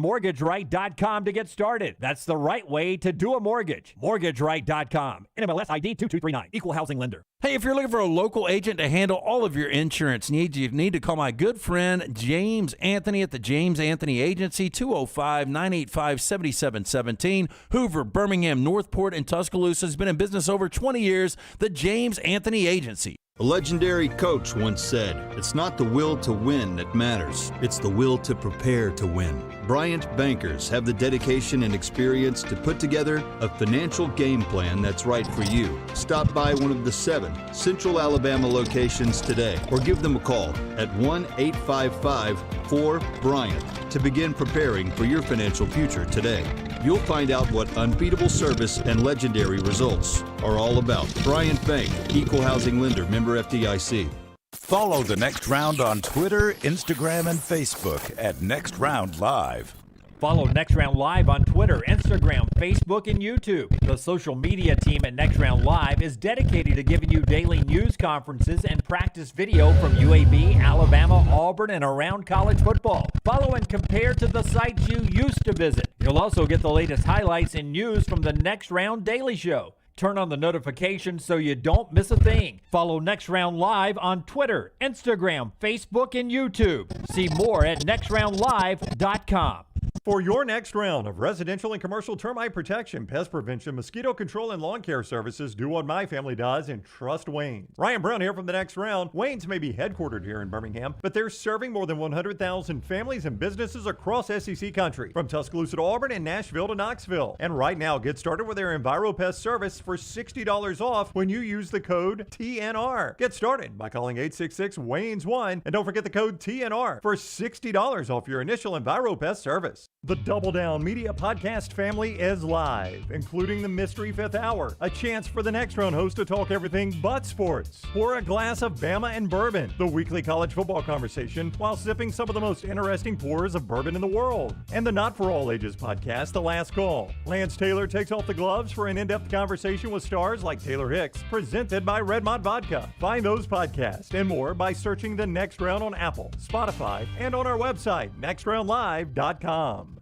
MortgageRight.com to get started. That's the right way to do a mortgage. MortgageRight.com. NMLS ID 2239. Equal housing lender. Hey, if you're looking for a local agent to handle all of your insurance needs, you need to call my good friend James Anthony at the James Anthony Agency, 205-985-7717. Hoover, Birmingham, Northport, and Tuscaloosa has been in business over 20 years. The James Anthony Agency. A legendary coach once said, "It's not the will to win that matters, it's the will to prepare to win." Bryant bankers have the dedication and experience to put together a financial game plan that's right for you. Stop by one of the 7 Central Alabama locations today or give them a call at 1-855-4-BRYANT to begin preparing for your financial future today. You'll find out what unbeatable service and legendary results are all about. Bryant Bank, Equal Housing Lender, member FDIC. Follow The Next Round on Twitter, Instagram, and Facebook at Next Round Live. Follow Next Round Live on Twitter, Instagram, Facebook, and YouTube. The social media team at Next Round Live is dedicated to giving you daily news conferences and practice video from UAB, Alabama, Auburn, and around college football. Follow and compare to the sites you used to visit. You'll also get the latest highlights and news from the Next Round Daily Show. Turn on the notifications so you don't miss a thing. Follow Next Round Live on Twitter, Instagram, Facebook, and YouTube. See more at nextroundlive.com. For your next round of residential and commercial termite protection, pest prevention, mosquito control, and lawn care services, do what my family does and trust Wayne. Ryan Brown here from The Next Round. Wayne's may be headquartered here in Birmingham, but they're serving more than 100,000 families and businesses across SEC country, from Tuscaloosa to Auburn and Nashville to Knoxville. And right now, get started with their EnviroPest service for $60 off when you use the code TNR. Get started by calling 866-WAYNES1 and don't forget the code TNR for $60 off your initial EnviroPest service. The Double Down Media Podcast family is live, including the Mystery Fifth Hour, a chance for the Next Round host to talk everything but sports. Pour a glass of Bama and bourbon, the weekly college football conversation, while sipping some of the most interesting pours of bourbon in the world. And the Not For All Ages podcast, The Last Call. Lance Taylor takes off the gloves for an in-depth conversation with stars like Taylor Hicks, presented by Redmont Vodka. Find those podcasts and more by searching The Next Round on Apple, Spotify, and on our website, nextroundlive.com.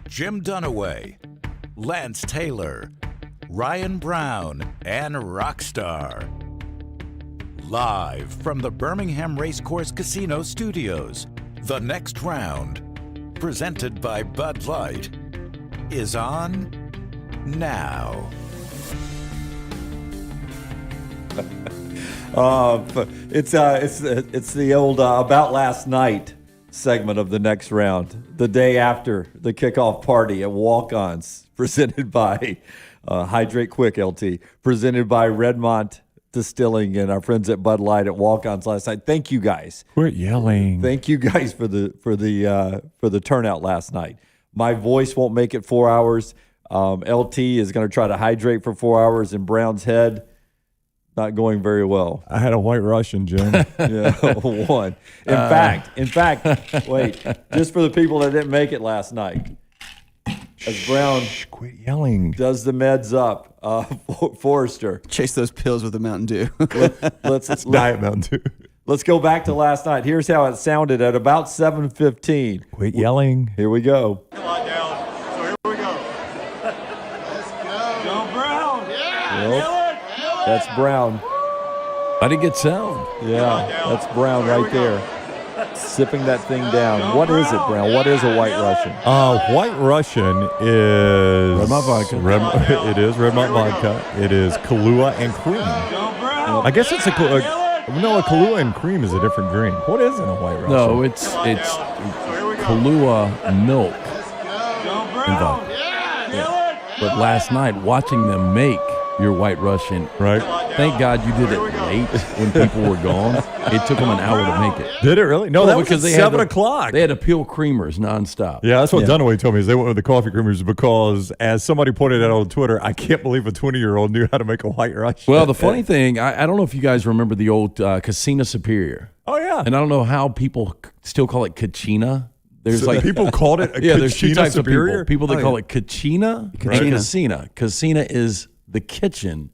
Jim Dunaway, Lance Taylor, Ryan Brown, and Rockstar. Live from the Birmingham Racecourse Casino Studios, The Next Round, presented by Bud Light, is on now. It's the old About Last Night segment of The Next Round. The day after the kickoff party at Walk-Ons, presented by Hydrate Quick LT, presented by Redmont Distilling and our friends at Bud Light at Walk-Ons last night. Thank you guys. Quit yelling. Thank you guys for the turnout last night. My voice won't make it 4 hours. LT is going to try to hydrate for 4 hours, and Brown's head not going very well. I had a White Russian, Jim. Yeah, one. In fact, wait, just for the people that didn't make it last night, as Brown quit yelling does the meds up, Forrester. Chase those pills with a Mountain Dew. Let's Diet Mountain Dew. Let's go back to last night. Here's how it sounded at about 7:15. Quit yelling. Here we go. So here we go. Let's go. Go Brown. Yeah. Yep. That's Brown. I didn't get sound. Yeah, that's Brown right there. Sipping that thing down. What is it, Brown? What is a White Russian? White Russian is Redmont vodka. It is Redmont vodka. It is Kahlua and cream. I guess it's a Kahlua and cream is a different drink. What is in a White Russian? No, it's Kahlua milk and vodka. Yeah. But last night, watching them make your White Russian, right? Thank God you did it late when people were gone. It took them an hour to make it. Did it really? No, that was at 7 o'clock. They had to peel creamers nonstop. Yeah, that's what Dunaway told me, is they went with the coffee creamers because, as somebody pointed out on Twitter, I can't believe a 20-year-old knew how to make a White Russian. Well, the funny thing, I don't know if you guys remember the old Casina Superior. Oh, yeah. And I don't know how people still call it Kachina. There's so people called it a there's two types Superior? of people. People that call it Kachina and Casina. Casina is the kitchen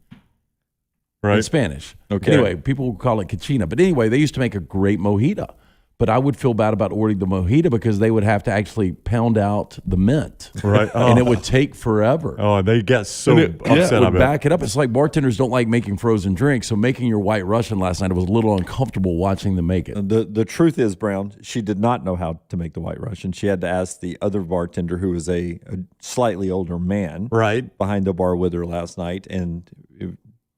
in Spanish. Okay. Anyway, people call it Kachina. But anyway, they used to make a great mojito. But I would feel bad about ordering the mojito because they would have to actually pound out the mint. Right. And it would take forever. Oh, they get so It upset. would back it up. It's like bartenders don't like making frozen drinks. So making your White Russian last night, it was a little uncomfortable watching them make it. The truth is, Brown, she did not know how to make the White Russian. She had to ask the other bartender, who was a slightly older man, Right. behind the bar with her last night, and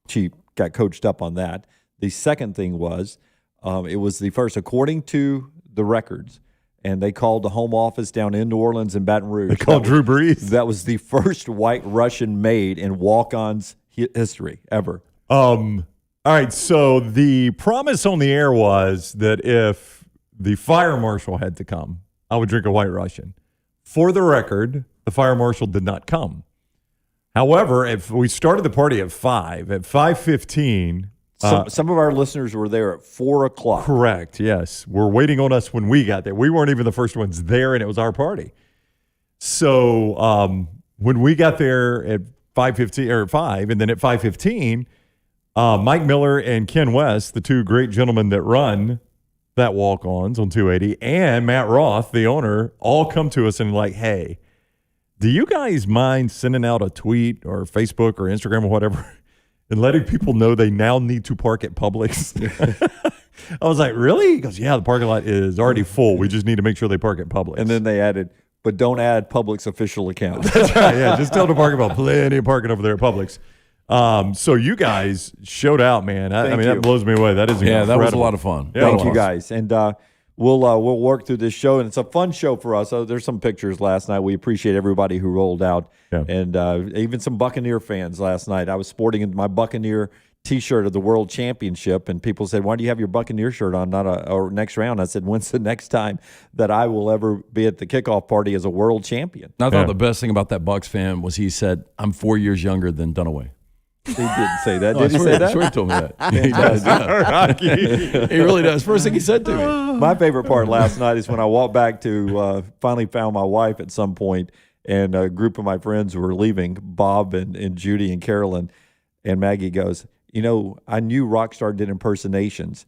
she got coached up on that. The second thing was, it was the first, according to the records, and they called the home office down in New Orleans and Baton Rouge. They called Drew Brees. That was the first White Russian made in walk-ons history ever. All right, so the promise on the air was that if the fire marshal had to come, I would drink a White Russian. For the record, the fire marshal did not come. However, if we started the party at 5:15, Some of our listeners were there at 4 o'clock. correct, yes. We're waiting on us when we got there. We weren't even the first ones there, and it was our party. So when we got there at 5:15 or 5, and then at 5:15, Mike Miller and Ken West, the two great gentlemen that run that walk-ons on 280, and Matt Roth, the owner, all come to us and like, hey, do you guys mind sending out a tweet or Facebook or Instagram or whatever and letting people know they now need to park at Publix? I was like, really? He goes, yeah, the parking lot is already full. We just need to make sure they park at Publix. And then they added, but don't add Publix official account. That's right. Yeah, just tell them to park about plenty of parking over there at Publix. So you guys showed out, man. I mean, you. that blows me away. That is incredible. Yeah, that was a lot of fun. Yeah, Thank it you, was. guys. And we'll work through this show, and it's a fun show for us. There's some pictures last night. We appreciate everybody who rolled out, Yeah. and even some Buccaneer fans last night. I was sporting my Buccaneer T-shirt of the World Championship, and people said, "Why do you have your Buccaneer shirt on, not a next round?" I said, "When's the next time that I will ever be at the kickoff party as a world champion?" And I thought Yeah. the best thing about that Bucks fan was he said, "I'm 4 years younger than Dunaway." He didn't say that. I Did he swear, say that? I swear he told me that. He does. Yeah. He really does. First thing he said to me. My favorite part last night is when I walked back to finally found my wife at some point, and a group of my friends were leaving, Bob and Judy and Carolyn, and Maggie goes, "You know, I knew Rockstar did impersonations,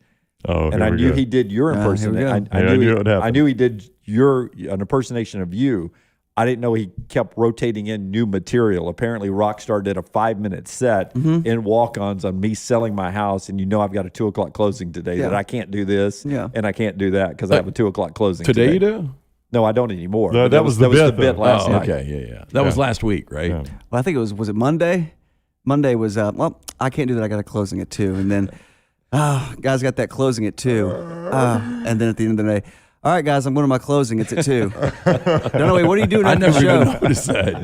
Oh, and I knew he did your here we impersonation. go. I Yeah, I knew it would happen. I knew he did an impersonation of you. I didn't know he kept rotating in new material. Apparently, Rockstar did a 5-minute set in walk-ons on me selling my house, and I've got a 2 o'clock closing today. Yeah. That I can't do this, Yeah. and I can't do that because I have a 2 o'clock closing Today you do? No, I don't anymore. No, But that was the bit, bit though. last Oh, night. okay. Yeah. That was last week, right? Yeah. Well, I think was it Monday? Monday was, well, I can't do that. I got a closing at 2. And then, guys got that closing at 2. And then at the end of the day, all right, guys, I'm going to my closing. It's at 2. No, wait, what are you doing I after never the show? even noticed that.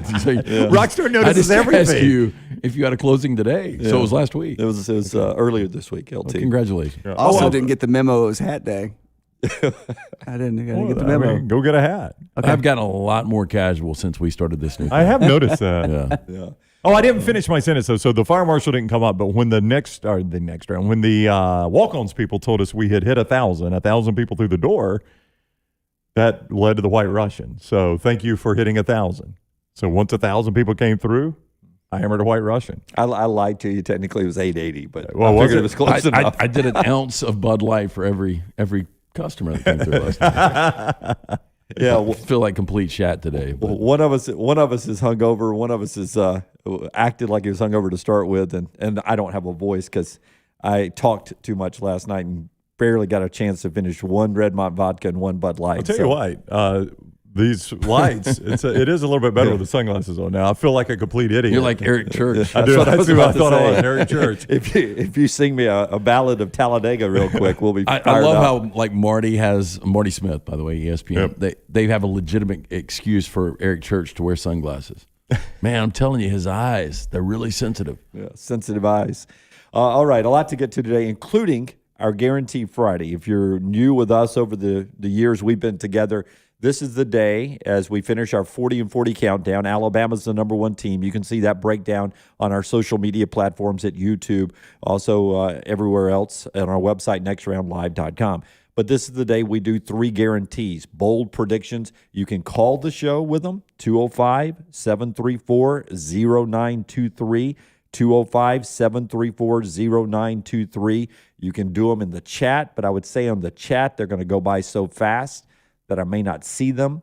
Rockstar I notices just asked everything. you if you had a closing today. So it was last week. It was earlier this week, LT. Congratulations. Also didn't get the memo. It was hat day. I didn't get the I memo. mean, go get a hat. I've gotten a lot more casual since we started this new thing. I have noticed that. Yeah. Oh, I didn't finish my sentence though. So the fire marshal didn't come up, but when the next round, when the walk-ons people told us we had hit 1,000 people through the door, that led to the White Russian. So thank you for hitting 1,000. So once 1,000 people came through, I hammered a White Russian. I lied to you. Technically, it was 880, but Well, I was figured it? it was close enough. I did an ounce of Bud Light for every customer that came through last night. Yeah, I feel like complete shat today. But one of us is hungover. One of us is acted like he was hungover to start with, and I don't have a voice because I talked too much last night and barely got a chance to finish one Redmont vodka and one Bud Light. I'll tell you what, these lights, it is a little bit better with the sunglasses on now. I feel like a complete idiot. you're like Eric Church. I do. what I was That's who I about to thought I say. was, Eric Church. If you sing me a ballad of Talladega real quick, we'll be I fired love up. how like Marty Smith, by the way, ESPN. They have a legitimate excuse for Eric Church to wear sunglasses. Man, I'm telling you, his eyes, they're really sensitive. Yeah, sensitive eyes. All right, a lot to get to today, including our Guarantee Friday. If you're new with us over the years we've been together, this is the day as we finish our 40 and 40 countdown. Alabama's the number one team. You can see that breakdown on our social media platforms at YouTube, also everywhere else on our website, nextroundlive.com. But this is the day we do 3 guarantees, bold predictions. You can call the show with them, 205-734-0923. 205-734-0923. You can do them in the chat, but I would say on the chat, they're going to go by so fast that I may not see them.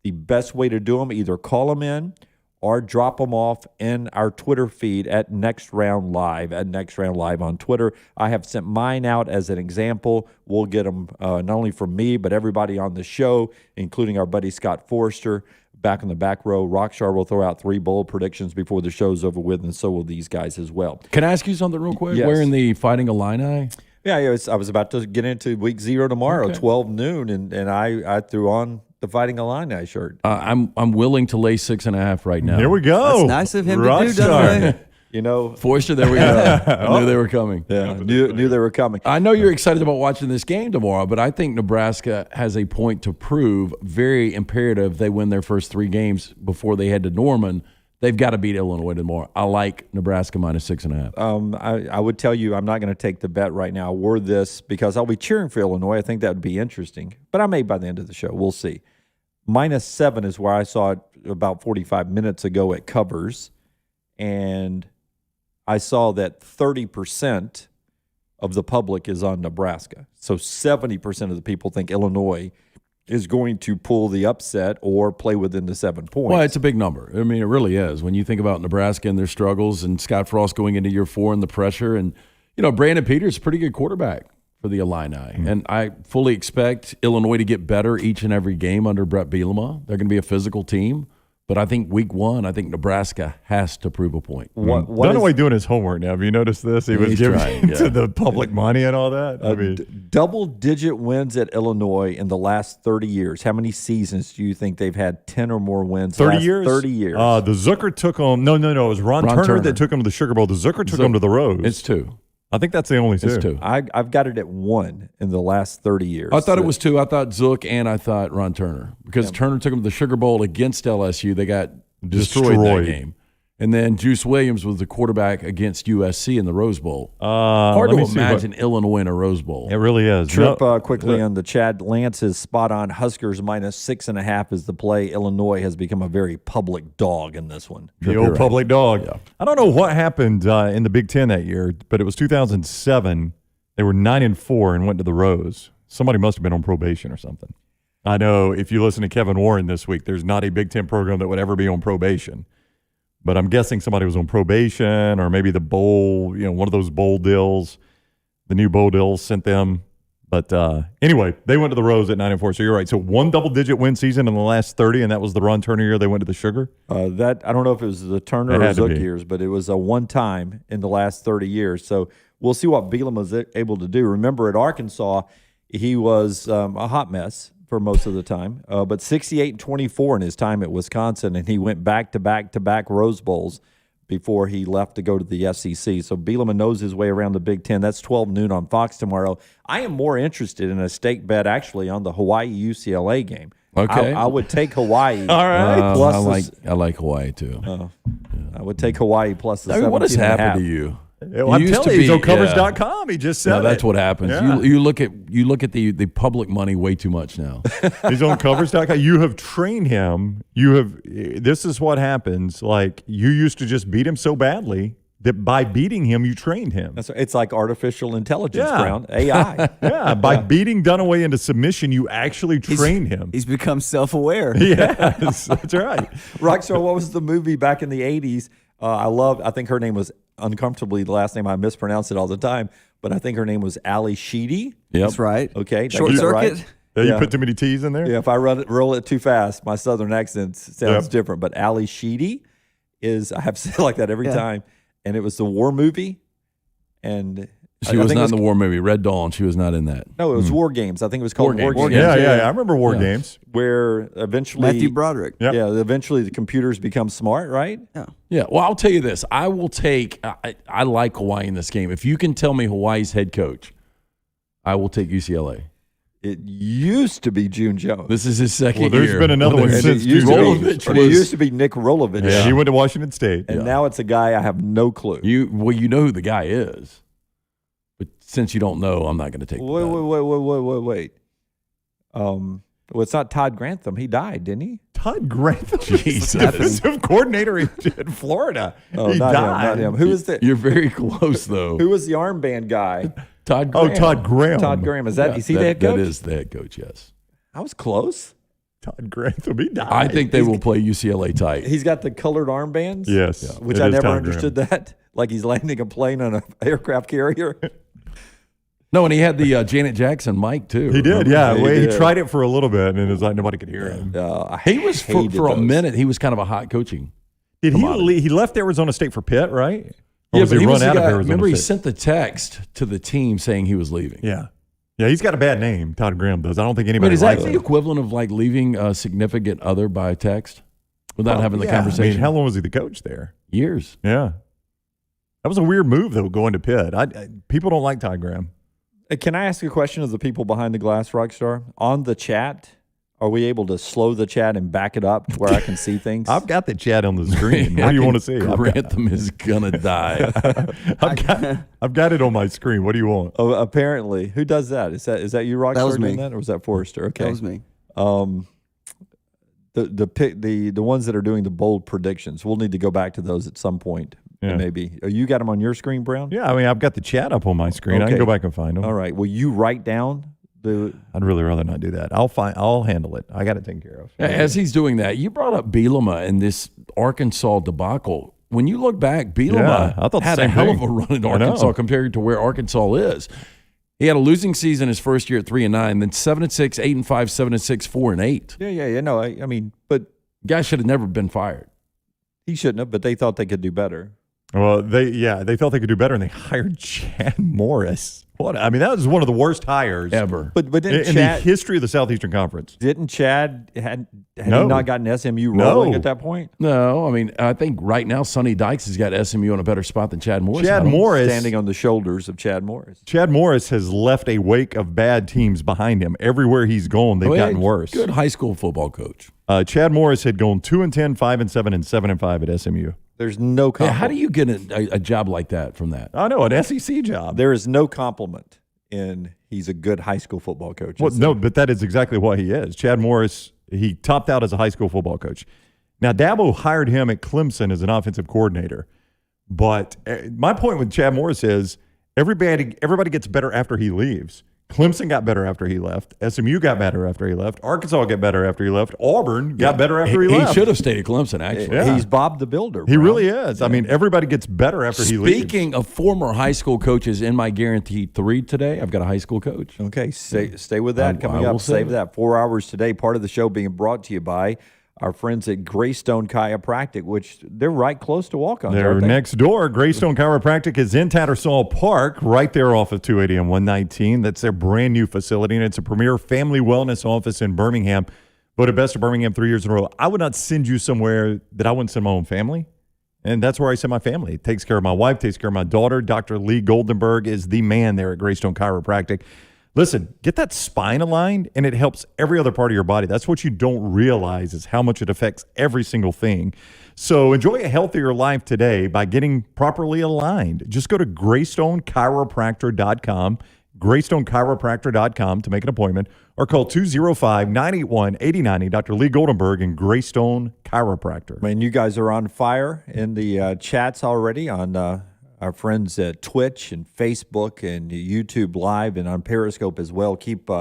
The best way to do them, either call them in or drop them off in our Twitter feed at Next Round Live, on Twitter. I have sent mine out as an example. We'll get them not only from me, but everybody on the show, including our buddy Scott Forrester. Back in the back row, Rockshar will throw out 3 bold predictions before the show's over with, and so will these guys as well. Can I ask you something real quick? Yes. Where in the Fighting Illini? Yeah, I was about to get into week 0 tomorrow, 12 noon, and I threw on the Fighting Illini shirt. I'm willing to lay 6.5 right now. Here we go. That's nice of him to do, Rockstar. Dunaway. You know, Forster, there we go. I knew they were coming. yeah, knew they were coming. I know you're excited about watching this game tomorrow, but I think Nebraska has a point to prove. Very imperative they win their first 3 games before they head to Norman. They've got to beat Illinois tomorrow. I like Nebraska minus 6.5. I would tell you I'm not going to take the bet right now. I word this because I'll be cheering for Illinois. I think that would be interesting, but I may by the end of the show. We'll see. -7 is where I saw it about 45 minutes ago at Covers, and I saw that 30% of the public is on Nebraska. So 70% of the people think Illinois is going to pull the upset or play within the 7 points. Well, it's a big number. I mean, it really is. When you think about Nebraska and their struggles and Scott Frost going into year 4 and the pressure, and, you know, Brandon Peters is a pretty good quarterback for the Illini. Mm-hmm. And I fully expect Illinois to get better each and every game under Brett Bielema. They're going to be a physical team. But I think week 1, I think Nebraska has to prove a point. Dunaway doing his homework now. Have you noticed this? He was giving to the public money and all that. I mean, double-digit wins at Illinois in the last 30 years. How many seasons do you think they've had 10 or more wins? 30 years? 30 years. The Zucker took them. No. It was Ron Turner that took them to the Sugar Bowl. The Zucker took them to the Rose. It's 2. I think that's the only 2. It's 2. I've got it at 1 in the last 30 years. I thought it was 2. I thought Zook and I thought Ron Turner. Because Turner took them to the Sugar Bowl against LSU. They got destroyed that game. And then Juice Williams was the quarterback against USC in the Rose Bowl. Hard to imagine Illinois in a Rose Bowl. It really is. Trip quickly on the chat. Lance is spot on. Huskers minus 6.5 is the play. Illinois has become a very public dog in this one. The old public dog. Yeah. I don't know what happened in the Big Ten that year, but it was 2007. They were 9-4 and went to the Rose. Somebody must have been on probation or something. I know if you listen to Kevin Warren this week, there's not a Big Ten program that would ever be on probation. But I'm guessing somebody was on probation or maybe the bowl, one of those bowl deals. The new bowl deals sent them. But anyway, they went to the Rose at 9-4. So you're right. So 1 double-digit win season in the last 30, and that was the Ron Turner year they went to the Sugar? That I don't know if it was the Turner or Zook years, but it was a one time in the last 30 years. So we'll see what Bielema was able to do. Remember, at Arkansas, he was a hot mess for most of the time, but 68-24 in his time at Wisconsin, and he went back-to-back Rose Bowls before he left to go to the SEC. So Bielema knows his way around the Big Ten. That's 12 noon on Fox tomorrow. I am more interested in a stake bet actually on the Hawaii-UCLA game. Okay. I would take Hawaii. All right. I like Hawaii too. I would take Hawaii plus the 17.5. What has happened to you? Well, I'm telling you, he's on Covers.com. He just said that's what happens. Yeah. You look at the public money way too much now. He's on Covers.com. You have trained him. This is what happens. Like, you used to just beat him so badly that by beating him, you trained him. It's like artificial intelligence, Brown, AI. Yeah, by beating Dunaway into submission, you actually trained him. He's become self-aware. Yes, that's right. Rockstar, what was the movie back in the 80s? I think her name was uncomfortably the last name. I mispronounce it all the time, but I think her name was Ali Sheedy. Yep. That's right. Okay. Short Circuit. Right? Yeah, you put too many T's in there? Yeah, if I roll it too fast, my southern accent sounds different. But Ali Sheedy I have to say it like that every time. And it was the war movie. And she was not in the war movie. Red Dawn, she was not in that. No, it was War Games. I think it was called War Games. Yeah. I remember War Games. Where eventually Matthew Broderick. Yep. Yeah, eventually the computers become smart, right? Yeah. Yeah. Well, I'll tell you this. I will take I like Hawaii in this game. If you can tell me Hawaii's head coach, I will take UCLA. It used to be June Jones. This is his second year. Well, there's been another one since June Jones. It used to be Nick Rolovich. Yeah. He went to Washington State. And now it's a guy I have no clue. You know who the guy is. But since you don't know, I'm not going to take Wait. Well, it's not Todd Grantham. He died, didn't he? Todd Grantham, Jesus. defensive coordinator in Florida. Oh, he not died. him. Who was the You're very close, though. Who was the armband guy? Todd Oh, Graham. Todd Graham. Todd Graham. Is he the head coach? That is the head coach, yes. I was close. Todd Grantham. He died. I think they will play UCLA tight. He's got the colored armbands. Yes. Which it I is never Todd understood that. Like he's landing a plane on an aircraft carrier. No, and he had the Janet Jackson mic, too. He did, remember? yeah. He He did. tried it for a little bit, and it was like nobody could hear him. He was, hated for a those. minute, he was kind of a hot coaching. Did he commodity. leave? He left Arizona State for Pitt, right? Or Yeah, was but he he run was the out of guy, Arizona remember he State? sent the text to the team saying he was leaving. Yeah. Yeah, he's got a bad name, Todd Graham does. I don't think I mean, anybody is that likes the him. equivalent of like leaving a significant other by text without having the Yeah, conversation? I mean, how long was he the coach there? Years. Yeah. That was a weird move, though, going to Pitt. People don't like Todd Graham. Can I ask a question of the people behind the glass, Rockstar? On the chat, are we able to slow the chat and back it up to where I can see things? I've got the chat on the screen. What do you want to see? Grantham is gonna die. I've got it on my screen. What do you want? Oh, apparently. Who does that? Is that you, Rockstar, That was doing me. that, or was that Forrester? Okay. That was me. The ones that are doing the bold predictions, we'll need to go back to those at some point. Yeah. Maybe. You got them on your screen, Brown? Yeah, I mean, I've got the chat up on my screen. I Okay. can go back and find them. All right. Will you write down the? I'd really rather not do that. I'll handle it. I got it taken care of. As he's doing that, you brought up Bielema and this Arkansas debacle. When you look back, Bielema I thought the had a same hell thing. of a run in I know. Arkansas compared to where Arkansas is. He had a losing season his first year at 3-9, then 7-6, 8-5, 7-6, 4-8. Yeah. No, I mean, but Guy should have never been fired. he shouldn't have. But they thought they could do better. Well, they felt they could do better, and they hired Chad Morris. What? I mean, that was one of the worst hires Ever. But didn't in Chad the history of the Southeastern Conference. didn't Chad had No. he not gotten SMU No. rolling at that point? No, I mean, I think right now Sonny Dykes has got SMU in a better spot than Chad Morris. Chad Morris Standing on the shoulders of Chad Morris. Chad Morris has left a wake of bad teams behind him. Everywhere he's gone, they've gotten worse. Good high school football coach. Chad Morris had gone 2-10, 5-7, and 7-5 at SMU. There's no Yeah, compliment. how do you get a job like that from that? I know, an SEC job. There is no compliment in he's a good high school football coach. Well, no, but that is exactly what he is. Chad Morris, he topped out as a high school football coach. Now, Dabo hired him at Clemson as an offensive coordinator. But my point with Chad Morris is everybody gets better after he leaves. Clemson got better after he left. SMU got better after he left. Arkansas got better after he left. Auburn got better after he left. He should have stayed at Clemson, actually. Yeah. He's Bob the Builder. He Brown. really is. I mean, everybody gets better after he leaves. Speaking of former high school coaches, in my guaranteed 3 today, I've got a high school coach. Okay, stay with that. Coming I will up, save save it. that. 4 hours today. Part of the show being brought to you by our friends at Greystone Chiropractic, which they're right close to walk-ons, They're aren't they? next door. Greystone Chiropractic is in Tattersall Park, right there off of 280 and 119. That's their brand new facility, and it's a premier family wellness office in Birmingham. Voted best of Birmingham 3 years in a row. I would not send you somewhere that I wouldn't send my own family, and that's where I send my family. It takes care of my wife, takes care of my daughter. Dr. Lee Goldenberg is the man there at Greystone Chiropractic. Listen, get that spine aligned, and it helps every other part of your body. That's what you don't realize is how much it affects every single thing. So enjoy a healthier life today by getting properly aligned. Just go to GreysstoneChiropractor.com, GreysstoneChiropractor.com to make an appointment, or call 205-981-8090, Dr. Lee Goldenberg and Greystone Chiropractor. Man, you guys are on fire in the chats already on our friends at Twitch and Facebook and YouTube Live and on Periscope as well. Keep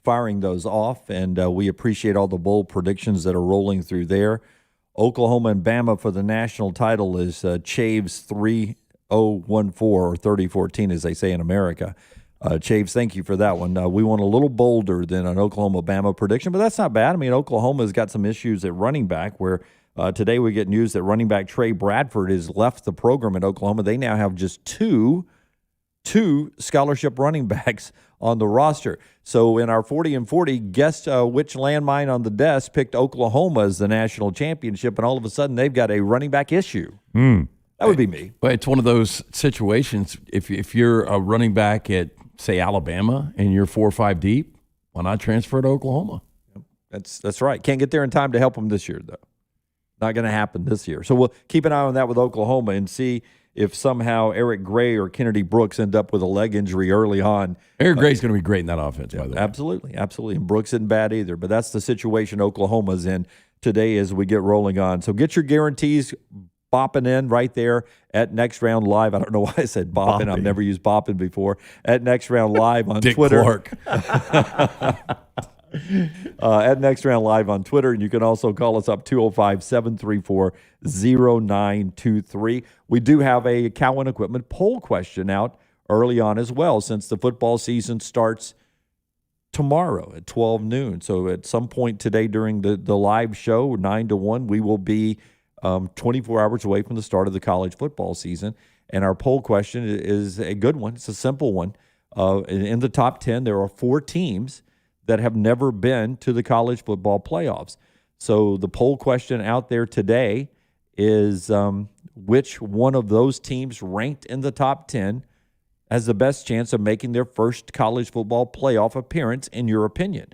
firing those off, and we appreciate all the bold predictions that are rolling through there. Oklahoma and Bama for the national title is Chaves 3014 or 3014, as they say in America. Chaves, thank you for that one. We went a little bolder than an Oklahoma-Bama prediction, but that's not bad. I mean, Oklahoma's got some issues at running back where today we get news that running back Trey Bradford has left the program at Oklahoma. They now have just two scholarship running backs on the roster. So in our 40 and 40, guess which landmine on the desk picked Oklahoma as the national championship, and all of a sudden they've got a running back issue. That would be me. But it's one of those situations. If you're a running back at, say, Alabama, and you're 4 or 5 deep, why not transfer to Oklahoma? That's right. Can't get there in time to help them this year, though. Not going to happen this year. So we'll keep an eye on that with Oklahoma and see if somehow Eric Gray or Kennedy Brooks end up with a leg injury early on. Eric Gray's going to be great in that offense, by the way. Absolutely. And Brooks isn't bad either. But that's the situation Oklahoma's in today as we get rolling on. So get your guarantees bopping in right there at Next Round Live. I don't know why I said bopping. I've never used bopping before. At Next Round Live on Dick Twitter. Clark. At Next Round Live on Twitter. And you can also call us up 205-734-0923. We do have a Cowan Equipment poll question out early on as well, since the football season starts tomorrow at 12 noon. So at some point today during the live show, 9 to 1, we will be 24 hours away from the start of the college football season. And our poll question is a good one. It's a simple one. In the top 10, there are 4 teams that have never been to the college football playoffs. So the poll question out there today is which one of those teams ranked in the top 10 has the best chance of making their first college football playoff appearance, in your opinion?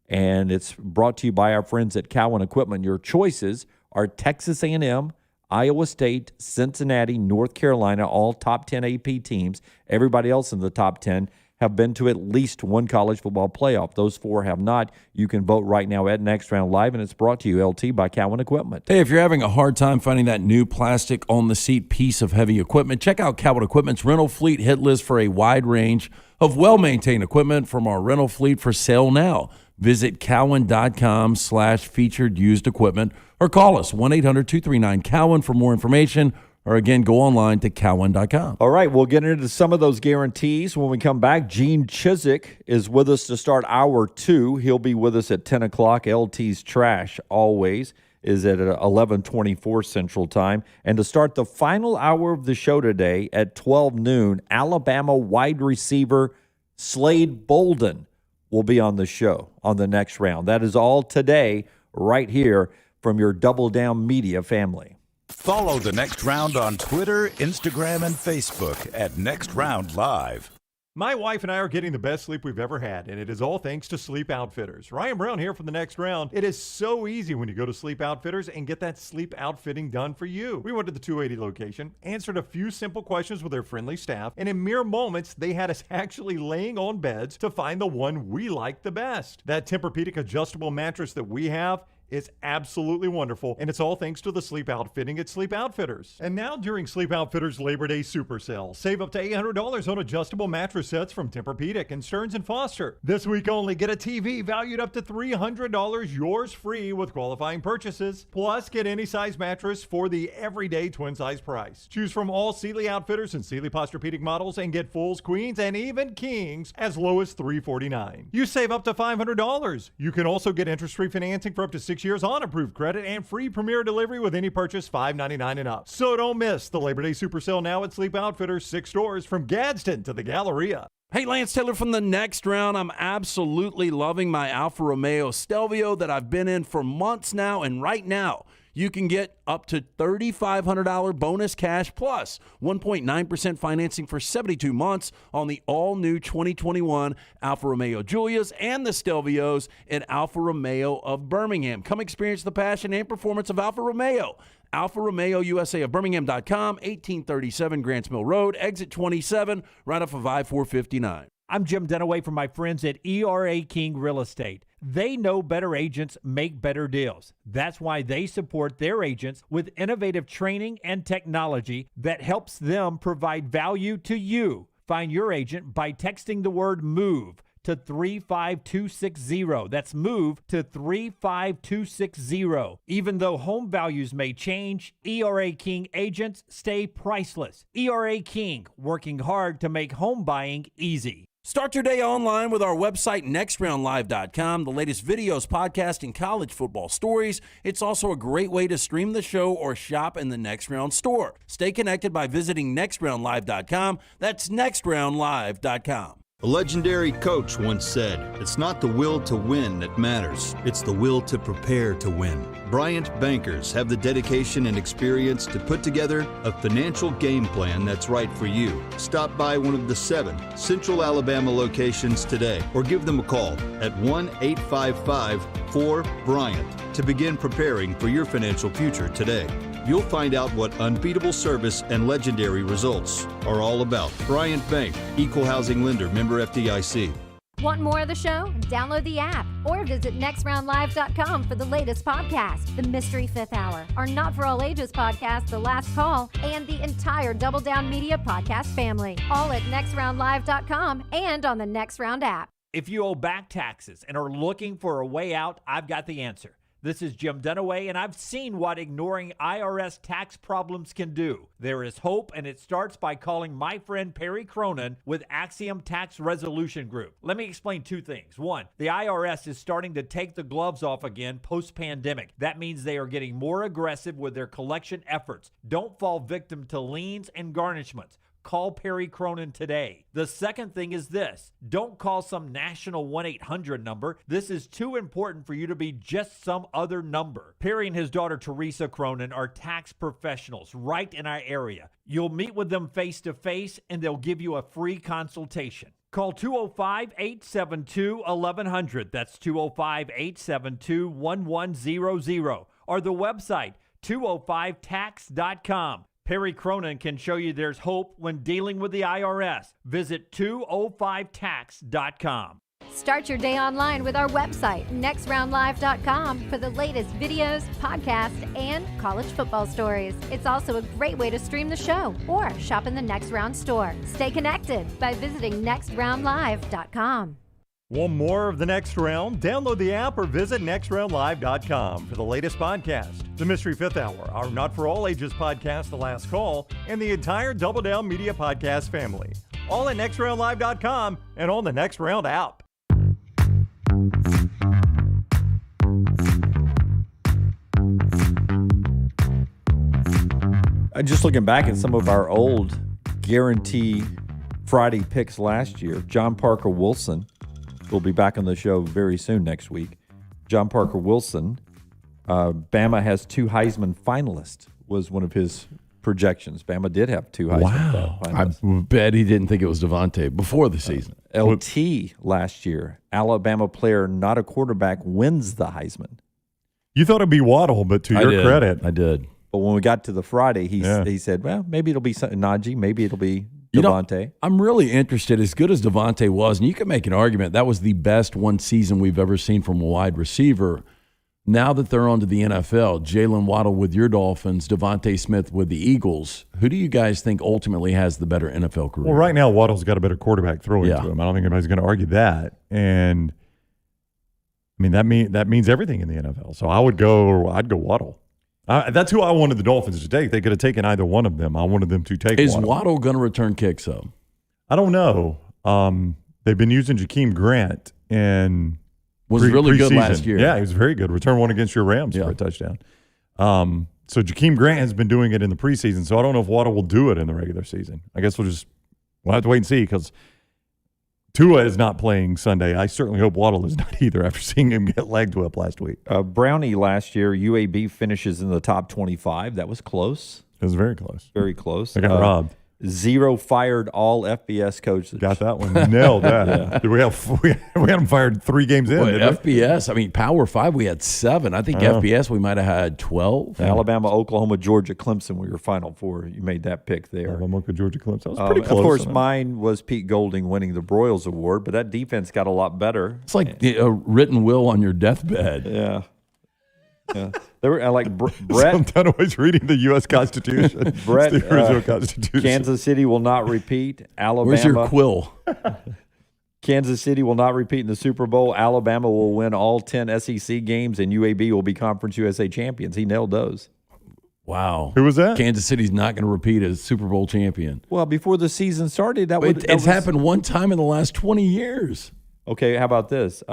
And it's brought to you by our friends at Cowan Equipment. Your choices are Texas A&M, Iowa State, Cincinnati, North Carolina, all top 10 AP teams. Everybody else in the top 10 have been to at least one college football playoff. Those 4 have not. You can vote right now at Next Round Live, and it's brought to you, LT, by Cowan Equipment. Hey, if you're having a hard time finding that new plastic on-the-seat piece of heavy equipment, check out Cowan Equipment's rental fleet hit list for a wide range of well-maintained equipment from our rental fleet for sale now. Visit cowan.com/featured used equipment or call us 1-800-239-COWAN for more information, or again, go online to cowan.com. All right, we'll get into some of those guarantees when we come back. Gene Chizik is with us to start hour 2. He'll be with us at 10 o'clock. LT's Trash always is at 11:24 Central Time. And to start the final hour of the show today at 12 noon, Alabama wide receiver Slade Bolden will be on the show on the Next Round. That is all today right here from your Double Down Media family. Follow the Next Round on Twitter, Instagram, and Facebook at Next Round Live. My wife and I are getting the best sleep we've ever had, and it is all thanks to Sleep Outfitters. Ryan Brown here for the Next Round. It is so easy when you go to Sleep Outfitters and get that sleep outfitting done for you. We went to the 280 location, answered a few simple questions with their friendly staff, and in mere moments, they had us actually laying on beds to find the one we liked the best. That Tempur-Pedic adjustable mattress that we have, it's absolutely wonderful, and it's all thanks to the sleep outfitting at Sleep Outfitters. And now during Sleep Outfitters Labor Day Super Sale, save up to $800 on adjustable mattress sets from Tempur-Pedic and Stearns & Foster. This week only, get a TV valued up to $300, yours free with qualifying purchases. Plus, get any size mattress for the everyday twin size price. Choose from all Sealy Outfitters and Sealy Posturepedic models and get fulls, queens, and even kings as low as $349. You save up to $500. You can also get interest-free financing for up to 6 years on approved credit and free premier delivery with any purchase $5.99 and up. So don't miss the Labor Day Super Sale now at Sleep Outfitters, 6 stores from Gadsden to the Galleria. Hey, Lance Taylor from the Next Round. I'm absolutely loving my Alfa Romeo Stelvio that I've been in for months now, and right now you can get up to $3,500 bonus cash plus 1.9% financing for 72 months on the all-new 2021 Alfa Romeo Giulias and the Stelvios at Alfa Romeo of Birmingham. Come experience the passion and performance of Alfa Romeo. Alfa Romeo USA of Birmingham.com, 1837 Grants Mill Road, exit 27, right off of I-459. I'm Jim Dunaway from my friends at ERA King Real Estate. They know better agents make better deals. That's why they support their agents with innovative training and technology that helps them provide value to you. Find your agent by texting the word MOVE to 35260. That's MOVE to 35260. Even though home values may change, ERA King agents stay priceless. ERA King, working hard to make home buying easy. Start your day online with our website, nextroundlive.com. The latest videos, podcasts, and college football stories. It's also a great way to stream the show or shop in the Next Round store. Stay connected by visiting nextroundlive.com. That's nextroundlive.com. A legendary coach once said, "It's not the will to win that matters, it's the will to prepare to win." Bryant bankers have the dedication and experience to put together a financial game plan that's right for you. Stop by one of the 7 Central Alabama locations today or give them a call at 1-855-4-BRYANT to begin preparing for your financial future today. you'll find out what unbeatable service and legendary results are all about. Bryant Bank, Equal Housing Lender, member FDIC. Want more of the show? Download the app or visit nextroundlive.com for the latest podcast, The Mystery Fifth Hour, our Not For All Ages podcast, The Last Call, and the entire Double Down Media podcast family. All at nextroundlive.com and on the Next Round app. If you owe back taxes and are looking for a way out, I've got the answer. This is Jim Dunaway, and I've seen what ignoring IRS tax problems can do. There is hope, and it starts by calling my friend Perry Cronin with Axiom Tax Resolution Group. Let me explain two things. One, the IRS is starting to take the gloves off again post-pandemic. That means they are getting more aggressive with their collection efforts. Don't fall victim to liens and garnishments. Call Perry Cronin today. The second thing is this. Don't call some national 1-800 number. This is too important for you to be just some other number. Perry and his daughter Teresa Cronin are tax professionals right in our area. You'll meet with them face to face and they'll give you a free consultation. Call 205-872-1100. That's 205-872-1100. Or the website 205tax.com. Perry Cronin can show you there's hope when dealing with the IRS. Visit 205tax.com. Start your day online with our website, nextroundlive.com, for the latest videos, podcasts, and college football stories. It's also a great way to stream the show or shop in the Next Round store. Stay connected by visiting nextroundlive.com. Want more of the Next Round? Download the app or visit nextroundlive.com for the latest podcast, The Mystery Fifth Hour, our Not For All Ages podcast, The Last Call, and the entire Double Down Media podcast family. All at nextroundlive.com and on the Next Round app. Just looking back at some of our old Guarantee Friday picks last year, John Parker Wilson will be back on the show very soon next week. John Parker Wilson, Bama has 2 Heisman finalists, was one of his projections. Bama did have 2 Heisman finalists. I bet he didn't think it was Devontae before the season. LT last year, Alabama player, not a quarterback, wins the Heisman. You thought it'd be Waddle, but to your credit. I did. But when we got to the Friday, he said, well, maybe it'll be Najee, maybe it'll be Devontae. I'm really interested, as good as Devontae was, and you can make an argument, that was the best one season we've ever seen from a wide receiver. Now that they're on to the NFL, Jalen Waddle with your Dolphins, Devontae Smith with the Eagles, who do you guys think ultimately has the better NFL career? Well, right now, Waddle's got a better quarterback throwing to him. I don't think anybody's going to argue that. And, I mean, that means everything in the NFL. So I'd go Waddle. That's who I wanted the Dolphins to take. They could have taken either one of them. I wanted them to take Is Waddle going to return kicks, though? I don't know. They've been using Jakeem Grant and was really good last year. Yeah, he was very good. Return one against your Rams for a touchdown. So Jakeem Grant has been doing it in the preseason, so I don't know if Waddle will do it in the regular season. I guess we'll have to wait and see because Tua is not playing Sunday. I certainly hope Waddle is not either after seeing him get leg whipped last week. Brownie last year, UAB finishes in the top 25. That was close. It was very close. Very close. They got robbed. 0 fired all FBS coaches. Got that one. Nailed that. We had them fired 3 games in. FBS, I mean, Power 5, we had 7. I think FBS, we might have had 12. Alabama, Oklahoma, Georgia, Clemson were your Final 4. You made that pick there. Alabama, Georgia, Clemson. That was pretty close. Of course, mine was Pete Golding winning the Broyles Award, but that defense got a lot better. It's like a written will on your deathbed. Yeah. Yeah, they were like Brett. Sometimes always reading the U.S. Constitution. Brett, the original Constitution. Kansas City will not repeat. Alabama. Where's your quill? Kansas City will not repeat in the Super Bowl. Alabama will win all 10 SEC games, and UAB will be Conference USA champions. He nailed those. Wow. Who was that? Kansas City's not going to repeat as Super Bowl champion. Well, before the season started, it's happened one time in the last 20 years. Okay, how about this?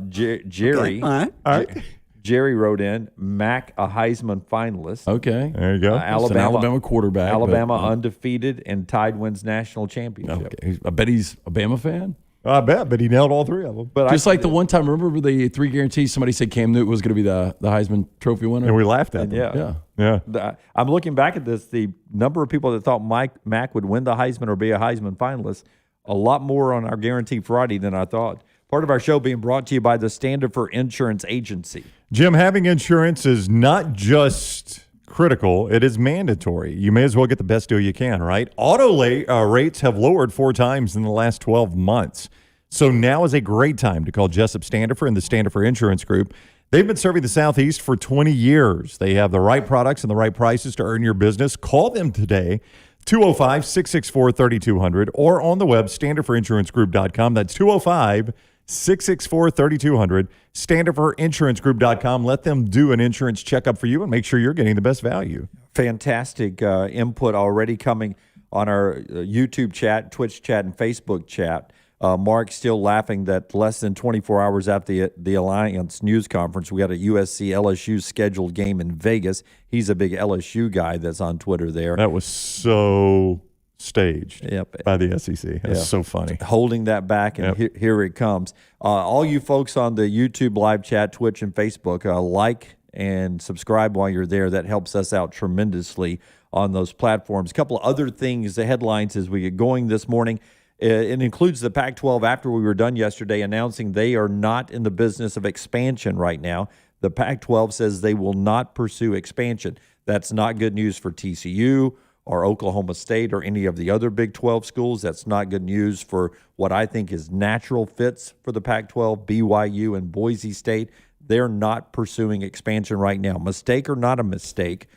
Jerry. Okay. All right. Jerry wrote in, Mac, a Heisman finalist. Okay. There you go. Alabama quarterback. Alabama undefeated and Tide wins national championship. Okay. I bet he's a Bama fan. I bet, but he nailed all 3 of them. But just like the one time, remember the 3 guarantees? Somebody said Cam Newton was going to be the Heisman Trophy winner? And we laughed at them. Yeah. I'm looking back at this. The number of people that thought Mac would win the Heisman or be a Heisman finalist, a lot more on our Guarantee Friday than I thought. Part of our show being brought to you by the Standard for Insurance Agency. Jim, having insurance is not just critical. It is mandatory. You may as well get the best deal you can, right? Auto rates have lowered 4 times in the last 12 months. So now is a great time to call Jessup Standifer and the Standifer Insurance Group. They've been serving the Southeast for 20 years. They have the right products and the right prices to earn your business. Call them today, 205-664-3200, or on the web, standiferinsuranceGroup.com. That's 205-664-3200, standiferinsuranceGroup.com. Let them do an insurance checkup for you and make sure you're getting the best value. Fantastic input already coming on our YouTube chat, Twitch chat, and Facebook chat. Mark's still laughing that less than 24 hours after the Alliance news conference, we got a USC-LSU scheduled game in Vegas. He's a big LSU guy that's on Twitter there. That was so staged by the SEC. That's so funny. Holding that back, and here it comes. All you folks on the YouTube live chat, Twitch, and Facebook, like and subscribe while you're there. That helps us out tremendously on those platforms. A couple of other things, the headlines as we get going this morning. It includes the Pac-12 after we were done yesterday announcing they are not in the business of expansion right now. The Pac-12 says they will not pursue expansion. That's not good news for TCU or Oklahoma State or any of the other Big 12 schools. That's not good news for what I think is natural fits for the Pac-12, BYU and Boise State. They're not pursuing expansion right now. Mistake or not a mistake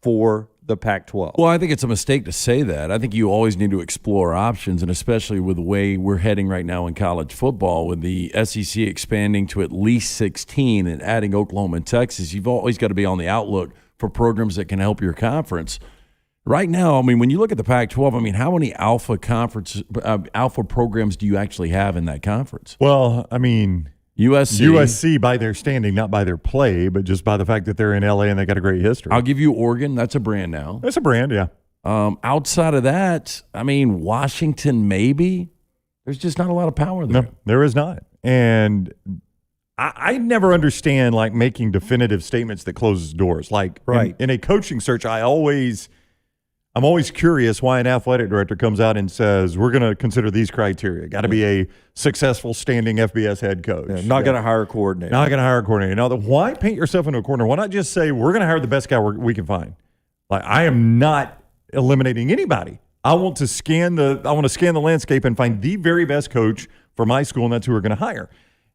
for the Pac-12? Well, I think it's a mistake to say that. I think you always need to explore options, and especially with the way we're heading right now in college football, with the SEC expanding to at least 16 and adding Oklahoma and Texas, you've always got to be on the outlook for programs that can help your conference. Right now, I mean, when you look at the Pac-12, I mean, how many alpha programs do you actually have in that conference? Well, I mean, USC by their standing, not by their play, but just by the fact that they're in LA and they got a great history. I'll give you Oregon. That's a brand now. That's a brand, yeah. Outside of that, I mean, Washington maybe. There's just not a lot of power there. No, there is not. And I never understand, like, making definitive statements that closes doors. Like, in a coaching search, I'm always curious why an athletic director comes out and says, we're going to consider these criteria. Got to be a successful standing FBS head coach. Not going to hire a coordinator. Not going to hire a coordinator. Now, why paint yourself into a corner? Why not just say, we're going to hire the best guy we can find? Like, I am not eliminating anybody. I want to scan the landscape and find the very best coach for my school, and that's who we're going to hire.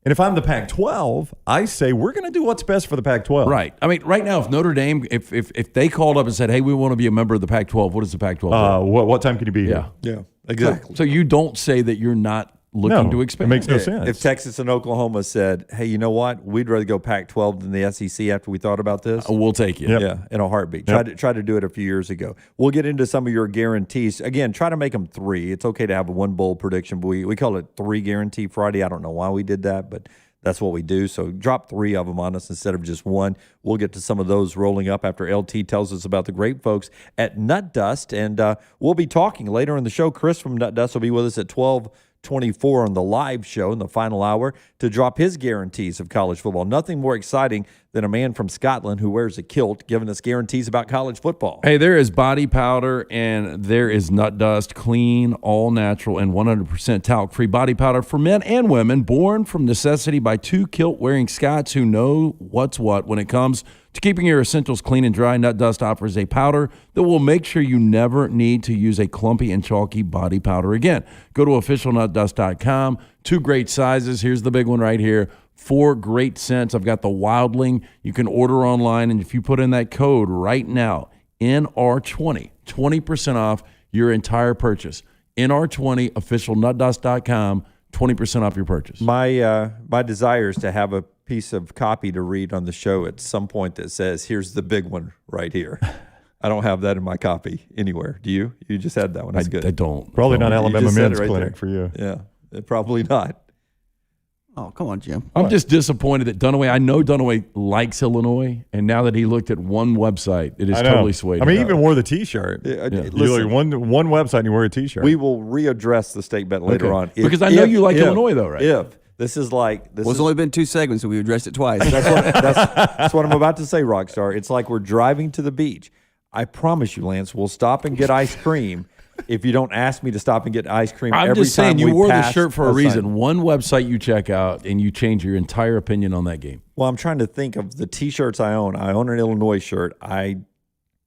And if I'm the Pac-12, I say we're going to do what's best for the Pac-12. Right. I mean, right now, if Notre Dame, if they called up and said, hey, we want to be a member of the Pac-12, what does the Pac-12 do? What time can you be here? Yeah, exactly. So you don't say that you're not looking to expand. It makes no sense. If Texas and Oklahoma said, hey, you know what? We'd rather go Pac-12 than the SEC after we thought about this. We'll take you. Yep. Yeah, in a heartbeat. Yep. Try to do it a few years ago. We'll get into some of your guarantees. Again, try to make them 3. It's okay to have a 1 bowl prediction, but we call it 3 Guarantee Friday. I don't know why we did that, but that's what we do. So drop 3 of them on us instead of just 1. We'll get to some of those rolling up after LT tells us about the great folks at Nut Dust. And we'll be talking later in the show. Chris from Nut Dust will be with us at 12:24 on the live show in the final hour to drop his guarantees of college football. Nothing more exciting than a man from Scotland who wears a kilt giving us guarantees about college football. Hey, there is body powder and there is Nut Dust, clean, all natural, and 100% talc-free body powder for men and women, born from necessity by 2 kilt-wearing Scots who know what's what when it comes to keeping your essentials clean and dry. Nut Dust offers a powder that will make sure you never need to use a clumpy and chalky body powder again. Go to officialnutdust.com. 2 great sizes. Here's the big one right here. 4 great scents. I've got the Wildling. You can order online, and if you put in that code right now, NR20, 20% off your entire purchase. NR20, officialnutdust.com, 20% off your purchase. My desire is to have a piece of copy to read on the show at some point that says, here's the big one right here. I don't have that in my copy anywhere. Do you? You just had that one. That's good. I don't. Probably not Alabama Men's right Clinic there. for you. Yeah, probably not. Oh, come on, Jim. I'm just disappointed that Dunaway, I know Dunaway likes Illinois, and now that he looked at one website, it is totally swayed. I mean, he him. even wore the T-shirt. Listen, one website and you wear a T-shirt. We will readdress the state bet later on. Because I know you like Illinois, though, right? If this is like this, It's only been 2 segments, so we addressed it twice. that's what I'm about to say, Rockstar. It's like we're driving to the beach. I promise you, Lance, we'll stop and get ice cream. If you don't ask me to stop and get ice cream I'm every just saying, time you we wore the pass shirt for a reason. sign. One website you check out, and you change your entire opinion on that game. Well, I'm trying to think of the T-shirts I own. I own an Illinois shirt. I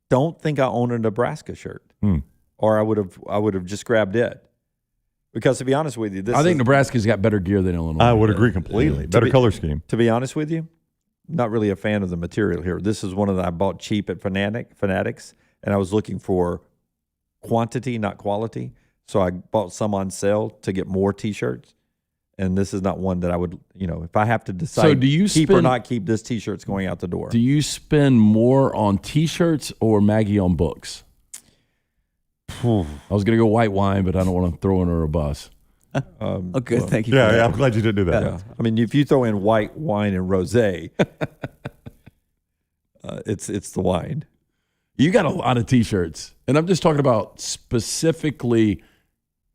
don't think I own a Nebraska shirt, or I would have just grabbed it. Because to be honest with you, I think Nebraska's got better gear than Illinois. I would agree completely. Better color scheme. To be honest with you, not really a fan of the material here. This is one that I bought cheap at Fanatics, and I was looking for quantity, not quality. So I bought some on sale to get more T-shirts. And this is not one that I would, if I have to decide so do you keep or not keep, this T-shirt's going out the door. Do you spend more on T-shirts or Maggie on books? I was going to go white wine, but I don't want to throw in her a bus. Okay, thank you. Yeah, I'm glad you didn't do that. Yeah. I mean, if you throw in white wine and rosé, it's the wine. You got a lot of T-shirts, and I'm just talking about specifically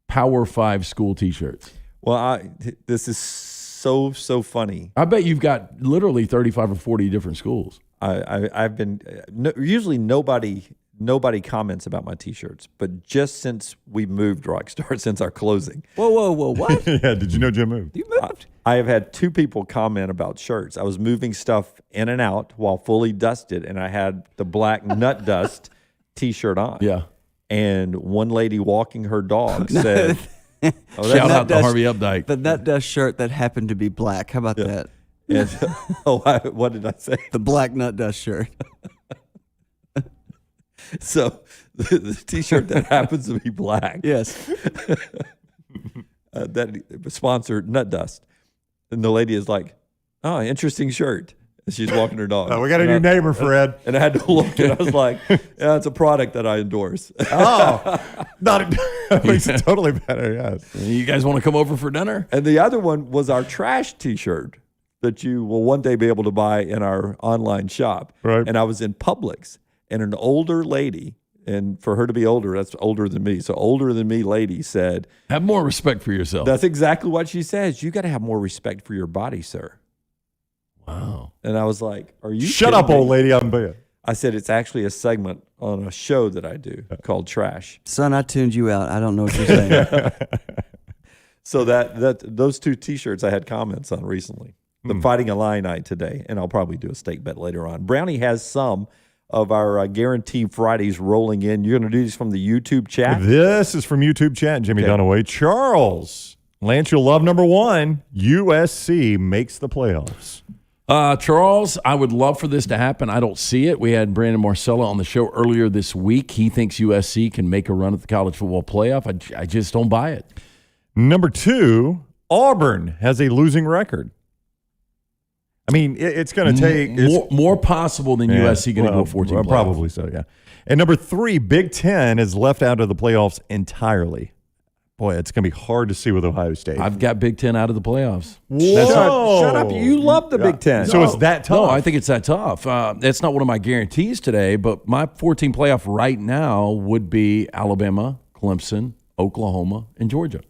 Power 5 school T-shirts. Well, this is so funny. I bet you've got literally 35 or 40 different schools. I've been usually nobody comments about my T-shirts, but just since we moved Rockstar, since our closing. Whoa, what? Yeah, did you know Jim moved? You moved? I have had 2 people comment about shirts. I was moving stuff in and out while fully dusted, and I had the black nut dust T-shirt on. Yeah. And one lady walking her dog said, shout out to Harvey Updike. The nut dust shirt that happened to be black. How about that? and, what did I say? The black nut dust shirt. So the T-shirt that happens to be black. Yes. That sponsored Nut Dust. And the lady is like, oh, interesting shirt. And she's walking her dog. Oh, we got a new neighbor, Fred. And I had to look, and I was like, yeah, it's a product that I endorse. Makes it totally better, yes. You guys want to come over for dinner? And the other one was our trash T-shirt that you will one day be able to buy in our online shop. Right. And I was in Publix, and an older lady, and for her to be older, that's older than me. So older than me lady said, have more respect for yourself. That's exactly what she says. You got to have more respect for your body, sir. Wow. And I was like, are you Shut up, kidding me? old lady. I'm bad. I said, it's actually a segment on a show that I do called Trash. Son, I tuned you out. I don't know what you're saying. So those 2 T-shirts I had comments on recently. The Fighting Illini today, and I'll probably do a stake bet later on. Brownie has some of our Guarantee Fridays rolling in. You're going to do these from the YouTube chat? This is from YouTube chat, Jimmy Dunaway. Charles, Lance, you'll love number 1. USC makes the playoffs. Charles, I would love for this to happen. I don't see it. We had Brandon Marcella on the show earlier this week. He thinks USC can make a run at the college football playoff. I just don't buy it. Number 2, Auburn has a losing record. I mean, it's going to take more possible than USC going to go 14 playoffs. Probably so, yeah. And number 3, Big Ten is left out of the playoffs entirely. Boy, it's going to be hard to see with Ohio State. I've got Big Ten out of the playoffs. Whoa. Shut up. You love the Big Ten. So it's that tough? No, I think it's that tough. That's not one of my guarantees today, but my 14 playoff right now would be Alabama, Clemson, Oklahoma, and Georgia.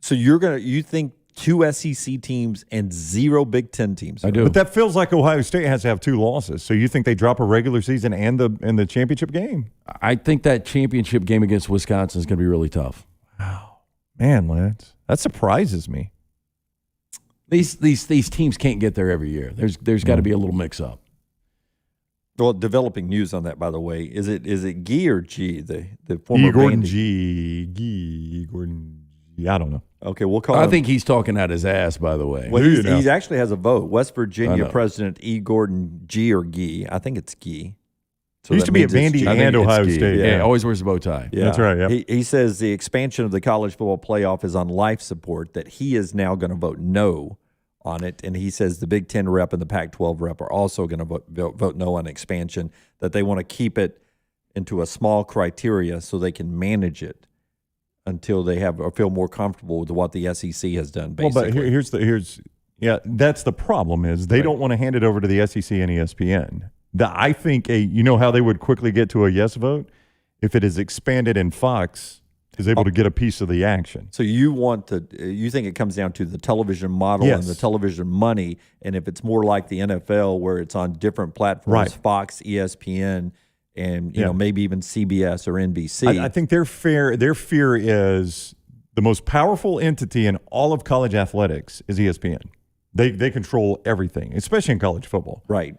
So you think 2 SEC teams and 0 Big Ten teams? I do. But that feels like Ohio State has to have 2 losses. So you think they drop a regular season and the championship game? I think that championship game against Wisconsin is going to be really tough. Wow. Man, Lance, that surprises me. These teams can't get there every year. There's got to be a little mix up. Well, developing news on that, by the way. Is it Guy or G, the former Gordon Vandy? Guy Gordon G. I don't know. Okay, we'll call him. I think he's talking out his ass, by the way. Well, he actually has a vote. West Virginia know. President E. Gordon G or Guy. I think it's Guy. So He used to be at Vandy and Ohio State. Yeah, always wears a bow tie. Yeah. That's right, yep. He says the expansion of the college football playoff is on life support, that he is now going to vote no on it. And he says the Big Ten rep and the Pac-12 rep are also going to vote no on expansion, that they want to keep it into a small criteria so they can manage it until they have or feel more comfortable with what the SEC has done, basically. Well, but that's the problem is they don't want to hand it over to the SEC and ESPN. I think you know how they would quickly get to a yes vote? If it is expanded and Fox is able to get a piece of the action. So you think it comes down to the television model and the television money, and if it's more like the NFL where it's on different platforms, Right. Fox, ESPN, and maybe even CBS or NBC. I think their fear is the most powerful entity in all of college athletics is ESPN. They control everything, especially in college football. Right.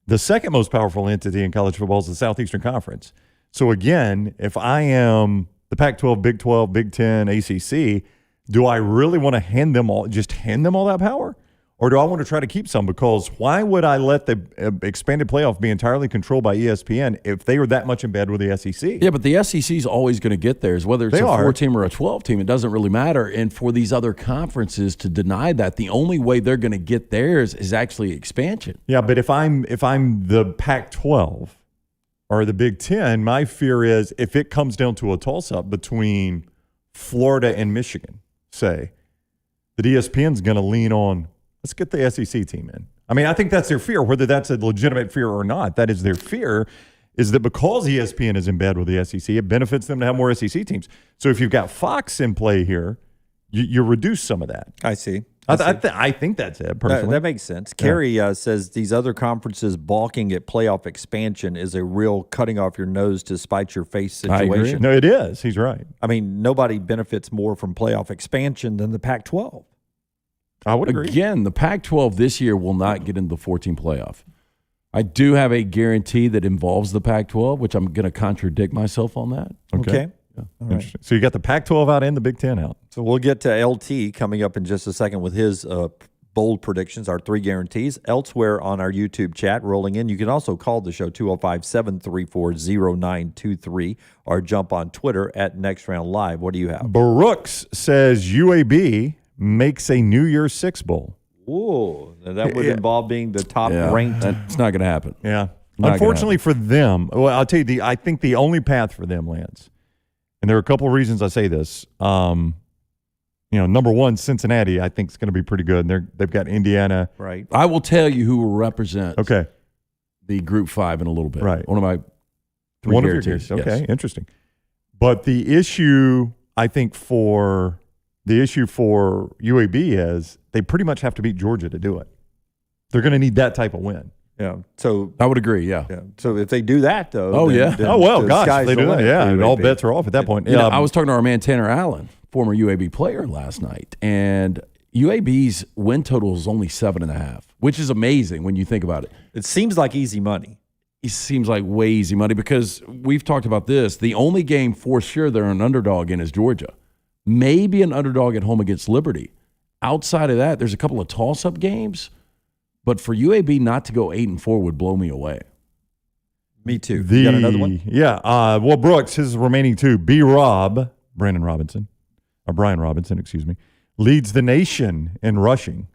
The second most powerful entity in college football is the Southeastern Conference. So again, if I am the Pac-12, Big 12, Big 10, ACC, do I really want to hand them all that power? Or do I want to try to keep some? Because why would I let the expanded playoff be entirely controlled by ESPN if they are that much in bed with the SEC? Yeah, but the SEC is always going to get theirs, whether it's a 4-team or a 12-team. It doesn't really matter. And for these other conferences to deny that, the only way they're going to get theirs is actually expansion. Yeah, but if I'm the Pac-12 or the Big 10, my fear is if it comes down to a toss-up between Florida and Michigan, say, that ESPN's going to lean on, let's get the SEC team in. I mean, I think that's their fear, whether that's a legitimate fear or not. That is their fear, is that because ESPN is in bed with the SEC, it benefits them to have more SEC teams. So if you've got Fox in play here, you reduce some of that. I see. I think that's it, personally. That makes sense. Kerry says these other conferences balking at playoff expansion is a real cutting off your nose to spite your face situation. I agree. No, it is. He's right. I mean, nobody benefits more from playoff expansion than the Pac-12. I would agree. Again, the Pac-12 this year will not get into the 14 playoff. I do have a guarantee that involves the Pac-12, which I'm going to contradict myself on that. Okay. Yeah. All right. So you got the Pac-12 out and the Big 10 out. So we'll get to LT coming up in just a second with his bold predictions, our 3 guarantees. Elsewhere on our YouTube chat rolling in, you can also call the show 205-734-0923 or jump on Twitter at Next Round Live. What do you have? Brooks says UAB makes a New Year's Six Bowl. Ooh, that would involve being the top ranked. It's not going to happen. Yeah. Unfortunately for them, well, I'll tell you, I think the only path for them, Lance, and there are a couple of reasons I say this. Number one, Cincinnati, I think is going to be pretty good. They've got Indiana. Right. I will tell you who will represent the Group 5 in a little bit. Right. One of my 3 guarantees. Okay, yes. Interesting. But the issue, I think, for UAB is they pretty much have to beat Georgia to do it. They're going to need that type of win. Yeah. So I would agree. Yeah. So if they do that, though. Oh, then, yeah. then If they do that, and all bets are off at that point. You know, I was talking to our man Tanner Allen, former UAB player, last night, and UAB's win total is only 7.5, which is amazing when you think about it. It seems like easy money. It seems like way easy money because we've talked about this. The only game for sure they're an underdog in is Georgia. Maybe an underdog at home against Liberty. Outside of that, there's a couple of toss-up games. But for UAB not to go 8-4 would blow me away. Me too. You got another one? Yeah. Well, Brooks, his remaining 2, Brian Robinson, leads the nation in rushing.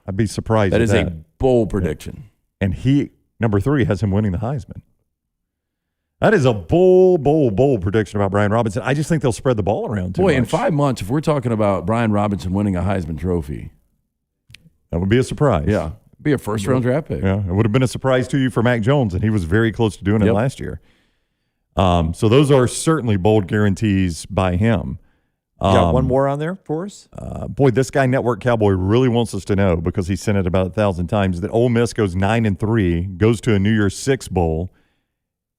I'd be surprised. That is a bold prediction. And he, number 3, has him winning the Heisman. That is a bold prediction about Brian Robinson. I just think they'll spread the ball around too much. In 5 months, if we're talking about Brian Robinson winning a Heisman Trophy, that would be a surprise. Yeah. Be a first-round draft pick. Yeah, it would have been a surprise to you for Mac Jones, and he was very close to doing it last year. So those are certainly bold guarantees by him. Got one more on there for us? Boy, this guy, Network Cowboy, really wants us to know, because he sent it about 1,000 times, that Ole Miss goes 9-3, goes to a New Year's Six Bowl,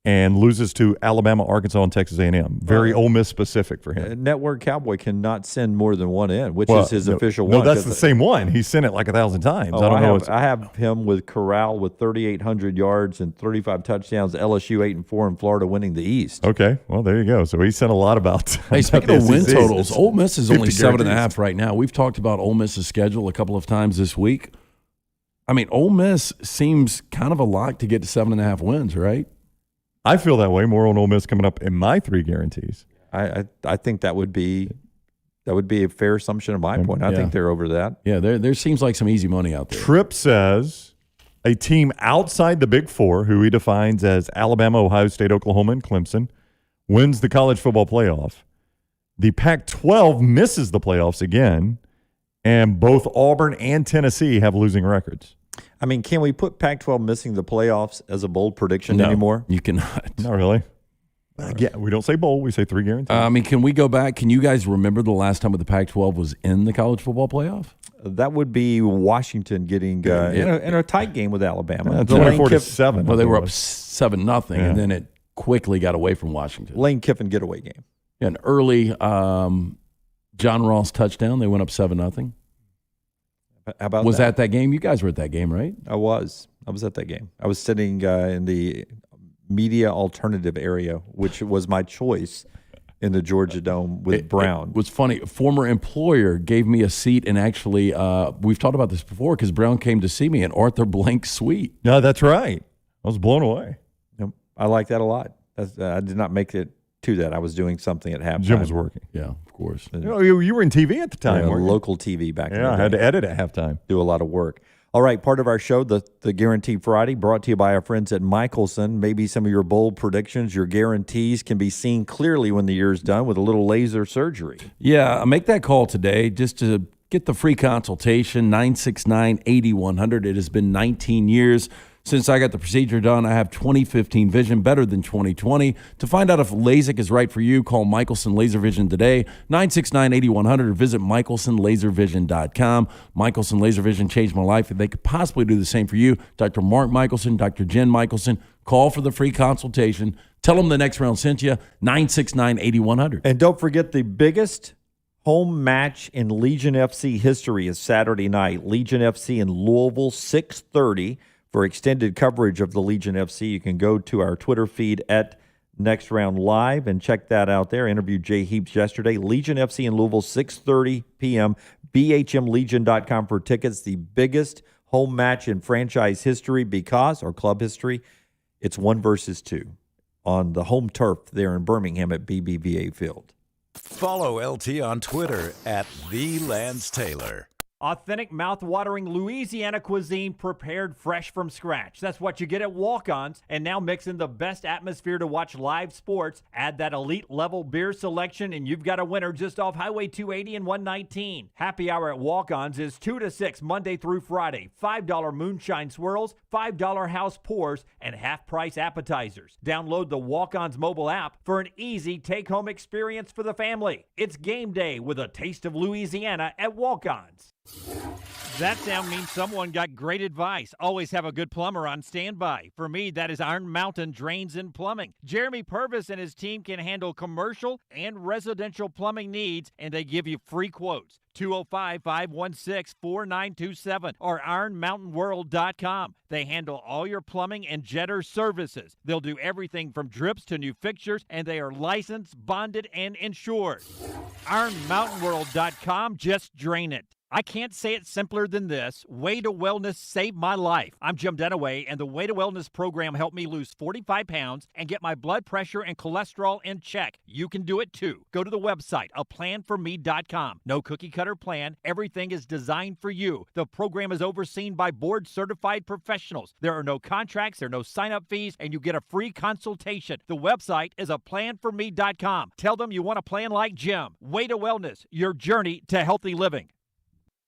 and loses to Alabama, Arkansas, and Texas A&M. Very Ole Miss specific for him. Network Cowboy cannot send more than one in, which is his official one. No, that's the same one. He sent it like 1,000 times. I have him with Corral with 3,800 yards and 35 touchdowns. LSU 8-4, and Florida winning the East. Okay, well there you go. So he sent a lot about. Hey, speaking of win totals, Ole Miss is only 7.5 right now. We've talked about Ole Miss's schedule a couple of times this week. I mean, Ole Miss seems kind of a lock to get to 7.5 wins, right? I feel that way more on Ole Miss coming up in my 3 guarantees. I think that would be a fair assumption of my point. I think they're over that. Yeah, there seems like some easy money out there. Tripp says a team outside the Big Four, who he defines as Alabama, Ohio State, Oklahoma, and Clemson, wins the college football playoff. The Pac-12 misses the playoffs again, and both Auburn and Tennessee have losing records. I mean, can we put Pac-12 missing the playoffs as a bold prediction anymore? You cannot. Not really. Yeah, we don't say bold. We say 3 guarantees. I mean, can we go back? Can you guys remember the last time the Pac-12 was in the college football playoff? That would be Washington getting in a tight game with Alabama. 24-7. Well, they were up 7-0, and then it quickly got away from Washington. Lane Kiffin getaway game. An early John Ross touchdown. They went up 7-0. How about was that game? You guys were at that game, right? I was. I was at that game. I was sitting in the media alternative area, which was my choice in the Georgia Dome with Brown. It was funny. A former employer gave me a seat, and actually, we've talked about this before because Brown came to see me in Arthur Blank's suite. Yeah, that's right. I was blown away. Yep. I like that a lot. I did not make it to that. I was doing something at halftime. Jim was working. Yeah, of course. You were in TV at the time, weren't you? Local TV back then. Yeah, I had to edit at halftime. Do a lot of work. All right, part of our show, the Guarantee Friday, brought to you by our friends at Michelson. Maybe some of your bold predictions, your guarantees can be seen clearly when the year's done with a little laser surgery. Yeah, make that call today just to get the free consultation, 969-8100. It has been 19 years since I got the procedure done. I have 2015 vision, better than 2020. To find out if LASIK is right for you, call Michelson Laser Vision today, 969-8100, or visit michelsonlaservision.com. Michelson Laser Vision changed my life. If they could possibly do the same for you, Dr. Mark Michelson, Dr. Jen Michelson, call for the free consultation. Tell them the next round sent you, 969-8100. And don't forget the biggest home match in Legion FC history is Saturday night. Legion FC in Louisville, 6:30. For extended coverage of the Legion FC, you can go to our Twitter feed at Next Round Live and check that out there. I interviewed Jay Heaps yesterday. Legion FC in Louisville, 6:30 p.m. BHMLegion.com for tickets. The biggest home match in franchise history or club history, it's 1 versus 2 on the home turf there in Birmingham at BBVA Field. Follow LT on Twitter at @TheLanceTaylor. Authentic, mouth-watering Louisiana cuisine prepared fresh from scratch. That's what you get at Walk-Ons. And now mix in the best atmosphere to watch live sports. Add that elite-level beer selection, and you've got a winner just off Highway 280 and 119. Happy hour at Walk-Ons is 2 to 6 Monday through Friday. $5 moonshine swirls, $5 house pours, and half-price appetizers. Download the Walk-Ons mobile app for an easy take-home experience for the family. It's game day with a taste of Louisiana at Walk-Ons. That sound means someone got great advice. Always have a good plumber on standby. For me, that is Iron Mountain Drains and Plumbing. Jeremy Purvis and his team can handle commercial and residential plumbing needs, and they give you free quotes. 205-516-4927 or ironmountainworld.com. They handle all your plumbing and jetter services. They'll do everything from drips to new fixtures, and they are licensed, bonded, and insured. ironmountainworld.com. Just drain it. I can't say it simpler than this. Way to Wellness saved my life. I'm Jim Dunaway, and the Way to Wellness program helped me lose 45 pounds and get my blood pressure and cholesterol in check. You can do it too. Go to the website, aplanforme.com. No cookie-cutter plan. Everything is designed for you. The program is overseen by board-certified professionals. There are no contracts, there are no sign-up fees, and you get a free consultation. The website is aplanforme.com. Tell them you want a plan like Jim. Way to Wellness, your journey to healthy living.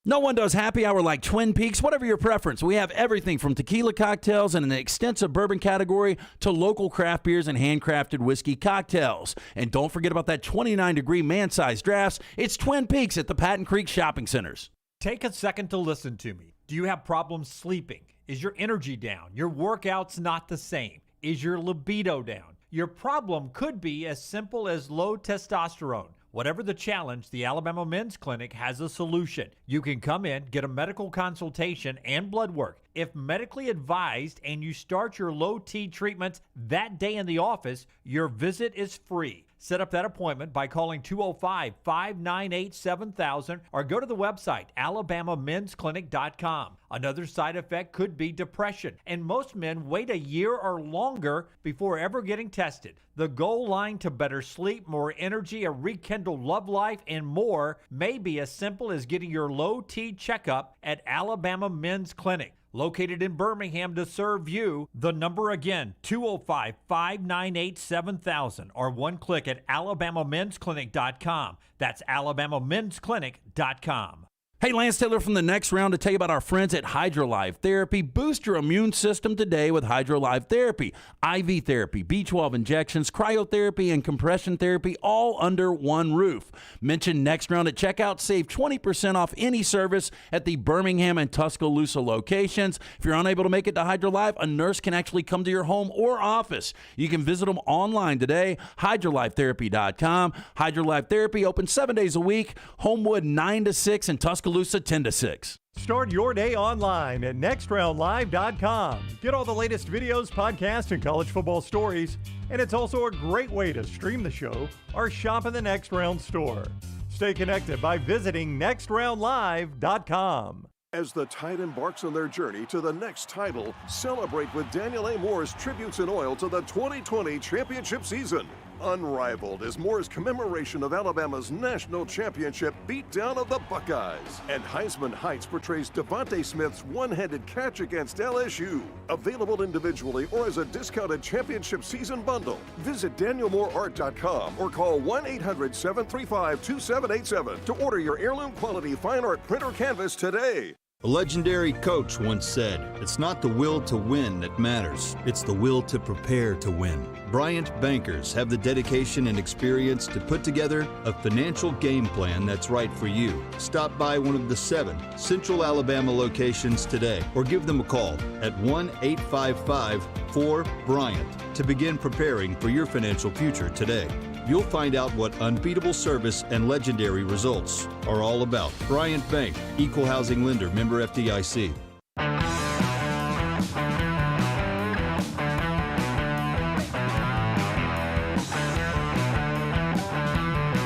No one does happy hour like Twin Peaks. Whatever your preference, we have everything from tequila cocktails and an extensive bourbon category to local craft beers and handcrafted whiskey cocktails. And don't forget about that 29-degree man-sized drafts. It's Twin Peaks at the Patton Creek Shopping Centers. Take a second to listen to me. Do you have problems sleeping? Is your energy down? Your workouts not the same? Is your libido down? Your problem could be as simple as low testosterone. Whatever the challenge, the Alabama Men's Clinic has a solution. You can come in, get a medical consultation and blood work. If medically advised and you start your low T treatments that day in the office, your visit is free. Set up that appointment by calling 205-598-7000 or go to the website, alabamamensclinic.com. Another side effect could be depression, and most men wait a year or longer before ever getting tested. The goal line to better sleep, more energy, a rekindled love life, and more may be as simple as getting your low T checkup at Alabama Men's Clinic. Located in Birmingham to serve you. The number again, 205-598-7000 or one click at alabamamensclinic.com. That's alabamamensclinic.com. Hey, Lance Taylor from the Next Round to tell you about our friends at HydroLife Therapy. Boost your immune system today with HydroLife Therapy. IV therapy, B12 injections, cryotherapy, and compression therapy all under one roof. Mention Next Round at checkout. Save 20% off any service at the Birmingham and Tuscaloosa locations. If you're unable to make it to HydroLife, a nurse can actually come to your home or office. You can visit them online today, hydrolifetherapy.com. HydroLife Therapy open 7 days a week. Homewood 9 to 6 and Tuscaloosa 10 to 6. Start your day online at nextroundlive.com. Get all the latest videos, podcasts, and college football stories. And it's also a great way to stream the show or shop in the Next Round store. Stay connected by visiting nextroundlive.com. As the Tide embarks on their journey to the next title, celebrate with Daniel A. Moore's Tributes in Oil to the 2020 championship season. Unrivaled is Moore's commemoration of Alabama's national championship beatdown of the Buckeyes. And Heisman Heights portrays Devontae Smith's one-handed catch against LSU. Available individually or as a discounted championship season bundle. Visit DanielMooreArt.com or call 1-800-735-2787 to order your heirloom quality fine art print or canvas today. A legendary coach once said, "It's not the will to win that matters, it's the will to prepare to win." Bryant bankers have the dedication and experience to put together a financial game plan that's right for you. Stop by one of the 7 Central Alabama locations today or give them a call at 1-855-4-BRYANT to begin preparing for your financial future today. You'll find out what unbeatable service and legendary results are all about. Bryant Bank, Equal Housing Lender, member FDIC.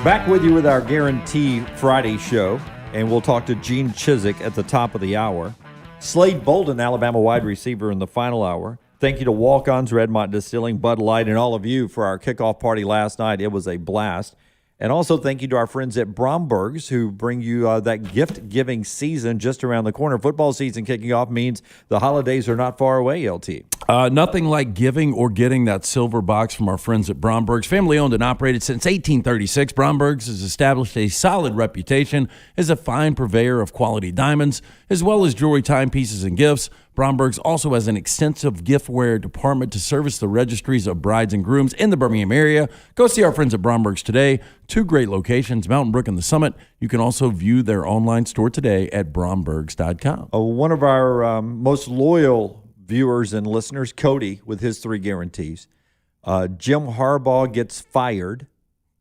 Back with you with our Guarantee Friday show, and we'll talk to Gene Chizik at the top of the hour. Slade Bolden, Alabama wide receiver, in the final hour. Thank you to Walk-Ons, Redmont Distilling, Bud Light, and all of you for our kickoff party last night. It was a blast. And also thank you to our friends at Bromberg's who bring you that gift-giving season just around the corner. Football season kicking off means the holidays are not far away, LT. Nothing like giving or getting that silver box from our friends at Bromberg's. Family owned and operated since 1836, Bromberg's has established a solid reputation as a fine purveyor of quality diamonds, as well as jewelry, timepieces, and gifts. Bromberg's also has an extensive giftware department to service the registries of brides and grooms in the Birmingham area. Go see our friends at Bromberg's today. 2 great locations, Mountain Brook and the Summit. You can also view their online store today at brombergs.com. One of our most loyal viewers and listeners, Cody, with his 3 guarantees. Jim Harbaugh gets fired.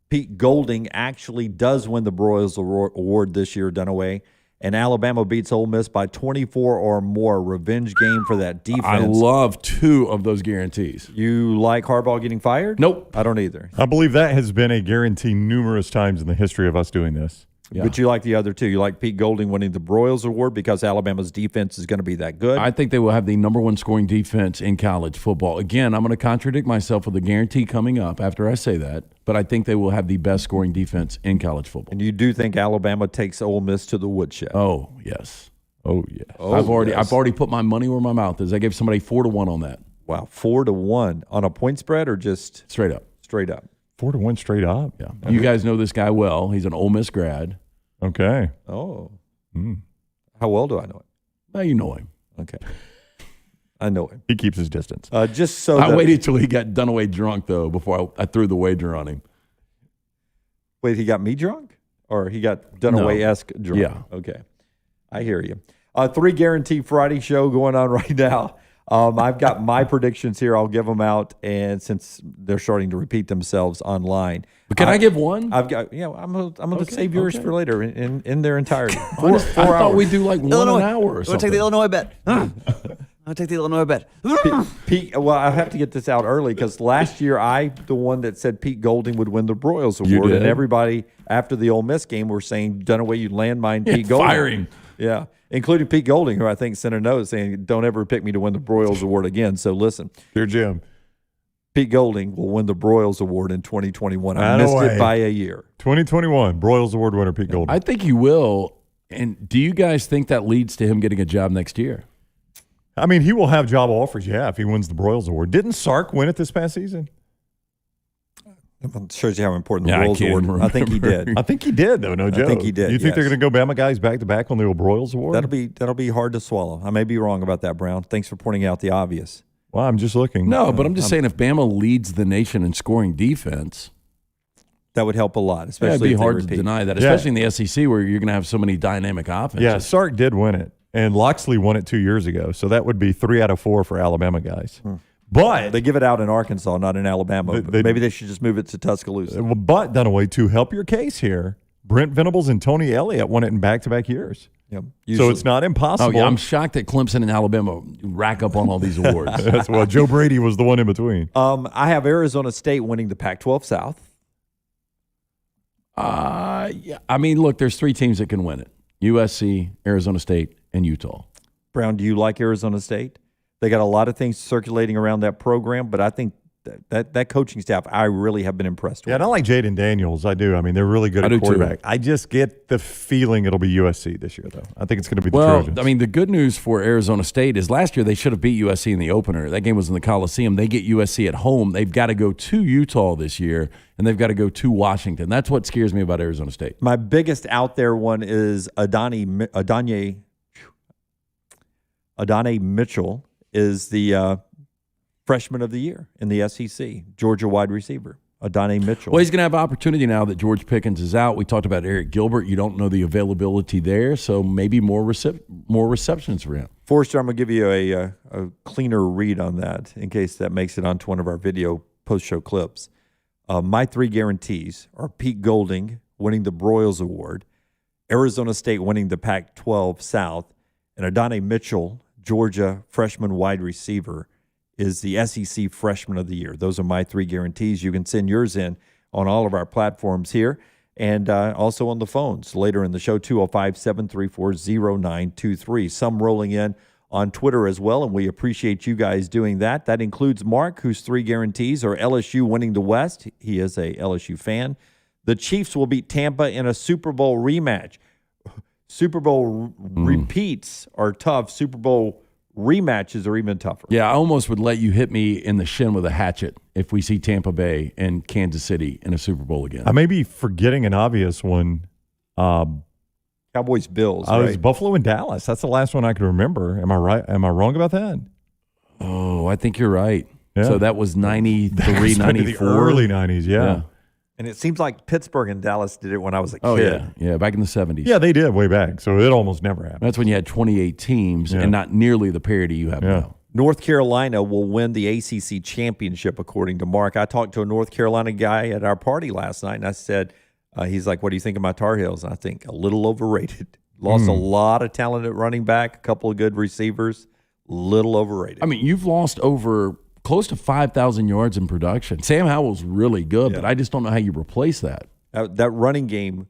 Pete Golding actually does win the Broyles Award this year, Dunaway. And Alabama beats Ole Miss by 24 or more. Revenge game for that defense. I love 2 of those guarantees. You like Harbaugh getting fired? Nope. I don't either. I believe that has been a guarantee numerous times in the history of us doing this. Yeah. But you like the other 2. You like Pete Golding winning the Broyles Award because Alabama's defense is going to be that good. I think they will have the number 1 scoring defense in college football. Again, I'm going to contradict myself with a guarantee coming up after I say that, but I think they will have the best scoring defense in college football. And you do think Alabama takes Ole Miss to the woodshed? Oh, yes. Oh, yes. I've already put my money where my mouth is. I gave somebody 4-1 on that. Wow, 4-1 on a point spread or just straight up? Straight up. 4-1 straight up. Yeah. You guys know this guy well. He's an Ole Miss grad. Okay. Oh. How well do I know him? Well, you know him. Okay. I know him. He keeps his distance. Just so I waited till he got Dunaway drunk, though, before I threw the wager on him. Wait, he got me drunk? Or he got Dunaway-esque drunk? Yeah. Okay. I hear you. 3 Guarantee Friday show going on right now. I've got my predictions here. I'll give them out, and since they're starting to repeat themselves online. But can I give one? I've got, I'm going to save yours for later in their entirety. I thought we'd do like Illinois. 1 hour or We'll something. take the Illinois bet. I'll take the Illinois bet. Pete, well, I have to get this out early because last year the one that said Pete Golding would win the Broyles Award, and everybody after the Ole Miss game were saying, Dunaway, you landmine Pete Golding. Firing. Yeah, including Pete Golding, who I think sent a note saying, don't ever pick me to win the Broyles Award again. So listen. Dear Jim. Pete Golding will win the Broyles Award in 2021. I missed it by a year. 2021, Broyles Award winner Pete Golding. I think he will. And do you guys think that leads to him getting a job next year? I mean, he will have job offers, if he wins the Broyles Award. Didn't Sark win it this past season? It shows you how important the Broyles Award is. I think he did. I think he did, though, no joke. I think he did. You think they're going to go Bama guys back-to-back on the old Broyles Award? That'll be hard to swallow. I may be wrong about that, Brown. Thanks for pointing out the obvious. Well, I'm just looking. No, but I'm just saying if Bama leads the nation in scoring defense, that would help a lot, especially it'd be hard to deny that, especially in the SEC where you're going to have so many dynamic offenses. Yeah, Sark did win it, and Loxley won it 2 years ago, so that would be 3 out of 4 for Alabama guys. But they give it out in Arkansas, not in Alabama. Maybe they should just move it to Tuscaloosa. But, Dunaway, to help your case here, Brent Venables and Tony Elliott won it in back-to-back years. Yep. So it's not Oh, impossible. yeah, I'm shocked that Clemson and Alabama rack up on all these awards. That's why Joe Brady was the one in between. I have Arizona State winning the Pac-12 South. Yeah. I mean, look, there's 3 teams that can win it: USC, Arizona State, and Utah. Brown, do you like Arizona State? They got a lot of things circulating around that program, but I think that coaching staff, I really have been impressed with. Yeah, and I like Jaden Daniels. I do. I mean, they're really good I at do too. quarterback. I just get the feeling it'll be USC this year, though. I think it's going to be the Well, Trojans. I mean, the good news for Arizona State is last year they should have beat USC in the opener. That game was in the Coliseum. They get USC at home. They've got to go to Utah this year, and they've got to go to Washington. That's what scares me about Arizona State. My biggest out there one is Adonai Mitchell is the freshman of the year in the SEC, Georgia wide receiver, Adonai Mitchell. Well, he's going to have opportunity now that George Pickens is out. We talked about Eric Gilbert. You don't know the availability there, so maybe more receptions for him. Forrester, I'm going to give you a cleaner read on that in case that makes it onto one of our video post-show clips. My 3 guarantees are Pete Golding winning the Broyles Award, Arizona State winning the Pac-12 South, and Adonai Mitchell, Georgia freshman wide receiver, is the SEC Freshman of the Year. Those are my 3 guarantees. You can send yours in on all of our platforms here and also on the phones later in the show, 205-734-0923. Some rolling in on Twitter as well, and we appreciate you guys doing that. That includes Mark, whose 3 guarantees are LSU winning the West. He is a LSU fan. The Chiefs will beat Tampa in a Super Bowl rematch. Super Bowl repeats are tough. Super Bowl rematches are even tougher. Yeah, I almost would let you hit me in the shin with a hatchet if we see Tampa Bay and Kansas City in a Super Bowl again. I may be forgetting an obvious one. Cowboys, Bills. I was right? Buffalo and Dallas. That's the last one I could remember. Am I right? Am I wrong about that? Oh, I think you're right. Yeah. So that was 93, That was 94. the early 90s, yeah. And it seems like Pittsburgh and Dallas did it when I was a kid. Oh, yeah. Yeah, back in the 70s. Yeah, they did way back. So it almost never happened. That's when you had 28 teams and not nearly the parity you have now. North Carolina will win the ACC championship, according to Mark. I talked to a North Carolina guy at our party last night, and I said, he's like, what do you think of my Tar Heels? And I think a little overrated. Lost a lot of talent at running back, a couple of good receivers, little overrated. I mean, you've lost over close to 5,000 yards in production. Sam Howell's really good, but I just don't know how you replace that. That running game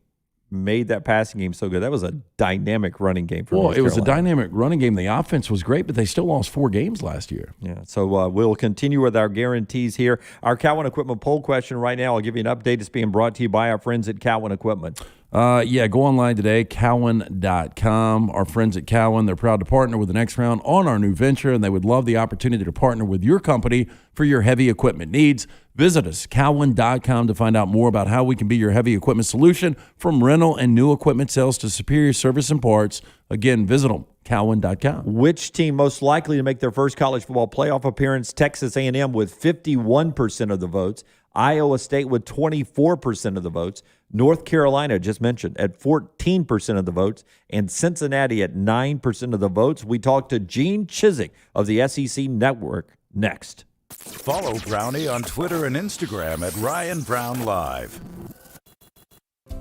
made that passing game so good. That was a dynamic running game for North It was a Carolina. dynamic running game. The offense was great, but they still lost 4 games last year. Yeah, so we'll continue with our guarantees here. Our Cowan Equipment poll question right now, I'll give you an update. It's being brought to you by our friends at Cowan Equipment. Go online today, cowan.com. Our friends at Cowan, they're proud to partner with the Next Round on our new venture, and they would love the opportunity to partner with your company for your heavy equipment needs. Visit us, cowan.com, to find out more about how we can be your heavy equipment solution, from rental and new equipment sales to superior service and parts. Again, visit them, cowan.com. Which team most likely to make their first college football playoff appearance? Texas A&M with 51% of the votes. Iowa State with 24% of the votes. North Carolina, just mentioned, at 14% of the votes. And Cincinnati at 9% of the votes. We talked to Gene Chizik of the SEC Network next. Follow Brownie on Twitter and Instagram at Ryan Brown Live.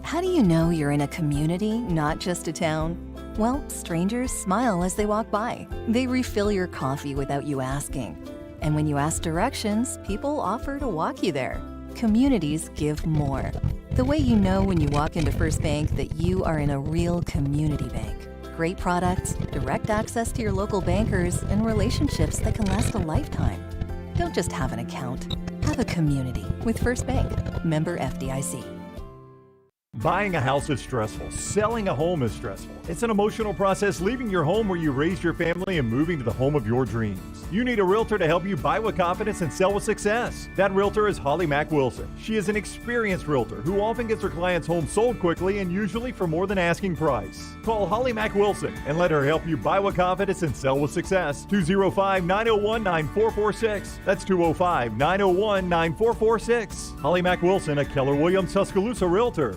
How do you know you're in a community, not just a town? Well, strangers smile as they walk by. They refill your coffee without you asking. And when you ask directions, people offer to walk you there. Communities give more. The way you know when you walk into First Bank that you are in a real community bank. Great products, direct access to your local bankers, and relationships that can last a lifetime. Don't just have an account. Have a community with First Bank. Member FDIC. Buying a house is stressful. Selling a home is stressful. It's an emotional process leaving your home where you raised your family and moving to the home of your dreams. You need a realtor to help you buy with confidence and sell with success. That realtor is Holly Mack Wilson. She is an experienced realtor who often gets her clients' homes sold quickly and usually for more than asking price. Call Holly Mack Wilson and let her help you buy with confidence and sell with success. 205-901-9446. That's 205-901-9446. Holly Mack Wilson, a Keller Williams Tuscaloosa realtor.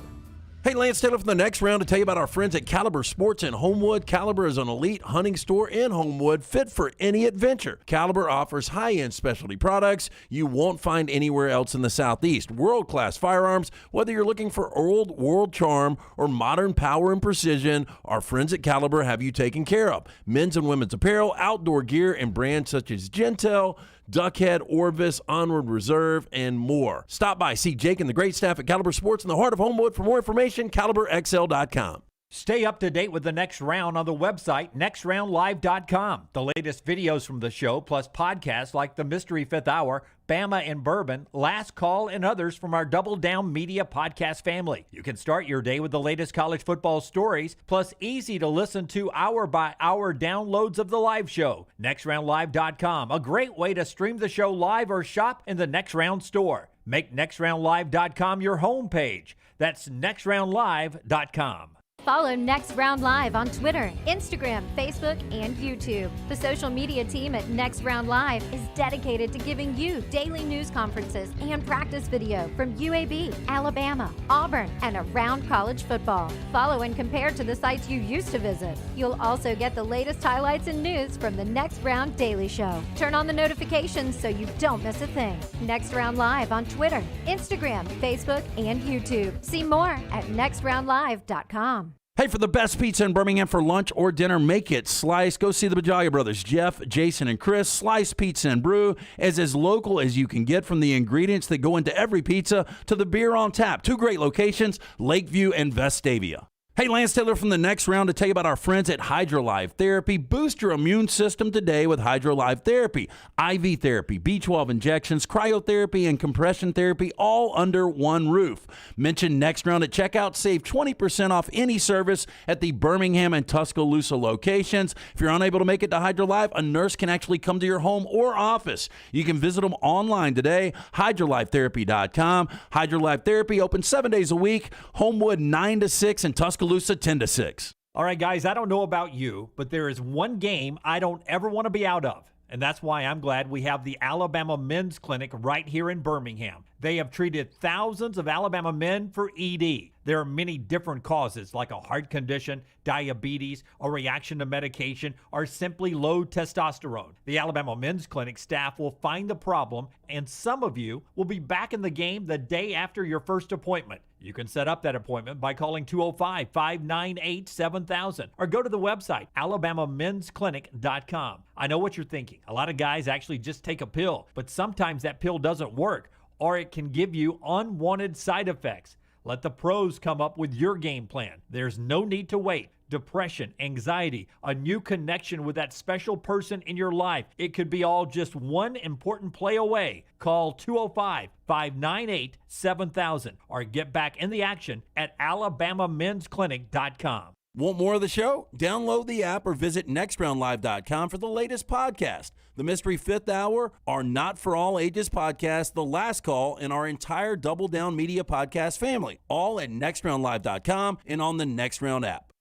Hey, Lance Taylor from the next round to tell you about our friends at Caliber Sports in Homewood. Caliber is an elite hunting store in Homewood fit for any adventure. Caliber offers high-end specialty products you won't find anywhere else in the Southeast. World-class firearms, whether you're looking for old world charm or modern power and precision, our friends at Caliber have you taken care of. Men's and women's apparel, outdoor gear, and brands such as Gentel, Duckhead, Orvis, Onward Reserve, and more. Stop by, see Jake and the great staff at Caliber Sports in the heart of Homewood. For more information, caliberxl.com. Stay up to date with the next round on the website, nextroundlive.com. The latest videos from the show, plus podcasts like The Mystery Fifth Hour, Bama and Bourbon, Last Call, and others from our Double Down Media podcast family. You can start your day with the latest college football stories, plus easy to listen to hour-by-hour downloads of the live show. Nextroundlive.com, a great way to stream the show live or shop in the Next Round store. Make nextroundlive.com your homepage. That's nextroundlive.com. Follow Next Round Live on Twitter, Instagram, Facebook, and YouTube. The social media team at Next Round Live is dedicated to giving you daily news conferences and practice video from UAB, Alabama, Auburn, and around college football. Follow and compare to the sites you used to visit. You'll also get the latest highlights and news from the Next Round Daily Show. Turn on the notifications so you don't miss a thing. Next Round Live on Twitter, Instagram, Facebook, and YouTube. See more at nextroundlive.com. Hey, for the best pizza in Birmingham for lunch or dinner, make it Slice. Go see the Bajalia brothers, Jeff, Jason, and Chris. Slice Pizza and Brew is as local as you can get, from the ingredients that go into every pizza to the beer on tap. Two great locations, Lakeview and Vestavia. Hey, Lance Taylor from the next round to tell you about our friends at HydroLife Therapy. Boost your immune system today with HydroLife Therapy. IV therapy, B12 injections, cryotherapy, and compression therapy, all under one roof. Mention next round at checkout. Save 20% off any service at the Birmingham and Tuscaloosa locations. If you're unable to make it to HydroLife, a nurse can actually come to your home or office. You can visit them online today, hydrolifetherapy.com. HydroLife Therapy open 7 days a week, Homewood 9 to 6 and Tuscaloosa 10 to 6. All right, guys, I don't know about you, but there is one game I don't ever want to be out of. And that's why I'm glad we have the Alabama Men's Clinic right here in Birmingham. They have treated thousands of Alabama men for ED. There are many different causes, like a heart condition, diabetes, a reaction to medication, or simply low testosterone. The Alabama Men's Clinic staff will find the problem, and some of you will be back in the game the day after your first appointment. You can set up that appointment by calling 205-598-7000 or go to the website, alabamamensclinic.com. I know what you're thinking. A lot of guys actually just take a pill, but sometimes that pill doesn't work, or it can give you unwanted side effects. Let the pros come up with your game plan. There's no need to wait. Depression, anxiety, a new connection with that special person in your life. It could be all just one important play away. Call 205-598-7000 or get back in the action at alabamamensclinic.com. Want more of the show? Download the app or visit nextroundlive.com for the latest podcast. The Mystery Fifth Hour, our Not For All Ages podcast, The Last Call, and our entire Double Down Media podcast family. All at nextroundlive.com and on the Next Round app.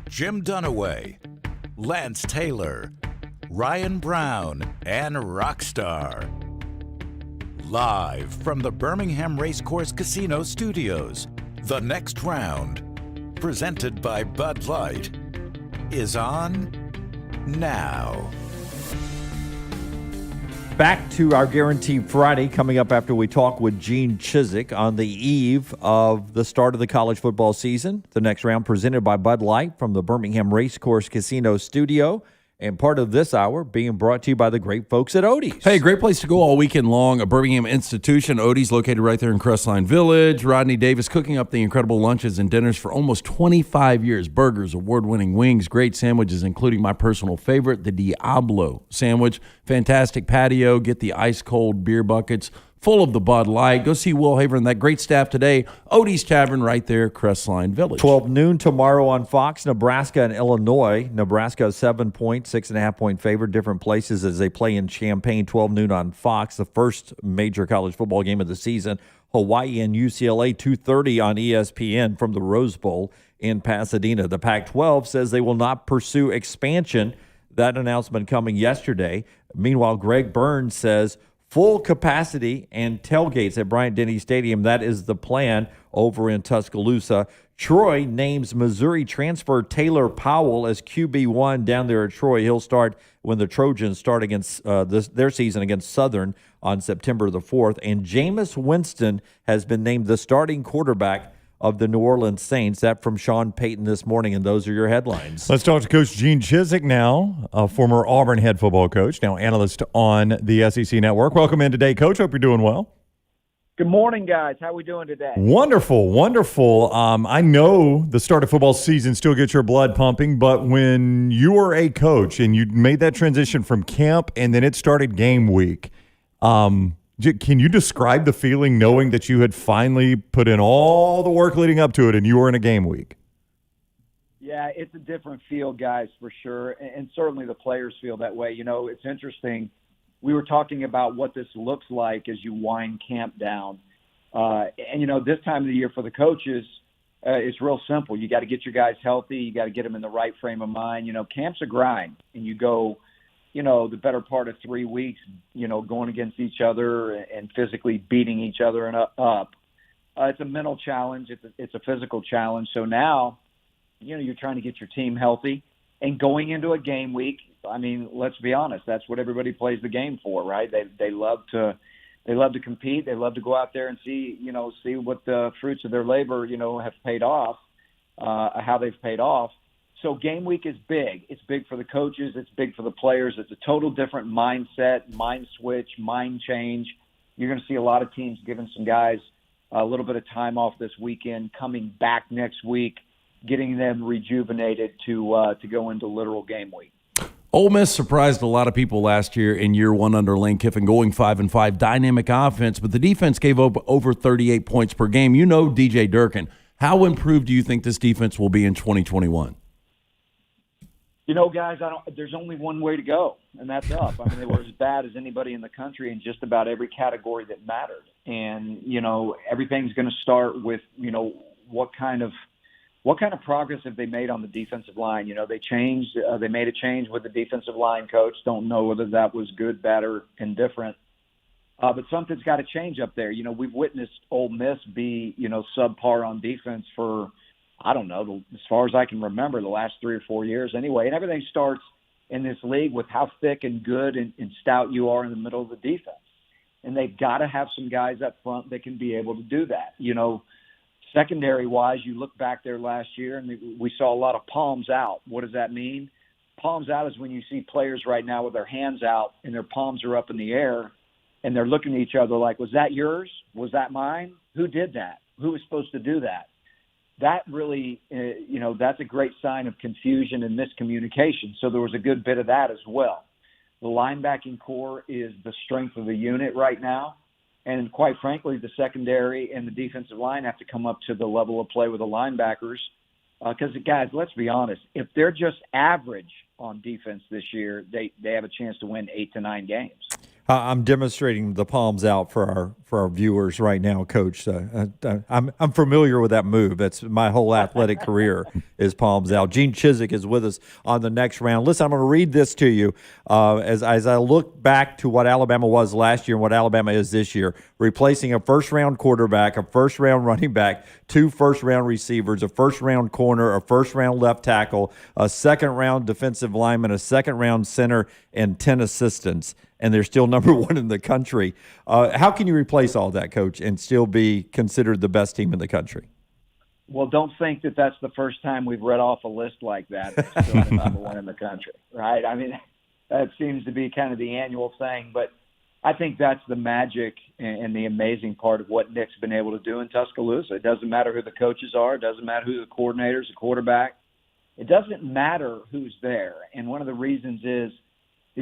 Jim Dunaway, Lance Taylor, Ryan Brown, and Rockstar. Live from the Birmingham Racecourse Casino Studios, The Next Round, presented by Bud Light, is on now. Back to our Guarantee Friday, coming up after we talk with Gene Chizik on the eve of the start of the college football season. The Next Round presented by Bud Light from the Birmingham Racecourse Casino Studio. And part of this hour being brought to you by the great folks at Odie's. Hey, great place to go all weekend long. A Birmingham institution. Odie's located right there in Crestline Village. Rodney Davis cooking up the incredible lunches and dinners for almost 25 years. Burgers, award-winning wings, great sandwiches, including my personal favorite, the Diablo sandwich. Fantastic patio. Get the ice-cold beer buckets full of the Bud Light. Go see Will Haver and that great staff today. Odie's Tavern right there, Crestline Village. 12 noon tomorrow on Fox, Nebraska and Illinois. Nebraska a 7-point, 6.5-point favorite. Different places as they play in Champaign. 12 noon on Fox, the first major college football game of the season. Hawaii and UCLA, 2:30 on ESPN from the Rose Bowl in Pasadena. The Pac-12 says they will not pursue expansion. That announcement coming yesterday. Meanwhile, Greg Burns says full capacity and tailgates at Bryant-Denny Stadium. That is the plan over in Tuscaloosa. Troy names Missouri transfer Taylor Powell as QB1 down there at Troy. He'll start when the Trojans start against their season against Southern on September the 4th. And Jameis Winston has been named the starting quarterback of the New Orleans Saints. That from Sean Payton this morning, and those are your headlines. Let's talk to Coach Gene Chizik now, a former Auburn head football coach, now analyst on the SEC Network. Welcome in today, Coach. Hope you're doing well. Good morning, guys. How are we doing today? Wonderful, wonderful. I know the start of football season still gets your blood pumping, but when you were a coach and you made that transition from camp and then it started game week, can you describe the feeling knowing that you had finally put in all the work leading up to it and you were in a game week? Yeah, it's a different feel, guys, for sure. And certainly the players feel that way. You know, it's interesting. We were talking about what this looks like as you wind camp down. And, you know, this time of the year for the coaches, it's real simple. You got to get your guys healthy. You got to get them in the right frame of mind. You know, camp's a grind, and you go, you know, the better part of 3 weeks, you know, going against each other and physically beating each other and up. It's a mental challenge. It's a physical challenge. So now, you know, you're trying to get your team healthy. And going into a game week, I mean, let's be honest, that's what everybody plays the game for, right? They love to compete. They love to go out there and see what the fruits of their labor, you know, have paid off, how they've paid off. So game week is big. It's big for the coaches. It's big for the players. It's a total different mindset, mind switch, mind change. You're going to see a lot of teams giving some guys a little bit of time off this weekend, coming back next week, getting them rejuvenated to go into literal game week. Ole Miss surprised a lot of people last year in year one under Lane Kiffin, going 5-5, dynamic offense, but the defense gave up over 38 points per game. You know DJ Durkin. How improved do you think this defense will be in 2021? You know, guys, there's only one way to go, and that's up. I mean, they were as bad as anybody in the country in just about every category that mattered. And, you know, everything's going to start with, you know, what kind of progress have they made on the defensive line? You know, they made a change with the defensive line coach. Don't know whether that was good, bad, or indifferent. But something's got to change up there. You know, we've witnessed Ole Miss be, you know, subpar on defense for, I don't know, as far as I can remember, the last 3 or 4 years anyway. And everything starts in this league with how thick and good and stout you are in the middle of the defense. And they've got to have some guys up front that can be able to do that. You know, secondary-wise, you look back there last year, and we saw a lot of palms out. What does that mean? Palms out is when you see players right now with their hands out and their palms are up in the air, and they're looking at each other like, was that yours? Was that mine? Who did that? Who was supposed to do that? That really, you know, that's a great sign of confusion and miscommunication. So there was a good bit of that as well. The linebacking core is the strength of the unit right now. And quite frankly, the secondary and the defensive line have to come up to the level of play with the linebackers. Because, guys, let's be honest, if they're just average on defense this year, they have a chance to win 8 to 9 games. I'm demonstrating the palms out for our viewers right now, Coach. I'm familiar with that move. That's my whole athletic career is palms out. Gene Chizik is with us on the next round. Listen, I'm going to read this to you as I look back to what Alabama was last year and what Alabama is this year, replacing a first-round quarterback, a first-round running back, 2 first-round receivers, a first-round corner, a first-round left tackle, a second-round defensive lineman, a second-round center, and 10 assistants. And they're still number 1 in the country. How can you replace all that, Coach, and still be considered the best team in the country? Well, don't think that that's the first time we've read off a list like that. That's still the number 1 in the country, right? I mean, that seems to be kind of the annual thing. But I think that's the magic and the amazing part of what Nick's been able to do in Tuscaloosa. It doesn't matter who the coaches are. It doesn't matter who the coordinators, the quarterback. It doesn't matter who's there. And one of the reasons is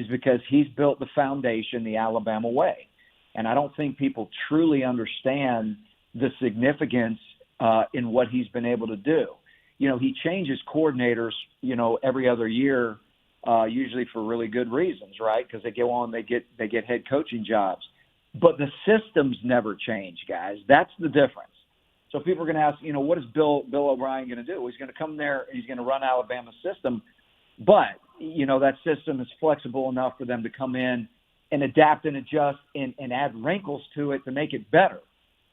because he's built the foundation the Alabama way. And I don't think people truly understand the significance in what he's been able to do. You know, he changes coordinators, you know, every other year, usually for really good reasons, right? Because they go on, they get head coaching jobs. But the systems never change, guys. That's the difference. So people are going to ask, you know, what is Bill O'Brien going to do? He's going to come there and he's going to run Alabama's system. But, you know, that system is flexible enough for them to come in adapt and adjust and add wrinkles to it to make it better.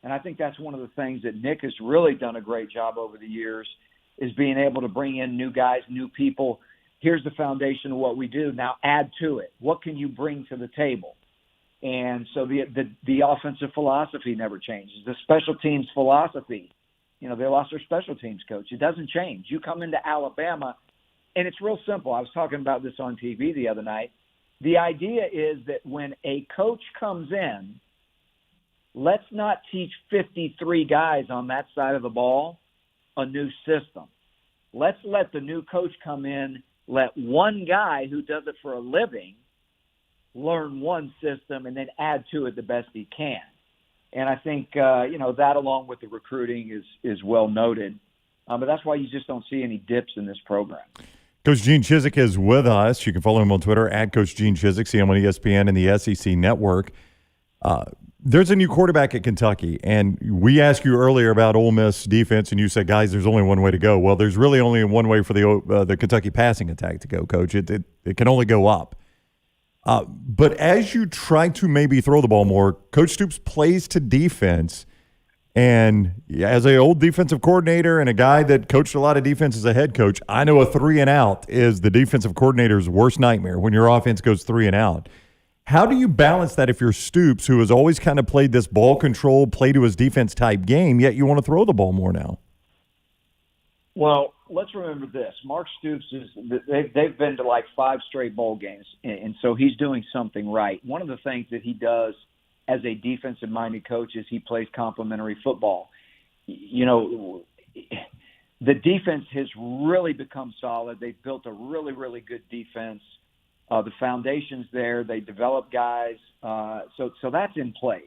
And I think that's one of the things that Nick has really done a great job over the years, is being able to bring in new guys, new people. Here's the foundation of what we do. Now add to it. What can you bring to the table? And so the offensive philosophy never changes. The special teams philosophy, they lost their special teams coach. It doesn't change. You come into Alabama, and it's real simple. I was talking about this on TV the other night. The idea is that when a coach comes in, let's not teach 53 guys on that side of the ball a new system. Let's let the new coach come in, let one guy who does it for a living learn one system and then add to it the best he can. And I think, that along with the recruiting is well noted. But that's why you just don't see any dips in this program. Coach Gene Chizik is with us. You can follow him on Twitter at Coach Gene Chizik. See him on ESPN and the SEC Network. There's a new quarterback at Kentucky, and we asked you earlier about Ole Miss defense, and you said, guys, there's only one way to go. Well, there's really only one way for the Kentucky passing attack to go, Coach. It can only go up. But as you try to maybe throw the ball more, Coach Stoops plays to defense. And as an old defensive coordinator and a guy that coached a lot of defense as a head coach, I know a 3-and-out is the defensive coordinator's worst nightmare when your offense goes 3-and-out. How do you balance that if you're Stoops, who has always kind of played this ball control, play to his defense type game, yet you want to throw the ball more now? Well, let's remember this. Mark Stoops, they've been to like 5 straight bowl games, and so he's doing something right. One of the things that he does as a defensive-minded coach is he plays complementary football. The defense has really become solid. They've built a really, really good defense. The foundation's there. They develop guys. So that's in place.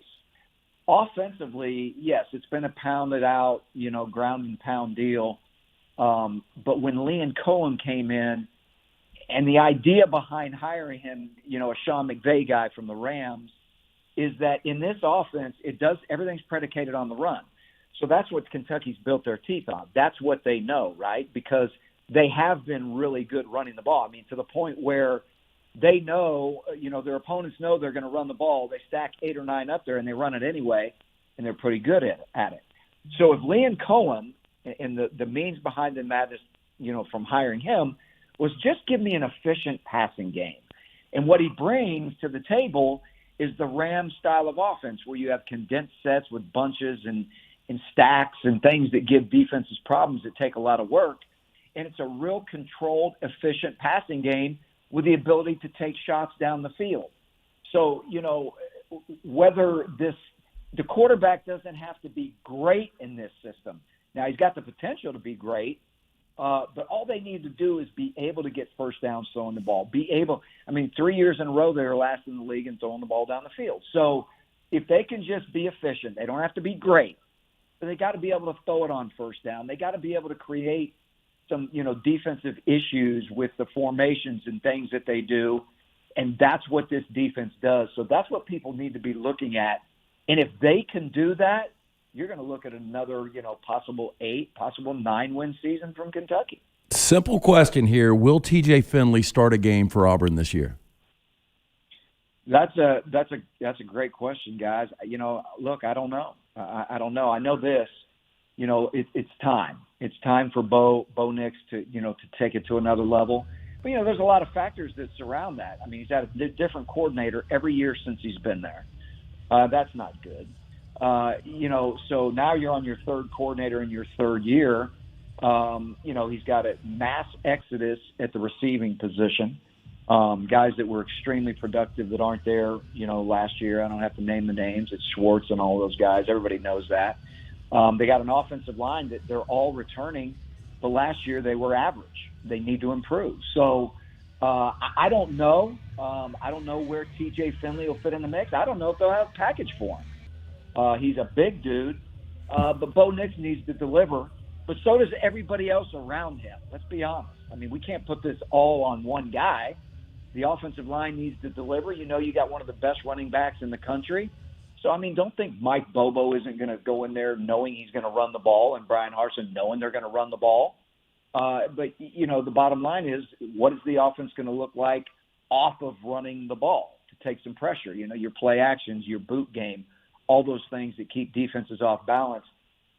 Offensively, yes, it's been a pounded out, ground and pound deal. But when Leon Cohen came in, and the idea behind hiring him, a Sean McVay guy from the Rams, is that in this offense, everything's predicated on the run. So that's what Kentucky's built their teeth on. That's what they know, right? Because they have been really good running the ball. I mean, to the point where they know, their opponents know they're going to run the ball. They stack 8 or 9 up there, and they run it anyway, and they're pretty good at it. So if Leon Cohen and the means behind the madness, from hiring him, was just give me an efficient passing game. And what he brings to the table is the Rams style of offense, where you have condensed sets with bunches and stacks and things that give defenses problems that take a lot of work. And it's a real controlled, efficient passing game with the ability to take shots down the field. So, whether the quarterback doesn't have to be great in this system. Now, he's got the potential to be great, but all they need to do is be able to get first downs throwing the ball. 3 years in a row, they were last in the league in throwing the ball down the field. So if they can just be efficient, they don't have to be great, but they got to be able to throw it on first down. They got to be able to create some, defensive issues with the formations and things that they do, and that's what this defense does. So that's what people need to be looking at. And if they can do that, you're going to look at another, possible 8, possible 9-win season from Kentucky. Simple question here. Will TJ Finley start a game for Auburn this year? That's a great question, guys. Look, I don't know. I don't know. I know this. It's time. It's time for Bo Nix to take it to another level. But, there's a lot of factors that surround that. I mean, he's had a different coordinator every year since he's been there. That's not good. So now you're on your third coordinator in your third year. He's got a mass exodus at the receiving position. Guys that were extremely productive that aren't there, last year. I don't have to name the names. It's Schwartz and all those guys. Everybody knows that. They got an offensive line that they're all returning, but last year they were average. They need to improve. So I don't know. I don't know where TJ Finley will fit in the mix. I don't know if they'll have a package for him. He's a big dude, but Bo Nix needs to deliver. But so does everybody else around him. Let's be honest. I mean, we can't put this all on one guy. The offensive line needs to deliver. You got one of the best running backs in the country. So, don't think Mike Bobo isn't going to go in there knowing he's going to run the ball and Brian Harsin knowing they're going to run the ball. But, the bottom line is, what is the offense going to look like off of running the ball to take some pressure. Your play actions, your boot game, all those things that keep defenses off balance.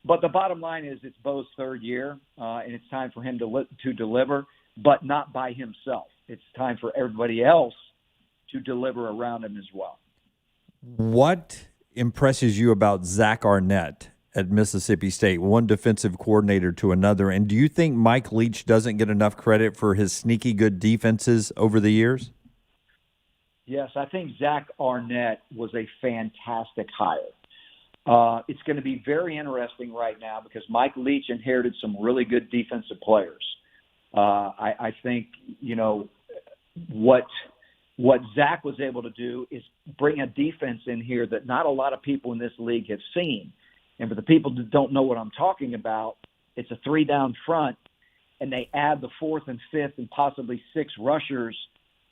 But the bottom line is it's Bo's third year, and it's time for him to deliver, but not by himself. It's time for everybody else to deliver around him as well. What impresses you about Zach Arnett at Mississippi State, one defensive coordinator to another? And do you think Mike Leach doesn't get enough credit for his sneaky good defenses over the years? Yes, I think Zach Arnett was a fantastic hire. It's going to be very interesting right now because Mike Leach inherited some really good defensive players. I think, what Zach was able to do is bring a defense in here that not a lot of people in this league have seen. And for the people that don't know what I'm talking about, it's a 3-down front, and they add the 4th and 5th and possibly 6 rushers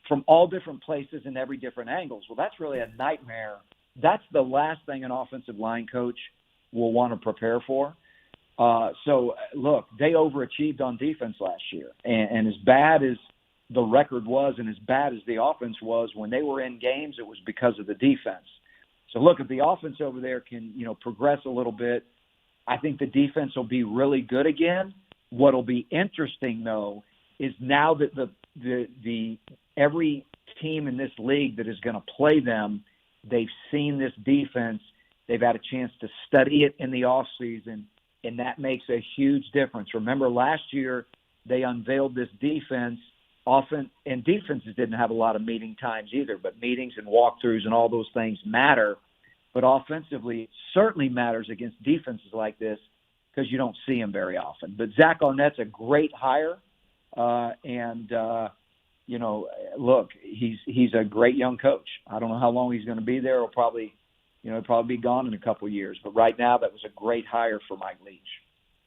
from all different places and every different angles. Well, that's really a nightmare. That's the last thing an offensive line coach will want to prepare for. So, look, they overachieved on defense last year. And as bad as the record was and as bad as the offense was, when they were in games, it was because of the defense. So, look, if the offense over there can, progress a little bit, I think the defense will be really good again. What will be interesting, though, is now that the every team in this league that is going to play them, they've seen this defense. They've had a chance to study it in the offseason, and that makes a huge difference. Remember, last year they unveiled this defense. Often, and defenses didn't have a lot of meeting times either, but meetings and walkthroughs and all those things matter. But offensively, it certainly matters against defenses like this because you don't see them very often. But Zach Arnett's a great hire, look, he's a great young coach. I don't know how long he's going to be there. He'll probably be gone in a couple of years. But right now, that was a great hire for Mike Leach.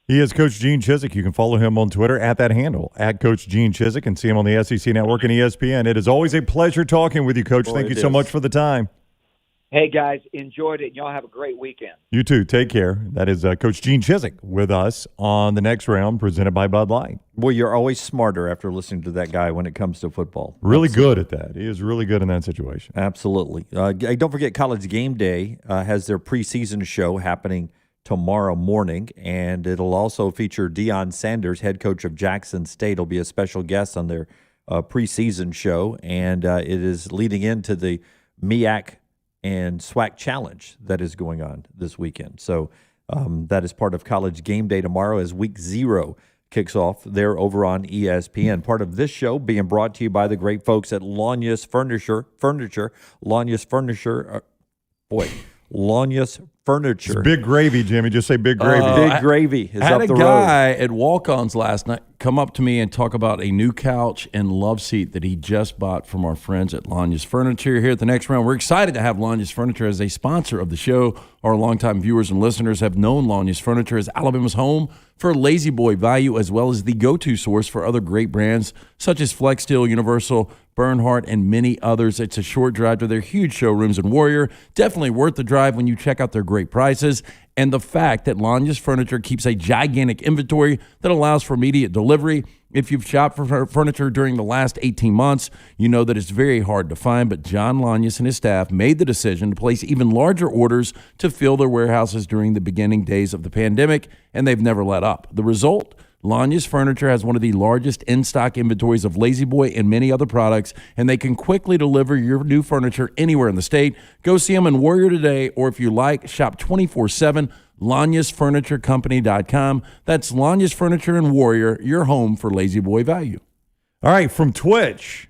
He is Coach Gene Chizik. You can follow him on Twitter at that handle, at Coach Gene Chizik, and see him on the SEC Network and ESPN. It is always a pleasure talking with you, Coach. Thank you so much for the time. Hey, guys, enjoyed it. Y'all have a great weekend. You too. Take care. That is Coach Gene Chizik with us on the next round, presented by Bud Light. Well, you're always smarter after listening to that guy when it comes to football. Really good at that. He is really good in that situation. Absolutely. Don't forget, College Game Day has their preseason show happening tomorrow morning, and it'll also feature Deion Sanders, head coach of Jackson State. Will be a special guest on their preseason show, and it is leading into the MEAC and SWAC Challenge that is going on this weekend. So that is part of College Game Day tomorrow as Week 0 kicks off there over on ESPN. Part of this show being brought to you by the great folks at Lanyas Furniture. Lanyas Furniture. It's big gravy, Jimmy. Just say big gravy. Big gravy is I had up the a road. guy at walk-ons last night come up to me and talk about a new couch and love seat that he just bought from our friends at Lanyas Furniture. Here at the next round, we're excited to have Lanyas Furniture as a sponsor of the show. Our longtime viewers and listeners have known Lanyas Furniture as Alabama's home for Lazy Boy value, as well as the go-to source for other great brands such as Flex Steel, Universal, Bernhardt, and many others. It's a short drive to their huge showrooms in Warrior. Definitely worth the drive when you check out their great prices. And the fact that Lanyas Furniture keeps a gigantic inventory that allows for immediate delivery. If you've shopped for furniture during the last 18 months, you know that it's very hard to find, but John Lanyas and his staff made the decision to place even larger orders to fill their warehouses during the beginning days of the pandemic, and they've never let up. The result? Lanyas Furniture has one of the largest in-stock inventories of Lazy Boy and many other products, and they can quickly deliver your new furniture anywhere in the state. Go see them in Warrior today, or if you like, shop 24/7, LanyasFurnitureCompany.com. That's Lanyas Furniture in Warrior, your home for Lazy Boy value. All right, from Twitch,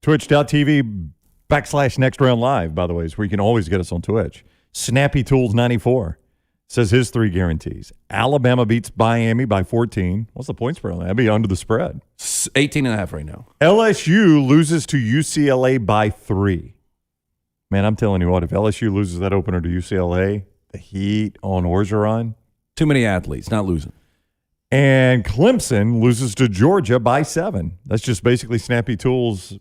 twitch.tv/Next Round Live, by the way, is where you can always get us on Twitch. Snappy Tools 94 says his 3 guarantees. Alabama beats Miami by 14. What's the point spread on that? That'd be under the spread. 18.5 right now. LSU loses to UCLA by 3. Man, I'm telling you what, if LSU loses that opener to UCLA, the heat on Orgeron. Too many athletes, not losing. And Clemson loses to Georgia by 7. That's just basically Snappy Tools,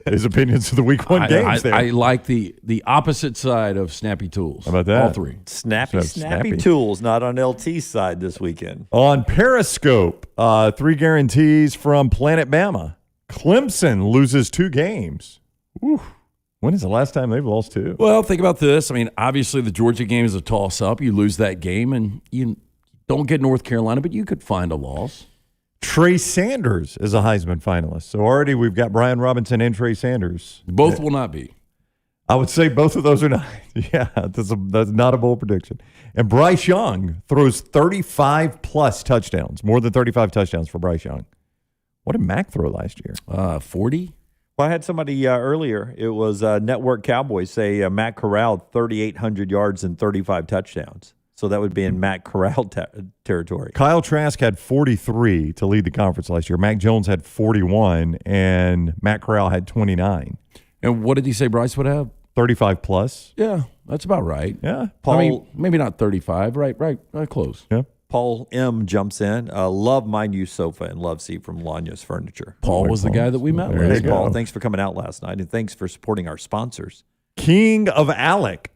his opinions of the Week 1 games there. I like the opposite side of Snappy Tools. How about that? All 3. Snappy Tools, not on LT's side this weekend. On Periscope, 3 guarantees from Planet Bama. Clemson loses 2 games. Whew. When is the last time they've lost 2? Well, think about this. I mean, obviously the Georgia game is a toss-up. You lose that game, and you don't get North Carolina, but you could find a loss. Trey Sanders is a Heisman finalist. So already we've got Brian Robinson and Trey Sanders. Both will not be. I would say both of those are not. Yeah, that's not a bold prediction. And Bryce Young throws 35-plus touchdowns, more than 35 touchdowns for Bryce Young. What did Mac throw last year? 40? Well, I had somebody earlier. It was Network Cowboys say Matt Corral 3,800 yards and 35 touchdowns. So that would be in Matt Corral territory. Kyle Trask had 43 to lead the conference last year. Mac Jones had 41, and Matt Corral had 29. And what did he say Bryce would have? 35 plus. Yeah, that's about right. Yeah. Paul, I mean, maybe not 35. Right, close. Yeah. Paul M. jumps in. Love my new sofa and love seat from Lanya's Furniture. Paul was the guy that we met There last Hey, you go. Paul, thanks for coming out last night, and thanks for supporting our sponsors. King of Alec.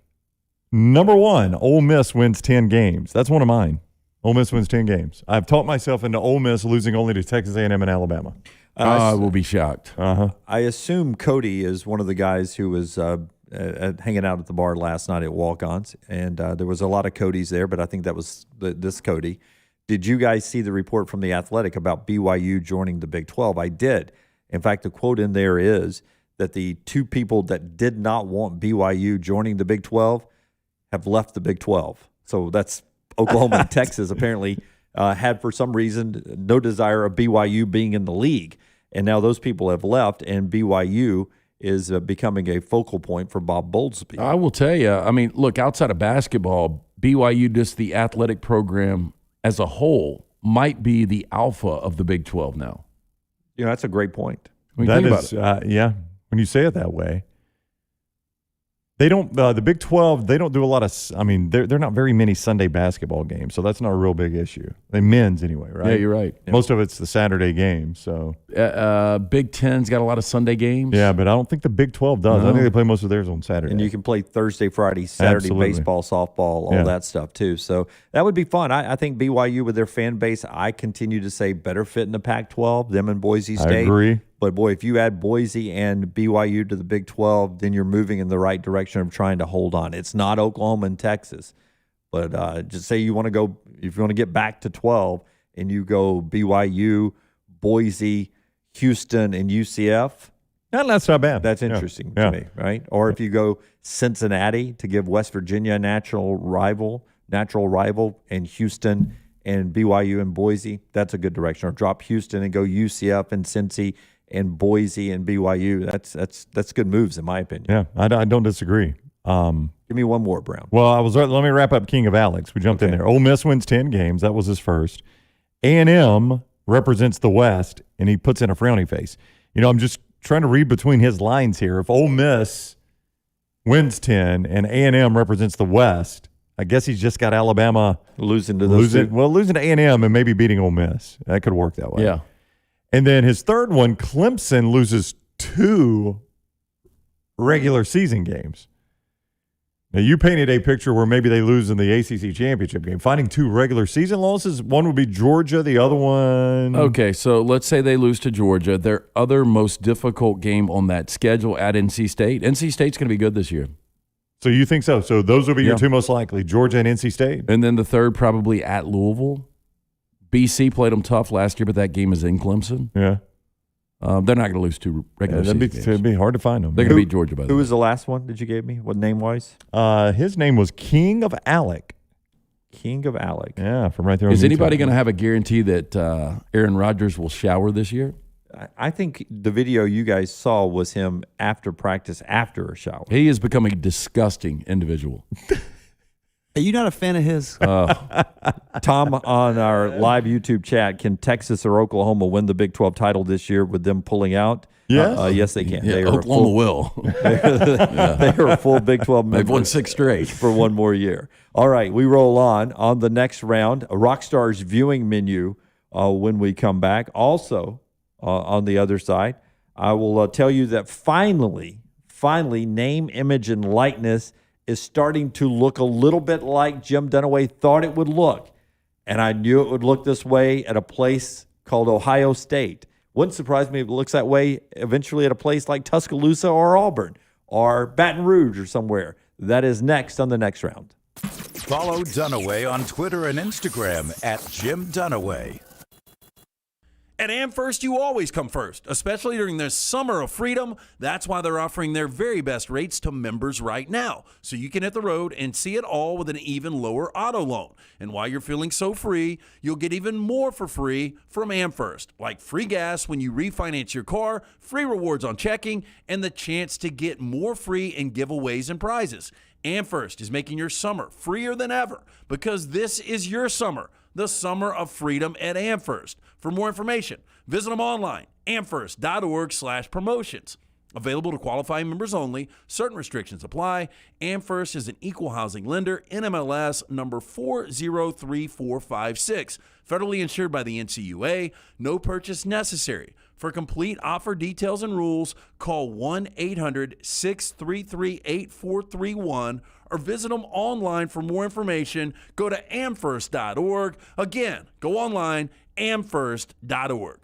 Number 1, Ole Miss wins 10 games. That's one of mine. Ole Miss wins 10 games. I've talked myself into Ole Miss losing only to Texas A&M and Alabama. I will be shocked. I assume Cody is one of the guys who was hanging out at the bar last night at Walk-Ons, and there was a lot of Codys there, but I think that was this Cody. Did you guys see the report from The Athletic about BYU joining the Big 12? I did. In fact, the quote in there is that the 2 people that did not want BYU joining the Big 12 have left the Big 12. So that's Oklahoma and Texas apparently had for some reason no desire of BYU being in the league. And now those people have left, and BYU is becoming a focal point for Bob Bowlesby. I will tell you, I mean, look, outside of basketball, BYU, just the athletic program as a whole, might be the alpha of the Big 12 now. You know, that's a great point. When you That think is, about it. yeah, when you say it that way. They don't. The Big 12. They don't do a lot of. I mean, they're not very many Sunday basketball games, so that's not a real big issue. They men's anyway, right? Yeah, you're right. Most of it's the Saturday game. So Big Ten's got a lot of Sunday games. yeah, but I don't think the Big 12 does. I No. think they play most of theirs on Saturday. And you can play Thursday, Friday, Saturday, Absolutely. baseball, softball, all Yeah. that stuff too. So that would be fun. I think BYU with their fan base, I continue to say better fit in the Pac-12, them and Boise State. I agree. But, boy, if you add Boise and BYU to the Big 12, then you're moving in the right direction of trying to hold on. It's not Oklahoma and Texas. But just say you want to go – if you want to get back to 12 and you go BYU, Boise, Houston, and UCF, that's not bad. that's interesting to me, right? Or if you go Cincinnati to give West Virginia a natural rival, and Houston and BYU and Boise, that's a good direction. Or drop Houston and go UCF and Cincy and Boise and BYU. That's good moves in my opinion. Yeah, I don't disagree. Give me one more, Brown. Well, let me wrap up King of Alex. We jumped in there. Ole Miss wins 10 games. That was his first. A&M represents the West, and he puts in a frowny face. You know, I'm just trying to read between his lines here. If Ole Miss wins 10 and A&M represents the West, I guess he's just got Alabama losing to those two. Well, losing to A&M and maybe beating Ole Miss. That could work that way. Yeah. And then his third one, Clemson loses 2 regular season games. Now, you painted a picture where maybe they lose in the ACC championship game. Finding 2 regular season losses, one would be Georgia, the other one. Okay, so let's say they lose to Georgia. Their other most difficult game on that schedule at NC State. NC State's going to be good this year. So you think so? So those would be your 2 most likely, Georgia and NC State? And then the third probably at Louisville. BC played them tough last year, but that game is in Clemson. Yeah. They're not going to lose 2 regular season games. It'd be hard to find them. They're going to beat Georgia, by the way. Who was the last one that you gave me? What name-wise? His name was King of Alec. King of Alec. Yeah, from right there. Is anybody going to have a guarantee that Aaron Rodgers will shower this year? I think the video you guys saw was him after practice, after a shower. He has become a disgusting individual. Are you not a fan of his? Tom, on our live YouTube chat, can Texas or Oklahoma win the Big 12 title this year with them pulling out? Yes. Yes, they can. Yeah, They are Oklahoma will. They are a full Big 12 member. They've won 6 straight. For one more year. All right, we roll on the next round. A Rockstar's viewing menu when we come back. Also, on the other side, I will tell you that finally, name, image, and likeness is starting to look a little bit like Jim Dunaway thought it would look. And I knew it would look this way at a place called Ohio State. Wouldn't surprise me if it looks that way eventually at a place like Tuscaloosa or Auburn. or Baton Rouge or somewhere. That is next on the next round. Follow Dunaway on Twitter and Instagram at Jim Dunaway. At AmFirst, you always come first, especially during this summer of freedom. That's why they're offering their very best rates to members right now, so you can hit the road and see it all with an even lower auto loan. And while you're feeling so free, you'll get even more for free from AmFirst, like free gas when you refinance your car, free rewards on checking, and the chance to get more free in giveaways and prizes. AmFirst is making your summer freer than ever because this is your summer, the summer of freedom at AmFirst. For more information, visit them online, amfirst.org/promotions. Available to qualifying members only. Certain restrictions apply. AmFirst is an equal housing lender, NMLS number 403456. Federally insured by the NCUA. No purchase necessary. For complete offer details and rules, call 1-800-633-8431 or visit them online for more information. Go to amfirst.org. Again, go online, amfirst.org.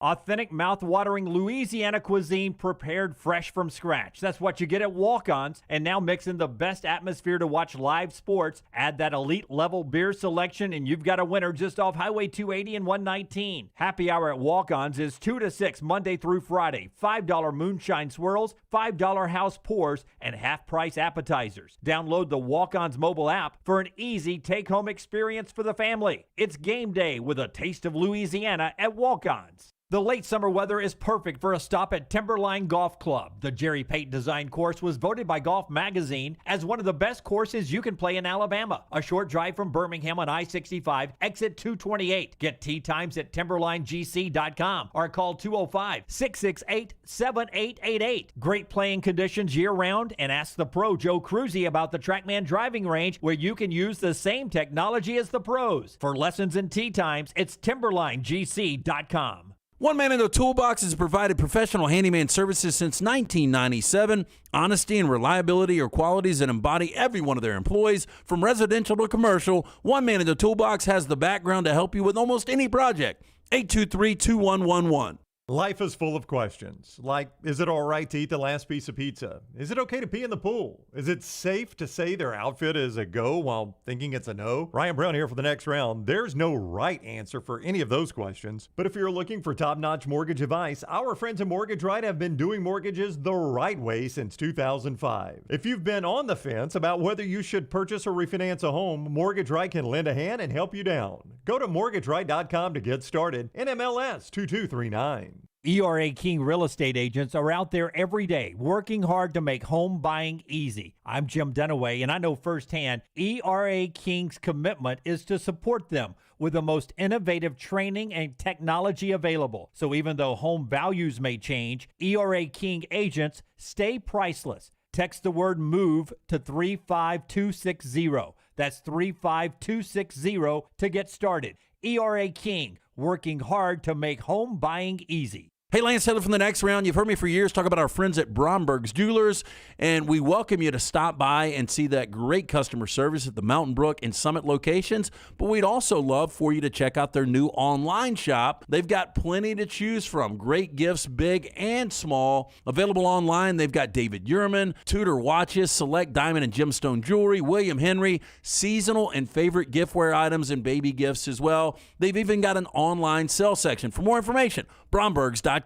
Authentic, mouth-watering Louisiana cuisine prepared fresh from scratch. That's what you get at Walk-Ons. And now mix in the best atmosphere to watch live sports. Add that elite-level beer selection, and you've got a winner just off Highway 280 and 119. Happy hour at Walk-Ons is 2 to 6 Monday through Friday. $5 moonshine swirls, $5 house pours, and half-price appetizers. Download the Walk-Ons mobile app for an easy take-home experience for the family. It's game day with a taste of Louisiana at Walk-Ons. The late summer weather is perfect for a stop at Timberline Golf Club. The Jerry Payton design course was voted by Golf Magazine as one of the best courses you can play in Alabama. A short drive from Birmingham on I-65, exit 228. Get tee times at timberlinegc.com or call 205-668-7888. Great playing conditions year-round, and ask the pro Joe Cruzy about the TrackMan driving range where you can use the same technology as the pros. For lessons and tee times, it's timberlinegc.com. One Man in the Toolbox has provided professional handyman services since 1997. Honesty and reliability are qualities that embody every one of their employees. From residential to commercial, One Man in the Toolbox has the background to help you with almost any project. 823-2111. Life is full of questions, like, is it all right to eat the last piece of pizza? Is it okay to pee in the pool? Is it safe to say their outfit is a go while thinking it's a no? Ryan Brown here for the next round. There's no right answer for any of those questions, but if you're looking for top-notch mortgage advice, our friends at Mortgage Right have been doing mortgages the right way since 2005. If you've been on the fence about whether you should purchase or refinance a home, Mortgage Right can lend a hand and help you down. Go to mortgageright.com to get started. NMLS 2239. ERA King real estate agents are out there every day working hard to make home buying easy. I'm Jim Dunaway, and I know firsthand ERA King's commitment is to support them with the most innovative training and technology available. So even though home values may change, ERA King agents stay priceless. Text the word MOVE to 35260. That's 35260 to get started. ERA King, working hard to make home buying easy. Hey, Lance Taylor from the next round. You've heard me for years talk about our friends at Bromberg's Jewelers, and we welcome you to stop by and see that great customer service at the Mountain Brook and Summit locations. But we'd also love for you to check out their new online shop. They've got plenty to choose from. Great gifts, big and small. Available online, they've got David Yurman, Tudor watches, select diamond and gemstone jewelry, William Henry, seasonal and favorite giftware items and baby gifts as well. They've even got an online sale section. For more information, brombergs.com.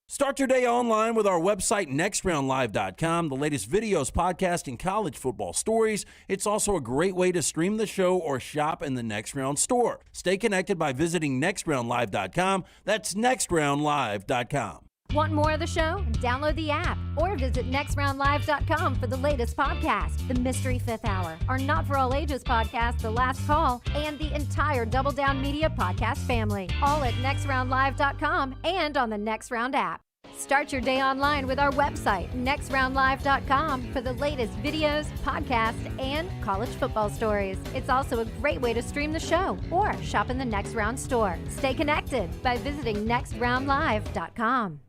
Start your day online with our website, nextroundlive.com. The latest videos, podcasts, and college football stories. It's also a great way to stream the show or shop in the Next Round store. Stay connected by visiting nextroundlive.com. That's nextroundlive.com. Want more of the show? Download the app or visit nextroundlive.com for the latest podcast, The Mystery Fifth Hour, our Not For All Ages podcast, The Last Call, and the entire Double Down Media podcast family, all at nextroundlive.com and on the Next Round app. Start your day online with our website, nextroundlive.com, for the latest videos, podcasts, and college football stories. It's also a great way to stream the show or shop in the Next Round store. Stay connected by visiting nextroundlive.com.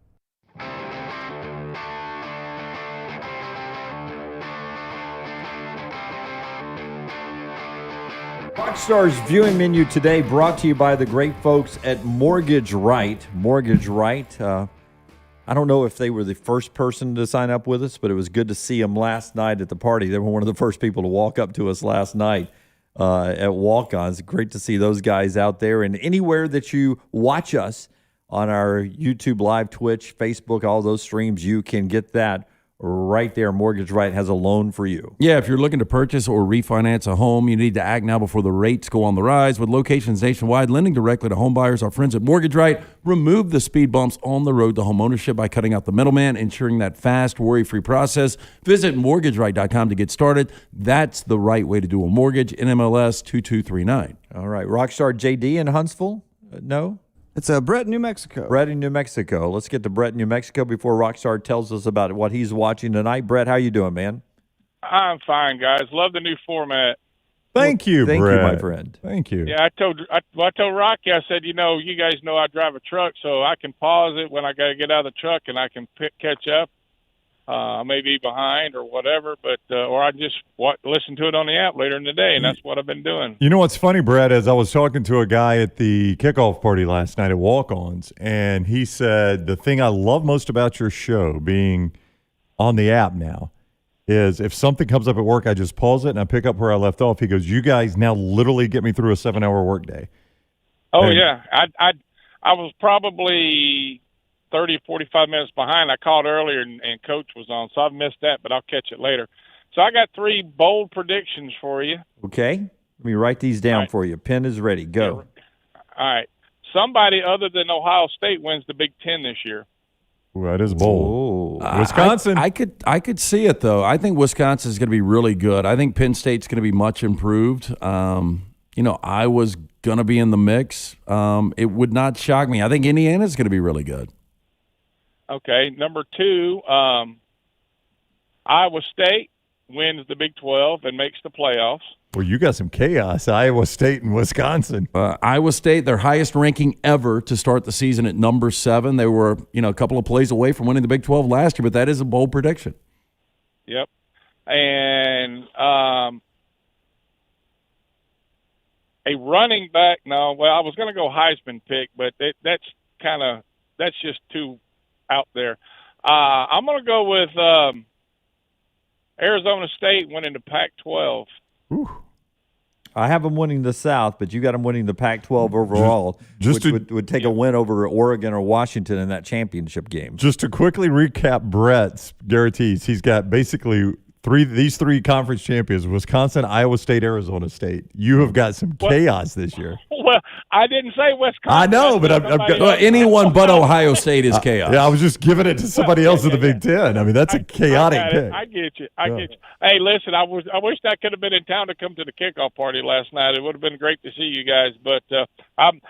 Rockstar's viewing menu today brought to you by the great folks at Mortgage Right. Mortgage Right, I don't know if they were the first person to sign up with us, but it was good to see them last night at the party. They were one of the first people to walk up to us last night at Walk-Ons. Great to see those guys out there. And anywhere that you watch us on our YouTube Live, Twitch, Facebook, all those streams, you can get that right there. Mortgage Right has a loan for you. Yeah, if you're looking to purchase or refinance a home, you need to act now before the rates go on the rise. With locations nationwide, lending directly to home buyers, our friends at Mortgage Right remove the speed bumps on the road to homeownership by cutting out the middleman, ensuring that fast, worry-free process. Visit mortgageright.com to get started. That's the right way to do a mortgage. NMLS 2239. All right, Rockstar JD in Huntsville? No? It's Brett, New Mexico. Brett in New Mexico. Let's get to Brett in New Mexico before Rockstar tells us about what he's watching tonight. Brett, how you doing, man? I'm fine, guys. Love the new format. Thank you, Thank Brett. you, my friend. Thank you. Yeah, I told Rocky, I said, you guys know I drive a truck, so I can pause it when I got to get out of the truck, and I can catch up. I may be behind or whatever, but or I just listen to it on the app later in the day, and that's what I've been doing. You know what's funny, Brett, is I was talking to a guy at the kickoff party last night at Walk-Ons, and he said the thing I love most about your show being on the app now is if something comes up at work, I just pause it and I pick up where I left off. He goes, you guys now literally get me through a 7-hour workday. Oh, and, yeah. I was probably 30 or 45 minutes behind. I called earlier and Coach was on, so I've missed that, but I'll catch it later. So I got 3 bold predictions for you. Okay. Let me write these down for you. Pen is ready. Go. All right. Somebody other than Ohio State wins the Big Ten this year. Ooh, that is bold. Oh. Wisconsin. I could see it, though. I think Wisconsin is going to be really good. I think Penn State's going to be much improved. I was going to be in the mix. It would not shock me. I think Indiana's going to be really good. Okay, number 2, Iowa State wins the Big 12 and makes the playoffs. Well, you got some chaos. Iowa State and Wisconsin. Iowa State, their highest ranking ever to start the season at number 7. They were, a couple of plays away from winning the Big 12 last year, but that is a bold prediction. Yep. And a running back. No, well, I was going to go Heisman pick, but that's just too out there. I'm going to go with Arizona State winning the Pac-12. Ooh. I have them winning the South, but you got them winning the Pac-12 overall, which would take a win over Oregon or Washington in that championship game. Just to quickly recap Brett's guarantees, he's got basically these three conference champions: Wisconsin, Iowa State, Arizona State. You have got some chaos this year. Well, I didn't say Wisconsin. I know, but I've got anyone but Ohio State is chaos. Yeah, I was just giving it to somebody else in the Big Ten. I mean, that's a chaotic pick. I get you. Get you. Hey, listen, I wish I could have been in town to come to the kickoff party last night. It would have been great to see you guys. But I'm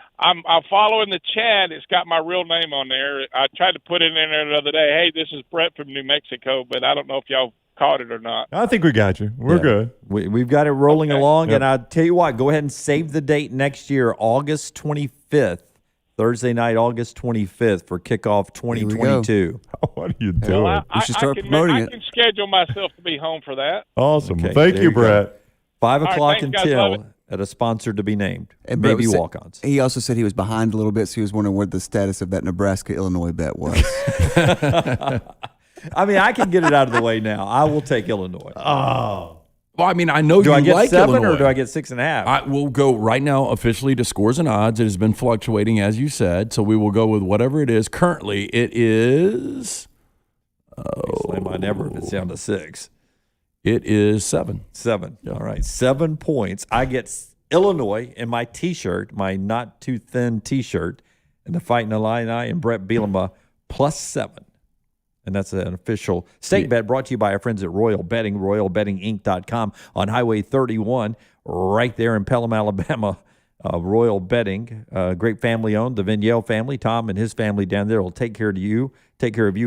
following the chat. It's got my real name on there. I tried to put it in there the other day. Hey, this is Brett from New Mexico, but I don't know if y'all caught it or not. I think we got you. We're good. We've got it rolling along, and I'll tell you what, go ahead and save the date next year, August 25th, Thursday night, August 25th for Kickoff 2022. What are you doing? Well, we should start promoting it. I can schedule myself to be home for that. Awesome. Okay, Well, thank you, Brett. 5 right, o'clock thanks, guys. Love it. at a sponsor to be named. And maybe Brett said- walk-ons. He also said he was behind a little bit, so he was wondering what the status of that Nebraska-Illinois bet was. I mean, I can get it out of the way now. I will take Illinois. Oh. Well, I mean, I know Do you I get like 7 Illinois. or do I get 6.5? I will go right now officially to scores and odds. It has been fluctuating, as you said, so we will go with whatever it is. Currently, it is. Slam my never if it's down to 6. It is 7. 7. All right, 7 points. I get Illinois in my T-shirt, my not too thin T-shirt, and the Fighting Illini and Brett Bielema +7. And that's an official stake bet brought to you by our friends at Royal Betting, royalbettinginc.com on Highway 31, right there in Pelham, Alabama. Royal Betting, great family-owned. The Vignale family, Tom and his family down there will take care of you,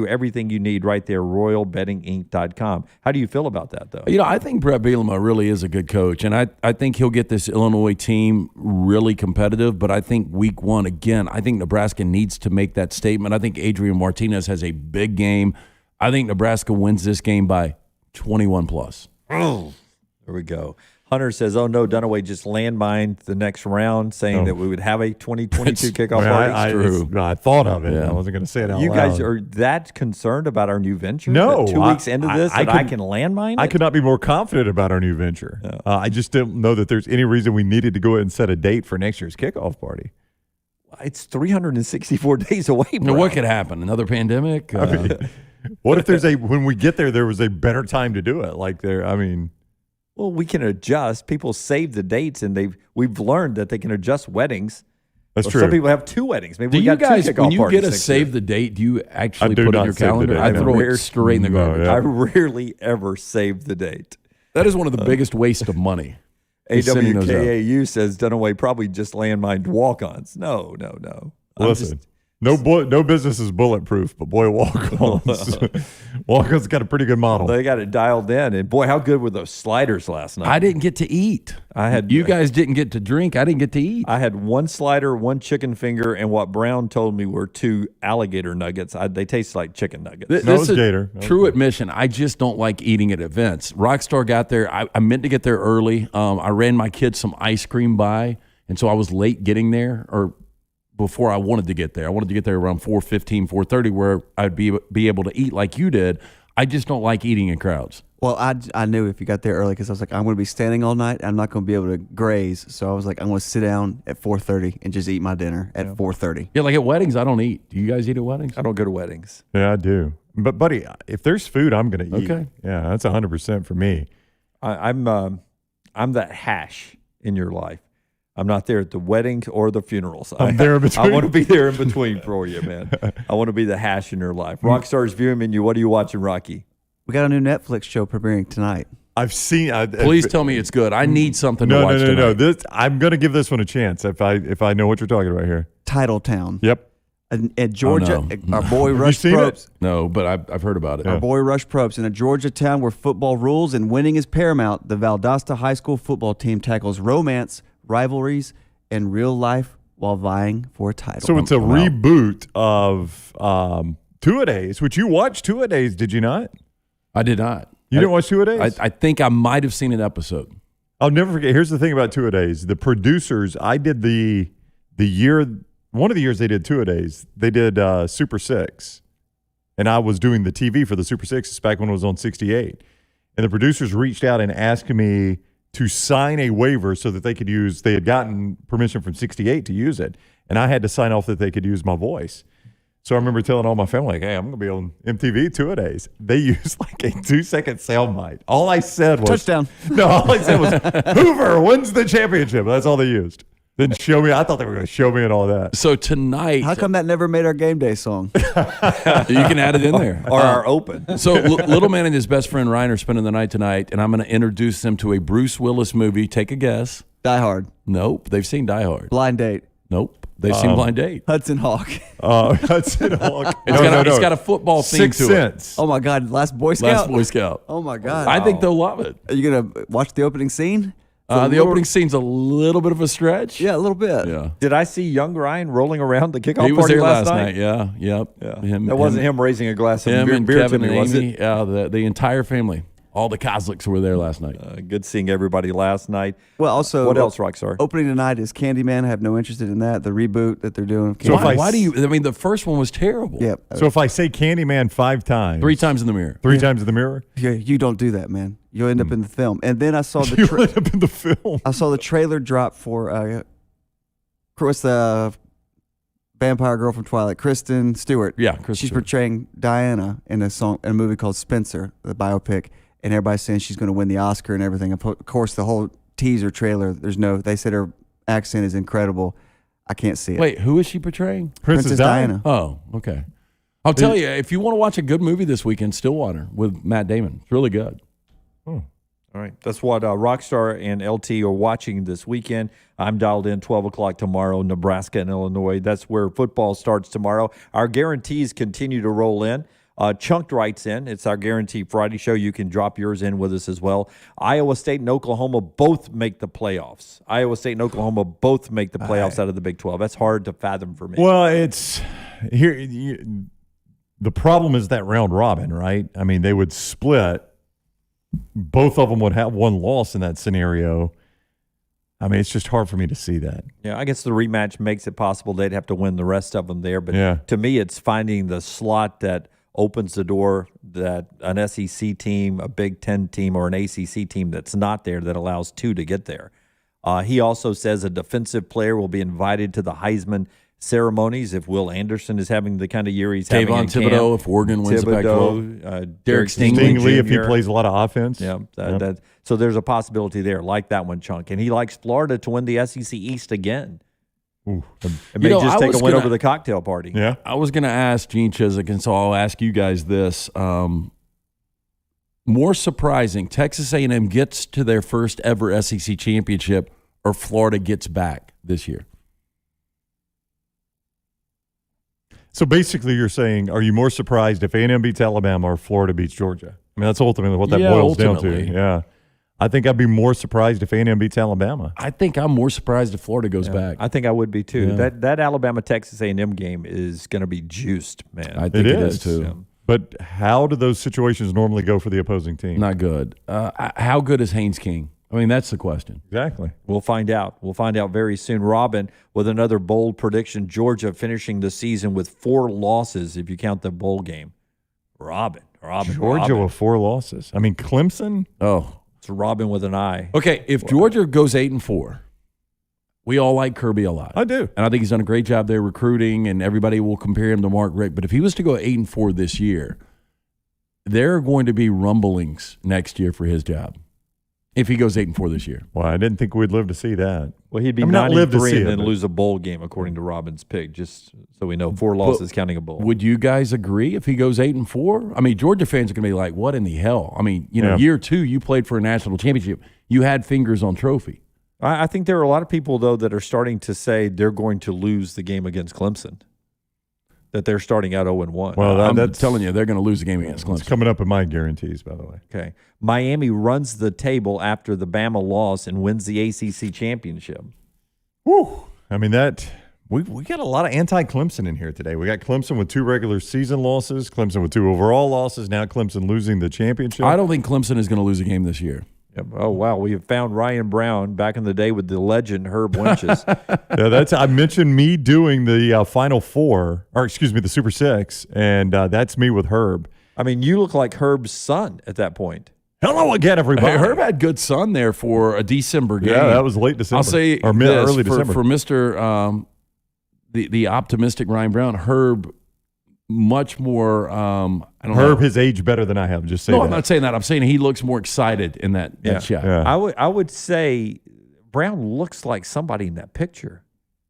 everything you need right there, royalbettinginc.com. How do you feel about that, though? You know, I think Brett Bielema really is a good coach, and I think he'll get this Illinois team really competitive, but I think week 1, again, I think Nebraska needs to make that statement. I think Adrian Martinez has a big game. I think Nebraska wins this game by 21+. Oh, there we go. Hunter says, "Oh no, Dunaway just landmined the next round, saying that we would have a 2022 kickoff party." True. I thought of it. I wasn't going to say it out You loud. guys are that concerned about our new venture? No, that 2 weeks into this, I can landmine it? I could not be more confident about our new venture. I just didn't know that there's any reason we needed to go ahead and set a date for next year's kickoff party. It's 364 days away. Now, what could happen? Another pandemic? What if when we get there was a better time to do it? Well, we can adjust. People save the dates, and we've learned that they can adjust weddings. That's Well, true. Some people have 2 weddings. Maybe Do we you got guys, 2 kickoff when you parties get a next save year. the date, do you actually do put it in not your save the calendar? date. I No. throw it straight in the garbage. I rarely ever save the date. That is one of the biggest waste of money. is sending those out. AWKAU says Dunaway probably just landmined walk-ons. No. Listen, no business is bulletproof, but boy, walk-ons. Walk-ons got a pretty good model. They got it dialed in, and boy, how good were those sliders last night? I didn't get to eat. You guys didn't get to drink. I didn't get to eat. I had 1 slider, 1 chicken finger, and what Brown told me were 2 alligator nuggets. They taste like chicken nuggets. This is gator. True admission. I just don't like eating at events. Rockstar got there. I meant to get there early. I ran my kids some ice cream by, and so I was late getting there, or before I wanted to get there. I wanted to get there around 4:15, 4:30, where I'd be able to eat like you did. I just don't like eating in crowds. Well, I knew if you got there early because I was like, I'm going to be standing all night. I'm not going to be able to graze. So I was like, I'm going to sit down at 4:30 and just eat my dinner at 4:30. Yeah, like at weddings, I don't eat. Do you guys eat at weddings? I don't go to weddings. Yeah, I do. But, buddy, if there's food, I'm going to eat. Okay. Yeah, that's 100% for me. I'm that hash in your life. I'm not there at the weddings or the funerals. I'm there in between. I want to be there in between for you, man. I want to be the hash in your life. Rockstar's viewing menu. What are you watching, Rocky? We got a new Netflix show premiering tonight. I've seen. Please tell me it's good. I need something to watch tonight. No. I'm going to give this one a chance if I know what you're talking about here. Titletown. Yep. At Georgia, our boy Rush seen Probst. No, but I've heard about it. Our boy Rush Probst. In a Georgia town where football rules and winning is paramount, the Valdosta High School football team tackles romance, rivalries, and real life while vying for a title. So it's a reboot of Two-A-Days, which you watched Two-A-Days, did you not? I did not. You didn't watch Two-A-Days? I think I might have seen an episode. I'll never forget. Here's the thing about Two-A-Days. The producers, I did the year, one of the years they did Two-A-Days, they did Super 6. And I was doing the TV for the Super 6 back when it was on 68. And the producers reached out and asked me to sign a waiver so that they could use, they had gotten permission from 68 to use it. And I had to sign off that they could use my voice. So I remember telling all my family, like, hey, I'm going to be on MTV Two-A-Days. They used like a 2-second soundbite. All I said was touchdown. No, all I said was Hoover wins the championship. That's all they used. Didn't show me. I thought they were going to show me and all that. So tonight, how come that never made our game day song? You can add it in there. Or our open. So Little Man and his best friend Ryan are spending the night tonight, and I'm going to introduce them to a Bruce Willis movie. Take a guess. Die Hard. Nope. They've seen Die Hard. Blind Date. Nope. They've seen Blind Date. Hudson Hawk. Hudson Hawk. It's got a football theme Sixth to Sense. Oh my God, Last Boy Scout. Last Boy Scout. Oh my God. I think they'll love it. Are you gonna watch the opening scene? The opening scene's a little bit of a stretch. Yeah, a little bit. Yeah. Did I see young Ryan rolling around the kickoff He was party there last night. Yeah. Yep. Yeah. That wasn't him raising a glass of him beer, and beer Kevin to me, and was Amy. it? Yeah, the entire family. All the Kozliks were there last night. Good seeing everybody last night. Well, also, what else, Rockstar? Opening tonight is Candyman. I have no interest in that. The reboot that they're doing. So why do you? I mean, the first one was terrible. Yeah. So if I say Candyman 5 times. 3 times in the mirror. 3 times in the mirror? Yeah, you don't do that, man. You'll end up in the film. And then I saw the You'll end up in the film. I saw the trailer drop for what's the vampire girl from Twilight, Kristen Stewart. Yeah, Kristen She's Stewart. portraying Diana in a movie called Spencer, the biopic, and everybody's saying she's going to win the Oscar and everything. Of course, the whole teaser trailer, they said her accent is incredible. I can't see it. Wait, who is she portraying? Princess Diana. Oh, okay. I'll tell you, if you want to watch a good movie this weekend, Stillwater with Matt Damon. It's really good. All right. That's what Rockstar and LT are watching this weekend. I'm dialed in 12 o'clock tomorrow, Nebraska and Illinois. That's where football starts tomorrow. Our guarantees continue to roll in. Chunked writes in. It's our Guarantee Friday show. You can drop yours in with us as well. Iowa State and Oklahoma both make the playoffs. Iowa State and Oklahoma both make the playoffs out of the Big 12. That's hard to fathom for me. Well, it's here. The problem is that round robin, right? I mean, they would split both of them would have one loss in that scenario. I mean, it's just hard for me to see that. Yeah, I guess the rematch makes it possible they'd have to win the rest of them there. But Yeah. to me, it's finding the slot that opens the door that an SEC team, a Big Ten team, or an ACC team that's not there that allows two to get there. He also says a defensive player will be invited to the Heisman ceremonies if Will Anderson is having the kind of year he's having in camp. Thibodeau, if Oregon wins the Pac-12. Derek Stingley, if he Jr. plays a lot of offense. Yeah, so there's a possibility there, like that one, Chunk. And he likes Florida to win the SEC East again. Ooh. It may just take a win over the cocktail party. Yeah. I was going to ask Gene Chizik, and so I'll ask you guys this. More surprising, Texas A&M gets to their first ever SEC championship or Florida gets back this year? So basically you're saying, are you more surprised if A&M beats Alabama or Florida beats Georgia? I mean, that's ultimately what that boils down to. Yeah. I think I'd be more surprised if A&M beats Alabama. I think I'm more surprised if Florida goes back. I think I would be too. Yeah. That Alabama-Texas A&M game is going to be juiced, man. I think it is too. Yeah. But how do those situations normally go for the opposing team? Not good. How good is Haynes King? I mean, that's the question. Exactly. We'll find out. We'll find out very soon. Robin, with another bold prediction, Georgia finishing the season with 4 losses if you count the bowl game. Robin. Georgia with 4 losses. I mean, Clemson. Oh, it's Robin with an I. Okay, if Georgia goes 8-4, we all like Kirby a lot. I do. And I think he's done a great job there recruiting, and everybody will compare him to Mark Richt. But if he was to go 8-4 this year, there are going to be rumblings next year for his job. If he goes 8-4 this year. Well, I didn't think we'd live to see that. Well, he'd be 9-3 and then lose a bowl game, according to Robin's pick, just so we know. 4 losses counting a bowl. Would you guys agree if he goes 8-4? I mean, Georgia fans are going to be like, what in the hell? I mean, year 2, you played for a national championship. You had fingers on trophy. I think there are a lot of people, though, that are starting to say they're going to lose the game against Clemson, that they're starting out 0-1. Well, I'm telling you, they're going to lose the game against Clemson. It's coming up in my guarantees, by the way. Okay. Miami runs the table after the Bama loss and wins the ACC championship. Whew. I mean, we got a lot of anti-Clemson in here today. We got Clemson with 2 regular season losses, Clemson with 2 overall losses, now Clemson losing the championship. I don't think Clemson is going to lose a game this year. Yep. Oh, wow. We have found Ryan Brown back in the day with the legend Herb Winches. Yeah, I mentioned me doing the Final Four, or excuse me, the Super Six, and that's me with Herb. I mean, you look like Herb's son at that point. Hello again, everybody. Hey, Herb had good sun there for a December game. Yeah, that was late December. I'll say or early December. For Mr. The optimistic Ryan Brown, Herb much more. Herb has aged better than I have. Just saying. No, I'm not saying that. I'm saying he looks more excited in that shot. Yeah. I would say Brown looks like somebody in that picture.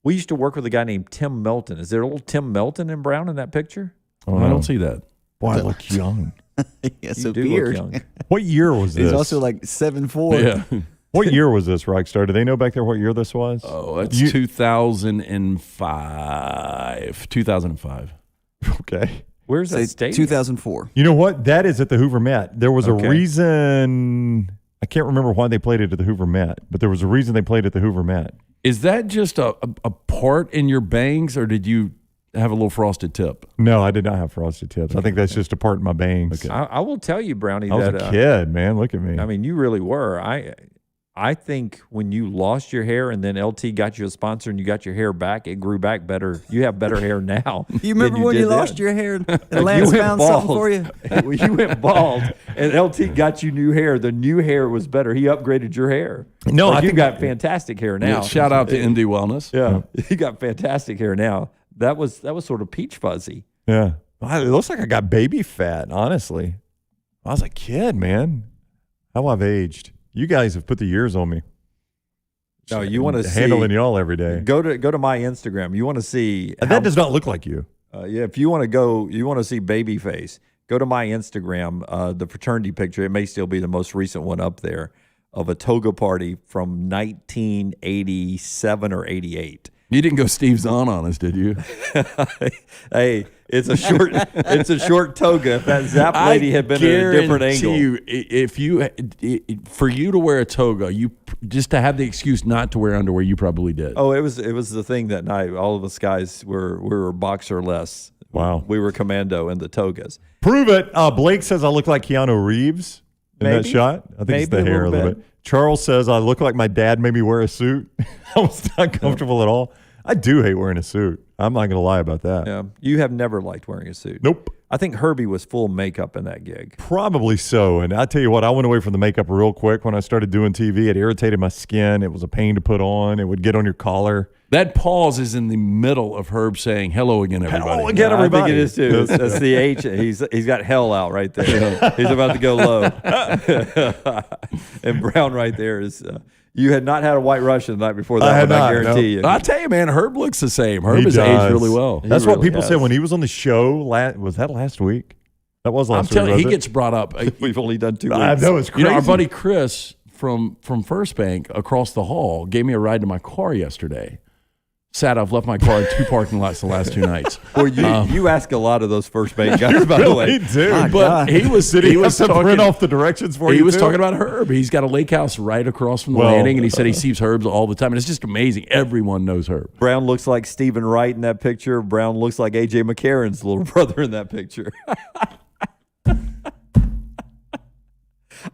We used to work with a guy named Tim Melton. Is there a little Tim Melton in Brown in that picture? Oh, I don't see that. Boy, I look young. Yes, You a do beard. look young. What year was this? He's also like 7'4". Yeah. What year was this, Rockstar? Do they know back there what year this was? Oh, that's 2005. 2005. Okay. Where's that Say state? 2004. You know what? That is at the Hoover Met. There was Okay. a reason. I can't remember why they played it at the Hoover Met, but there was a reason they played at the Hoover Met. Is that just a part in your bangs, or did you have a little frosted tip? No, I did not have frosted tips. I think that's just a part in my bangs. Okay. I will tell you, Brownie, I was that a kid, man. Look at me. I mean, you really were. I think when you lost your hair and then LT got you a sponsor and you got your hair back, it grew back better. You have better hair now. You remember when you lost your hair and Lance found something for you? Well, you went bald and LT got you new hair. The new hair was better. He upgraded your hair. No, Like, I you think got fantastic hair now. Yeah, shout out to Indie Wellness. Yeah, you got fantastic hair now. That was sort of peach fuzzy. Yeah. It looks like I got baby fat, honestly. I was a kid, man. How I've aged. You guys have put the years on me. No, you want to see handling y'all every day. Go to my Instagram. You want to see And that does not look like you. yeah, if you want to see Babyface, go to my Instagram. The fraternity picture, it may still be the most recent one up there, of a toga party from 1987 or 88. You didn't go Steve Zahn on us, did you? Hey, it's a short toga. If that Zap lady had been at a different angle. For you to wear a toga, you just to have the excuse not to wear underwear, you probably did. Oh, it was the thing that night. All of us guys were boxer-less. Wow. We were commando in the togas. Prove it. Blake says I look like Keanu Reeves. in that shot? I think it's the hair a little bit. Charles says, I look like my dad made me wear a suit. I was not comfortable at all. I do hate wearing a suit. I'm not going to lie about that. Yeah, you have never liked wearing a suit. Nope. I think Herbie was full makeup in that gig. Probably so. And I tell you what, I went away from the makeup real quick when I started doing TV. It irritated my skin. It was a pain to put on. It would get on your collar. That pause is in the middle of Herb saying hello again, everybody. Hello again, everybody. I think it is too. That's the H. He's got hell out right there. He's about to go low. And Brown right there is. You had not had a White Russian the night before that. I guarantee you. I tell you, man, Herb looks the same. Herb has aged really well. That's what people said when he was on the show. Was that last week? That was last week. I'm telling you, he gets brought up. We've only done 2 weeks. I know, it's crazy. Our buddy Chris from First Bank across the hall gave me a ride to my car yesterday. I've left my car in 2 parking lots the last 2 nights. Well, you ask a lot of those First Bank guys, by the way. Do. But he was talking, print off the directions for you. He was talking about Herb. He's got a lake house right across from the landing, and he said he sees Herb all the time. And it's just amazing. Everyone knows Herb. Brown looks like Stephen Wright in that picture. Brown looks like A.J. McCarron's little brother in that picture.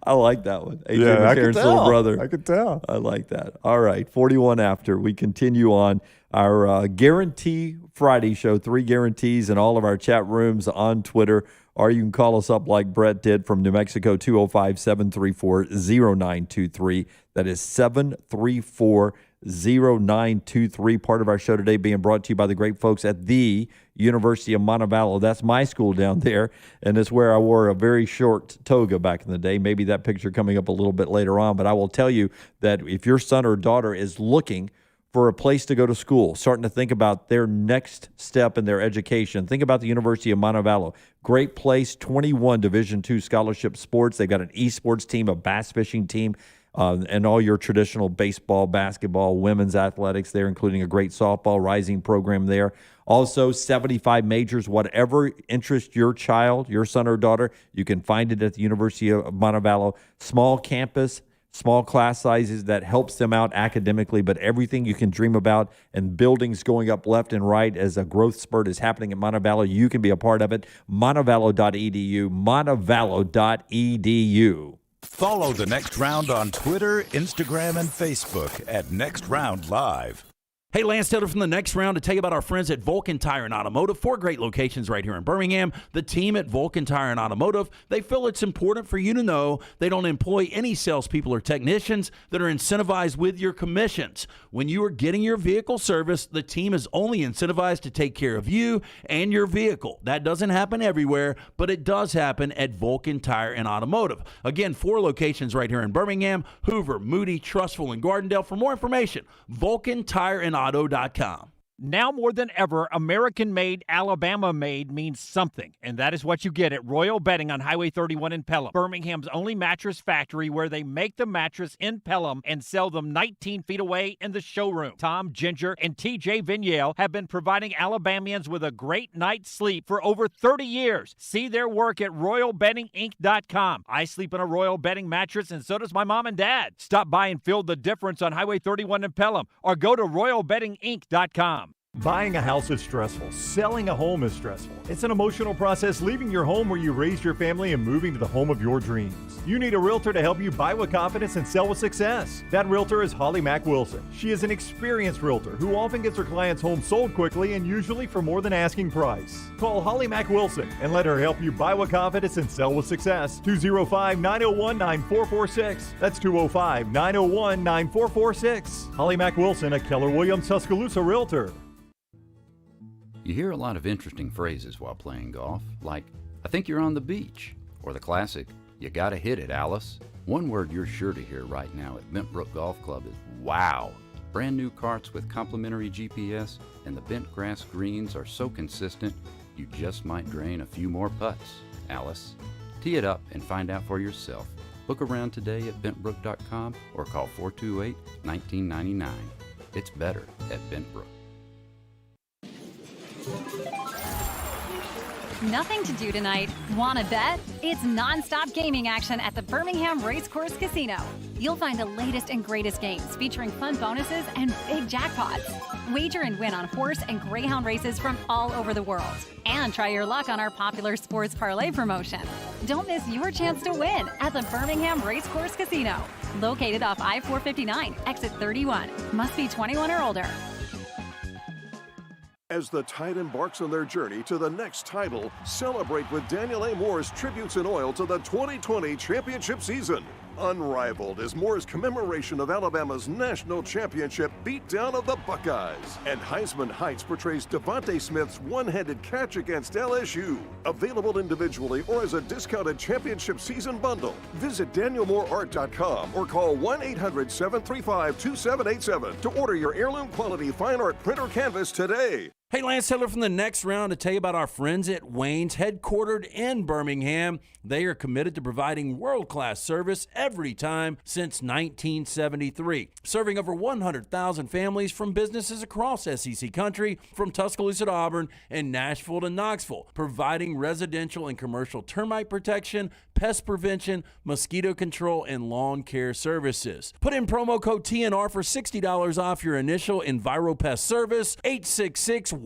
I like that one. A.J. McCarron's little brother. I could tell. I like that. All right, 41 after. We continue on our Guarantee Friday show. 3 guarantees in all of our chat rooms on Twitter. Or you can call us up like Brett did from New Mexico, 205-734-0923. That is 734-0923. Part of our show today being brought to you by the great folks at the University of Montevallo. That's my school down there, and it's where I wore a very short toga back in the day. Maybe that picture coming up a little bit later on, but I will tell you that if your son or daughter is looking for a place to go to school, starting to think about their next step in their education, think about the University of Montevallo. Great place, 21 Division II scholarship sports. They've got an esports team, a bass fishing team, and all your traditional baseball, basketball, women's athletics there, including a great softball rising program there. Also, 75 majors, whatever interests your child, your son or daughter, you can find it at the University of Montevallo. Small campus, small class sizes that helps them out academically, but everything you can dream about and buildings going up left and right as a growth spurt is happening at Montevallo. You can be a part of it. Montevallo.edu, Montevallo.edu. Follow The Next Round on Twitter, Instagram, and Facebook at Next Round Live. Hey, Lance Taylor from The Next Round to tell you about our friends at Vulcan Tire and Automotive. 4 great locations right here in Birmingham. The team at Vulcan Tire and Automotive, they feel it's important for you to know they don't employ any salespeople or technicians that are incentivized with your commissions. When you are getting your vehicle serviced, the team is only incentivized to take care of you and your vehicle. That doesn't happen everywhere, but it does happen at Vulcan Tire and Automotive. Again, 4 locations right here in Birmingham, Hoover, Moody, Trussville, and Gardendale. For more information, Vulcan Tire and Auto.com. Now more than ever, American-made, Alabama-made means something, and that is what you get at Royal Bedding on Highway 31 in Pelham, Birmingham's only mattress factory where they make the mattress in Pelham and sell them 19 feet away in the showroom. Tom, Ginger, and TJ Vignale have been providing Alabamians with a great night's sleep for over 30 years. See their work at RoyalBeddingInc.com. I sleep in a Royal Bedding mattress, and so does my mom and dad. Stop by and feel the difference on Highway 31 in Pelham, or go to RoyalBeddingInc.com. Buying a house is stressful. Selling a home is stressful. It's an emotional process leaving your home where you raised your family and moving to the home of your dreams. You need a realtor to help you buy with confidence and sell with success. That realtor is Holly Mack Wilson. She is an experienced realtor who often gets her clients' homes sold quickly and usually for more than asking price. Call Holly Mack Wilson and let her help you buy with confidence and sell with success. 205-901-9446. That's 205-901-9446. Holly Mack Wilson, a Keller Williams Tuscaloosa realtor. You hear a lot of interesting phrases while playing golf, like, I think you're on the beach, or the classic, you gotta hit it, Alice. One word you're sure to hear right now at Bent Brook Golf Club is wow. Brand new carts with complimentary GPS, and the bent grass greens are so consistent, you just might drain a few more putts, Alice. Tee it up and find out for yourself. Book around today at bentbrook.com or call 428-1999. It's better at Bent Brook. Nothing to do tonight? Wanna bet? It's non-stop gaming action at the Birmingham Racecourse Casino. You'll find the latest and greatest games featuring fun bonuses and big jackpots. Wager and win on horse and greyhound races from all over the world. And try your luck on our popular sports parlay promotion. Don't miss your chance to win at the Birmingham Racecourse Casino. Located off I-459, exit 31. Must be 21 or older. As the Tide embarks on their journey to the next title, celebrate with Daniel A. Moore's Tributes in Oil to the 2020 championship season. Unrivaled is Moore's commemoration of Alabama's national championship beatdown of the Buckeyes. And Heisman Heights portrays Devontae Smith's one-handed catch against LSU. Available individually or as a discounted championship season bundle. Visit DanielMooreArt.com or call 1-800-735-2787 to order your heirloom quality fine art print or canvas today. Hey, Lance Taylor from the Next Round to tell you about our friends at Wayne's, headquartered in Birmingham. They are committed to providing world-class service every time since 1973, serving over 100,000 families from businesses across SEC country, from Tuscaloosa to Auburn and Nashville to Knoxville, providing residential and commercial termite protection, pest prevention, mosquito control, and lawn care services. Put in promo code TNR for $60 off your initial EnviroPest service, 866-WAYNES1.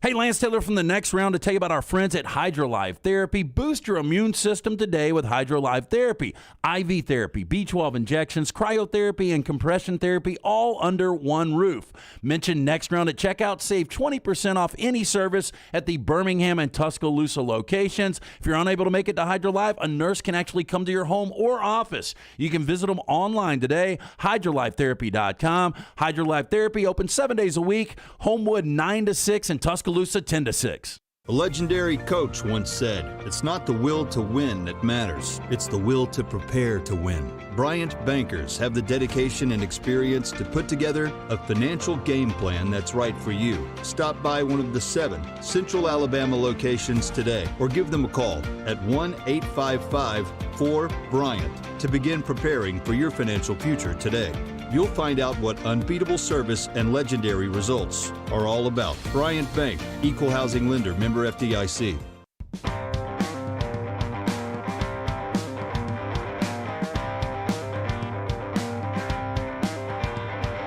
Hey, Lance Taylor from the Next Round to tell you about our friends at HydroLife Therapy. Boost your immune system today with HydroLife Therapy. IV therapy, B12 injections, cryotherapy, and compression therapy, all under one roof. Mention Next Round at checkout. Save 20% off any service at the Birmingham and Tuscaloosa locations. If you're unable to make it to HydroLife, a nurse can actually come to your home or office. You can visit them online today, hydrolifetherapy.com. HydroLife Therapy open 7 days a week. Homewood 9 to 6 and Tuscaloosa 10 to 6. A legendary coach once said, "It's not the will to win that matters, it's the will to prepare to win." Bryant bankers have the dedication and experience to put together a financial game plan that's right for you. Stop by one of the 7 Central Alabama locations today or give them a call at 1-855-4-BRYANT to begin preparing for your financial future today. You'll find out what unbeatable service and legendary results are all about. Bryant Bank, Equal Housing Lender, member FDIC.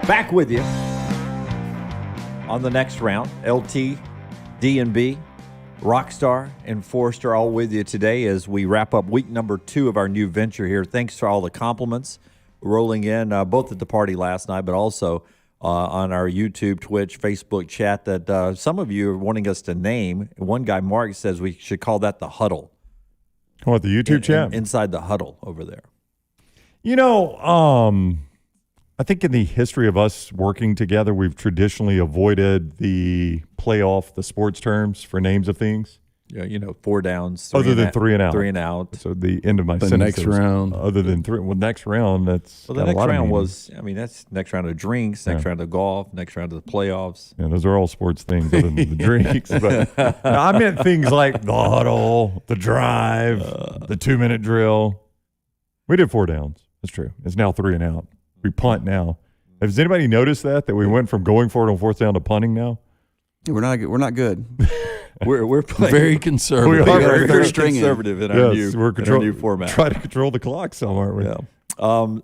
Back with you on the Next Round. LT, D&B, Rockstar, and Forrester all with you today as we wrap up week number 2 of our new venture here. Thanks for all the compliments rolling in, both at the party last night, but also on our YouTube, Twitch, Facebook chat that some of you are wanting us to name. One guy, Mark, says we should call that the huddle. What, the YouTube chat? Inside the huddle over there. You know, I think in the history of us working together, we've traditionally avoided the sports terms for names of things. Yeah, you know, 4 downs. Other than 3 and out. 3 and out. So the end of my the sentence. Next round. Other than 3. Well, next round, that's. Well, the next round was, I mean, that's next round of drinks, next round of golf, next round of the playoffs. Yeah, those are all sports things other than the drinks. But no, I meant things like the huddle, the drive, the 2-minute drill. We did 4 downs. That's true. It's now 3 and out. We punt now. Has anybody noticed that we went from going for it on 4th down to punting now? We're not good. We're playing very conservative. We are very conservative conservative in our new format. Try to control the clock some, aren't we? Yeah.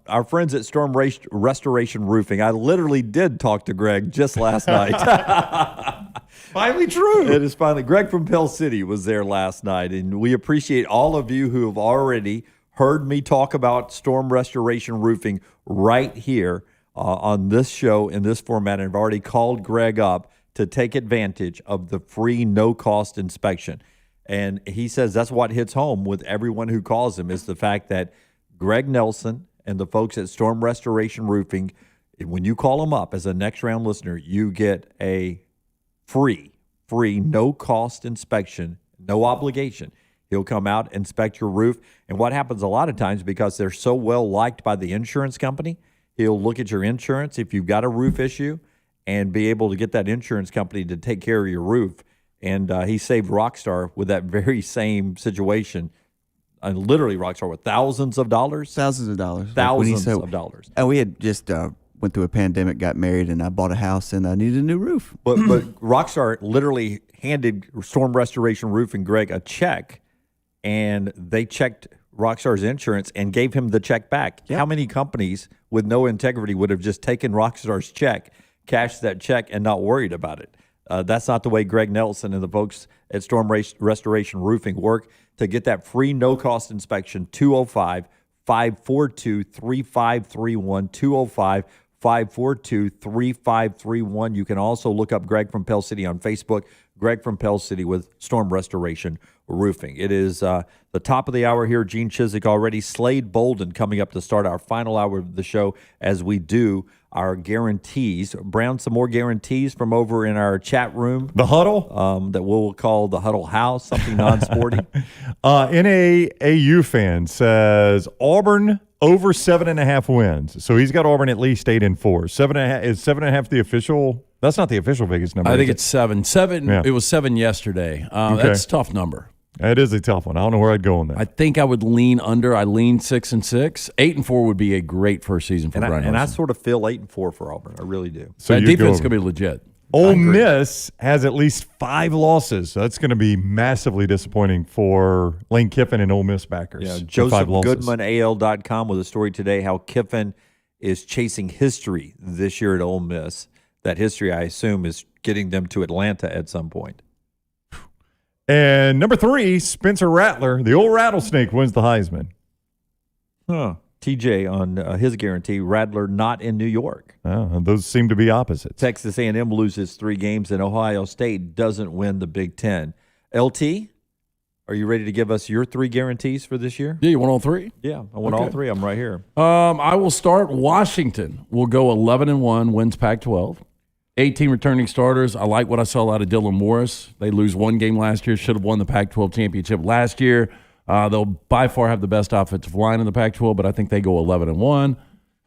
Our friends at Storm Restoration Roofing. I literally did talk to Greg just last night. Finally true. It is finally. Greg from Pell City was there last night, and we appreciate all of you who have already heard me talk about Storm Restoration Roofing right here on this show in this format, and have already called Greg up to take advantage of the free no-cost inspection. And he says that's what hits home with everyone who calls him, is the fact that Greg Nelson and the folks at Storm Restoration Roofing, when you call them up as a Next Round listener, you get a free no-cost inspection, no obligation. He'll come out, inspect your roof. And what happens a lot of times, because they're so well liked by the insurance company, he'll look at your insurance if you've got a roof issue and be able to get that insurance company to take care of your roof. And he saved Rockstar with that very same situation. Literally, Rockstar with thousands of dollars. Thousands of dollars. Thousands of dollars. And we had just went through a pandemic, got married, and I bought a house, and I needed a new roof. But Rockstar literally handed Storm Restoration Roofing Greg a check, and they checked Rockstar's insurance and gave him the check back. Yep. How many companies with no integrity would have just taken Rockstar's check, cashed that check, and not worried about it? That's not the way Greg Nelson and the folks at Storm Restoration Roofing work. To get that free no-cost inspection, 205-542-3531, 205-542-3531. You can also look up Greg from Pell City on Facebook, Greg from Pell City with Storm Restoration Roofing. It is the top of the hour here. Gene Chizik already. Slade Bolden coming up to start our final hour of the show as we do our guarantees. Brown, some more guarantees from over in our chat room. The huddle? That we'll call the Huddle House, something non-sporty. NAAU fan says Auburn over 7.5 wins. So he's got Auburn at least 8-4. 7.5 is 7.5 the official? That's not the official Vegas number. I think it's 7. 7. Yeah. It was 7 yesterday. That's a tough number. It is a tough one. I don't know where I'd go on that. I think I would lean under. I lean 6-6. 8-4 would be a great first season for Brian. And I sort of feel 8-4 for Auburn. I really do. So that defense is going to be legit. Ole Miss has at least 5 losses. So that's going to be massively disappointing for Lane Kiffin and Ole Miss backers. Yeah, Joseph Goodman, AL.com, with a story today how Kiffin is chasing history this year at Ole Miss. That history, I assume, is getting them to Atlanta at some point. And number 3, Spencer Rattler, the old rattlesnake, wins the Heisman. TJ on his guarantee, Rattler not in New York. Those seem to be opposites. Texas A&M loses 3 games, and Ohio State doesn't win the Big Ten. LT, are you ready to give us your 3 guarantees for this year? Yeah, you want all 3? Yeah, I want all 3. I'm right here. I will start. Washington will go 11-1, wins Pac-12. 18 returning starters. I like what I saw out of Dylan Morris. They lose 1 game last year. Should have won the Pac-12 championship last year. They'll by far have the best offensive line in the Pac-12, but I think they go 11-1.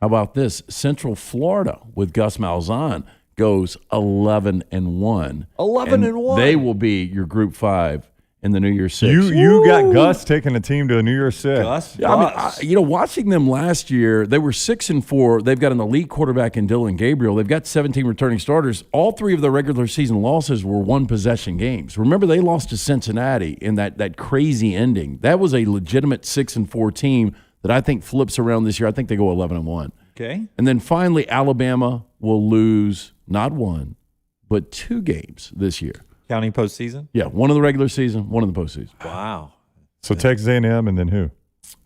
How about this? Central Florida with Gus Malzahn goes 11-1. 11-1. They will be your Group 5 in the New Year's Six. You got Gus taking a team to a New Year's Six. Gus. I mean, watching them last year, they were 6-4. They've got an elite quarterback in Dylan Gabriel. They've got 17 returning starters. All 3 of their regular season losses were 1-possession games. Remember, they lost to Cincinnati in that crazy ending. That was a legitimate 6-4 team that I think flips around this year. I think they go 11-1. Okay. And then finally, Alabama will lose not 1, but 2 games this year. Counting postseason? Yeah, 1 in the regular season, 1 in the postseason. Wow. So Texas A&M and then who?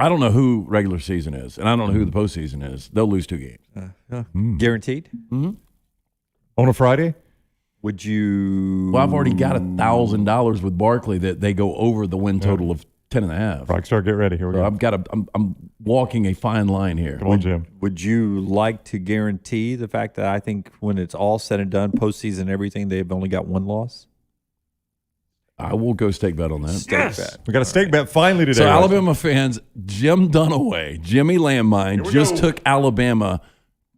I don't know who regular season is, and I don't know who the postseason is. They'll lose 2 games. Guaranteed? Mm-hmm. On a Friday? Would you? Well, I've already got $1,000 with Barkley that they go over the win total of 10.5. Rockstar, get ready. Here we go. I'm walking a fine line here. Come on, Jim. Would you like to guarantee the fact that I think when it's all said and done, postseason, everything, they've only got 1 loss? I will go stake bet on that. Bet. We got a stake bet finally today. So Alabama fans, Jim Dunaway, Jimmy Landmine just took Alabama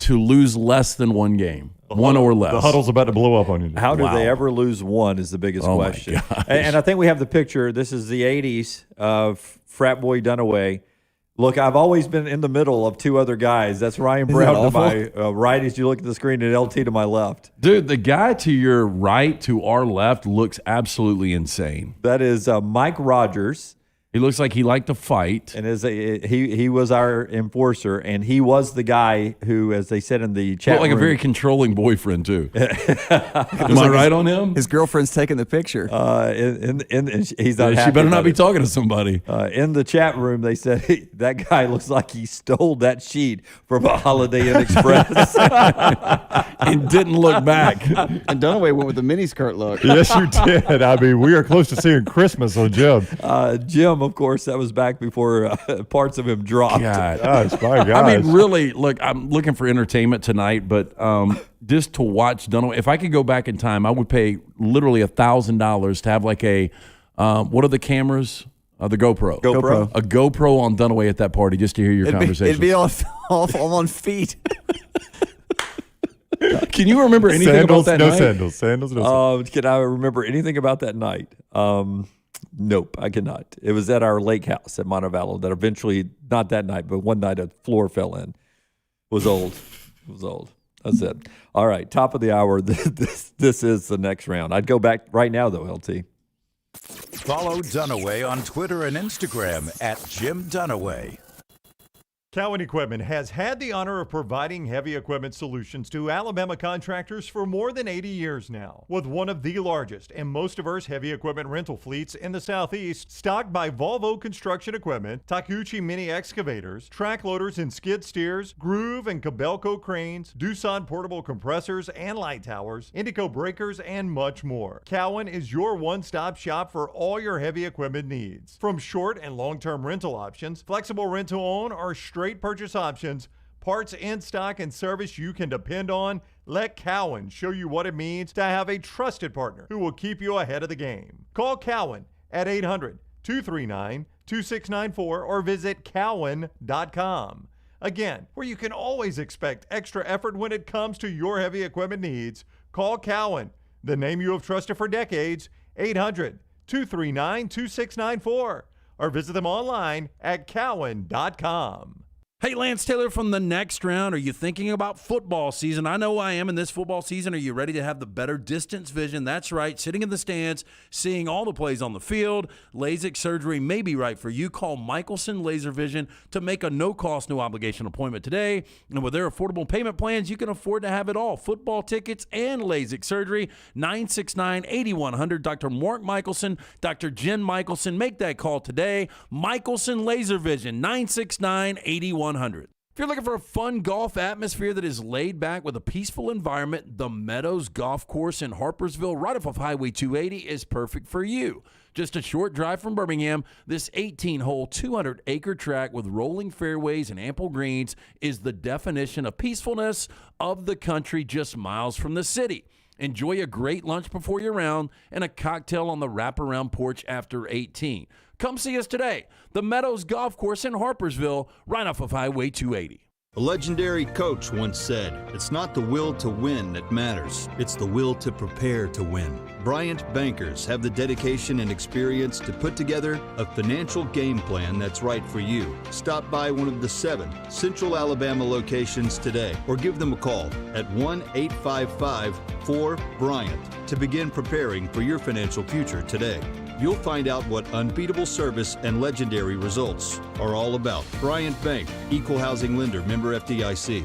to lose less than 1 game. 1 or less. The huddle's about to blow up on you. How do they ever lose 1 is the biggest question. And I think we have the picture. This is the 80s of frat boy Dunaway. Look, I've always been in the middle of 2 other guys. That's Ryan Brown to my right as you look at the screen, and LT to my left. Dude, the guy to your right, to our left, looks absolutely insane. That is Mike Rogers. He looks like he liked to fight. And he was our enforcer, and he was the guy who, as they said in the chat room, a very controlling boyfriend, too. Am I right on him? His girlfriend's taking the picture. He's not she better not be talking to somebody. In the chat room, they said, that guy looks like he stole that sheet from a Holiday Inn Express. And didn't look back. And Dunaway went with the miniskirt look. Yes, you did. I mean, we are close to seeing Christmas on Jim. Jim, of course, that was back before parts of him dropped. Gosh, my gosh. I mean, really, look, I'm looking for entertainment tonight, but just to watch Dunaway, if I could go back in time, I would pay literally $1,000 to have like a, what are the cameras? The GoPro. A GoPro on Dunaway at that party just to hear your conversation. It'd be all on feet. Can you remember anything about that night? Sandals, no sandals. Can I remember anything about that night? Nope, I cannot. It was at our lake house at Montevallo that eventually, not that night, but one night a floor fell in. It was old. That's it. All right, top of the hour. This is the next round. I'd go back right now, though, LT. Follow Dunaway on Twitter and Instagram at Jim Dunaway. Cowan Equipment has had the honor of providing heavy equipment solutions to Alabama contractors for more than 80 years now. With one of the largest and most diverse heavy equipment rental fleets in the Southeast, stocked by Volvo Construction Equipment, Takuchi mini excavators, track loaders and skid steers, Groove and Cabelco cranes, Doosan portable compressors and light towers, Indico breakers, and much more. Cowan is your one-stop shop for all your heavy equipment needs. From short and long-term rental options, flexible rent-to-own, or straight purchase options, parts in stock and service you can depend on, let Cowan show you what it means to have a trusted partner who will keep you ahead of the game. Call Cowan at 800-239-2694 or visit cowan.com. Again, where you can always expect extra effort when it comes to your heavy equipment needs, call Cowan, the name you have trusted for decades, 800-239-2694, or visit them online at cowan.com. Hey, Lance Taylor from the next round. Are you thinking about football season? I know I am in this football season. Are you ready to have the better distance vision? That's right, sitting in the stands, seeing all the plays on the field. LASIK surgery may be right for you. Call Michelson Laser Vision to make a no-cost, no-obligation appointment today. And with their affordable payment plans, you can afford to have it all. Football tickets and LASIK surgery, 969-8100. Dr. Mark Michelson, Dr. Jen Michelson. Make that call today. Michelson Laser Vision, 969-8100. If you're looking for a fun golf atmosphere that is laid back with a peaceful environment, the Meadows Golf Course in Harpersville, right off of Highway 280, is perfect for you. Just a short drive from Birmingham, this 18-hole, 200-acre track with rolling fairways and ample greens is the definition of peacefulness of the country just miles from the city. Enjoy a great lunch before your round and a cocktail on the wraparound porch after 18. Come see us today. The Meadows Golf Course in Harpersville, right off of Highway 280. A legendary coach once said, "It's not the will to win that matters, it's the will to prepare to win." Bryant bankers have the dedication and experience to put together a financial game plan that's right for you. Stop by one of the 7 Central Alabama locations today or give them a call at 1-855-4-BRYANT to begin preparing for your financial future today. You'll find out what unbeatable service and legendary results are all about. Bryant Bank, Equal Housing Lender, member FDIC.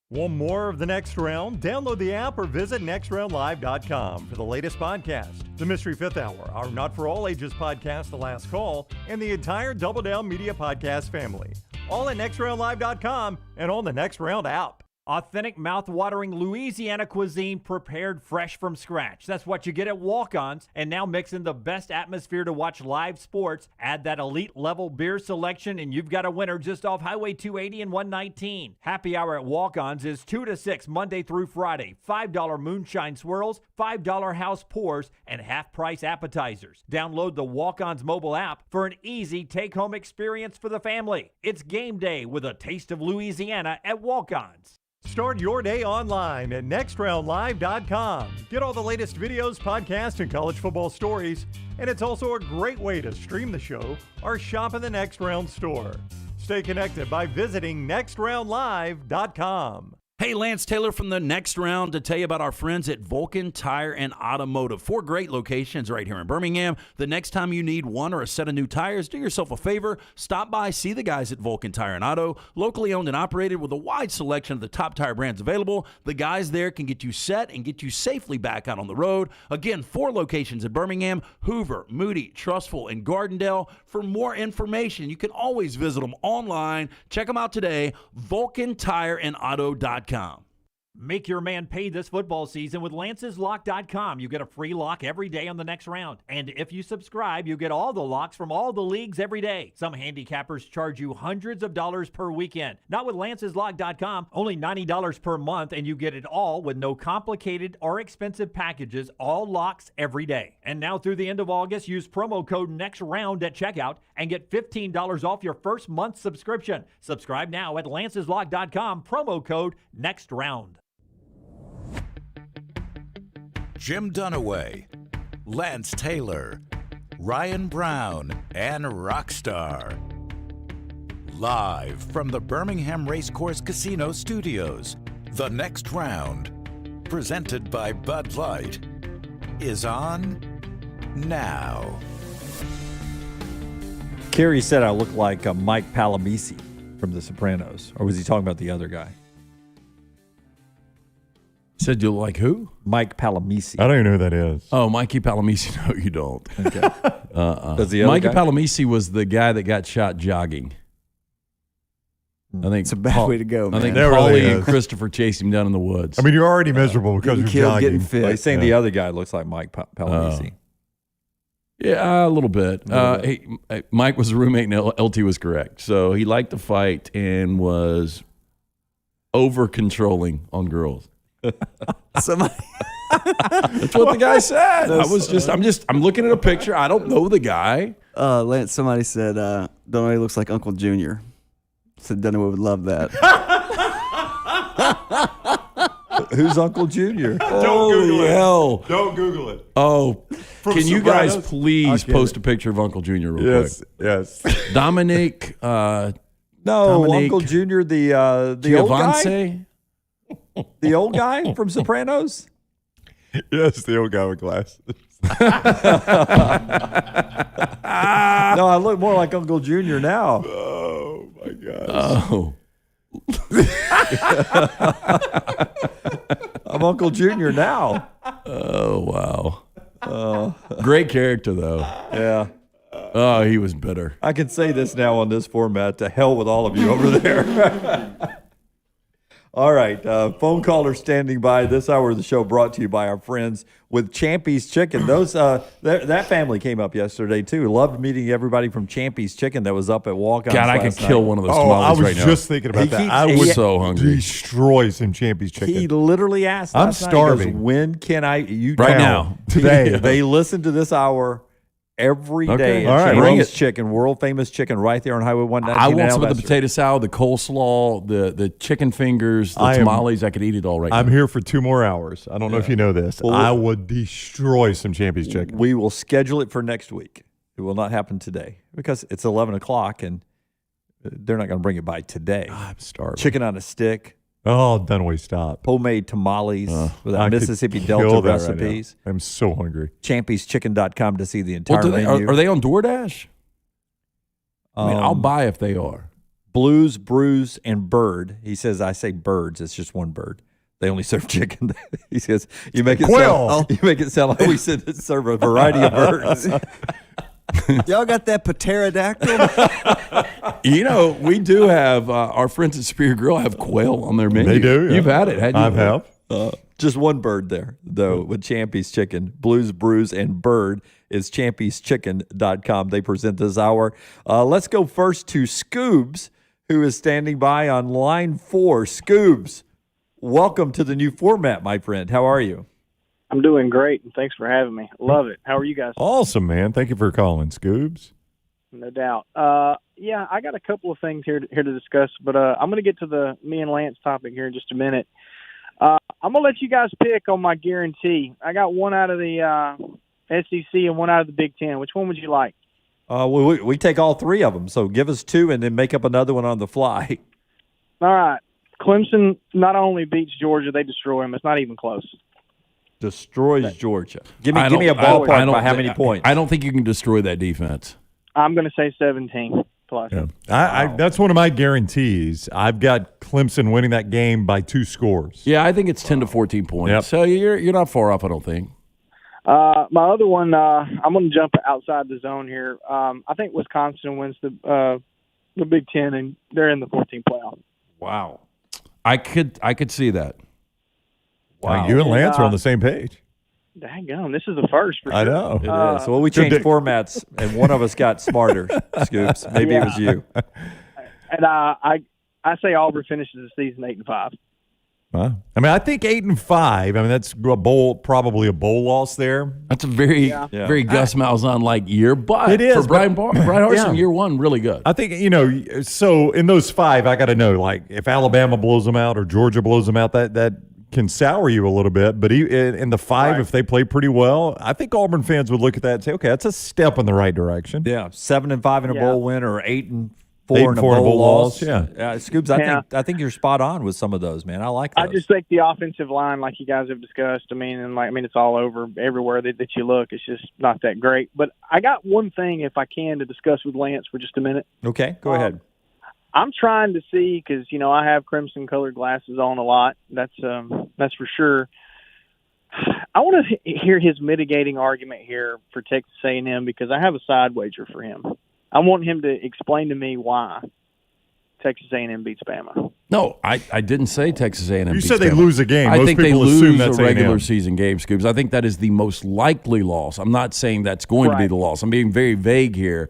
Want more of the Next Round? Download the app or visit nextroundlive.com for the latest podcast, The Mystery Fifth Hour, our Not For All Ages podcast, The Last Call, and the entire Double Down Media podcast family. All at nextroundlive.com and on the Next Round app. Authentic, mouth-watering Louisiana cuisine prepared fresh from scratch. That's what you get at Walk-Ons. And now mix in the best atmosphere to watch live sports. Add that elite-level beer selection, and you've got a winner just off Highway 280 and 119. Happy hour at Walk-Ons is 2 to 6 Monday through Friday. $5 moonshine swirls, $5 house pours, and half-price appetizers. Download the Walk-Ons mobile app for an easy take-home experience for the family. It's game day with a taste of Louisiana at Walk-Ons. Start your day online at nextroundlive.com. Get all the latest videos, podcasts, and college football stories. And it's also a great way to stream the show or shop in the Next Round store. Stay connected by visiting nextroundlive.com. Hey, Lance Taylor from the next round to tell you about our friends at Vulcan Tire and Automotive. 4 great locations right here in Birmingham. The next time you need one or a set of new tires, do yourself a favor. Stop by, see the guys at Vulcan Tire and Auto. Locally owned and operated with a wide selection of the top tire brands available. The guys there can get you set and get you safely back out on the road. Again, 4 locations in Birmingham, Hoover, Moody, Trustful, and Gardendale. For more information, you can always visit them online. Check them out today, VulcanTireandAuto.com. Make your man pay this football season with Lance'sLock.com. You get a free lock every day on the next round. And if you subscribe, you get all the locks from all the leagues every day. Some handicappers charge you hundreds of dollars per weekend. Not with Lance'sLock.com. Only $90 per month, and you get it all with no complicated or expensive packages. All locks every day. And now through the end of August, use promo code NEXTROUND at checkout and get $15 off your first month subscription. Subscribe now at Lance'sLock.com. Promo code NEXTROUND. Jim Dunaway, Lance Taylor, Ryan Brown, and Rockstar. Live from the Birmingham Racecourse Casino Studios, The next round, presented by Bud Light, is on now. Carrie said I look like Mike Palomisi from The Sopranos. Or was he talking about the other guy? Said you look like who? Mike Palomisi. I don't even know who that is. Oh, Mikey Palomisi. No, you don't. Okay. Does the other Mikey guy? Palomisi was the guy that got shot jogging. I think It's a bad way to go, I man. think That Paulie really and is. Christopher chased him down in the woods. I mean, you're already miserable because Getting you're killed, jogging. getting fit. Well, he's saying the other guy looks like Mike Palomisi. Yeah, a little bit. Mike was a roommate, and LT was correct. So he liked to fight and was over controlling on girls. Somebody. That's what the guy said. I'm looking at a picture. I don't know the guy. Lance, somebody said, don't know, he looks like Uncle Junior. Said Dunaway would love that. Who's Uncle Junior? Holy hell. Don't Google it. Oh, can you guys Sopranos? please Okay. post a picture of Uncle Junior real quick? Yes. Dominic No, Dominic Uncle Junior, the old guy? Giovanni? The old guy from Sopranos? Yes, the old guy with glasses. No, I look more like Uncle Junior now. Oh, my gosh. Oh. I'm Uncle Junior now. Oh, wow. Great character, though. Yeah. Oh, he was bitter. I can say this now on this format. To hell with all of you over there. All right. Phone caller standing by. This hour of the show brought to you by our friends with Champy's Chicken. Those that family came up yesterday, too. Loved meeting everybody from Champy's Chicken that was up at Walk-Ons. God, I could kill one of those I tamales was right now. just thinking about that. I I'm would so hungry. destroy some Champy's chicken. He literally asked I'm last night, he goes, starving. when can I? You Right tell now. them. Today. They listen to this hour every day. Okay. at All right. Bring Champy's it. Chicken, world famous chicken, right there on Highway 119. I in want some of the Alabaster. potato salad, the coleslaw, the chicken fingers, the I am- tamales. I could eat it all right I'm now. here for 2 more hours. I don't know if you know this. Well, I would destroy some Champy's chicken. We will schedule it for next week. It will not happen today because it's 11 o'clock and they're not going to bring it by today. I'm starving. Chicken on a stick, Oh, Dunaway, stop. homemade tamales with I our could Mississippi kill Delta that right now. recipes. I'm so hungry. Champy'sChicken.com to see the entire Well, menu. are they on DoorDash? I mean, I'll Um, buy if they are. Blues, Brews, and Bird. He says, I say birds. It's just one bird. They only serve chicken. He says, you make it sound like we serve a variety of birds. Y'all got that pterodactyl? You know, we do have our friends at Superior Grill have quail on their menu. They do, yeah. You've had it, hadn't you? I have. Just one bird there, though, with Champy's Chicken. Blues, Brews, and Bird is champyschicken.com. They present this hour. Let's go first to Scoobs, who is standing by on line 4. Scoobs, welcome to the new format, my friend. How are you? I'm doing great, and thanks for having me. Love it. How are you guys? Awesome, man. Thank you for calling, Scoobs. No doubt. Yeah, I got a couple of things here to discuss, but I'm going to get to the me and Lance topic here in just a minute. I'm going to let you guys pick on my guarantee. I got one out of the SEC and one out of the Big Ten. Which one would you like? We take all 3 of them, so give us 2 and then make up another one on the fly. All right. Clemson not only beats Georgia, they destroy them. It's not even close. Destroys Georgia. Give I me a don't- I don't- ballpark by how many points. I don't think you can destroy that defense. I'm going to say 17 plus. Yeah. That's one of my guarantees. I've got Clemson winning that game by 2 scores. Yeah, I think it's 10 to 14 points. Yep. So you're not far off, I don't think. My other one, I'm going to jump outside the zone here. I think Wisconsin wins the Big Ten, and they're in the 14 playoff. Wow. I could see that. Wow. You and Lance are on the same page. Daggone, this is the first for sure. I know. It is. Well, we changed formats, and one of us got smarter, Scoops. Maybe it was you. And I say Auburn finishes the season 8-5. I mean, I think 8-5. I mean, that's probably a bowl loss there. That's a very Gus Malzahn like year, but it is for Brian Harsin, year one, really good. I think so in those 5, I got to know, like, if Alabama blows them out or Georgia blows them out, that can sour you a little bit. But in the 5, if they play pretty well, I think Auburn fans would look at that and say, okay, that's a step in the right direction. Yeah, 7-5 in a bowl win or 8-5 4 and a bowl loss. Yeah. Scoops, I think you're spot on with some of those, man. I like those. I just think the offensive line, like you guys have discussed, it's all over everywhere that you look. It's just not that great. But I got one thing, if I can, to discuss with Lance for just a minute. Okay, go ahead. I'm trying to see because I have crimson-colored glasses on a lot. That's for sure. I want to hear his mitigating argument here for Texas A&M because I have a side wager for him. I want him to explain to me why Texas A&M beats Bama. No, I didn't say Texas A&M. You said they lose a game. I Most think they people assume lose that's a regular A&M. season game, Scoops. I think that is the most likely loss. I'm not saying that's going to be the loss. I'm being very vague here.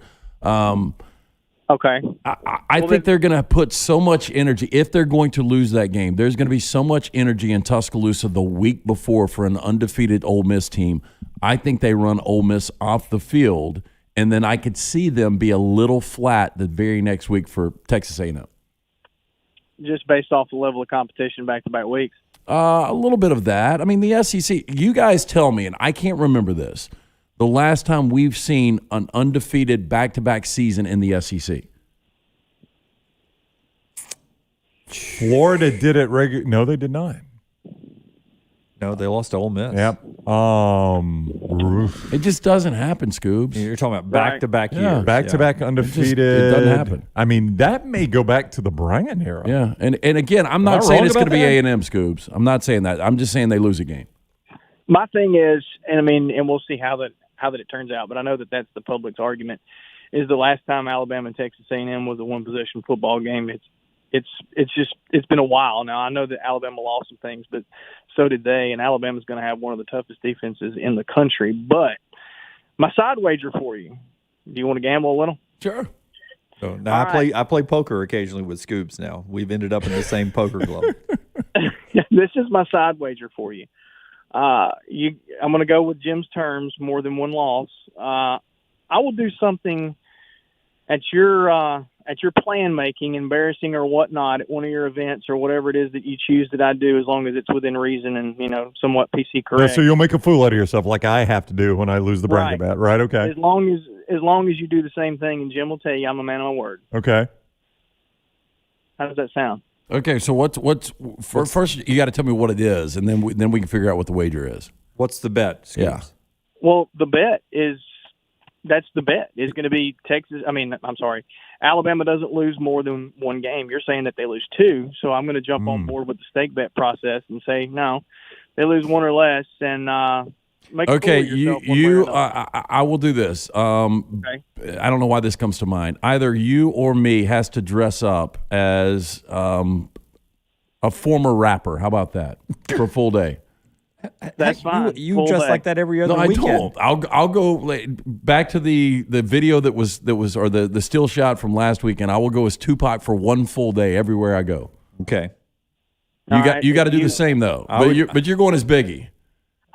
Okay. I think they're going to put so much energy. If they're going to lose that game, there's going to be so much energy in Tuscaloosa the week before for an undefeated Ole Miss team. I think they run Ole Miss off the field, and then I could see them be a little flat the very next week for Texas A&M. Just based off the level of competition back-to-back weeks? A little bit of that. I mean, the SEC, you guys tell me, and I can't remember this, the last time we've seen an undefeated back-to-back season in the SEC. Florida did it regular. No, they did not. No, they lost to Ole Miss. Yep. It just doesn't happen, Scoobs. You're talking about back-to-back years. Back-to-back undefeated. It doesn't happen. I mean, that may go back to the Bryant era. Yeah, and again, I'm not saying it's going to be A&M, Scoobs. I'm not saying that. I'm just saying they lose a game. My thing is, and we'll see how that it turns out, but I know that's the public's argument, is the last time Alabama and Texas A&M was a one-possession football game. It's been a while now. I know that Alabama lost some things, but so did they, and Alabama's going to have one of the toughest defenses in the country. But my side wager for you, do you want to gamble a little? Sure. So now I play poker occasionally with Scoops now. We've ended up in the same poker club. This is my side wager for you. I'm going to go with Jim's terms, more than one loss. I will do something at your plan making, embarrassing or whatnot, at one of your events or whatever it is that you choose that I do, as long as it's within reason and somewhat PC correct. So you'll make a fool out of yourself, like I have to do when I lose the bracket bet, right? Okay. As long as you do the same thing, and Jim will tell you I'm a man of my word. Okay. How does that sound? Okay, so first you got to tell me what it is, and then we can figure out what the wager is. What's the bet, Scoops? Yeah. Well, the bet is going to be Alabama doesn't lose more than one game. You're saying that they lose two, so I'm going to jump on board with the stake bet process and say no, they lose one or less, and make a fool of yourself. I will do this. Okay. I don't know why this comes to mind. Either you or me has to dress up as a former rapper. How about that for a full day? That's fine. You dress like that every other weekend. No, I don't. I'll go back to the video that was or the still shot from last weekend. I will go as Tupac for one full day everywhere I go. Okay. You got to do the same though. But you're going as Biggie.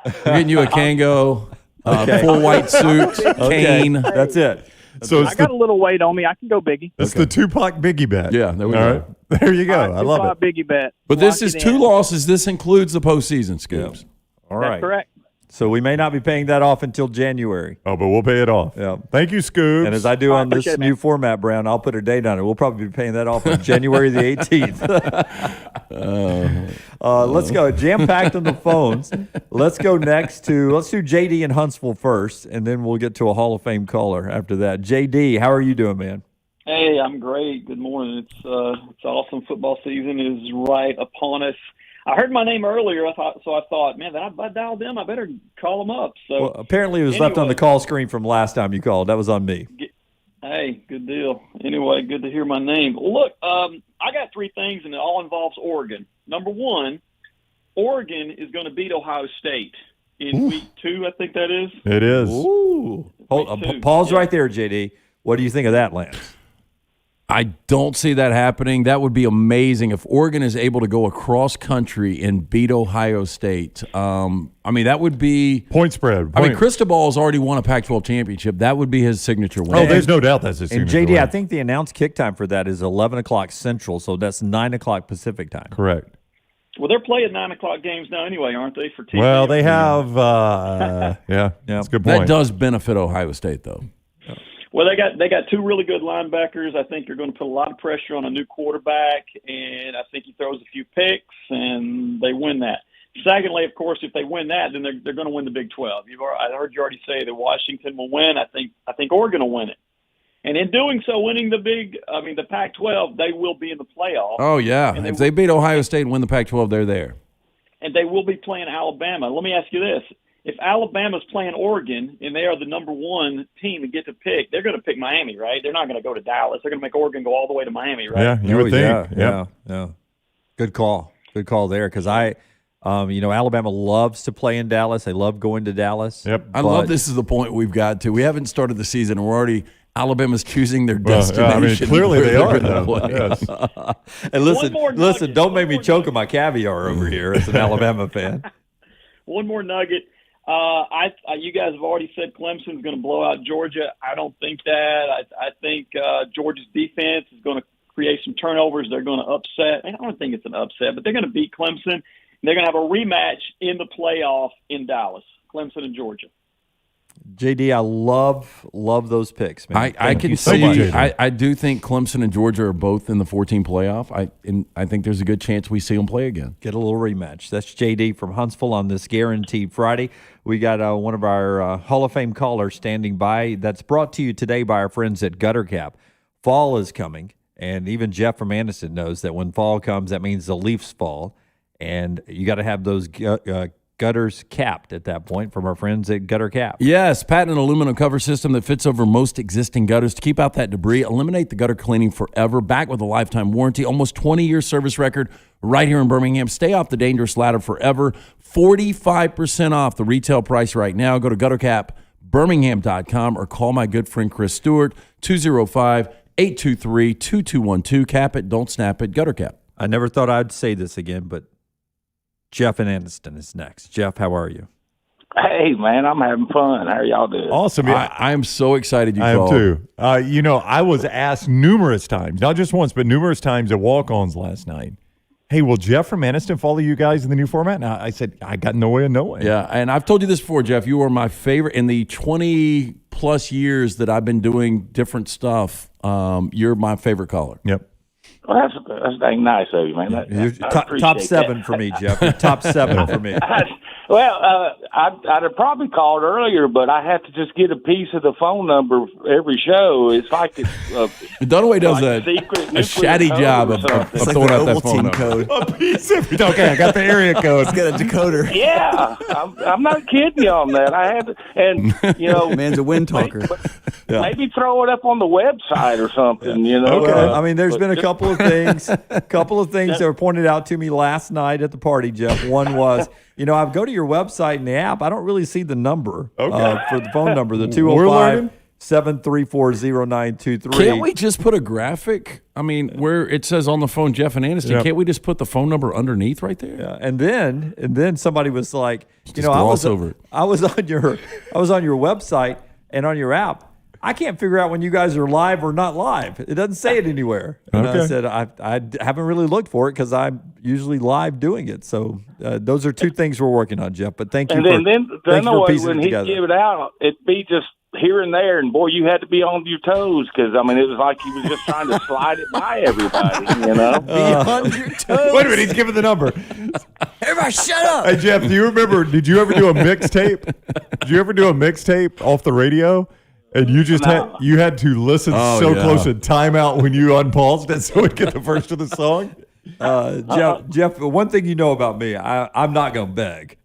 We're getting you a Kango, full white suit, cane. That's it. So I got a little weight on me. I can go Biggie. It's the Tupac Biggie bet. Yeah, there we go. Right. There you go. I love it. Tupac Biggie bet. But this is two losses. This includes the postseason, Scoops. Yeah. All right. That's correct. So we may not be paying that off until January. Oh, but we'll pay it off. Yeah. Thank you, Scoops. And as I do on this new format, Brown, I'll put a date on it. We'll probably be paying that off on January the 18th. Let's go. Jam-packed on the phones. Let's go let's do JD in Huntsville first, and then we'll get to a Hall of Fame caller after that. JD, how are you doing, man? Hey, I'm great. Good morning. It's awesome. Football season is right upon us. I heard my name earlier. I thought, man, I dialed them. I better call them up. So apparently it was left on the call screen from last time you called. That was on me. Hey, good deal. Anyway, good to hear my name. Look, I got three things, and it all involves Oregon. Number one, Oregon is going to beat Ohio State in week 2. I think that is. It is. Ooh. Pause right there, JD. What do you think of that, Lance? I don't see that happening. That would be amazing if Oregon is able to go across country and beat Ohio State. That would be point spread. Cristobal's already won a Pac-12 championship. That would be his signature win. Oh, there's no doubt that's his signature And JD, win. I think the announced kick time for that is 11 o'clock Central, so that's 9 o'clock Pacific time. Correct. Well, they're playing 9 o'clock games now anyway, aren't they? For TV. Well, they have. That's a good point. That does benefit Ohio State, though. Well, they got two really good linebackers. I think they're going to put a lot of pressure on a new quarterback, and I think he throws a few picks, and they win that. Secondly, of course, if they win that, then they're going to win the Big 12. I heard you already say that Washington will win. I think Oregon will win it. And in doing so, winning the Pac-12, they will be in the playoff. Oh, yeah. If they beat Ohio State and win the Pac-12, they're there. And they will be playing Alabama. Let me ask you this. If Alabama's playing Oregon and they are the number one team to get to pick, they're going to pick Miami, right? They're not going to go to Dallas. They're going to make Oregon go all the way to Miami, right? Yeah, you would think. Yeah. Good call there, because Alabama loves to play in Dallas. They love going to Dallas. Yep. I love this is the point we've got to. We haven't started the season, and we're already – Alabama's choosing their destination. Clearly they are. Yes. And listen, don't make me choke on my caviar over here as an Alabama fan. One more nugget. You guys have already said Clemson's going to blow out Georgia. I don't think that. I think Georgia's defense is going to create some turnovers. They're going to upset. I don't think it's an upset, but they're going to beat Clemson. And they're going to have a rematch in the playoff in Dallas, Clemson and Georgia. JD, I love those picks, man. I can see. I do think Clemson and Georgia are both in the 14 playoff. I think there's a good chance we see them play again. Get a little rematch. That's JD from Huntsville on this Guaranteed Friday. We got one of our Hall of Fame callers standing by. That's brought to you today by our friends at Gutter Cap. Fall is coming, and even Jeff from Anderson knows that when fall comes, that means the leaves fall, and you got to have those gutters capped at that point from our friends at Gutter Cap. Yes, patented aluminum cover system that fits over most existing gutters to keep out that debris, eliminate the gutter cleaning forever, back with a lifetime warranty, almost 20-year service record right here in Birmingham. Stay off the dangerous ladder forever. 45% off the retail price right now. Go to guttercapbirmingham.com or call my good friend Chris Stewart, 205-823-2212. Cap it, don't snap it, Gutter Cap. I never thought I'd say this again, but Jeff in Anniston is next. Jeff, how are you? Hey, man, I'm having fun. How are y'all doing? Awesome. I am so excited you called. I am too. I was asked numerous times, not just once, but numerous times at walk-ons last night, hey, will Jeff from Anniston follow you guys in the new format? And I said, I got no way of knowing. Yeah, and I've told you this before, Jeff. You are my favorite. In the 20-plus years that I've been doing different stuff, you're my favorite caller. Yep. Well, that's dang nice of you, man. Top seven for me, Jeff. You're top seven for me. I'd have probably called earlier, but I have to just get a piece of the phone number every show. It's like it's Dunaway does a shatty job of throwing out that phone code. A piece of okay, I got the area code. It's got a decoder. Yeah, I'm not kidding you on that. I had to, and man's a wind talker. Maybe throw it up on the website or something. Okay. I mean, there's been a couple of things that were pointed out to me last night at the party, Jeff. One was, I go to your website and the app. I don't really see the number for the phone number, the 205-734-0923. Can't we just put a graphic? I mean, where it says on the phone Jeff and Aniston, can't we just put the phone number underneath right there? Yeah. And then somebody was like, I was on your website and on your app. I can't figure out when you guys are live or not live. It doesn't say it anywhere. And I said, I haven't really looked for it because I'm usually live doing it. So those are two things we're working on, Jeff. But thank you for piecing when it together. He'd give it out, it'd be just here and there. And, boy, you had to be on your toes because, it was like he was just trying to slide it by everybody, Be on your toes. Wait a minute, he's giving the number. Everybody shut up. Hey, Jeff, did you ever do a mixtape? Did you ever do a mixtape off the radio? And you just had to listen close to timeout when you unpaused it so we'd get the verse of the song? Jeff, one thing you know about me, I'm not going to beg.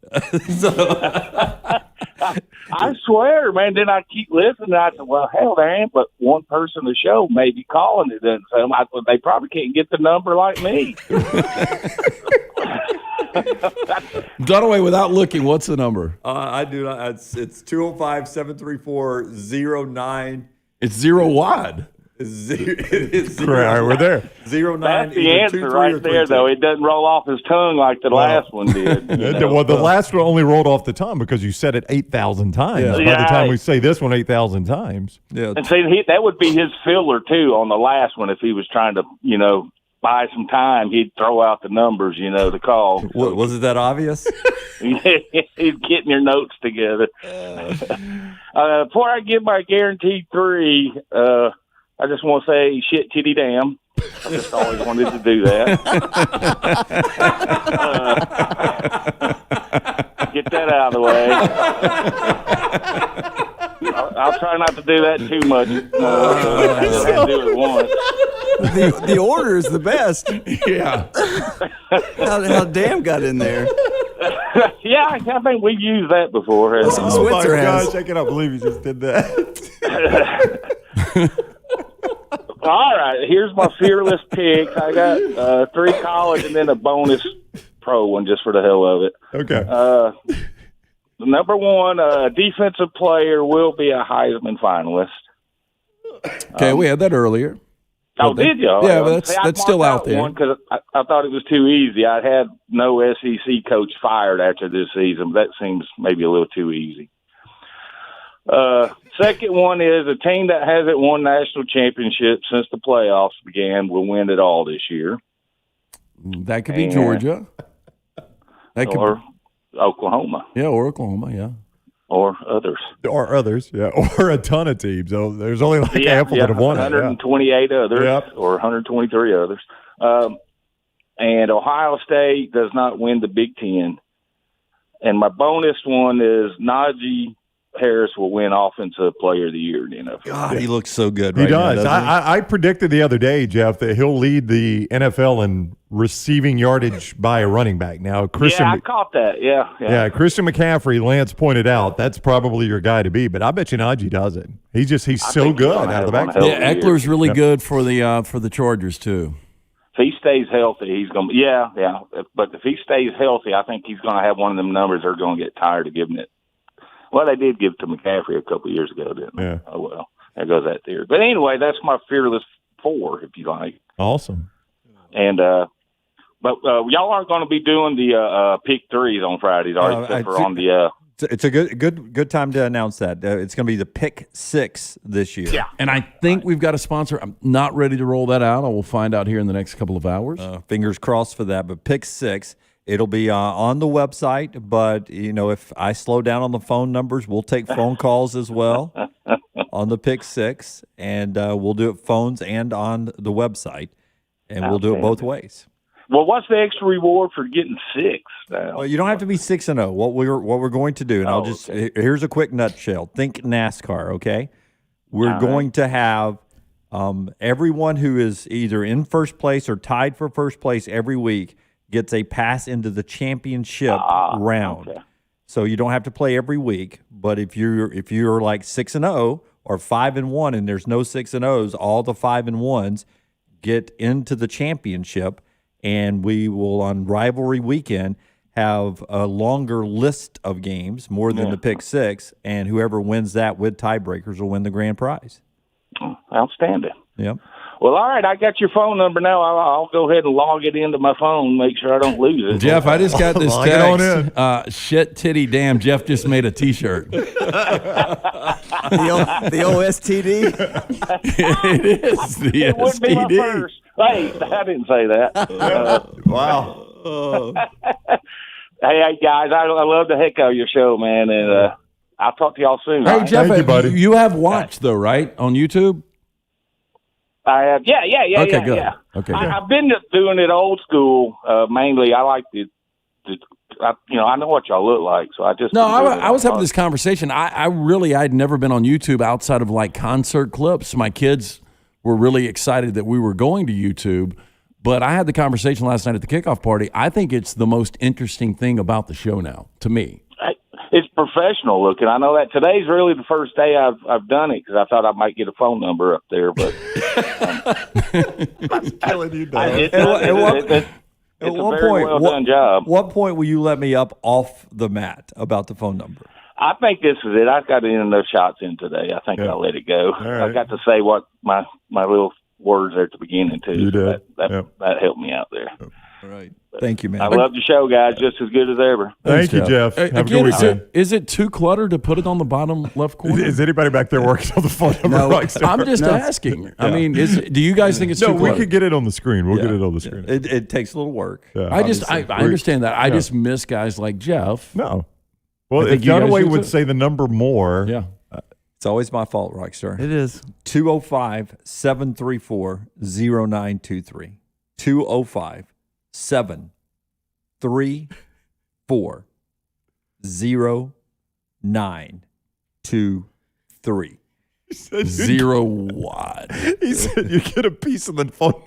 I swear, man. Then I keep listening. I said, well, hell, there ain't but one person the show maybe calling it. And so they probably can't get the number like me. Dunaway, without looking, what's the number? I do not. It's 205-734-09. It's zero wide. It is zero. All right, we're there. 09. That's the answer right there, though. It doesn't roll off his tongue like the last one did. Well, the last one only rolled off the tongue because you said it 8,000 times. Yeah. By the time we say this one 8,000 times. Yeah. And see, that would be his filler, too, on the last one if he was trying to, buy some time, he'd throw out the numbers, to call. Was it that obvious? He's getting your notes together. Before I give my guaranteed 3, I just want to say shit titty damn. I just always wanted to do that. Get that out of the way. I'll try not to do that too much. I just have to do it once. The order is the best. Yeah. How damn got in there. Yeah, I think we've used that before. Oh my gosh, I cannot believe you just did that. All right, here's my fearless picks. I got 3 college and then a bonus pro one just for the hell of it. Okay. Number 1, defensive player will be a Heisman finalist. Okay, we had that earlier. Oh, did you? Yeah, but that's still out there. Because I thought it was too easy. I had no SEC coach fired after this season. But that seems maybe a little too easy. Second one is a team that hasn't won national championship since the playoffs began will win it all this year. That could be Georgia. That could or Oklahoma. Yeah, or Oklahoma, yeah. Or others. Or others, yeah. Or a ton of teams. So there's only like a handful that have won it. 128 others or 123 others. And Ohio State does not win the Big Ten. And my bonus one is Najee Harris will win Offensive Player of the Year in the NFL. God, he looks so good He right does. now, I predicted the other day, Jeff, that he'll lead the NFL in receiving yardage by a running back. Now, Christian. Yeah, I caught that. Yeah. Christian McCaffrey, Lance pointed out, that's probably your guy to be, but I bet you Najee does it. He's so good out of the backfield. Yeah, Eckler's really good for the Chargers too. If he stays healthy, he's going to – yeah. But if he stays healthy, I think he's going to have one of them numbers they're going to get tired of giving it. Well, they did give it to McCaffrey a couple of years ago, didn't they? Yeah. Oh, well, there goes that theory. But anyway, that's my fearless 4, if you like. Awesome. And but y'all aren't going to be doing the pick threes on Fridays, are you? Except for on the It's a good time to announce that. It's going to be the pick 6 this year. Yeah. And I think we've got a sponsor. I'm not ready to roll that out. I will find out here in the next couple of hours. Fingers crossed for that. But pick 6. It'll be on the website, but, if I slow down on the phone numbers, we'll take phone calls as well on the Pick 6, and we'll do it phones and on the website, and we'll do it both ways. Well, what's the extra reward for getting 6? Well, you don't have to be 6-0. What we're going to do, and here's a quick nutshell. Think NASCAR, okay? We're going to have everyone who is either in first place or tied for first place every week gets a pass into the championship round. Okay. So you don't have to play every week, but if you're like 6-0 or 5-1 and there's no 6-0s, all the 5-1s get into the championship, and we will on rivalry weekend have a longer list of games, more than the pick 6, and whoever wins that with tiebreakers will win the grand prize. Outstanding. Yep. Well, all right, I got your phone number now. I'll go ahead and log it into my phone, make sure I don't lose it. Jeff, I just got this text. Shit, titty, damn. Jeff just made a T-shirt. The OSTD? It is the it wouldn't be my first. Hey, I didn't say that. Wow. Hey, guys, I love the heck out of your show, man, and I'll talk to y'all soon. Hey, right? Jeff, Thank you, buddy. You have watched, though, right, on YouTube? I have, yeah. Okay, good. Yeah. Okay, I've been doing it old school. Mainly, I like I know what y'all look like, so I just I was having this conversation. I'd never been on YouTube outside of like concert clips. My kids were really excited that we were going to YouTube, but I had the conversation last night at the kickoff party. I think it's the most interesting thing about the show now, to me. It's professional looking. I know that today's really the first day I've done it because I thought I might get a phone number up there, but killing you, it's a very well done job. What point will you let me up off the mat about the phone number? I think this is it. I've got enough shots in today. I think I'll let it go. Right. I got to say what my little words there at the beginning too. You did. That helped me out there. Right. Thank you, man. I love the show, guys, just as good as ever. Thank you, Jeff. Have a good weekend. Is it too cluttered to put it on the bottom left corner? Is anybody back there working on the phone number? No, Rockstar? I'm just asking. Yeah. I mean, do you guys think it's no? too We cluttered? could get it on the screen. We'll get it on the screen. It takes a little work. Yeah. I understand that. I just miss guys like Jeff. No. Well, I think if you guys Dunaway do would too. say the number more. Yeah. It's always my fault, Rockstar. It is. 205-734-0923. 205-734-0923. Zero watt. He said you get a piece of the phone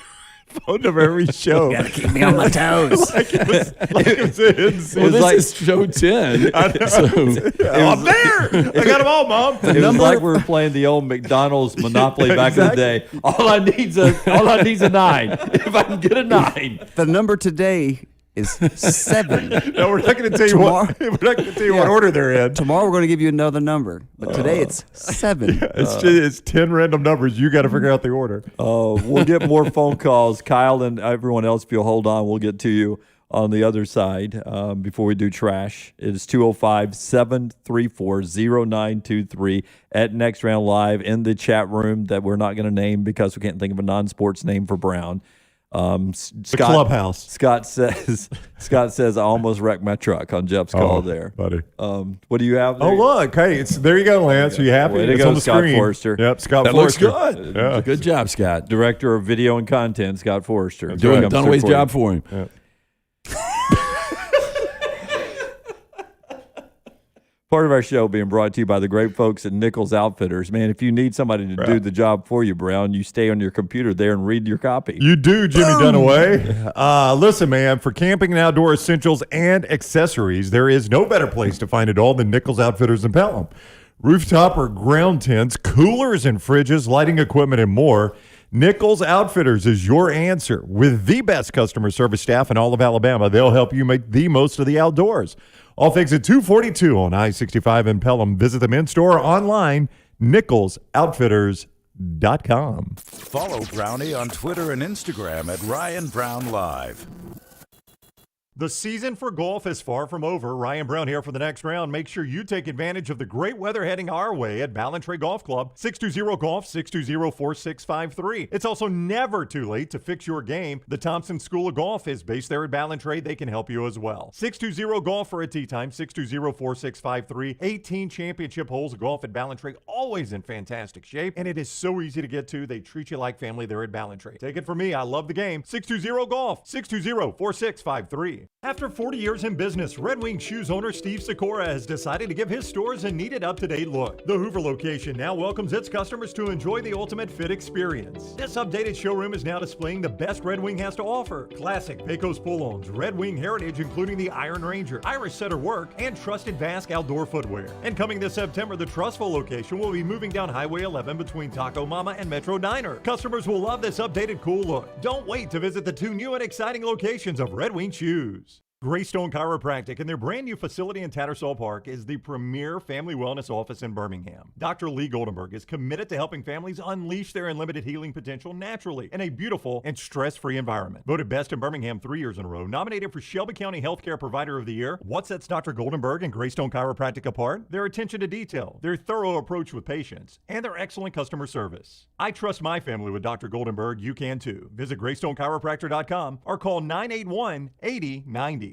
number every show. You gotta keep me on my toes. like it was in. Well, this is show 10. I know. So, I'm there. I got them all, Mom. It was like we were playing the old McDonald's Monopoly back in the day. All I need's a 9. If I can get a 9. The number today is 7. No, we're not going to tell you what. We're not going to tell you what order they're in. Tomorrow we're going to give you another number, but today it's 7. It's 10 random numbers. You got to figure out the order. We'll get more phone calls. Kyle and everyone else, if you'll hold on, we'll get to you on the other side before we do trash. It is 205-734-0923 at Next Round Live in the chat room that we're not going to name because we can't think of a non-sports name for Brown. The clubhouse. Scott says I almost wrecked my truck on Jeff's call there, buddy. What do you have there? Oh, look. Hey, there you go, Lance. Are you happy? Way to It's go, on the Scott screen. Forrester. Yep, Scott that looks Forrester. good. Yeah. Good job, Scott. Director of Video and Content, Scott Forrester. Doing Dunaway's job for him. Yeah. Part of our show being brought to you by the great folks at Nichols Outfitters. Man, if you need somebody to do the job for you, Brown, you stay on your computer there and read your copy. You do, Jimmy Dunaway. Listen, man, for camping and outdoor essentials and accessories, there is no better place to find it all than Nichols Outfitters in Pelham. Rooftop or ground tents, coolers and fridges, lighting equipment, and more. Nichols Outfitters is your answer. With the best customer service staff in all of Alabama, they'll help you make the most of the outdoors. All things at 242 on I-65 in Pelham. Visit them in-store or online, NicholsOutfitters.com. Follow Brownie on Twitter and Instagram at Ryan Brown Live. The season for golf is far from over. Ryan Brown here for the next round. Make sure you take advantage of the great weather heading our way at Ballantrae Golf Club. 620-GOLF, 620-4653. It's also never too late to fix your game. The Thompson School of Golf is based there at Ballantrae. They can help you as well. 620-GOLF for a tee time, 620-4653. 18 championship holes of golf at Ballantrae, always in fantastic shape. And it is so easy to get to. They treat you like family there at Ballantrae. Take it from me. I love the game. 620-GOLF, 620-4653. After 40 years in business, Red Wing Shoes owner Steve Sikora has decided to give his stores a needed up-to-date look. The Hoover location now welcomes its customers to enjoy the ultimate fit experience. This updated showroom is now displaying the best Red Wing has to offer. Classic Pecos pull-ons, Red Wing heritage including the Iron Ranger, Irish Setter work, and trusted Basque outdoor footwear. And coming this September, the Trussville location will be moving down Highway 11 between Taco Mama and Metro Diner. Customers will love this updated cool look. Don't wait to visit the 2 new and exciting locations of Red Wing Shoes. Greystone Chiropractic and their brand new facility in Tattersall Park is the premier family wellness office in Birmingham. Dr. Lee Goldenberg is committed to helping families unleash their unlimited healing potential naturally in a beautiful and stress-free environment. Voted best in Birmingham 3 years in a row, nominated for Shelby County Healthcare Provider of the Year. What sets Dr. Goldenberg and Greystone Chiropractic apart? Their attention to detail, their thorough approach with patients, and their excellent customer service. I trust my family with Dr. Goldenberg. You can too. Visit GreysstoneChiropractor.com or call 981-8090.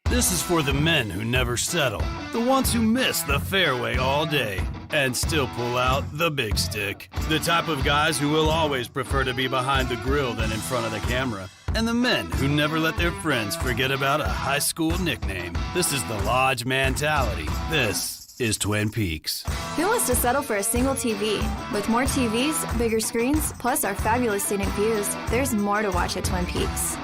This is for the men who never settle, the ones who miss the fairway all day and still pull out the big stick, the type of guys who will always prefer to be behind the grill than in front of the camera, and the men who never let their friends forget about a high school nickname. This is the Lodge mentality. This is Twin Peaks. Who wants to settle for a single TV? With more TVs, bigger screens, plus our fabulous scenic views, there's more to watch at Twin Peaks.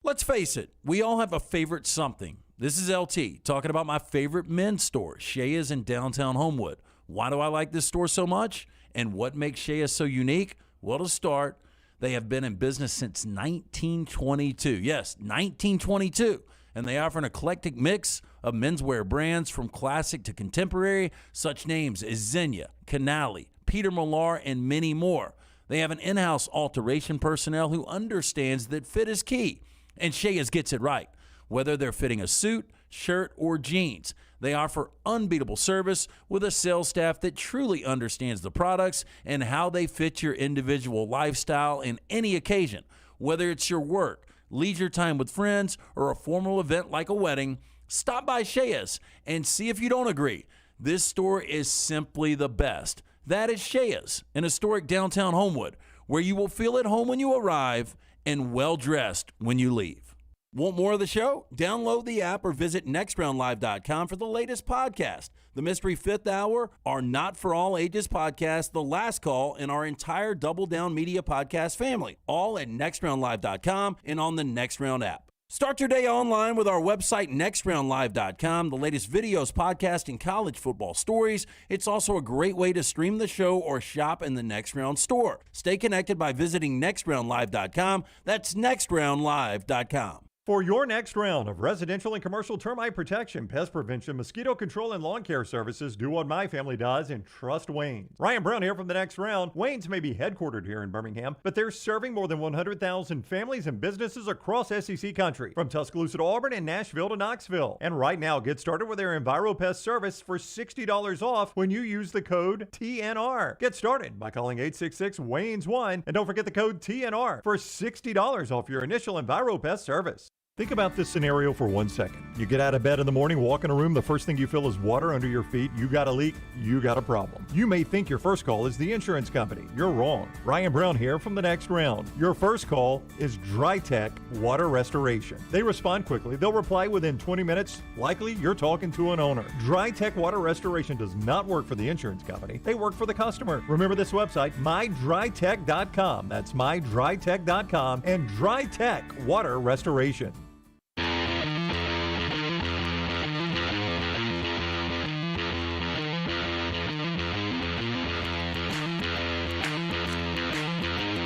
Let's face it, we all have a favorite something. This is LT talking about my favorite men's store, Shea's in downtown Homewood. Why do I like this store so much? And what makes Shea's so unique? Well, to start, they have been in business since 1922. Yes, 1922. And they offer an eclectic mix of menswear brands from classic to contemporary, such names as Xenia, Canali, Peter Millar, and many more. They have an in-house alteration personnel who understands that fit is key, and Shea's gets it right. Whether they're fitting a suit, shirt, or jeans, they offer unbeatable service with a sales staff that truly understands the products and how they fit your individual lifestyle in any occasion. Whether it's your work, leisure time with friends, or a formal event like a wedding, stop by Shea's and see if you don't agree. This store is simply the best. That is Shea's in historic downtown Homewood, where you will feel at home when you arrive and well-dressed when you leave. Want more of the show? Download the app or visit nextroundlive.com for the latest podcast. The Mystery Fifth Hour, our Not For All Ages podcast, The Last Call, and our entire Double Down Media podcast family, all at nextroundlive.com and on the Next Round app. Start your day online with our website, nextroundlive.com, the latest videos, podcasts, and college football stories. It's also a great way to stream the show or shop in the Next Round store. Stay connected by visiting nextroundlive.com. That's nextroundlive.com. For your next round of residential and commercial termite protection, pest prevention, mosquito control, and lawn care services, do what my family does and trust Wayne. Ryan Brown here from the next round. Wayne's may be headquartered here in Birmingham, but they're serving more than 100,000 families and businesses across SEC country, from Tuscaloosa to Auburn and Nashville to Knoxville. And right now, get started with their EnviroPest service for $60 off when you use the code TNR. Get started by calling 866-WAYNES1, and don't forget the code TNR for $60 off your initial EnviroPest service. Think about this scenario for 1 second. You get out of bed in the morning, walk in a room, the first thing you feel is water under your feet. You got a leak, you got a problem. You may think your first call is the insurance company. You're wrong. Ryan Brown here from the next round. Your first call is DryTech Water Restoration. They respond quickly. They'll reply within 20 minutes. Likely, you're talking to an owner. DryTech Water Restoration does not work for the insurance company. They work for the customer. Remember this website, mydrytech.com. That's mydrytech.com and DryTech Water Restoration.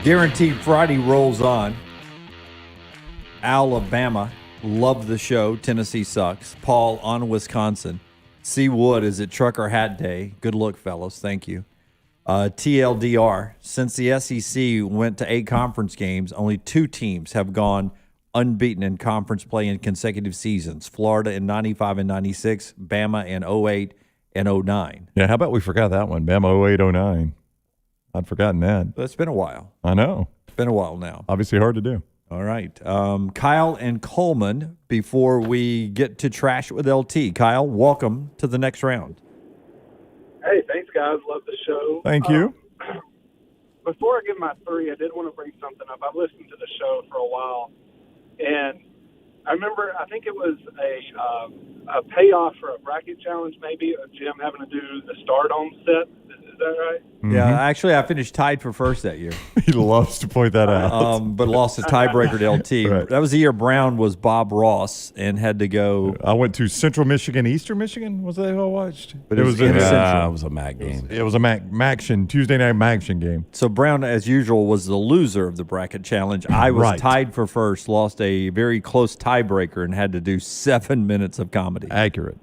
Guaranteed Friday rolls on. Alabama, love the show. Tennessee sucks. Paul on Wisconsin. C. Wood, is it Trucker Hat Day? Good look, fellas. Thank you. TLDR, since the SEC went to 8 conference games, only 2 teams have gone unbeaten in conference play in consecutive seasons. Florida in 95 and 96, Bama in 08 and 09. Yeah, how about we forgot that one? Bama 08, 09. I'd forgotten that. But it's been a while. I know. It's been a while now. Obviously hard to do. All right. Kyle and Coleman, before we get to Trash with LT. Kyle, welcome to the next round. Hey, thanks, guys. Love the show. Thank you. Before I give my 3, I did want to bring something up. I've listened to the show for a while, and I remember, I think it was a payoff for a bracket challenge, maybe, a Jim having to do the Stardome set. Is that right? Mm-hmm. Yeah, actually, I finished tied for first that year. He loves to point that out. But lost a tiebreaker to LT. Right. That was the year Brown was Bob Ross and had to go. I went to Central Michigan, Eastern Michigan. Was that who I watched? But it was in Central. It was a MAC game. It was a Maction, Tuesday night Maction game. So Brown, as usual, was the loser of the bracket challenge. I was tied for first, lost a very close tiebreaker, and had to do 7 minutes of comedy. Accurate.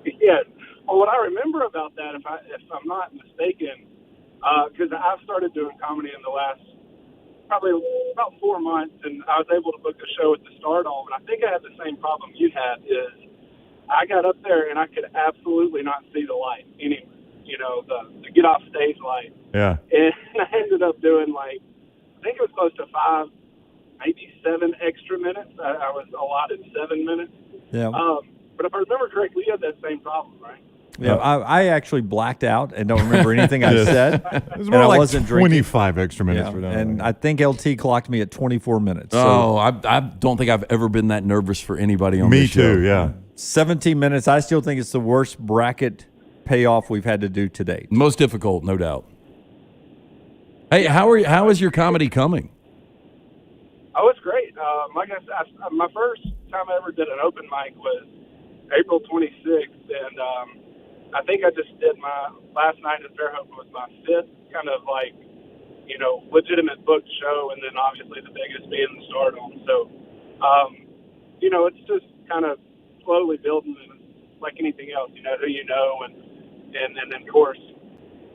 Yeah. Well, what I remember about that, if I'm not mistaken, because I've started doing comedy in the last probably about 4 months, and I was able to book a show at the Stardome, and I think I had the same problem you had. Is I got up there and I could absolutely not see the light anywhere. You know, the get off stage light. Yeah. And I ended up doing I think it was close to 5, maybe 7 extra minutes. I was allotted 7 minutes. Yeah. But if I remember correctly, you had that same problem, right? Yeah, I actually blacked out and don't remember anything I said. It was more I like wasn't 25 extra minutes Yeah, for that. and I think LT clocked me at 24 minutes. Oh, I don't think I've ever been that nervous for anybody on Me this show. too, yeah. 17 minutes. I still think it's the worst bracket payoff we've had to do to date. Most difficult, no doubt. Hey, how is your comedy coming? Oh, it's great. Like I said, my first time I ever did an open mic was April 26th, and I think I just did my last night at Fairhope was my 5th kind of legitimate booked show, and then obviously the biggest being the Stardome. So, it's just kind of slowly building, like anything else, who you know, and then of course,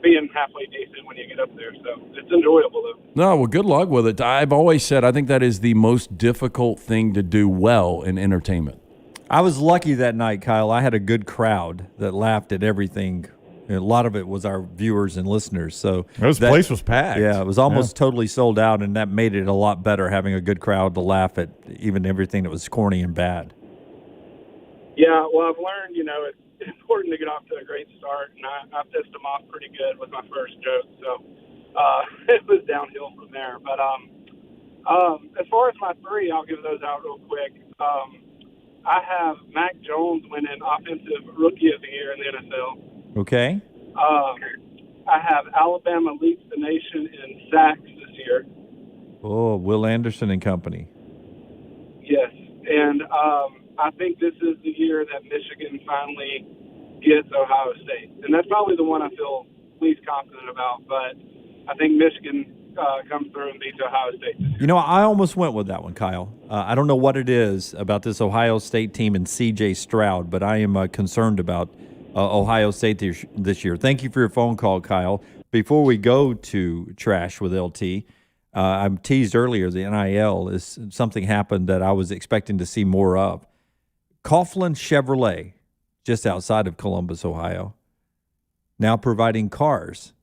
being halfway decent when you get up there. So it's enjoyable, though. No, well, good luck with it. I've always said I think that is the most difficult thing to do well in entertainment. I was lucky that night, Kyle. I had a good crowd that laughed at everything. A lot of it was our viewers and listeners. So this place was packed. Yeah, it was almost totally sold out, and that made it a lot better having a good crowd to laugh at even everything that was corny and bad. Yeah, well, I've learned, it's important to get off to a great start, and I pissed them off pretty good with my first joke. So it was downhill from there. But as far as my three, I'll give those out real quick. I have Mac Jones winning Offensive Rookie of the Year in the NFL. Okay. I have Alabama leads the nation in sacks this year. Oh, Will Anderson and company. Yes, and I think this is the year that Michigan finally gets Ohio State. And that's probably the one I feel least confident about, but I think Michigan comes through and beats Ohio State. I almost went with that one, Kyle. I don't know what it is about this Ohio State team and C.J. Stroud, but I am concerned about Ohio State this year. Thank you for your phone call, Kyle. Before we go to Trash with LT, I'm teased earlier the NIL is something happened that I was expecting to see more of. Coughlin Chevrolet, just outside of Columbus, Ohio, now providing cars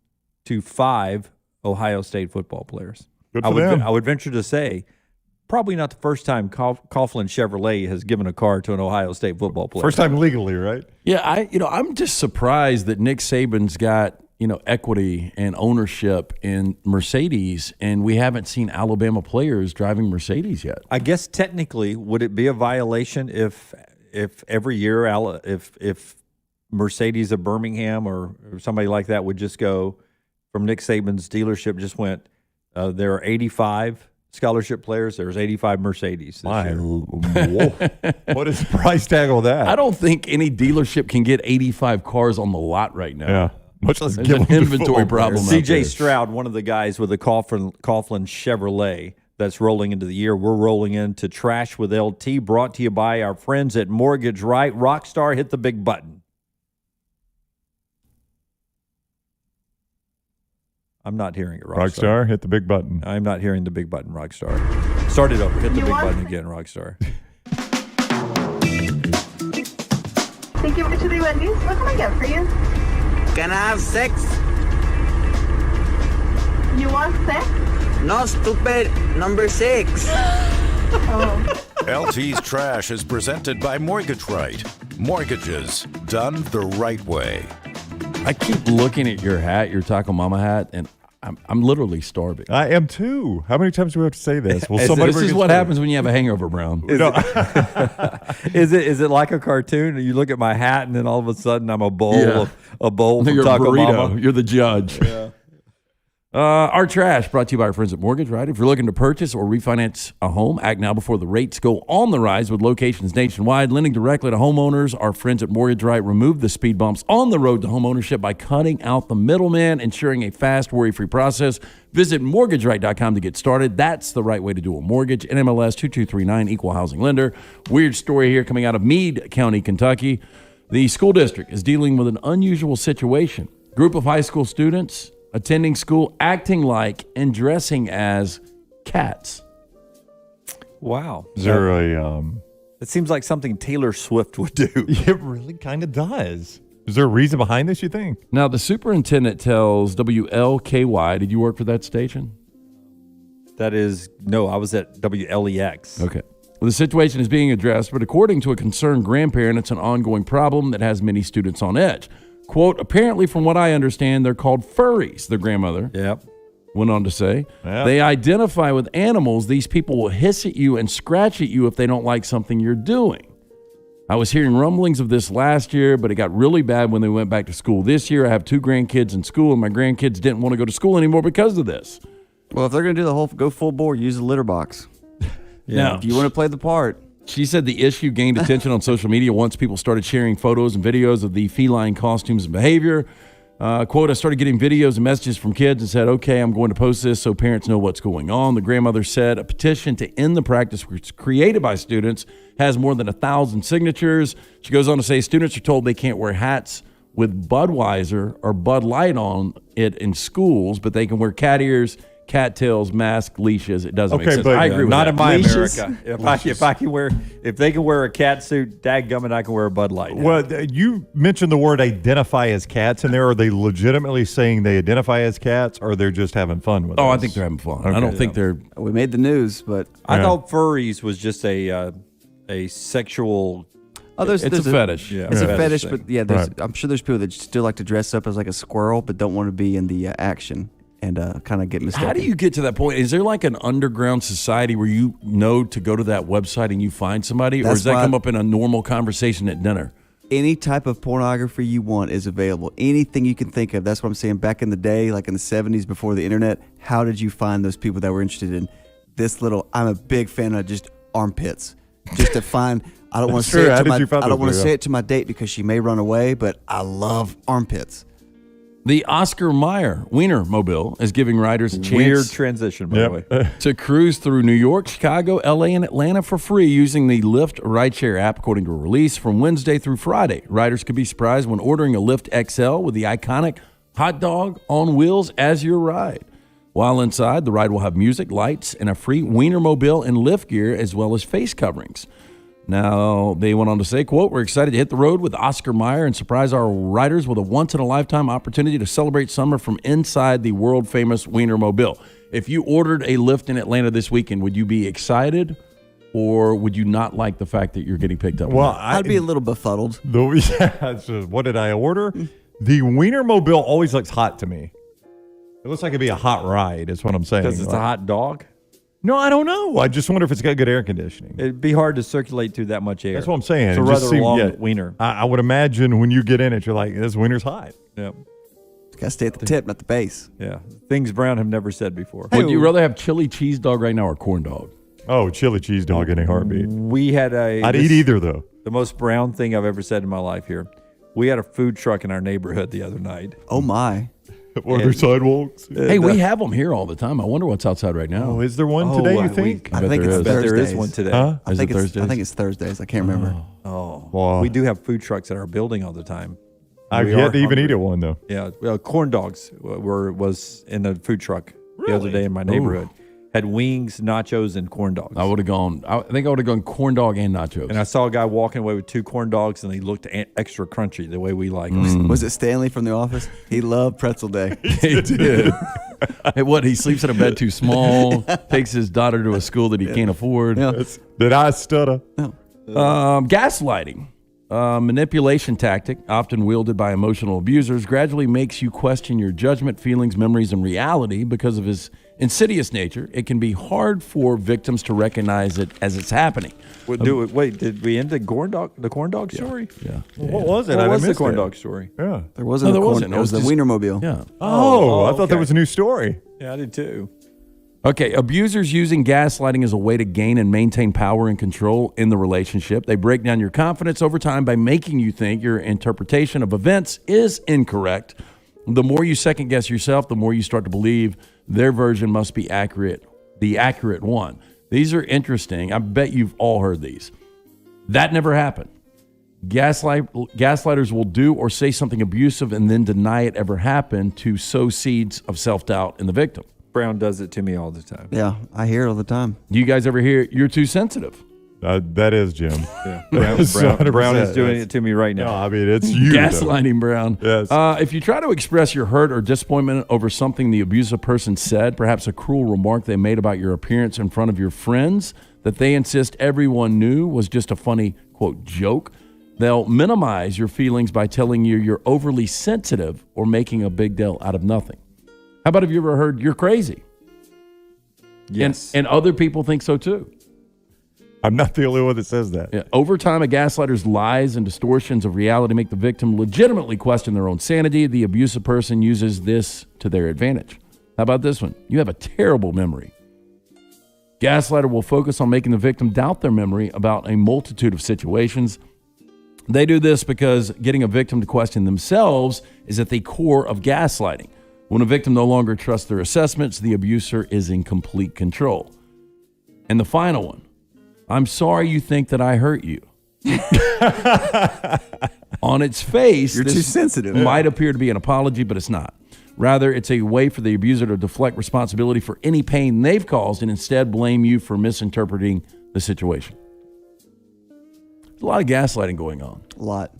to 5 Ohio State football players. Good for them. I would venture to say probably not the first time Coughlin Chevrolet has given a car to an Ohio State football player. First time legally, right? Yeah, I'm just surprised that Nick Saban's got equity and ownership in Mercedes, and we haven't seen Alabama players driving Mercedes yet. I guess technically, would it be a violation if every year if Mercedes of Birmingham or somebody like that would just go from Nick Saban's dealership, just went, there are 85 scholarship players, there's 85 Mercedes this year. What is the price tag on that? I don't think any dealership can get 85 cars on the lot right now. Yeah. Much less There's give an them to inventory football problem. players. C.J. Stroud, one of the guys with the Coughlin Chevrolet that's rolling into the year. We're rolling into Trash with LT, brought to you by our friends at Mortgage Right. Rockstar, hit the big button. I'm not hearing it, Rockstar. Rockstar, hit the big button. I'm not hearing the big button, Rockstar. Start it over. Hit the big button again, Rockstar. Thank you to the Wendy's. What can I get for you? Can I have sex? You want sex? No, stupid. Number 6. LT's Trash is presented by Mortgage Right. Mortgages done the right way. I keep looking at your hat, your Taco Mama hat, and I'm literally starving. I am too. How many times do we have to say this? Well, This is what happens when you have a hangover, Brown. Is it like a cartoon? You look at my hat, and then all of a sudden I'm a bowl from You're Taco a burrito. Mama. You're the judge. Yeah. Our Trash brought to you by our friends at Mortgage Right. If you're looking to purchase or refinance a home, act now before the rates go on the rise with locations nationwide. Lending directly to homeowners, our friends at Mortgage Right remove the speed bumps on the road to homeownership by cutting out the middleman, ensuring a fast, worry-free process. Visit mortgageright.com to get started. That's the right way to do a mortgage. NMLS 2239, Equal Housing Lender. Weird story here coming out of Meade County, Kentucky. The school district is dealing with an unusual situation. Group of high school students attending school, acting like and dressing as cats. Wow. Is there a... It seems like something Taylor Swift would do. It really kind of does. Is there a reason behind this, you think? Now, the superintendent tells WLKY, did you work for that station? No, I was at WLEX. Okay. Well, the situation is being addressed, but according to a concerned grandparent, it's an ongoing problem that has many students on edge. Quote, apparently, from what I understand, they're called furries, the grandmother went on to say. Yep. They identify with animals. These people will hiss at you and scratch at you if they don't like something you're doing. I was hearing rumblings of this last year, but it got really bad when they went back to school. This year, I have 2 grandkids in school, and my grandkids didn't want to go to school anymore because of this. Well, if they're going to do the whole go full bore, use the litter box. Yeah. If you want to play the part. She said the issue gained attention on social media once people started sharing photos and videos of the feline costumes and behavior. Quote, I started getting videos and messages from kids and said, okay, I'm going to post this so parents know what's going on. The grandmother said a petition to end the practice, which was created by students, has more than 1,000 signatures. She goes on to say students are told they can't wear hats with Budweiser or Bud Light on it in schools, but they can wear cat ears, cattails, masks, leashes. It doesn't make sense. But I agree with not that. in my Leashes? America. If they can wear a cat suit, dadgummit, I can wear a Bud Light. Well, you mentioned the word identify as cats in there. Are they legitimately saying they identify as cats, or they're just having fun with it? Oh, I think they're having fun. I don't think they're. We made the news, but I thought furries was just a sexual. Oh, It's a fetish. Yeah, It's a fetish, thing. but yeah, I'm sure there's people that still like to dress up as like a squirrel, but don't want to be in the action and kind of get mistaken. How do you get to that point? Is there like an underground society where you know to go to that website and you find somebody, or That's does that why- come up in a normal conversation at dinner? Any type of pornography you want is available. Anything you can think of. That's what I'm saying. Back in the day, like in the 70s before the internet, how did you find those people that were interested in this little? I'm a big fan of just armpits. Just to find. I don't want to say it to my. I don't want to say it to my date because she may run away. But I love armpits. The Oscar Mayer Wiener Mobile is giving riders a chance. Weird transition, by the way. To cruise through New York, Chicago, LA, and Atlanta for free using the Lyft rideshare app, according to a release from Wednesday through Friday. Riders could be surprised when ordering a Lyft XL with the iconic hot dog on wheels as your ride. While inside, the ride will have music, lights, and a free Wiener Mobile and Lyft gear, as well as face coverings. Now, they went on to say, quote, "We're excited to hit the road with Oscar Mayer and surprise our riders with a once-in-a-lifetime opportunity to celebrate summer from inside the world-famous Wiener Mobile." If you ordered a Lyft in Atlanta this weekend, would you be excited, or would you not like the fact that you're getting picked up? Well, I'd be a little befuddled. What did I order? The Wiener Mobile always looks hot to me. It looks like it'd be a hot ride, is what I'm saying. Because it's a hot dog? No, I don't know. I just wonder if it's got good air conditioning. It'd be hard to circulate through that much air. That's what I'm saying. It's a It just rather seemed- long wiener. I would imagine when you get in it, you're like, this wiener's hot. Yep. Got to stay at the tip, not the base. Yeah. Things Brown have never said before. Would you rather have chili cheese dog right now or corn dog? Oh, chili cheese dog in a heartbeat. We had I'd eat either, though. The most Brown thing I've ever said in my life here. We had a food truck in our neighborhood the other night. Oh, my. What are sidewalks? Hey, we have them here all the time. I wonder what's outside right now. Oh, is there one today, you think? I think it's there Thursdays. is one today. Huh? I think it's Thursdays. I can't remember. Oh. Wow. We do have food trucks at our building all the time. I've We yet are to even hungry. eat at one, though. Yeah. Well, corn dogs was in a food truck the other day in my neighborhood. Had wings, nachos, and corn dogs. I would have gone. I think I would have gone corn dog and nachos. And I saw a guy walking away with 2 corn dogs, and they looked extra crunchy the way we like them. Was it Stanley from The Office? He loved pretzel day. He did. Hey, what? He sleeps in a bed too small. Takes his daughter to a school that he can't afford. Yeah. Did I stutter? Gaslighting, manipulation tactic, often wielded by emotional abusers, gradually makes you question your judgment, feelings, memories, and reality because of his insidious nature. It can be hard for victims to recognize it as it's happening. Wait, did we end the corn dog story? Yeah. What was it? What I was the missed corn it. dog story? Yeah. There wasn't No, a there corn. wasn't. It was the just- Wienermobile. Yeah. Oh, I thought okay. that was a new story. Yeah, I did too. Okay, abusers using gaslighting as a way to gain and maintain power and control in the relationship. They break down your confidence over time by making you think your interpretation of events is incorrect. The more you second guess yourself, the more you start to believe their version must be accurate, the accurate one. These are interesting. I bet you've all heard these. That never happened. Gaslighters will do or say something abusive and then deny it ever happened to sow seeds of self-doubt in the victim. Brown does it to me all the time. Yeah, I hear it all the time. Do you guys ever hear you're too sensitive? That is Jim. Yeah. That's Brown is 100%. doing it to me right No, now. I mean, it's you. though. Gaslighting, Brown. Yes. If you try to express your hurt or disappointment over something the abusive person said, perhaps a cruel remark they made about your appearance in front of your friends that they insist everyone knew was just a funny, quote, joke, they'll minimize your feelings by telling you you're overly sensitive or making a big deal out of nothing. How about have you ever heard you're crazy? Yes. And other people think so too. I'm not the only one that says that. Yeah. Over time, a gaslighter's lies and distortions of reality make the victim legitimately question their own sanity. The abusive person uses this to their advantage. How about this one? You have a terrible memory. Gaslighter will focus on making the victim doubt their memory about a multitude of situations. They do this because getting a victim to question themselves is at the core of gaslighting. When a victim no longer trusts their assessments, the abuser is in complete control. And the final one, I'm sorry you think that I hurt you. On its face, You're too sensitive. Might appear to be an apology, but it's not. Rather, it's a way for the abuser to deflect responsibility for any pain they've caused and instead blame you for misinterpreting the situation. There's a lot of gaslighting going on. A lot.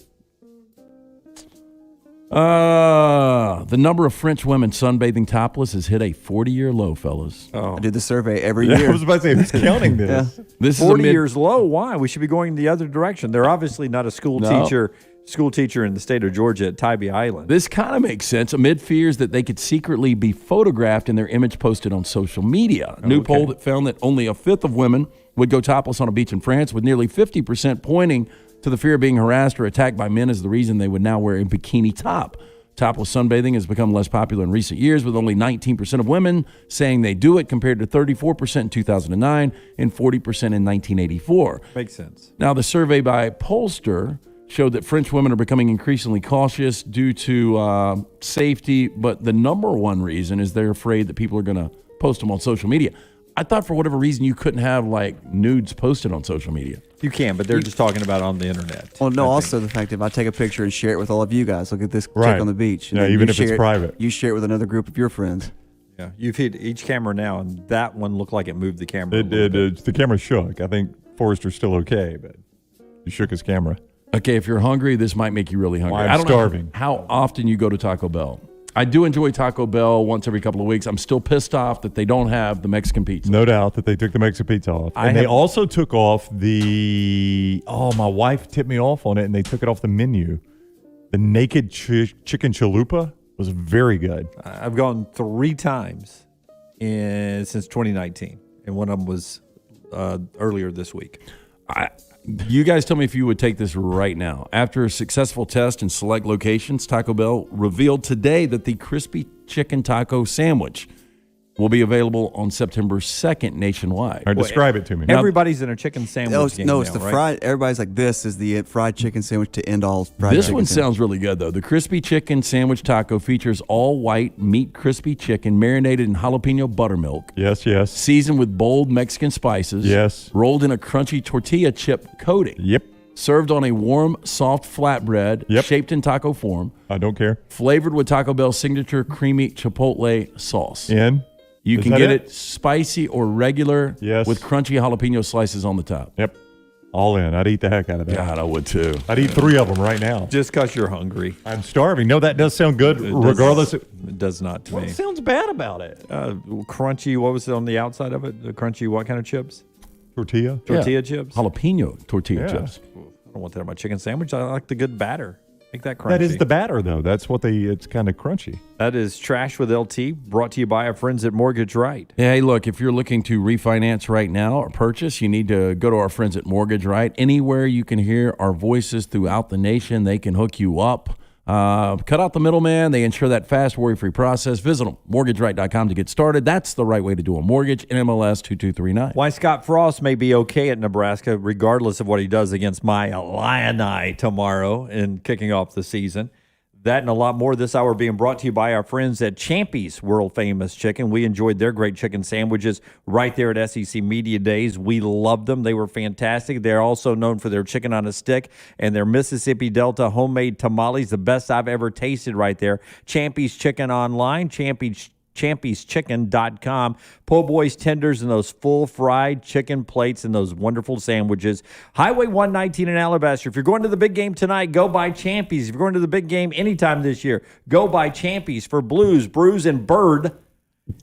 The number of French women sunbathing topless has hit a 40-year low, fellas. I do the survey every year. I was about to say, who's counting this? This 40 is years low. Why? We should be going the other direction. They're obviously not a school teacher in the state of Georgia at Tybee Island. This kind of makes sense amid fears that they could secretly be photographed and their image posted on social media. A new poll that found that only a fifth of women would go topless on a beach in France, with nearly 50% pointing to the fear of being harassed or attacked by men as the reason they would now wear a bikini top. Topless sunbathing has become less popular in recent years, with only 19% of women saying they do it, compared to 34% in 2009 and 40% in 1984. Makes sense. Now, the survey by Pollster showed that French women are becoming increasingly cautious due to safety, but the number one reason is they're afraid that people are going to post them on social media. I thought for whatever reason you couldn't have like nudes posted on social media. You can, but they're just talking about it on the internet. Well, no, also the fact if I take a picture and share it with all of you guys, look at this Right. chick on the beach. and Yeah, then even you if it's share it- private. You share it with another group of your friends. Yeah, you've hit each camera now, and that one looked like it moved the camera. It did. The camera shook. I think Forrester's still okay, but he shook his camera. Okay, if you're hungry, this might make you really hungry. Well, I'm I don't starving. know how often you go to Taco Bell. I do enjoy Taco Bell once every couple of weeks. I'm still pissed off that they don't have the Mexican pizza. No doubt that they took the Mexican pizza off. And they also took off my wife tipped me off on it, and they took it off the menu. The naked chicken chalupa was very good. I've gone 3 times since 2019, and one of them was earlier this week. You guys tell me if you would take this right now. After a successful test in select locations, Taco Bell revealed today that the crispy chicken taco sandwich will be available on September 2nd nationwide. All right, describe it to me. Everybody's in a chicken sandwich game No, it's now, the right? fried. Everybody's like, this is the fried chicken sandwich to end all fried This chicken one sandwich. sounds really good, though. The crispy chicken sandwich taco features all white meat crispy chicken marinated in jalapeno buttermilk. Yes. Seasoned with bold Mexican spices. Yes. Rolled in a crunchy tortilla chip coating. Yep. Served on a warm, soft flatbread shaped in taco form. I don't care. Flavored with Taco Bell's signature creamy chipotle sauce. You Is can that get it? it spicy or regular Yes. with crunchy jalapeno slices on the top. Yep. All in. I'd eat the heck out of that. God, I would too. I'd eat 3 of them right now. Just because you're hungry. I'm starving. No, that does sound good, regardless. It does not to me. What sounds bad about it? Crunchy, what was it on the outside of it? The crunchy, what kind of chips? Tortilla chips? Jalapeno tortilla chips. I don't want that on my chicken sandwich. I like the good batter. Make that crunchy. That is the batter, though. That's what it's kind of crunchy. That is Trash with LT, brought to you by our friends at Mortgage Right. Yeah, hey, look, if you're looking to refinance right now or purchase, you need to go to our friends at Mortgage Right. Anywhere you can hear our voices throughout the nation, they can hook you up. Cut out the middleman. They ensure that fast, worry-free process. Visit them, mortgageright.com to get started. That's the right way to do a mortgage. NMLS 2239. Why Scott Frost may be okay at Nebraska, regardless of what he does against my Illini tomorrow in kicking off the season. That and a lot more this hour being brought to you by our friends at Champy's World Famous Chicken. We enjoyed their great chicken sandwiches right there at SEC Media Days. We loved them. They were fantastic. They're also known for their chicken on a stick and their Mississippi Delta homemade tamales, the best I've ever tasted right there. Champy's Chicken online, champyschicken.com. Po' boys tenders and those full fried chicken plates and those wonderful sandwiches. Highway 119 in Alabaster. If you're going to the big game tonight, go by Champy's. If you're going to the big game anytime this year, go by Champy's. For Blues, Brews, and Bird,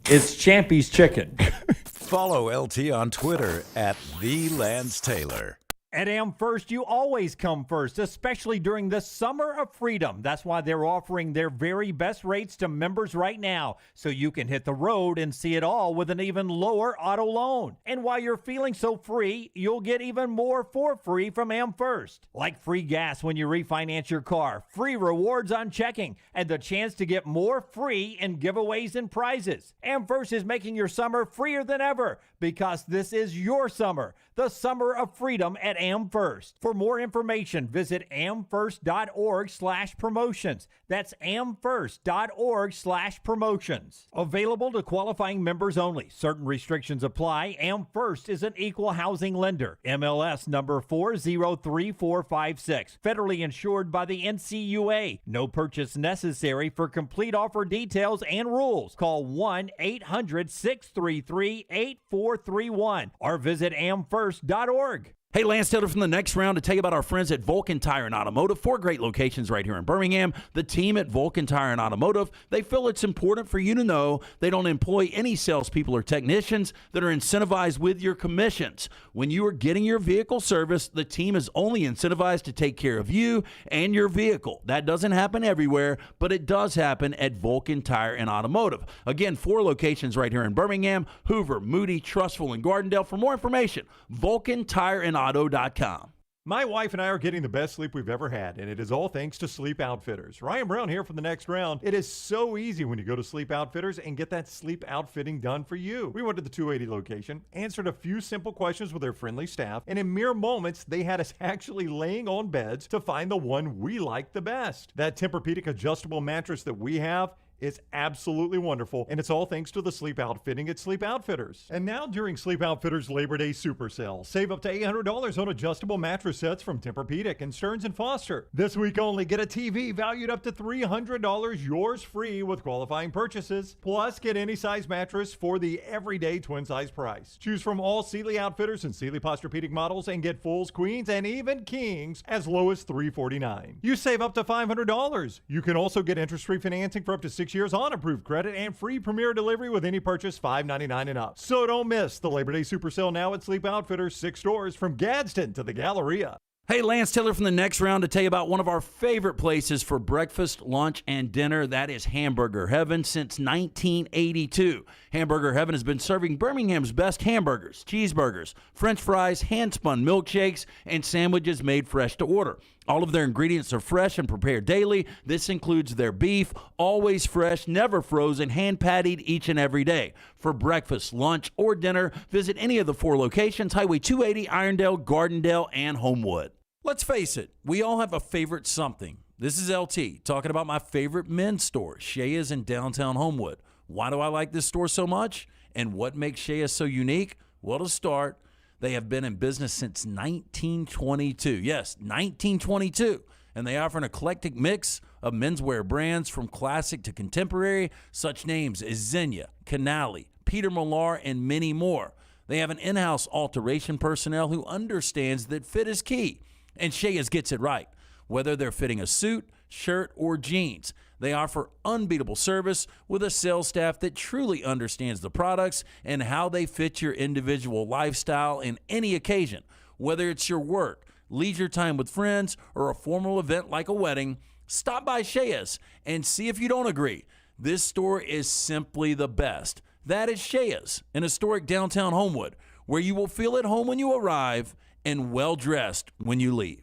it's Champy's Chicken. Follow LT on Twitter at @TheLanceTaylor. At AmFirst, you always come first, especially during the Summer of Freedom. That's why they're offering their very best rates to members right now, so you can hit the road and see it all with an even lower auto loan. And while you're feeling so free, you'll get even more for free from AmFirst, like free gas when you refinance your car, free rewards on checking, and the chance to get more free in giveaways and prizes. AmFirst is making your summer freer than ever because this is your summer, the Summer of Freedom at AmFirst. For more information, visit amfirst.org/promotions. That's amfirst.org/promotions. Available to qualifying members only. Certain restrictions apply. AmFirst is an equal housing lender. MLS number 403456. Federally insured by the NCUA. No purchase necessary. For complete offer details and rules, call 1-800-633-8431 or visit amfirst.org. Hey, Lance Taylor from the Next Round to tell you about our friends at Vulcan Tire and Automotive. 4 great locations right here in Birmingham. The team at Vulcan Tire and Automotive, they feel it's important for you to know they don't employ any salespeople or technicians that are incentivized with your commissions. When you are getting your vehicle serviced, the team is only incentivized to take care of you and your vehicle. That doesn't happen everywhere, but it does happen at Vulcan Tire and Automotive. Again, 4 locations right here in Birmingham, Hoover, Moody, Trussville, and Gardendale. For more information, Vulcan Tire and Auto.com. My wife and I are getting the best sleep we've ever had, and it is all thanks to Sleep Outfitters. Ryan Brown here from the Next Round. It is so easy when you go to Sleep Outfitters and get that sleep outfitting done for you. We went to the 280 location, answered a few simple questions with their friendly staff, and in mere moments, they had us actually laying on beds to find the one we like the best. That Tempur-Pedic adjustable mattress that we have is absolutely wonderful, and it's all thanks to the sleep outfitting at Sleep Outfitters. And now during Sleep Outfitters Labor Day Super Sale, save up to $800 on adjustable mattress sets from Tempur-Pedic and Stearns & Foster. This week only, get a TV valued up to $300, yours free with qualifying purchases. Plus, get any size mattress for the everyday twin size price. Choose from all Sealy Outfitters and Sealy Posturepedic models and get fulls, queens, and even kings as low as $349. You save up to $500. You can also get interest-free financing for up to 6 years on approved credit and free premier delivery with any purchase $5.99 and up. So don't miss the Labor Day Super Sale now at Sleep Outfitters, 6 stores from Gadsden to the Galleria. Hey, Lance Taylor from the Next Round to tell you about one of our favorite places for breakfast, lunch, and dinner. That is Hamburger Heaven since 1982. Hamburger Heaven has been serving Birmingham's best hamburgers, cheeseburgers, French fries, hand-spun milkshakes, and sandwiches made fresh to order. All of their ingredients are fresh and prepared daily. This includes their beef, always fresh, never frozen, hand-pattied each and every day. For breakfast, lunch, or dinner, visit any of the 4 locations, Highway 280, Irondale, Gardendale, and Homewood. Let's face it, we all have a favorite something. This is LT talking about my favorite men's store, Shea's in downtown Homewood. Why do I like this store so much? And what makes Shea's so unique? Well, to start, they have been in business since 1922. Yes, 1922. And they offer an eclectic mix of menswear brands from classic to contemporary, such names as Xenia, Canali, Peter Millar, and many more. They have an in-house alteration personnel who understands that fit is key. And Shea's gets it right. Whether they're fitting a suit, shirt, or jeans, they offer unbeatable service with a sales staff that truly understands the products and how they fit your individual lifestyle in any occasion. Whether it's your work, leisure time with friends, or a formal event like a wedding, stop by Shea's and see if you don't agree. This store is simply the best. That is Shea's in historic downtown Homewood, where you will feel at home when you arrive and well-dressed when you leave.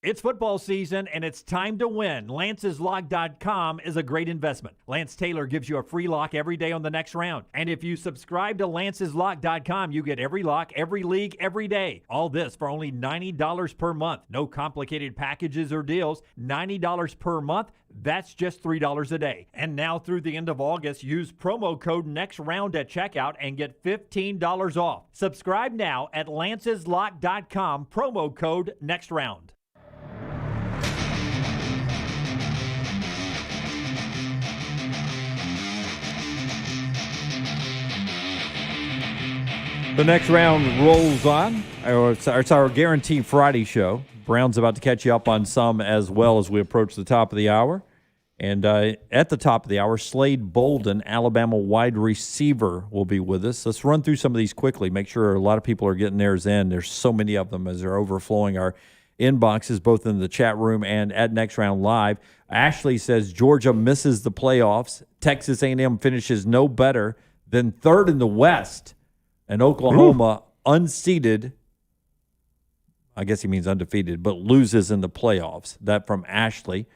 It's football season, and it's time to win. Lance'sLock.com is a great investment. Lance Taylor gives you a free lock every day on the Next Round. And if you subscribe to Lance'sLock.com, you get every lock, every league, every day. All this for only $90 per month. No complicated packages or deals. $90 per month. That's just $3 a day. And now through the end of August, use promo code NEXTROUND at checkout and get $15 off. Subscribe now at Lance'sLock.com, promo code NEXTROUND. The Next Round rolls on. It's our Guarantee Friday show. Brown's about to catch you up on some as well as we approach the top of the hour. And at the top of the hour, Slade Bolden, Alabama wide receiver, will be with us. Let's run through some of these quickly. Make sure a lot of people are getting theirs in. There's so many of them as they're overflowing our inboxes, both in the chat room and at Next Round Live. Ashley says Georgia misses the playoffs. Texas A&M finishes no better than third in the West. And Oklahoma, unseeded, I guess he means undefeated, but loses in the playoffs. That from Ashley.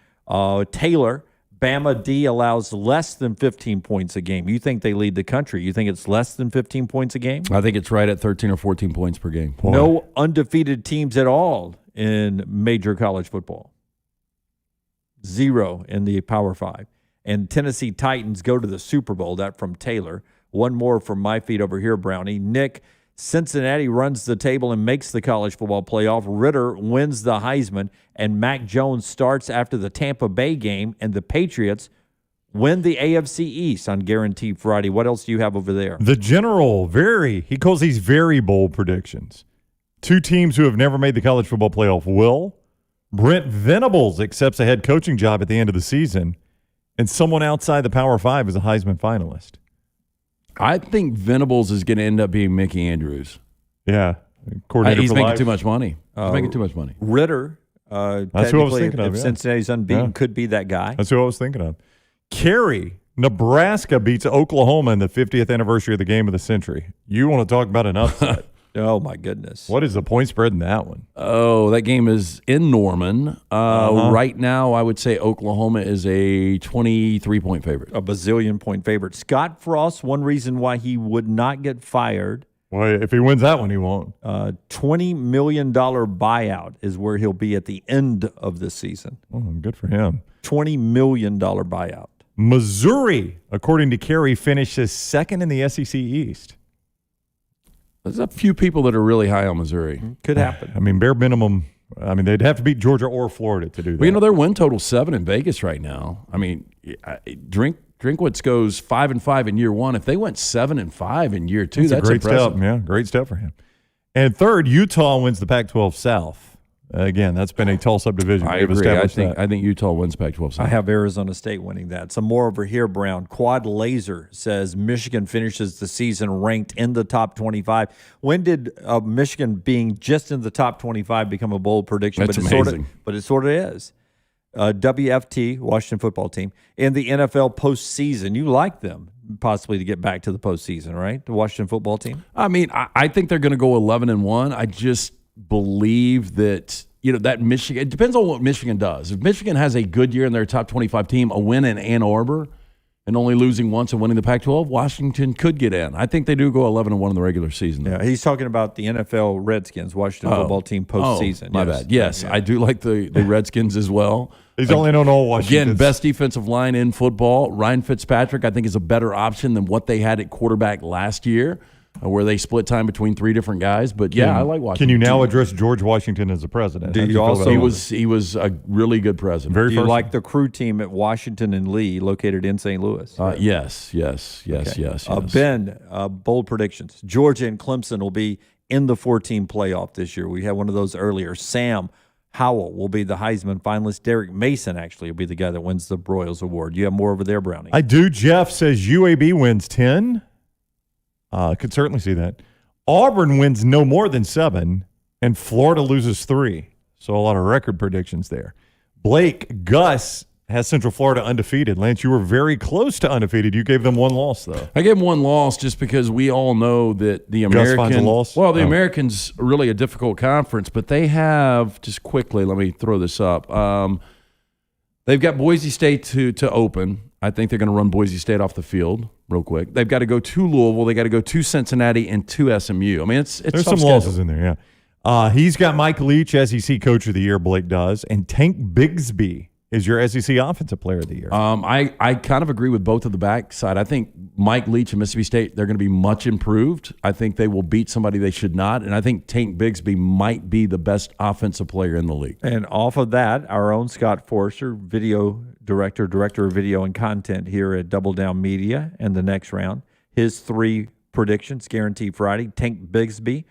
Taylor, Bama D allows less than 15 points a game. You think they lead the country. You think it's less than 15 points a game? I think it's right at 13 or 14 points per game. Boy. No undefeated teams at all in major college football. 0 in the Power 5. And Tennessee Titans go to the Super Bowl. That from Taylor. One more from my feed over here, Brownie. Nick, Cincinnati runs the table and makes the college football playoff. Ritter wins the Heisman, and Mac Jones starts after the Tampa Bay game, and the Patriots win the AFC East on Guarantee Friday. What else do you have over there? The general, he calls these very bold predictions. 2 teams who have never made the college football playoff will. Brent Venables accepts a head coaching job at the end of the season, and someone outside the Power 5 is a Heisman finalist. I think Venables is going to end up being Mickey Andrews. Yeah. He's making too much money. He's making too much money. Ritter, that's who I was thinking of. If Cincinnati's unbeaten, could be that guy. That's who I was thinking of. Carey, Nebraska beats Oklahoma in the 50th anniversary of the game of the century. You want to talk about an upset? Oh, my goodness. What is the point spread in that one? Oh, that game is in Norman. Right now, I would say Oklahoma is a 23-point favorite. A bazillion-point favorite. Scott Frost, one reason why he would not get fired. Well, if he wins that one, he won't. $20 million buyout is where he'll be at the end of the season. Oh, good for him. $20 million buyout. Missouri, according to Carey, finishes second in the SEC East. There's a few people that are really high on Missouri. Could happen. I mean, bare minimum. I mean, they'd have to beat Georgia or Florida to do that. Well, you know, their win total 7 in Vegas right now. I mean, Drinkwitz goes 5-5 in year 1. If they went 7-5 in year 2, that's a great impressive. step. Yeah, great step for him. And third, Utah wins the Pac-12 South. Again, that's been a tall subdivision. I agree. I think Utah wins Pac-12 South. I have Arizona State winning that. Some more over here, Brown. Quad Laser says Michigan finishes the season ranked in the top 25. When did Michigan being just in the top 25 become a bold prediction? That's amazing. But it sort of is. WFT, Washington football team, in the NFL postseason. You like them possibly to get back to the postseason, right? The Washington football team? I mean, I think they're going to go 11-1. I just believe that, that Michigan, it depends on what Michigan does. If Michigan has a good year in their top 25 team, a win in Ann Arbor, and only losing once and winning the Pac-12, Washington could get in. I think they do go 11-1 in the regular season. Yeah, he's talking about the NFL Redskins, Washington football team postseason. My bad. Yes, I do like the Redskins as well. He's only known all Washington. Again, best defensive line in football. Ryan Fitzpatrick, I think, is a better option than what they had at quarterback last year, where they split time between 3 different guys. But I like Washington. Can you now address George Washington as a president? Do you also? He was a really good president. Do you like the crew team at Washington and Lee, located in St. Louis? Yes. Ben, bold predictions. Georgia and Clemson will be in the 4-team playoff this year. We had one of those earlier. Sam Howell will be the Heisman finalist. Derek Mason actually will be the guy that wins the Broyles Award. You have more over there, Brownie? I do. Jeff says UAB wins 10. Could certainly see that. Auburn wins no more than 7, and Florida loses 3. So a lot of record predictions there. Gus has Central Florida undefeated. Lance, you were very close to undefeated. You gave them 1 loss, though. I gave them 1 loss just because we all know that the American. Gus finds a loss? Well, the Americans are really a difficult conference, but they have, just quickly, let me throw this up. They've got Boise State to open. I think they're going to run Boise State off the field real quick. They've got to go to Louisville. They got to go to Cincinnati and to SMU. I mean, it's there's some losses in there. Yeah, he's got Mike Leach, SEC Coach of the Year. Blake does, and Tank Bigsby is your SEC Offensive Player of the Year. I kind of agree with both of the backside. I think Mike Leach and Mississippi State, they're going to be much improved. I think they will beat somebody they should not, and I think Tank Bigsby might be the best offensive player in the league. And off of that, our own Scott Forster, video director of video and content here at Double Down Media, and the next round, his 3 predictions, Guarantee Friday. Tank Bigsby,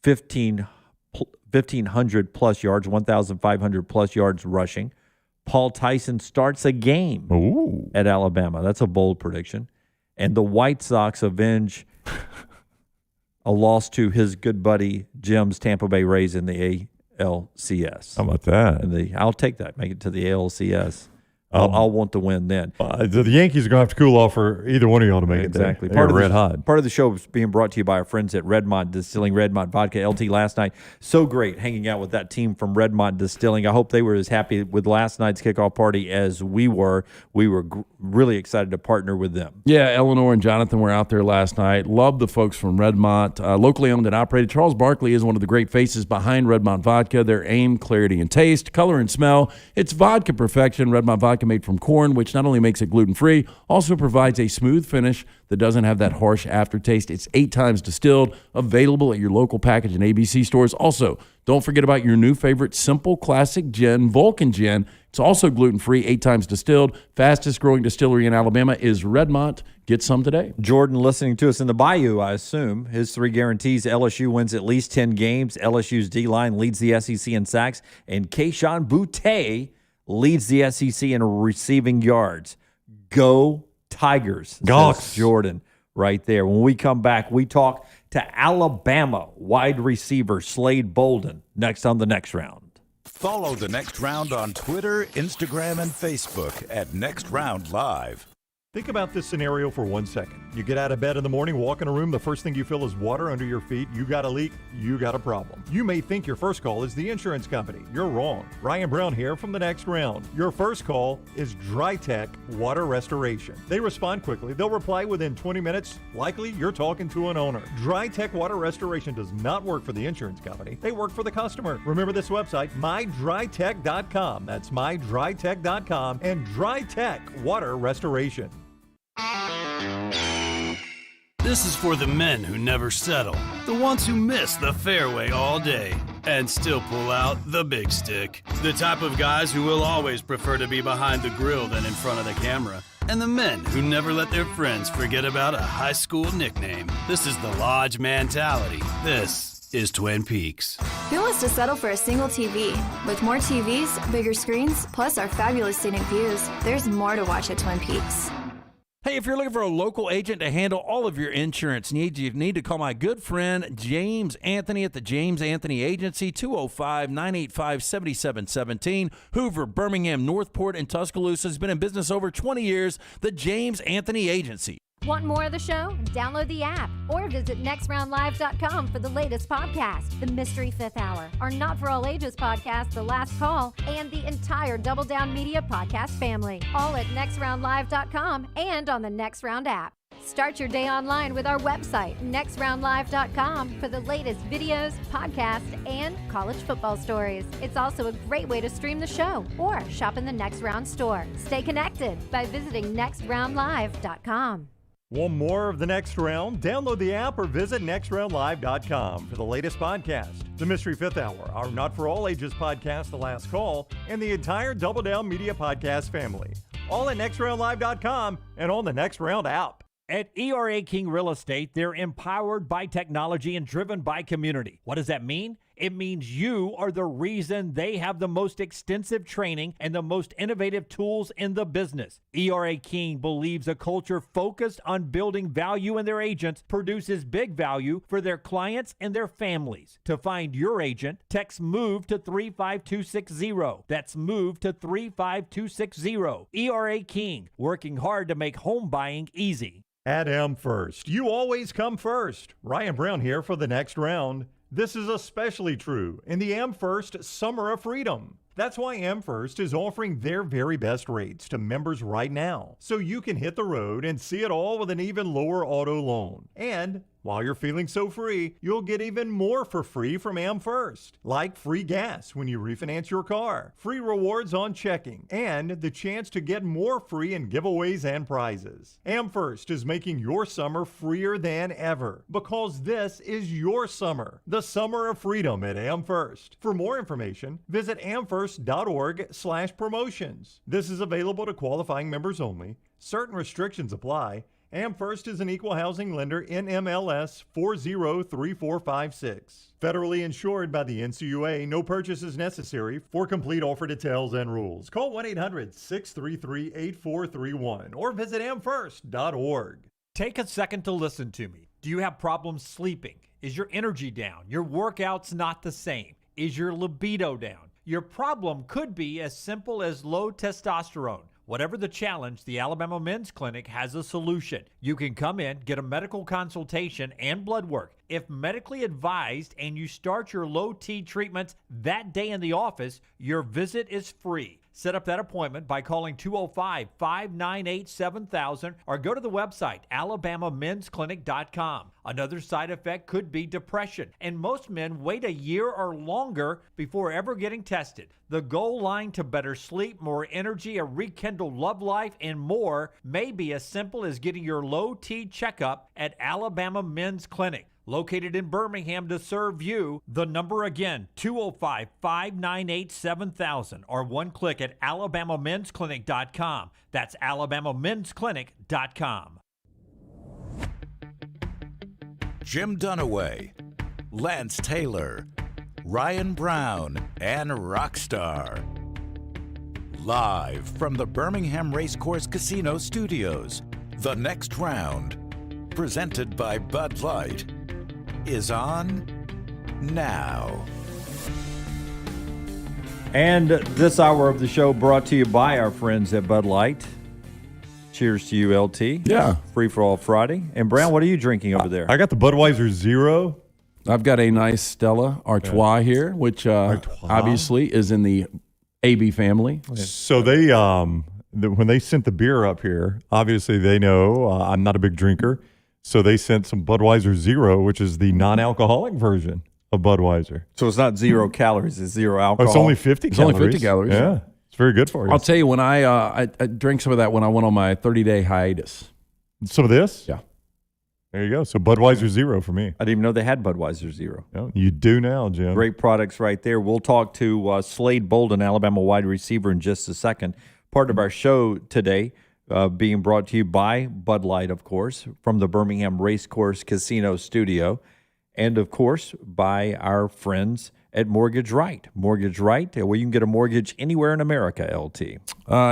1,500 plus yards, 1,500 plus yards rushing. Paul Tyson starts a game at Alabama. That's a bold prediction. And the White Sox avenge a loss to his good buddy Jim's Tampa Bay Rays in the ALCS. How about that? I'll take that. Make it to the ALCS. I'll want to win then. The Yankees are going to have to cool off for either one of y'all to make Exactly. it. They're red hot. Part of the show is being brought to you by our friends at Redmont Distilling, Redmont Vodka LT last night. So great hanging out with that team from Redmont Distilling. I hope they were as happy with last night's kickoff party as we were. We were really excited to partner with them. Yeah, Eleanor and Jonathan were out there last night. Love the folks from Redmont. Locally owned and operated. Charles Barkley is one of the great faces behind Redmont Vodka. Their aim, clarity and taste, color and smell. It's vodka perfection. Redmont Vodka made from corn, which not only makes it gluten-free, also provides a smooth finish that doesn't have that harsh aftertaste. It's 8 times distilled, available at your local package and ABC stores. Also, don't forget about your new favorite Simple Classic Gin, Vulcan Gin. It's also gluten-free, 8 times distilled. Fastest growing distillery in Alabama is Redmont. Get some today. Jordan listening to us in the Bayou, I assume. His 3 guarantees: LSU wins at least 10 games. LSU's D-line leads the SEC in sacks. And Kayshon Boutte leads the SEC in receiving yards. Go Tigers, says Jordan right there. When we come back, we talk to Alabama wide receiver Slade Bolden next on The Next Round. Follow The Next Round on Twitter, Instagram, and Facebook at Next Round Live. Think about this scenario for 1 second. You get out of bed in the morning, walk in a room, the first thing you feel is water under your feet. You got a leak, you got a problem. You may think your first call is the insurance company. You're wrong. Ryan Brown here from The Next Round. Your first call is DryTech Water Restoration. They respond quickly. They'll reply within 20 minutes. Likely, you're talking to an owner. DryTech Water Restoration does not work for the insurance company. They work for the customer. Remember this website, mydrytech.com. That's mydrytech.com and DryTech Water Restoration. This is for the men who never settle, the ones who miss the fairway all day and still pull out the big stick, the type of guys who will always prefer to be behind the grill than in front of the camera, and the men who never let their friends forget about a high school nickname. This is the Lodge mentality. This is Twin Peaks. Who wants to settle for a single TV? With more TVs, bigger screens, plus our fabulous scenic views, there's more to watch at Twin Peaks. Hey, if you're looking for a local agent to handle all of your insurance needs, you need to call my good friend James Anthony at the James Anthony Agency, 205-985-7717. Hoover, Birmingham, Northport, and Tuscaloosa has been in business over 20 years. The James Anthony Agency. Want more of the show? Download the app or visit nextroundlive.com for the latest podcast, The Mystery Fifth Hour, our Not For All Ages podcast, The Last Call, and the entire Double Down Media podcast family, all at nextroundlive.com and on the Next Round app. Start your day online with our website, nextroundlive.com, for the latest videos, podcasts, and college football stories. It's also a great way to stream the show or shop in the Next Round store. Stay connected by visiting nextroundlive.com. Want more of The Next Round? Download the app or visit nextroundlive.com for the latest podcast, The Mystery Fifth Hour, our Not For All Ages podcast, The Last Call, and the entire Double Down Media podcast family. All at nextroundlive.com and on the Next Round app. At ERA King Real Estate, they're empowered by technology and driven by community. What does that mean? It means you are the reason they have the most extensive training and the most innovative tools in the business. ERA King believes a culture focused on building value in their agents produces big value for their clients and their families. To find your agent, text MOVE to 35260. That's MOVE to 35260. ERA King, working hard to make home buying easy. At M First, you always come first. Ryan Brown here for The Next Round. This is especially true in the AmFirst Summer of Freedom. That's why AmFirst is offering their very best rates to members right now, so you can hit the road and see it all with an even lower auto loan. And while you're feeling so free, you'll get even more for free from AmFirst, like free gas when you refinance your car, free rewards on checking, and the chance to get more free in giveaways and prizes. AmFirst is making your summer freer than ever because this is your summer, the summer of freedom at AmFirst. For more information, visit amfirst.org/promotions. This is available to qualifying members only. Certain restrictions apply. AmFirst is an equal housing lender, NMLS 403456. Federally insured by the NCUA. No purchase is necessary. For complete offer details and rules, call 1-800-633-8431 or visit amfirst.org. Take a second to listen to me. Do you have problems sleeping? Is your energy down? Your workouts not the same? Is your libido down? Your problem could be as simple as low testosterone. Whatever the challenge, the Alabama Men's Clinic has a solution. You can come in, get a medical consultation and blood work. If medically advised and you start your low T treatments that day in the office, your visit is free. Set up that appointment by calling 205-598-7000 or go to the website alabamamensclinic.com. Another side effect could be depression, and most men wait a year or longer before ever getting tested. The goal line to better sleep, more energy, a rekindled love life, and more may be as simple as getting your low T checkup at Alabama Men's Clinic. Located in Birmingham to serve you. The number again, 205-598-7000 or one click at alabamamensclinic.com. That's alabamamensclinic.com. Jim Dunaway, Lance Taylor, Ryan Brown, and Rockstar. Live from the Birmingham Racecourse Casino Studios, the next round, presented by Bud Light, is on now. And this hour of the show brought to you by our friends at Bud Light. Cheers to you, LT. Yeah. Free for all Friday. And Brown, what are you drinking over there? I got the Budweiser Zero. I've got a nice Stella Artois here, which obviously is in the AB family. So they, when they sent the beer up here, obviously they know I'm not a big drinker. So they sent some Budweiser Zero, which is the non-alcoholic version of Budweiser. So it's not 0 calories, it's 0 alcohol. Oh, it's only 50 It's calories. only 50 calories. Yeah, it's very good for you. I'll tell you, when I drank some of that when I went on my 30-day hiatus. Some of this? Yeah. There you go. So Budweiser Zero for me. I didn't even know they had Budweiser Zero. Oh, you do now, Jim. Great products right there. We'll talk to Slade Bolden, Alabama wide receiver, in just a second. Part of our show today being brought to you by Bud Light, of course, from the Birmingham Racecourse Casino Studio, and, of course, by our friends at Mortgage Right. Mortgage Right, where you can get a mortgage anywhere in America, LT.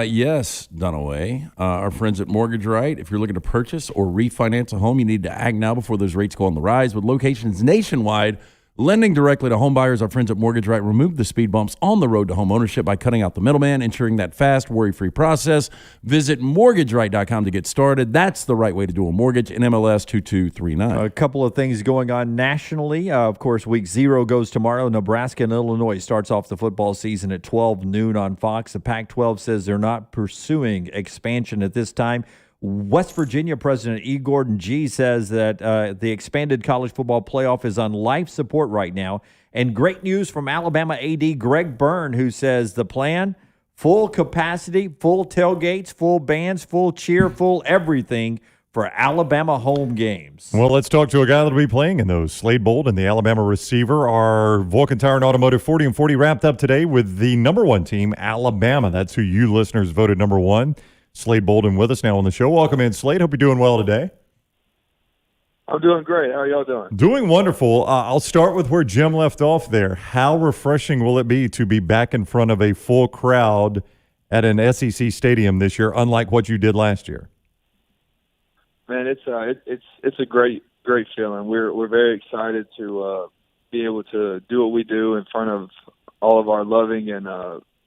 Yes, Dunaway. Our friends at Mortgage Right, if you're looking to purchase or refinance a home, you need to act now before those rates go on the rise. With locations nationwide, lending directly to home buyers, our friends at Mortgage Right remove the speed bumps on the road to home ownership by cutting out the middleman, ensuring that fast, worry-free process. Visit mortgageright.com to get started. That's the right way to do a mortgage in MLS 2239. A couple of things going on nationally. Of course, week 0 goes tomorrow. Nebraska and Illinois starts off the football season at 12 noon on Fox. The Pac-12 says they're not pursuing expansion at this time. West Virginia President E. Gordon G. says that the expanded college football playoff is on life support right now. And great news from Alabama AD Greg Byrne, who says the plan, full capacity, full tailgates, full bands, full cheer, full everything for Alabama home games. Well, let's talk to a guy that'll be playing in those. Slade Bolden, the Alabama receiver. Our Vulcan Tire and Automotive 40 and 40 wrapped up today with the number 1 team, Alabama. That's who you listeners voted number 1. Slade Bolden with us now on the show. Welcome in, Slade. Hope you're doing well today. I'm doing great. How are y'all doing? Doing wonderful. I'll start with where Jim left off there. How refreshing will it be to be back in front of a full crowd at an SEC stadium this year, unlike what you did last year? Man, it's a great feeling. We're very excited to be able to do what we do in front of all of our loving and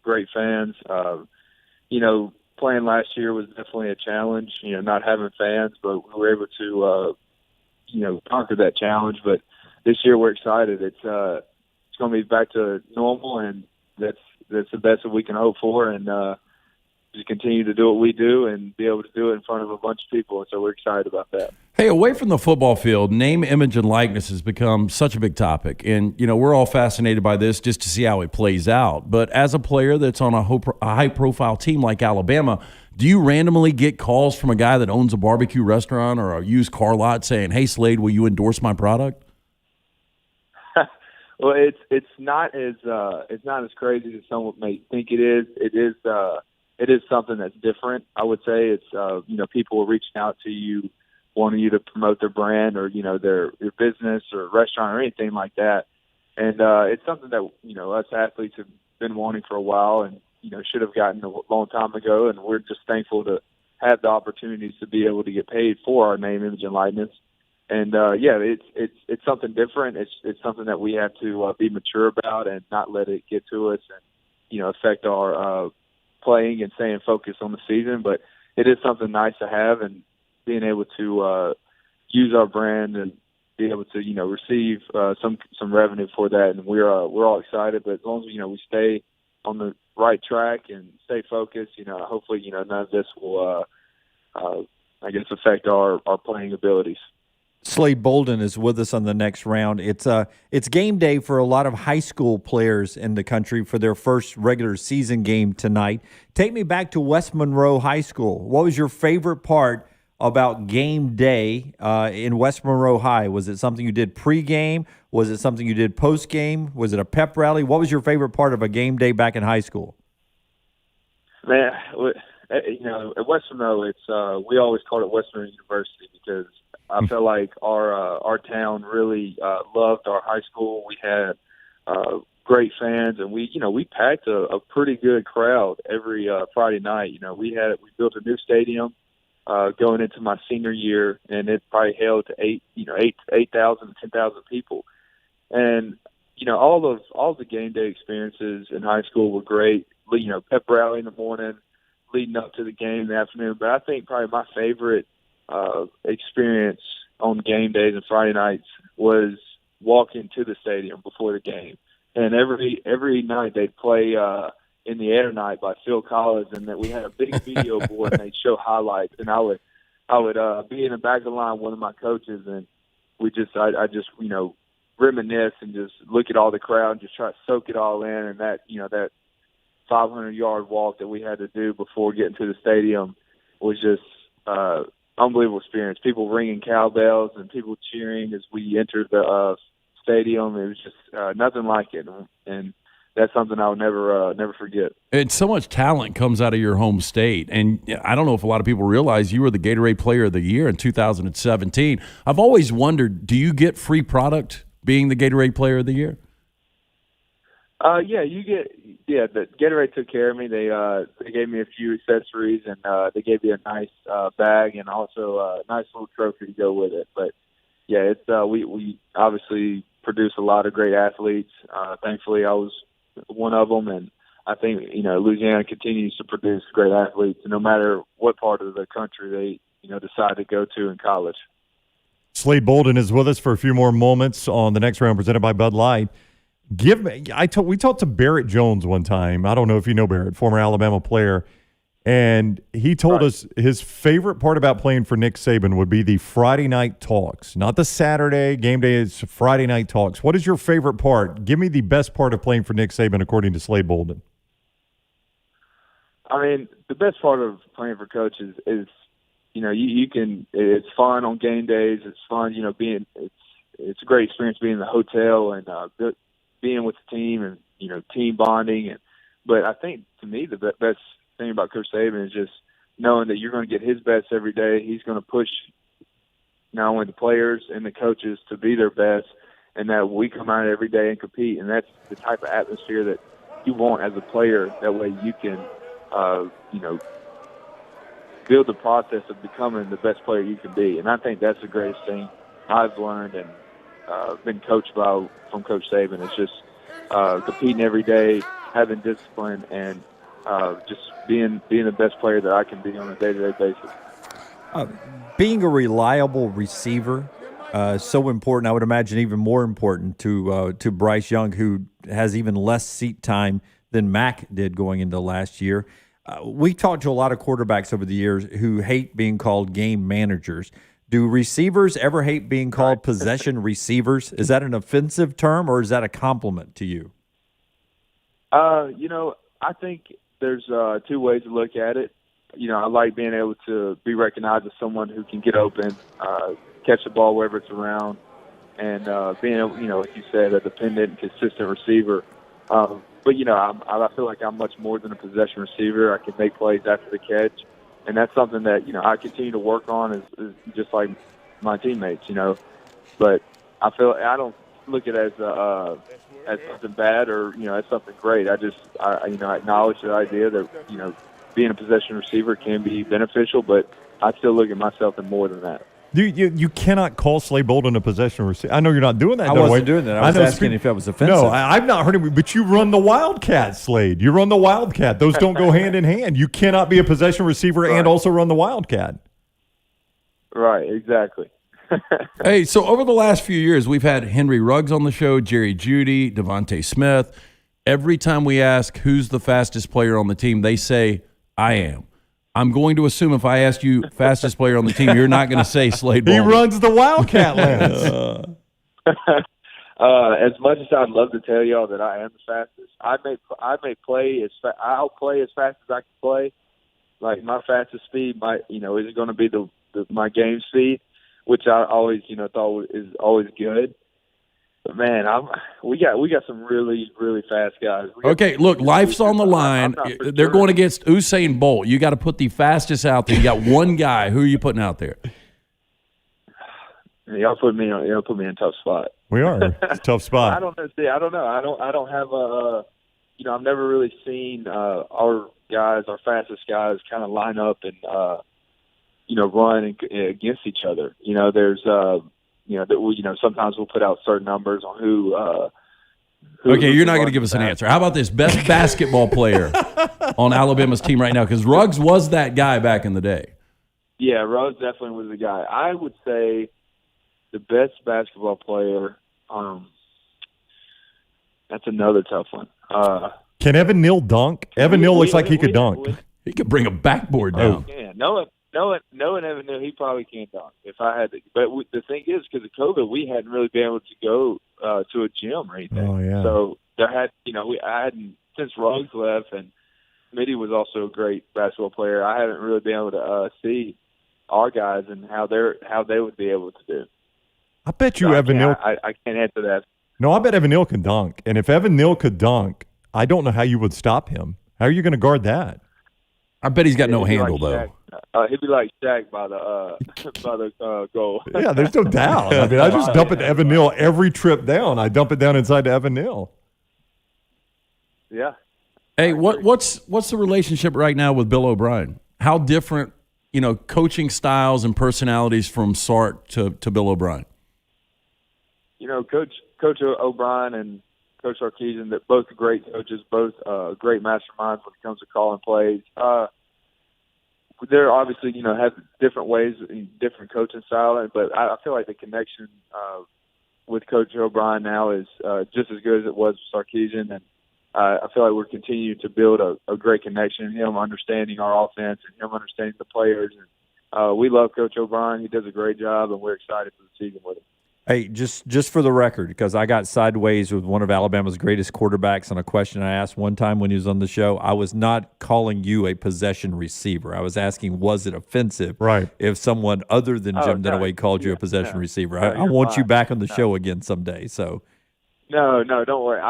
great fans. Playing last year was definitely a challenge, not having fans, but we were able to, conquer that challenge. But this year we're excited. It's going to be back to normal, and that's the best that we can hope for, and just continue to do what we do and be able to do it in front of a bunch of people. And so we're excited about that. Hey, away from the football field, name, image, and likeness has become such a big topic. And, we're all fascinated by this just to see how it plays out. But as a player that's on a high-profile team like Alabama, do you randomly get calls from a guy that owns a barbecue restaurant or a used car lot saying, hey, Slade, will you endorse my product? Well, it's not as crazy as some may think it is. It is something that's different. I would say it's people reaching out to you, wanting you to promote their brand or their business or restaurant or anything like that. And it's something that us athletes have been wanting for a while and should have gotten a long time ago. And we're just thankful to have the opportunities to be able to get paid for our name, image, and likeness. And it's something different. It's something that we have to be mature about and not let it get to us and affect our playing and staying focused on the season. But it is something nice to have, and being able to use our brand and be able to, receive some revenue for that. And we're all excited. But as long as, we stay on the right track and stay focused, hopefully, none of this will, affect our playing abilities. Slade Bolden is with us on the next round. It's game day for a lot of high school players in the country for their first regular season game tonight. Take me back to West Monroe High School. What was your favorite part about game day in West Monroe High? Was it something you did pregame? Was it something you did postgame? Was it a pep rally? What was your favorite part of a game day back in high school? Man, at West Monroe, it's we always called it West Monroe University because I felt like our town really loved our high school. We had great fans, and we packed a pretty good crowd every Friday night. We built a new stadium going into my senior year, and it probably held to 8,000 to 10,000 people. And all the game day experiences in high school were great. Pep rally in the morning, leading up to the game in the afternoon. But I think probably my favorite experience on game days and Friday nights was walking to the stadium before the game. And every night they'd play In the Air Night by Phil Collins, and that we had a big video board and they'd show highlights. And I would be in the back of the line with one of my coaches, and I just reminisce and just look at all the crowd and just try to soak it all in. And that 500-yard walk that we had to do before getting to the stadium was just unbelievable experience. People ringing cowbells and people cheering as we entered the stadium. It was just nothing like it, and that's something I'll never forget. And so much talent comes out of your home state, and I don't know if a lot of people realize you were the Gatorade Player of the Year in 2017. I've always wondered, do you get free product being the Gatorade Player of the Year? The Gatorade took care of me. They gave me a few accessories, and they gave me a nice bag and also a nice little trophy to go with it. But yeah, it's we obviously produce a lot of great athletes. Thankfully, I was one of them, and I think Louisiana continues to produce great athletes, no matter what part of the country they decide to go to in college. Slade Bolden is with us for a few more moments on the next round presented by Bud Light. We talked to Barrett Jones one time. I don't know if you know Barrett, former Alabama player, and he told us his favorite part about playing for Nick Saban would be the Friday night talks, not the Saturday game day. It's Friday night talks. What is your favorite part? Give me the best part of playing for Nick Saban, according to Slade Bolden. I mean, the best part of playing for Coach is you can. It's fun on game days. It's fun, it's a great experience being in the hotel and being with the team and team bonding. But I think to me the best thing about Coach Saban is just knowing that you're going to get his best every day. He's going to push not only the players and the coaches to be their best, and that we come out every day and compete. And that's the type of atmosphere that you want as a player. That way you can, build the process of becoming the best player you can be. And I think that's the greatest thing I've learned and been coached by from Coach Saban. It's just competing every day, having discipline, and just being the best player that I can be on a day-to-day basis. Being a reliable receiver, so important. I would imagine even more important to Bryce Young, who has even less seat time than Mac did going into last year. We talked to a lot of quarterbacks over the years who hate being called game managers. Do receivers ever hate being called possession receivers? Is that an offensive term, or is that a compliment to you? I think there's two ways to look at it. I like being able to be recognized as someone who can get open, catch the ball wherever it's around, and being able, like you said, a dependent, consistent receiver. But I feel like I'm much more than a possession receiver. I can make plays after the catch, and that's something that I continue to work on, is just like my teammates. But I don't look at it as something bad or as something great. I acknowledge the idea that being a possession receiver can be beneficial, but I still look at myself as more than that. You cannot call Slade Bolden a possession receiver. I know you're not doing that. I wasn't doing that. I was asking if that was offensive. No, I've not heard him. But you run the Wildcat, Slade. You run the Wildcat. Those don't go hand in hand. You cannot be a possession receiver and also run the Wildcat. Right, exactly. Hey, so over the last few years, we've had Henry Ruggs on the show, Jerry Jeudy, Devontae Smith. Every time we ask who's the fastest player on the team, they say, I am. I'm going to assume if I asked you fastest player on the team, you're not going to say Slade Bolden. He runs the Wildcat, Lance. As much as I'd love to tell y'all that I am the fastest, I'll play as fast as I can play. Like my fastest speed is going to be my game speed, which I always thought is always good. But man, we got some really, really fast guys. Okay, look, life's on the line. They're going against Usain Bolt. You got to put the fastest out there. You got one guy. Who are you putting out there? Y'all put me in a tough spot. We are. It's a tough spot. I don't know. I don't have a. I've never really seen our fastest guys, kind of line up and run against each other. There's sometimes we'll put out certain numbers on who. Okay, you're not going to give us an answer. How about this? Best basketball player on Alabama's team right now? Because Ruggs was that guy back in the day. Yeah, Ruggs definitely was the guy. I would say the best basketball player. That's another tough one. Can Evan Neal dunk? Evan Neal looks like he could dunk. He could bring a backboard down. Yeah, knowing Evan Neal, he probably can't dunk if I had to. But the thing is, because of COVID, we hadn't really been able to go to a gym or anything. Oh, yeah. So I hadn't, since Ruggs left, and Smitty was also a great basketball player. I haven't really been able to see our guys and how they would be able to do. I bet you Evan Neal. I can't answer that. No, I bet Evan Neal can dunk. And if Evan Neal could dunk, I don't know how you would stop him. How are you going to guard that? I bet he's got no handle, though. He'd be like Shaq by the goal. Yeah, there's no doubt. I mean, I just dump it to Evan Neal every trip down. I dump it down inside to Evan Neal. Yeah. Hey, what's the relationship right now with Bill O'Brien? How different, coaching styles and personalities from Sark to Bill O'Brien? Coach O'Brien and Coach Sarkisian, that both great coaches, both great masterminds when it comes to calling plays. They're obviously, have different ways, different coaching style, but I feel like the connection with Coach O'Brien now is just as good as it was with Sarkisian, and I feel like we're continuing to build a great connection. Him understanding our offense and him understanding the players. And we love Coach O'Brien. He does a great job, and we're excited for the season with him. Hey, just for the record, because I got sideways with one of Alabama's greatest quarterbacks on a question I asked one time when he was on the show. I was not calling you a possession receiver. I was asking, was it offensive if someone other than Jim Dunaway called you a possession receiver? I want you back on the show again someday. So. No, don't worry.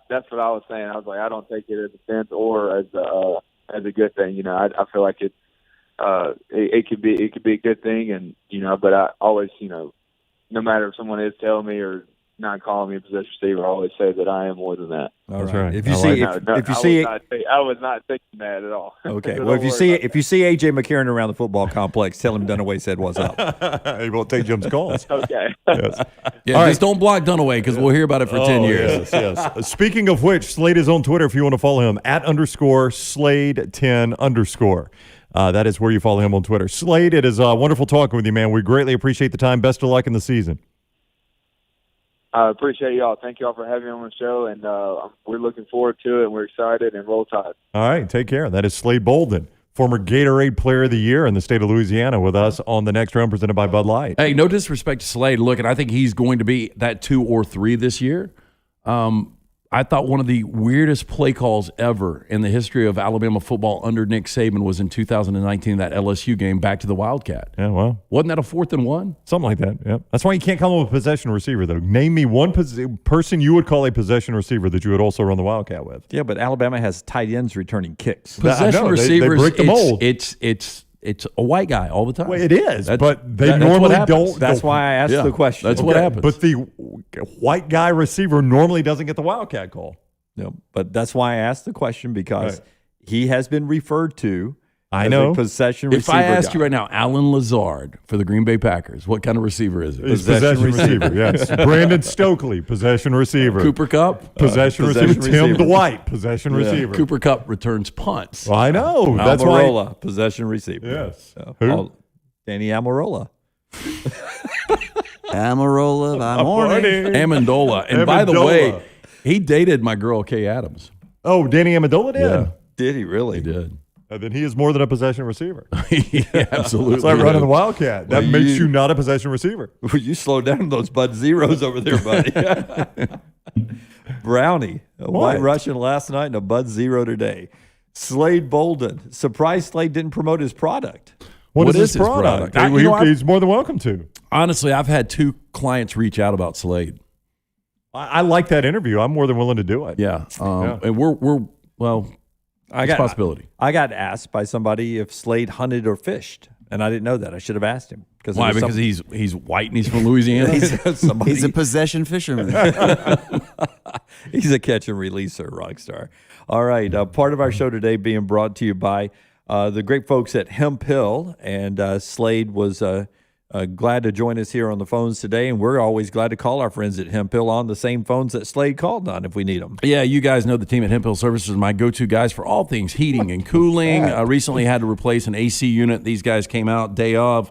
That's what I was saying. I was like, I don't take it as offense or as a good thing. I feel like it could be a good thing, and but I always no matter if someone is telling me or not calling me a possession receiver, I always say that I am more than that. That's right. If you see, I was not thinking that at all. Okay. Well, if you see AJ McCarron around the football complex, tell him Dunaway said what's up. He won't take Jim's calls. Okay. Yes. Yeah, just don't block Dunaway because we'll hear about it for 10 years. Yes. Speaking of which, Slade is on Twitter if you want to follow him @_Slade10_. That is where you follow him on Twitter. Slade, it is wonderful talking with you, man. We greatly appreciate the time. Best of luck in the season. I appreciate y'all. Thank y'all for having me on the show, and we're looking forward to it, and we're excited, and roll tide. All right, take care. That is Slade Bolden, former Gatorade Player of the Year in the state of Louisiana, with us on the Next Round presented by Bud Light. Hey, no disrespect to Slade. Look, and I think he's going to be that 2 or 3 this year. I thought one of the weirdest play calls ever in the history of Alabama football under Nick Saban was in 2019, that LSU game, back to the Wildcat. Yeah, well. Wasn't that a 4th and 1? Something like that, yeah. That's why you can't call him a possession receiver, though. Name me one person you would call a possession receiver that you would also run the Wildcat with. Yeah, but Alabama has tight ends returning kicks. Possession receivers, they break the mold. It's a white guy all the time. Well, it is, but they normally don't. That's why I asked the question. That's what happens. But the white guy receiver normally doesn't get the Wildcat call. No, but that's why I asked the question, because he has been referred to I as know. a possession If receiver. I asked guy. you right now, Alan Lazard for the Green Bay Packers, what kind of receiver is he? He's possession receiver. Yes. Brandon Stokely, possession receiver. Cooper Kupp, Possession receiver. Tim Dwight, possession receiver. Cooper Kupp returns punts. Well, I know. That's why. Almirola, possession receiver. Yes. Who? Danny Almirola. Amarola by morning. Amendola. And by the way, he dated my girl Kay Adams. Oh, Danny Amendola did? Yeah. Did he really? He did. Then he is more than a possession receiver. Yeah, absolutely. It's like running the Wildcat. That Well, makes you not a possession receiver. Will you slow down those Bud Zeros over there, buddy? Brownie, a white Russian last night and a Bud Zero today. Slade Bolden. Surprised Slade didn't promote his product. What is his product? He's more than welcome to. Honestly, I've had 2 clients reach out about Slade. I like that interview. I'm more than willing to do it. Yeah. And we're it's a possibility. I got asked by somebody if Slade hunted or fished, and I didn't know that. I should have asked him. Why? Because he's white and he's from Louisiana? He's a possession fisherman. He's a catch and releaser, rockstar. All right. Part of our show today being brought to you by the great folks at Hemp Hill, and Slade was glad to join us here on the phones today, and we're always glad to call our friends at Hemp Hill on the same phones that Slade called on if we need them. Yeah, you guys know the team at Hemp Hill Services are my go-to guys for all things heating and cooling. Recently had to replace an AC unit. These guys came out day of.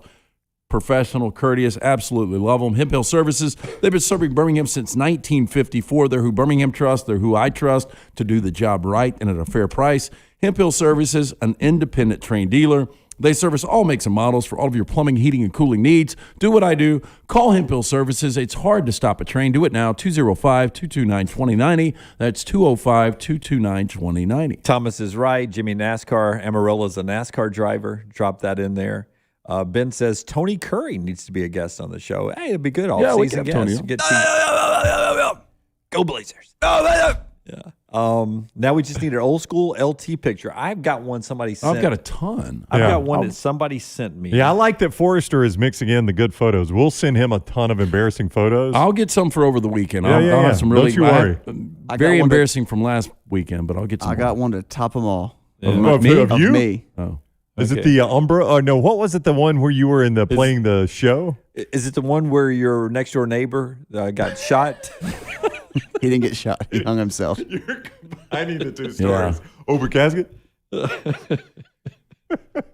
Professional, courteous, absolutely love them. Hemp Hill Services, they've been serving Birmingham since 1954. They're who Birmingham trusts. They're who I trust to do the job right and at a fair price. Hemp Hill Services, an independent trained dealer. They service all makes and models for all of your plumbing, heating, and cooling needs. Do what I do. Call Hemp Hill Services. It's hard to stop a train. Do it now, 205-229-2090. That's 205-229-2090. Thomas is right. Jimmy NASCAR. Amarolla's a NASCAR driver. Drop that in there. Ben says Tony Curry needs to be a guest on the show. Hey, it'd be good all we season can have guest. Tony. Go Blazers. Yeah. Now we just need an old school LT picture. I've got one somebody sent. I've got a ton. I've got one that somebody sent me. Yeah, I like that Forrester is mixing in the good photos. We'll send him a ton of embarrassing photos. I'll get some for over the weekend. Yeah, I'll have some really Don't you worry. very embarrassing from last weekend, but I'll get some. I got one to top them all. Yeah. Of you? Me. Oh. Is it the Umbra? Or no, what was it, the one where you were in playing the show? Is it the one where your next door neighbor got shot? He didn't get shot. He hung himself. I need the 2 stories. Over casket?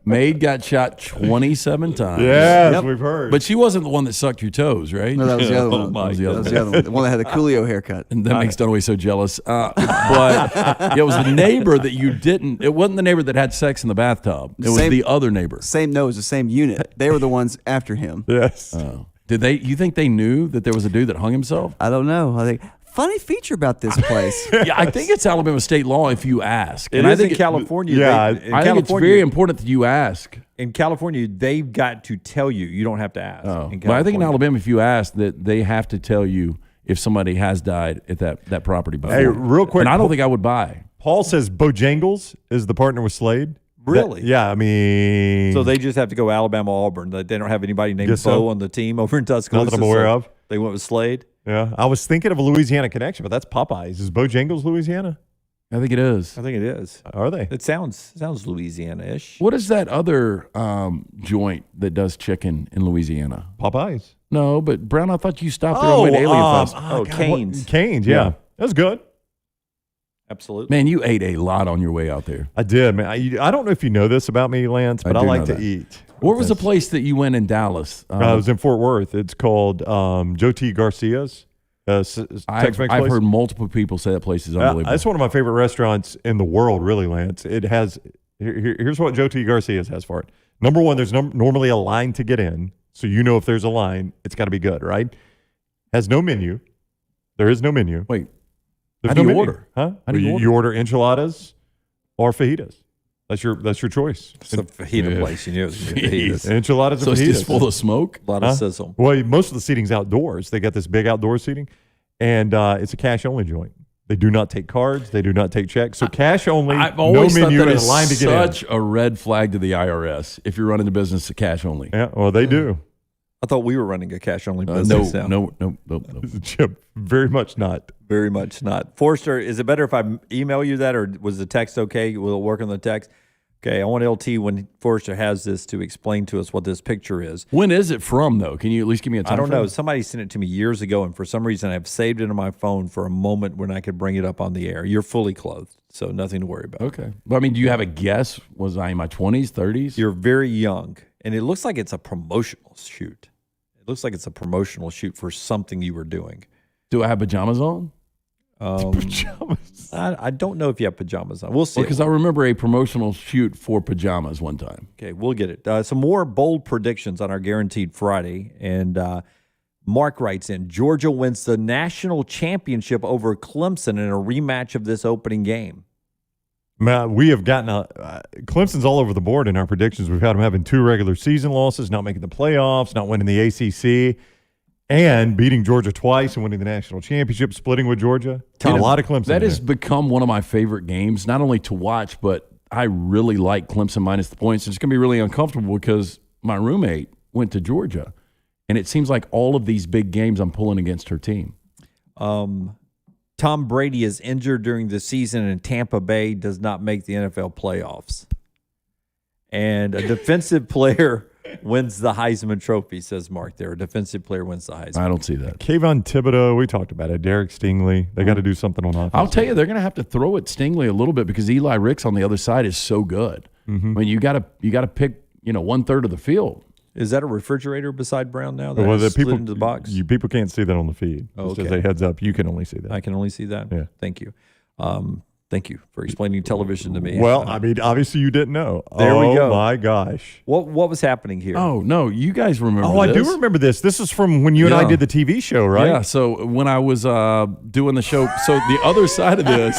Maid got shot 27 times. Yes, we've heard. But she wasn't the one that sucked your toes, right? No, that was the other one. That was That was the other one. The one that had the Coolio haircut. And that makes Dunaway so jealous. But it was the neighbor that you didn't. It wasn't the neighbor that had sex in the bathtub. It was the other neighbor. No, it was the same unit. They were the ones after him. Yes. Oh. Did they? You think they knew that there was a dude that hung himself? I don't know. I think funny feature about this place. Yeah, I think it's Alabama state law if you ask. It is in California. Yeah, I think it's very important that you ask. In California, they've got to tell you. You don't have to ask. Oh. But I think in Alabama, if you ask, that they have to tell you if somebody has died at that property. Before. Hey, real quick. And I don't think I would buy. Paul says Bojangles is the partner with Slade. Really? Yeah, I mean. So they just have to go Alabama, Auburn. They don't have anybody named Bo Guess so. on the team over in Tuscaloosa. Not that I'm aware of. They went with Slade. Yeah, I was thinking of a Louisiana connection, but that's Popeyes. Is Bojangles Louisiana? I think it is. I think it is. Are they? It sounds Louisiana-ish. What is that other joint that does chicken in Louisiana? Popeyes. No, but Brown, I thought you stopped there and went to Alien Fest. Cane's. Cane's, yeah. That was good. Absolutely. Man, you ate a lot on your way out there. I did, man. I don't know if you know this about me, Lance, but I do like know to that. eat. Where was the place that you went in Dallas? I was in Fort Worth. It's called Joe T. Garcia's. I've heard multiple people say that place is unbelievable. That's one of my favorite restaurants in the world, really, Lance. It has. Here's what Joe T. Garcia's has for it. Number one, there's normally a line to get in, so you know if there's a line, it's got to be good, right? Has no menu. There is no menu. Wait, there's how do no you menu. order? Huh? How do you You order enchiladas or fajitas. That's your choice. It's a fajita place. You knew it was going to be fajitas. Enchiladas So and it's fajitas. just full of smoke? A lot of sizzle. Well, most of the seating's outdoors. They got this big outdoor seating, and it's a cash-only joint. They do not take cards. They do not take checks. So cash only, I've no always menu, thought that and a is line to get in. such a red flag to the IRS if you're running the business to cash only. Yeah, well, they do. I thought we were running a cash-only business now. No. Chip, very much not. Very much not. Forrester, is it better if I email you that, or was the text okay? Will it work on the text? Okay, I want LT, when Forrester has this, to explain to us what this picture is. When is it from, though? Can you at least give me a time I don't frame? know. Somebody sent it to me years ago, and for some reason I've saved it on my phone for a moment when I could bring it up on the air. You're fully clothed, so nothing to worry about. Okay. But, I mean, do you have a guess? Was I in my 20s, 30s? You're very young, and it looks like it's a promotional shoot. It looks like it's a promotional shoot for something you were doing. Do I have pajamas on? Pajamas. I don't know if you have pajamas on. We'll see. Because I remember a promotional shoot for pajamas one time. Okay, we'll get it. Some more bold predictions on our Guaranteed Friday. And Mark writes in, Georgia wins the national championship over Clemson in a rematch of this opening game. We have gotten Clemson's all over the board in our predictions. We've had them having 2 regular season losses, not making the playoffs, not winning the ACC, and beating Georgia twice and winning the national championship, splitting with Georgia. A lot of Clemson. That has become one of my favorite games, not only to watch, but I really like Clemson minus the points. It's going to be really uncomfortable because my roommate went to Georgia, and it seems like all of these big games I'm pulling against her team. Tom Brady is injured during the season, and Tampa Bay does not make the NFL playoffs. And a defensive player wins the Heisman Trophy, says Mark there. A defensive player wins the Heisman. I don't see that. Kayvon Thibodeau, we talked about it. Derek Stingley. They got to do something on offense. I'll tell you, they're going to have to throw at Stingley a little bit because Eli Ricks on the other side is so good. Mm-hmm. I mean, you got to pick 1/3 of the field. Is that a refrigerator beside Brown now? Well, the slid people into the box. People can't see that on the feed. Oh, Just okay. as a heads up, you can only see that. I can only see that? Yeah. Thank you. Thank you for explaining television to me. Well, I mean, obviously you didn't know. There we go. Oh, my gosh. What was happening here? Oh, no, you guys remember Oh, I this. do remember this. This is from when you and I did the TV show, right? Yeah, so when I was doing the show, so the other side of this,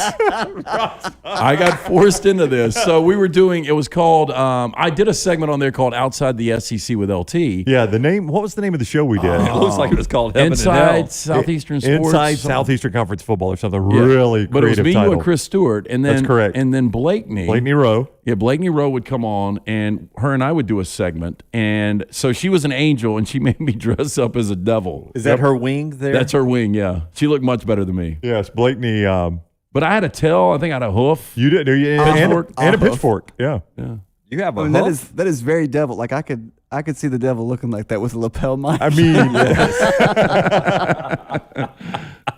I got forced into this. So we were doing, it was called, I did a segment on there called Outside the SEC with LT. Yeah, what was the name of the show we did? It looks like it was called Heaven and Hell. Inside Southeastern Sports. Inside Southeastern Conference Football or something. Really creative But it was me, title. you, and Chris Stewart. And then, That's correct. And then Blakeney Rowe. Yeah, Blakeney Rowe would come on, and her and I would do a segment. And so she was an angel, and she made me dress up as a devil. Is that her wing there? That's her wing, yeah. She looked much better than me. Yes, Blakeney. But I had a tail. I think I had a hoof. You did, and a pitchfork. Yeah. You have a hoof? That is very devil. Like I could see the devil looking like that with a lapel mic. I mean,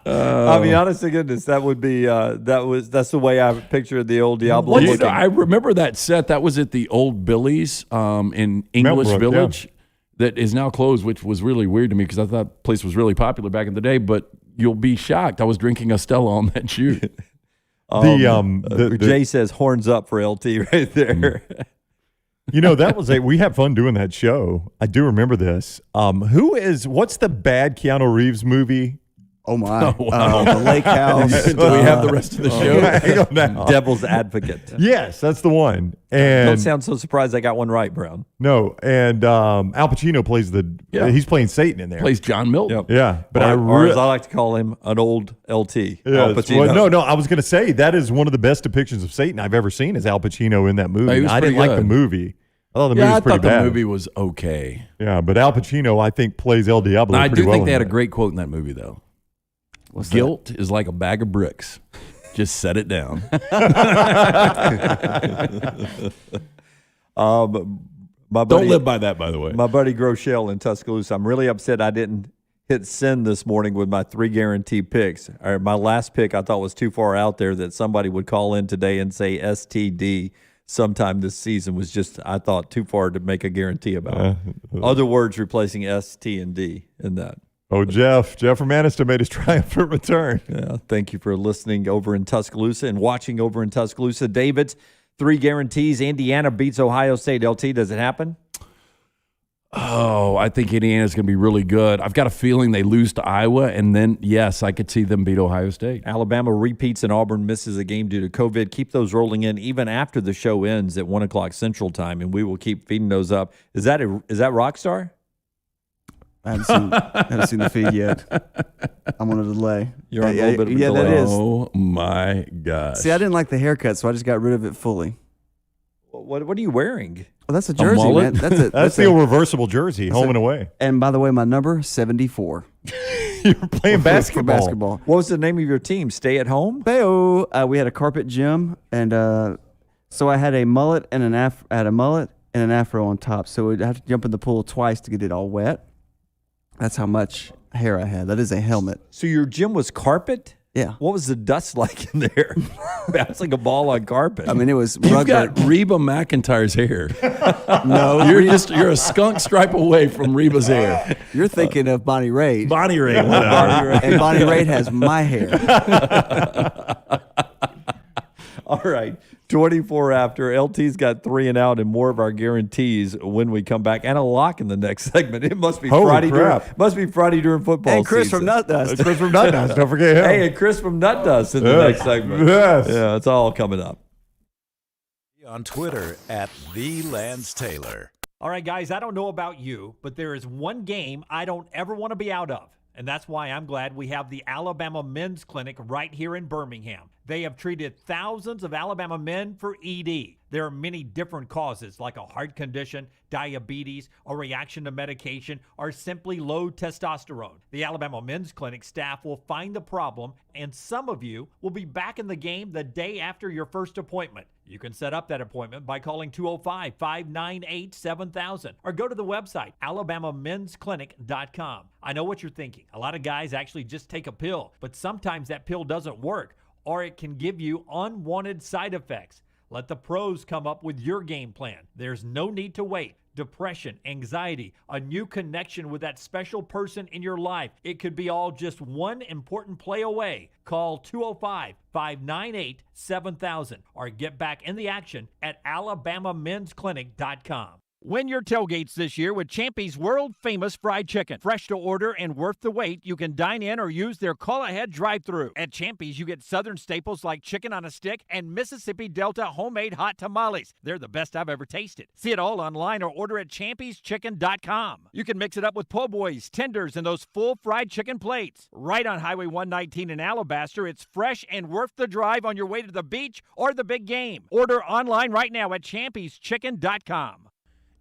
I mean, honest to goodness, that would be that's the way I pictured the old Diablo. looking. I remember that set. That was at the old Billy's in English Brook, Village that is now closed, which was really weird to me because I thought the place was really popular back in the day. But you'll be shocked. I was drinking a Stella on that shoot. Jay says horns up for LT right there. that was we had fun doing that show. I do remember this. What's the bad Keanu Reeves movie? Oh my! The Lake House. Do we have the rest of the show? Hang on now. Devil's Advocate. Yes, that's the one. And Don't sound so surprised I got one right, Brown. no, and Al Pacino plays he's playing Satan in there. Plays John Milton. Yep. Yeah, but or as I like to call him, an old LT. Al Pacino. Well, no, I was going to say that is one of the best depictions of Satan I've ever seen is Al Pacino in that movie. He was I didn't pretty like the good. movie. I thought the movie was I pretty thought bad. the movie was okay. Yeah, but Al Pacino, I think, plays El Diablo I pretty do well think they in had a that. great quote in that movie, though. What's Guilt is like a bag of bricks. Just set it down. My buddy, Don't live by that, by the way. My buddy Groeschel in Tuscaloosa. I'm really upset I didn't hit send this morning with my 3 guaranteed picks. My last pick I thought was too far out there that somebody would call in today and say STD sometime this season was just, I thought, too far to make a guarantee about. Other words replacing S, T, and D in that. Oh, Jeff from Anniston made his triumphant return. Yeah, thank you for listening over in Tuscaloosa and watching over in Tuscaloosa. David, 3 guarantees. Indiana beats Ohio State. LT, does it happen? Oh, I think Indiana's going to be really good. I've got a feeling they lose to Iowa, and then, yes, I could see them beat Ohio State. Alabama repeats and Auburn misses a game due to COVID. Keep those rolling in even after the show ends at 1 o'clock Central Time, and we will keep feeding those up. Is that Rockstar? I haven't seen the feed yet. I'm on a delay. You're on a little bit of a delay. That is. Oh, my gosh. See, I didn't like the haircut, so I just got rid of it fully. What are you wearing? Oh, that's a jersey, man. That's the old reversible jersey, home and away. And by the way, my number 74. You're playing basketball. Basketball. What was the name of your team? Stay at home? We had a carpet gym, and So I had a mullet and an afro on top. So we'd have to jump in the pool twice to get it all wet. That's how much hair I had. That is a helmet. So your gym was carpet? Yeah. What was the dust like in there? Bouncing a ball on carpet. I mean, it was You've rugged. got Reba McEntyre's hair. No, you're a skunk stripe away from Reba's hair. You're thinking of Bonnie Raitt. Bonnie Raitt, whatever. And Bonnie Raitt has my hair. All right. 24 after. LT's got 3 and out and more of our guarantees when we come back. And a lock in the next segment. It must be Holy Friday. crap. Must be Friday during football And Chris season. from Nut Dust. Chris from Nut Dust. Don't forget him. Hey, and Chris from Nut Dust in the Yes. next segment. Yes. Yeah, it's all coming up. On Twitter at @TheLanceTaylor. All right, guys, I don't know about you, but there is one game I don't ever want to be out of. And that's why I'm glad we have the Alabama Men's Clinic right here in Birmingham. They have treated thousands of Alabama men for ED. There are many different causes like a heart condition, diabetes, a reaction to medication, or simply low testosterone. The Alabama Men's Clinic staff will find the problem, and some of you will be back in the game the day after your first appointment. You can set up that appointment by calling 205-598-7000 or go to the website, alabamamensclinic.com. I know what you're thinking. A lot of guys actually just take a pill, but sometimes that pill doesn't work, or it can give you unwanted side effects. Let the pros come up with your game plan. There's no need to wait. Depression, anxiety, a new connection with that special person in your life. It could be all just one important play away. Call 205-598-7000 or get back in the action at alabamamensclinic.com. Win your tailgates this year with Champy's world-famous fried chicken. Fresh to order and worth the wait, you can dine in or use their call-ahead drive-thru. At Champy's, you get southern staples like chicken on a stick and Mississippi Delta homemade hot tamales. They're the best I've ever tasted. See it all online or order at champyschicken.com. You can mix it up with po' boys, tenders, and those full fried chicken plates. Right on Highway 119 in Alabaster, it's fresh and worth the drive on your way to the beach or the big game. Order online right now at champyschicken.com.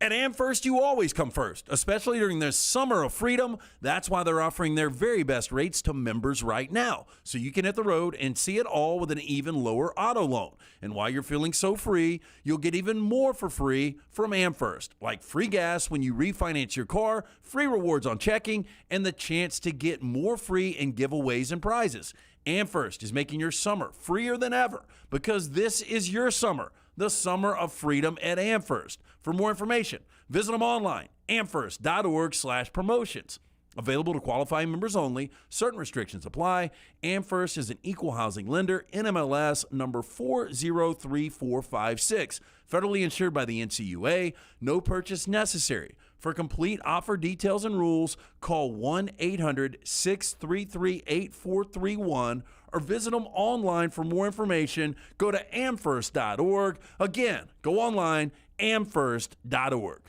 At AmFirst, you always come first, especially during this summer of freedom. That's why they're offering their very best rates to members right now, so you can hit the road and see it all with an even lower auto loan. And while you're feeling so free, you'll get even more for free from AmFirst, like free gas when you refinance your car, free rewards on checking, and the chance to get more free in giveaways and prizes. AmFirst is making your summer freer than ever because this is your summer. The summer of freedom at AmFirst. For more information, visit them online, amfirst.org/promotions. Available to qualifying members only. Certain restrictions apply. AmFirst is an equal housing lender, NMLS number 403456. Federally insured by the NCUA. No purchase necessary. For complete offer details and rules, call 1-800-633-8431 or visit them online for more information. Go to amfirst.org. Again, go online, amfirst.org.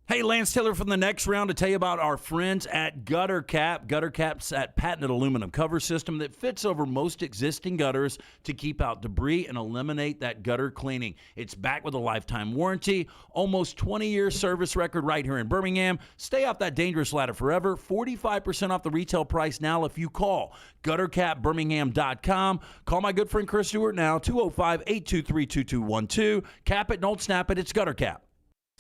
Hey, Lance Taylor from the next round to tell you about our friends at Gutter Cap. Gutter Cap's that patented aluminum cover system that fits over most existing gutters to keep out debris and eliminate that gutter cleaning. It's backed with a lifetime warranty, almost 20-year service record right here in Birmingham. Stay off that dangerous ladder forever. 45% off the retail price now if you call guttercapbirmingham.com. Call my good friend Chris Stewart now, 205-823-2212. Cap it, don't snap it. It's Gutter Cap.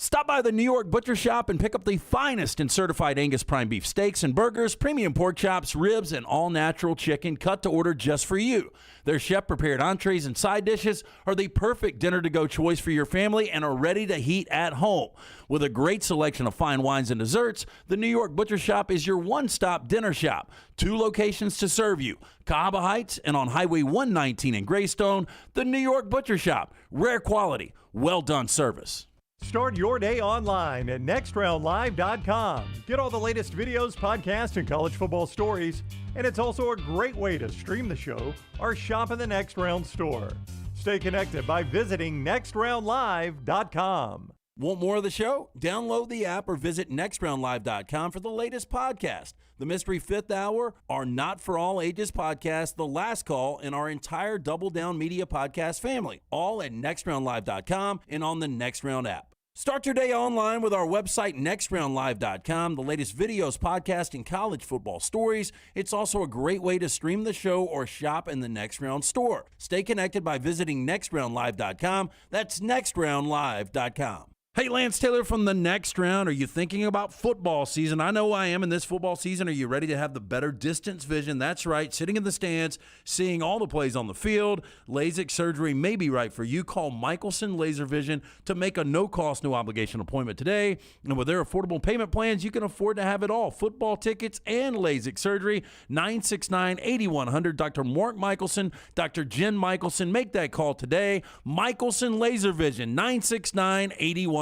Stop by the New York Butcher Shop and pick up the finest in certified Angus prime beef steaks and burgers, premium pork chops, ribs, and all-natural chicken cut to order just for you. Their chef-prepared entrees and side dishes are the perfect dinner-to-go choice for your family and are ready to heat at home. With a great selection of fine wines and desserts, the New York Butcher Shop is your one-stop dinner shop. 2 locations to serve you, Cahaba Heights and on Highway 119 in Greystone. The New York Butcher Shop, rare quality, well-done service. Start your day online at nextroundlive.com. Get all the latest videos, podcasts, and college football stories. And it's also a great way to stream the show or shop in the Next Round store. Stay connected by visiting nextroundlive.com. Want more of the show? Download the app or visit nextroundlive.com for the latest podcast. The Mystery Fifth Hour, our Not For All Ages podcast, The Last Call, and our entire Double Down Media podcast family, all at nextroundlive.com and on the Next Round app. Start your day online with our website, nextroundlive.com. The latest videos, podcasts, and college football stories. It's also a great way to stream the show or shop in the Next Round store. Stay connected by visiting nextroundlive.com. That's nextroundlive.com. Hey, Lance Taylor from the Next Round. Are you thinking about football season? I know I am. In this football season, are you ready to have the better distance vision? That's right, sitting in the stands, seeing all the plays on the field. LASIK surgery may be right for you. Call Michelson Laser Vision to make a no-cost, no-obligation appointment today. And with their affordable payment plans, you can afford to have it all. Football tickets and LASIK surgery, 969-8100. Dr. Mark Michelson, Dr. Jen Michelson. Make that call today. Michelson Laser Vision, 969-8100.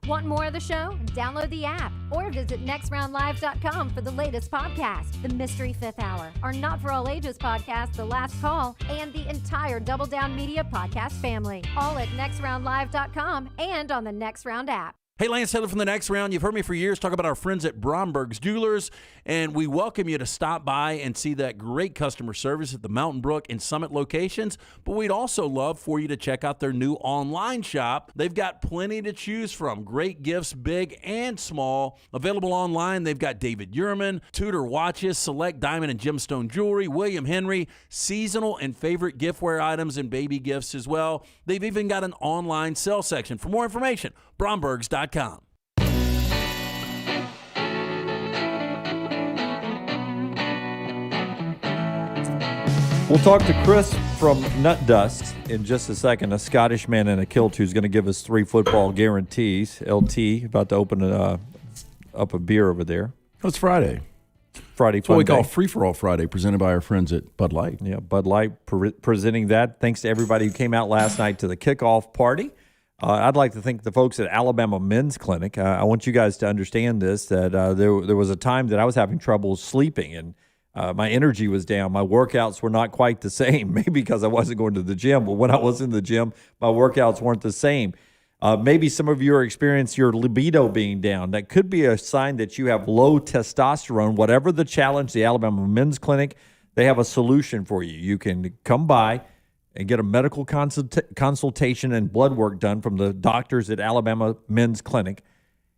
Want more of the show? Download the app or visit nextroundlive.com for the latest podcast, The Mystery Fifth Hour, our Not For All Ages podcast, The Last Call, and the entire Double Down Media podcast family. All at nextroundlive.com and on the Next Round app. Hey, Lance Taylor from the Next Round. You've heard me for years talk about our friends at Bromberg's Jewelers, and we welcome you to stop by and see that great customer service at the Mountain Brook and Summit locations. But we'd also love for you to check out their new online shop. They've got plenty to choose from. Great gifts, big and small. Available online, they've got David Yurman, Tudor watches, select diamond and gemstone jewelry, William Henry, seasonal and favorite giftware items and baby gifts as well. They've even got an online sale section. For more information, Brombergs.com. We'll talk to Chris from Nut Dust in just a second, a Scottish man in a kilt who's going to give us 3 football guarantees. LT about to open up a beer over there. Oh, it's Friday. Friday That's what we fun call day. Free-for-all Friday, presented by our friends at Bud Light. Yeah, Bud Light presenting that. Thanks to everybody who came out last night to the kickoff party. I'd like to thank the folks at Alabama Men's Clinic. I want you guys to understand this, that there was a time that I was having trouble sleeping, and my energy was down. My workouts were not quite the same, maybe because I wasn't going to the gym. But when I was in the gym, my workouts weren't the same. Maybe some of you are experiencing your libido being down. That could be a sign that you have low testosterone. Whatever the challenge, the Alabama Men's Clinic, they have a solution for you. You can come by and get a medical consultation and blood work done from the doctors at Alabama Men's Clinic.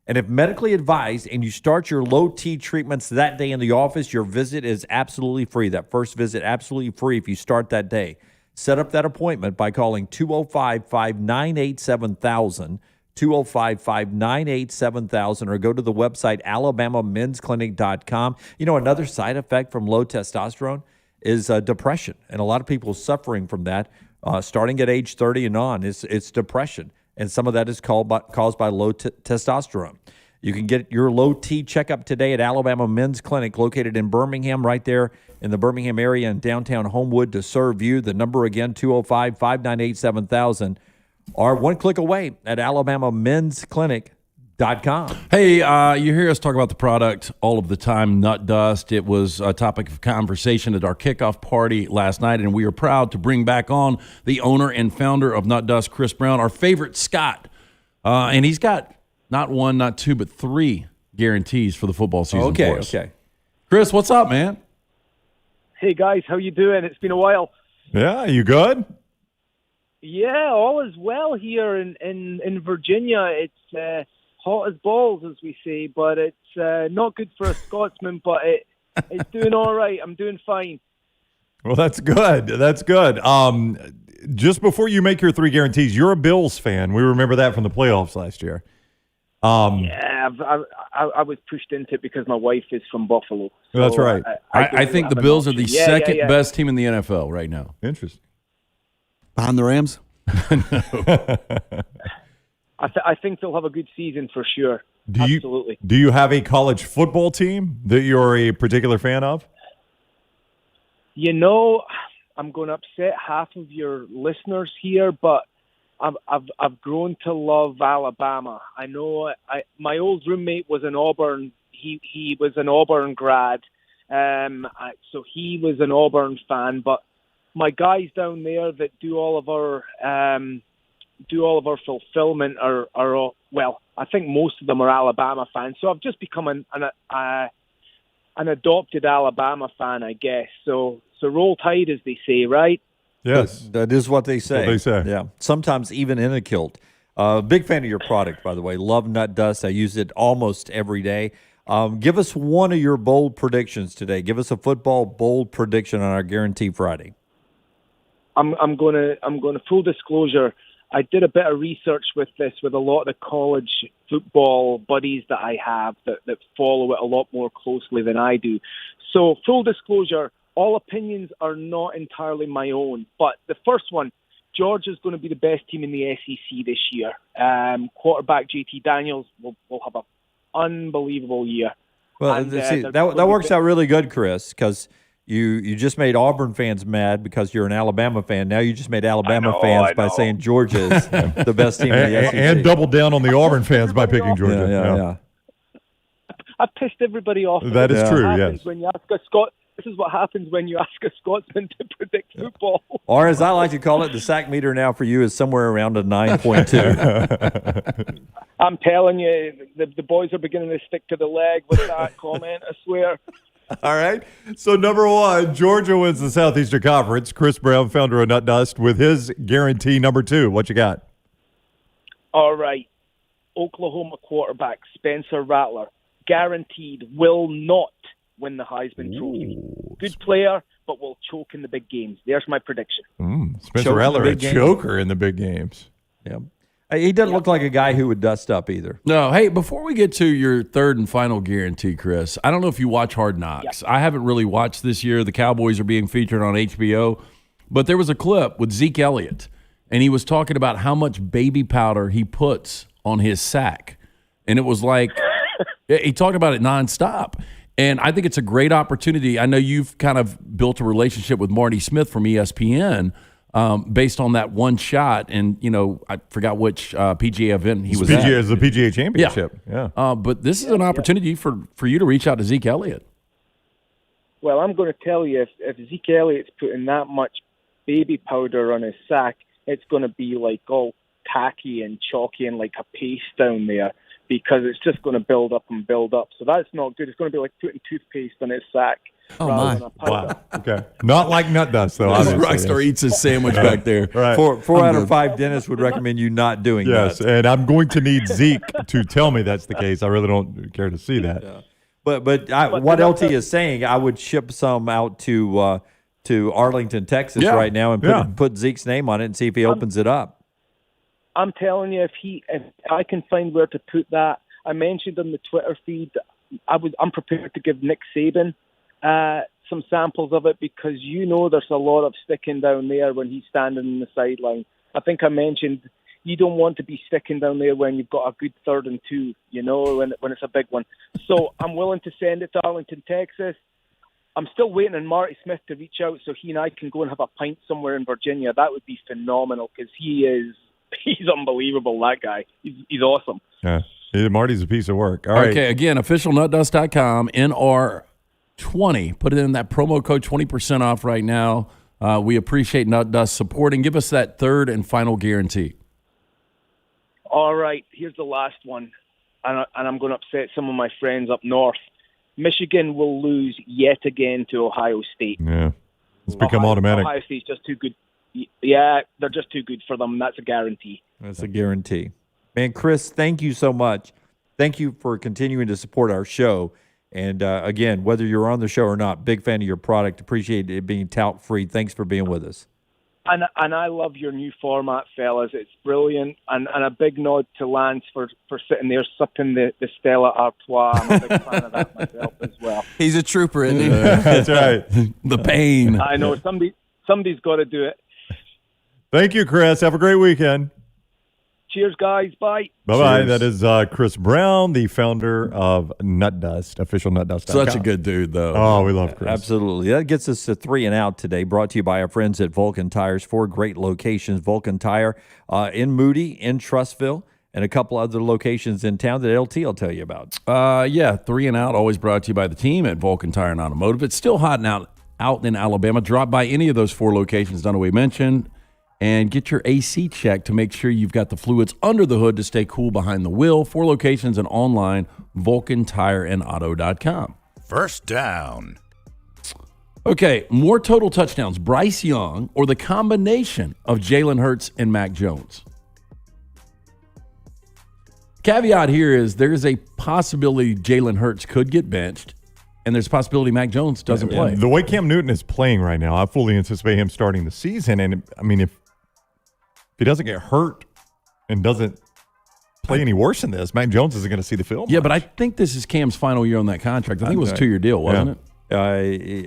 And if medically advised and you start your low T treatments that day in the office, your visit is absolutely free. That first visit, absolutely free if you start that day. Set up that appointment by calling 205-598-7000, 205-598-7000, or go to the website alabamamensclinic.com. You know, another side effect from low testosterone is depression, and a lot of people suffering from that starting at age 30 and on. It's depression, and some of that is caused by low testosterone. You can get your low T checkup today at Alabama Men's Clinic, located in Birmingham, right there in the Birmingham area in downtown Homewood, to serve you. The number again, 205-598-7000, or one click away at alabamamensclinic.com. Hey, you hear us talk about the product all of the time, Nut Dust. It was a topic of conversation at our kickoff party last night, and we are proud to bring back on the owner and founder of Nut Dust, Chris Brown, our favorite Scott. And he's got not 1, not 2, but 3 guarantees for the football season for us. Okay. Chris, what's up, man? Hey guys, how you doing? It's been a while. Yeah, you good? Yeah, all is well here in Virginia. It's hot as balls, as we say, but it's not good for a Scotsman, but it's doing all right. I'm doing fine. Well, that's good. That's good. Just before you make your 3 guarantees, you're a Bills fan. We remember that from the playoffs last year. Yeah, I was pushed into it because my wife is from Buffalo. So that's right. I think the Bills are the second best team in the NFL right now. Interesting. Behind the Rams? I think they'll have a good season for sure. Absolutely. Do you have a college football team that you're a particular fan of? You know, I'm going to upset half of your listeners here, but I've grown to love Alabama. I know my old roommate was an Auburn. He was an Auburn grad, so he was an Auburn fan. But my guys down there that do all of our fulfillment are all, well, I think most of them are Alabama fans. So I've just become an adopted Alabama fan, I guess. So roll tide, as they say, right? Yes. That is what they say. What they say. Yeah. Sometimes even in a kilt. Big fan of your product, by the way. Love Nut Dust. I use it almost every day. Give us one of your bold predictions today. Give us a football bold prediction on our Guarantee Friday. I'm going to full disclosure. I did a bit of research with this with a lot of the college football buddies that I have that follow it a lot more closely than I do. So full disclosure, all opinions are not entirely my own. But the first one, Georgia's going to be the best team in the SEC this year. Quarterback JT Daniels will have an unbelievable year. Well, And, see, that works out really good, Chris, because you just made Auburn fans mad because you're an Alabama fan. Now you just made Alabama fans by saying Georgia is the best team in the SEC. And doubled down on the Auburn fans by picking Georgia. Yeah. I pissed everybody off. That is true, yes. When you ask a this is what happens when you ask a Scotsman to predict football. Or as I like to call it, the sack meter now for you is somewhere around a 9.2. I'm telling you, the boys are beginning to stick to the leg with that comment, I swear. All right. So, number one, Georgia wins the Southeastern Conference. Chris Brown, founder of Nut Dust, with his guarantee number two. What you got? All right. Oklahoma quarterback Spencer Rattler, guaranteed, will not win the Heisman Trophy. Good player, but will choke in the big games. There's my prediction. Spencer Rattler, a choker in the big games. Yeah. He doesn't look like a guy who would dust up either. No, hey, before we get to your third and final guarantee, Chris, I don't know if you watch Hard Knocks. I haven't really watched this year. The Cowboys are being featured on HBO. But there was a clip with Zeke Elliott, and he was talking about how much baby powder he puts on his sack. And it was like, he talked about it nonstop. And I think it's a great opportunity. I know you've kind of built a relationship with Marty Smith from ESPN based on that one shot. And, I forgot which PGA event he was at. It's the PGA Championship. Yeah. But this is an opportunity for you to reach out to Zeke Elliott. Well, I'm going to tell you, if Zeke Elliott's putting that much baby powder on his sack, it's going to be like all tacky and chalky and like a paste down there, because it's just going to build up and build up. So that's not good. It's going to be like putting toothpaste on his sack. Oh, my. Wow. Okay. Not like Nut Dust, though. Rockstar eats his sandwich back there. Right. Four out of five dentists would recommend you not doing that. Yes, and I'm going to need Zeke to tell me that's the case. I really don't care to see that. Yeah. But what LT is saying, I would ship some out to Arlington, Texas right now and put Zeke's name on it and see if he opens it up. I'm telling you, if I can find where to put that. I mentioned on the Twitter feed, I'm prepared to give Nick Saban some samples of it, because there's a lot of sticking down there when he's standing in the sideline. I think I mentioned you don't want to be sticking down there when you've got a good 3rd and 2, when it's a big one. So I'm willing to send it to Arlington, Texas. I'm still waiting on Marty Smith to reach out so he and I can go and have a pint somewhere in Virginia. That would be phenomenal, because he's unbelievable, that guy. He's awesome. Yeah, Marty's a piece of work. All right. Okay, again, officialnutdust.com, NR20. Put it in that promo code, 20% off right now. We appreciate Nut Dust supporting. Give us that third and final guarantee. All right, here's the last one, and I'm going to upset some of my friends up north. Michigan will lose yet again to Ohio State. Yeah, it's become automatic. Ohio State's just too good. Yeah, they're just too good for them. That's a guarantee. That's a guarantee. Man, Chris, thank you so much. Thank you for continuing to support our show. And, again, whether you're on the show or not, big fan of your product. Appreciate it being tout-free. Thanks for being with us. And I love your new format, fellas. It's brilliant. And a big nod to Lance for sitting there sipping the Stella Artois. I'm a big fan of that myself as well. He's a trooper, isn't he? That's right. The pain. I know. Somebody's got to do it. Thank you, Chris. Have a great weekend. Cheers, guys. Bye. Bye-bye. That is Chris Brown, the founder of Nut Dust, officialnutdust.com. Such a good dude, though. Oh, we love Chris. Absolutely. That gets us to 3 and Out today, brought to you by our friends at Vulcan Tires. 4 great locations. Vulcan Tire in Moody, in Trussville, and a couple other locations in town that LT will tell you about. 3 and Out, always brought to you by the team at Vulcan Tire and Automotive. It's still hot and out in Alabama. Drop by any of those 4 locations Dunaway mentioned, and get your AC checked to make sure you've got the fluids under the hood to stay cool behind the wheel. 4 locations and online, VulcanTireandAuto.com. First down. Okay, more total touchdowns, Bryce Young or the combination of Jalen Hurts and Mac Jones? Caveat here is there's a possibility Jalen Hurts could get benched, and there's a possibility Mac Jones doesn't play. The way Cam Newton is playing right now, I fully anticipate him starting the season. And, I mean, if he doesn't get hurt and doesn't play any worse than this, Mac Jones isn't going to see the field. Yeah, but I think this is Cam's final year on that contract. I think it was a 2-year deal, wasn't it?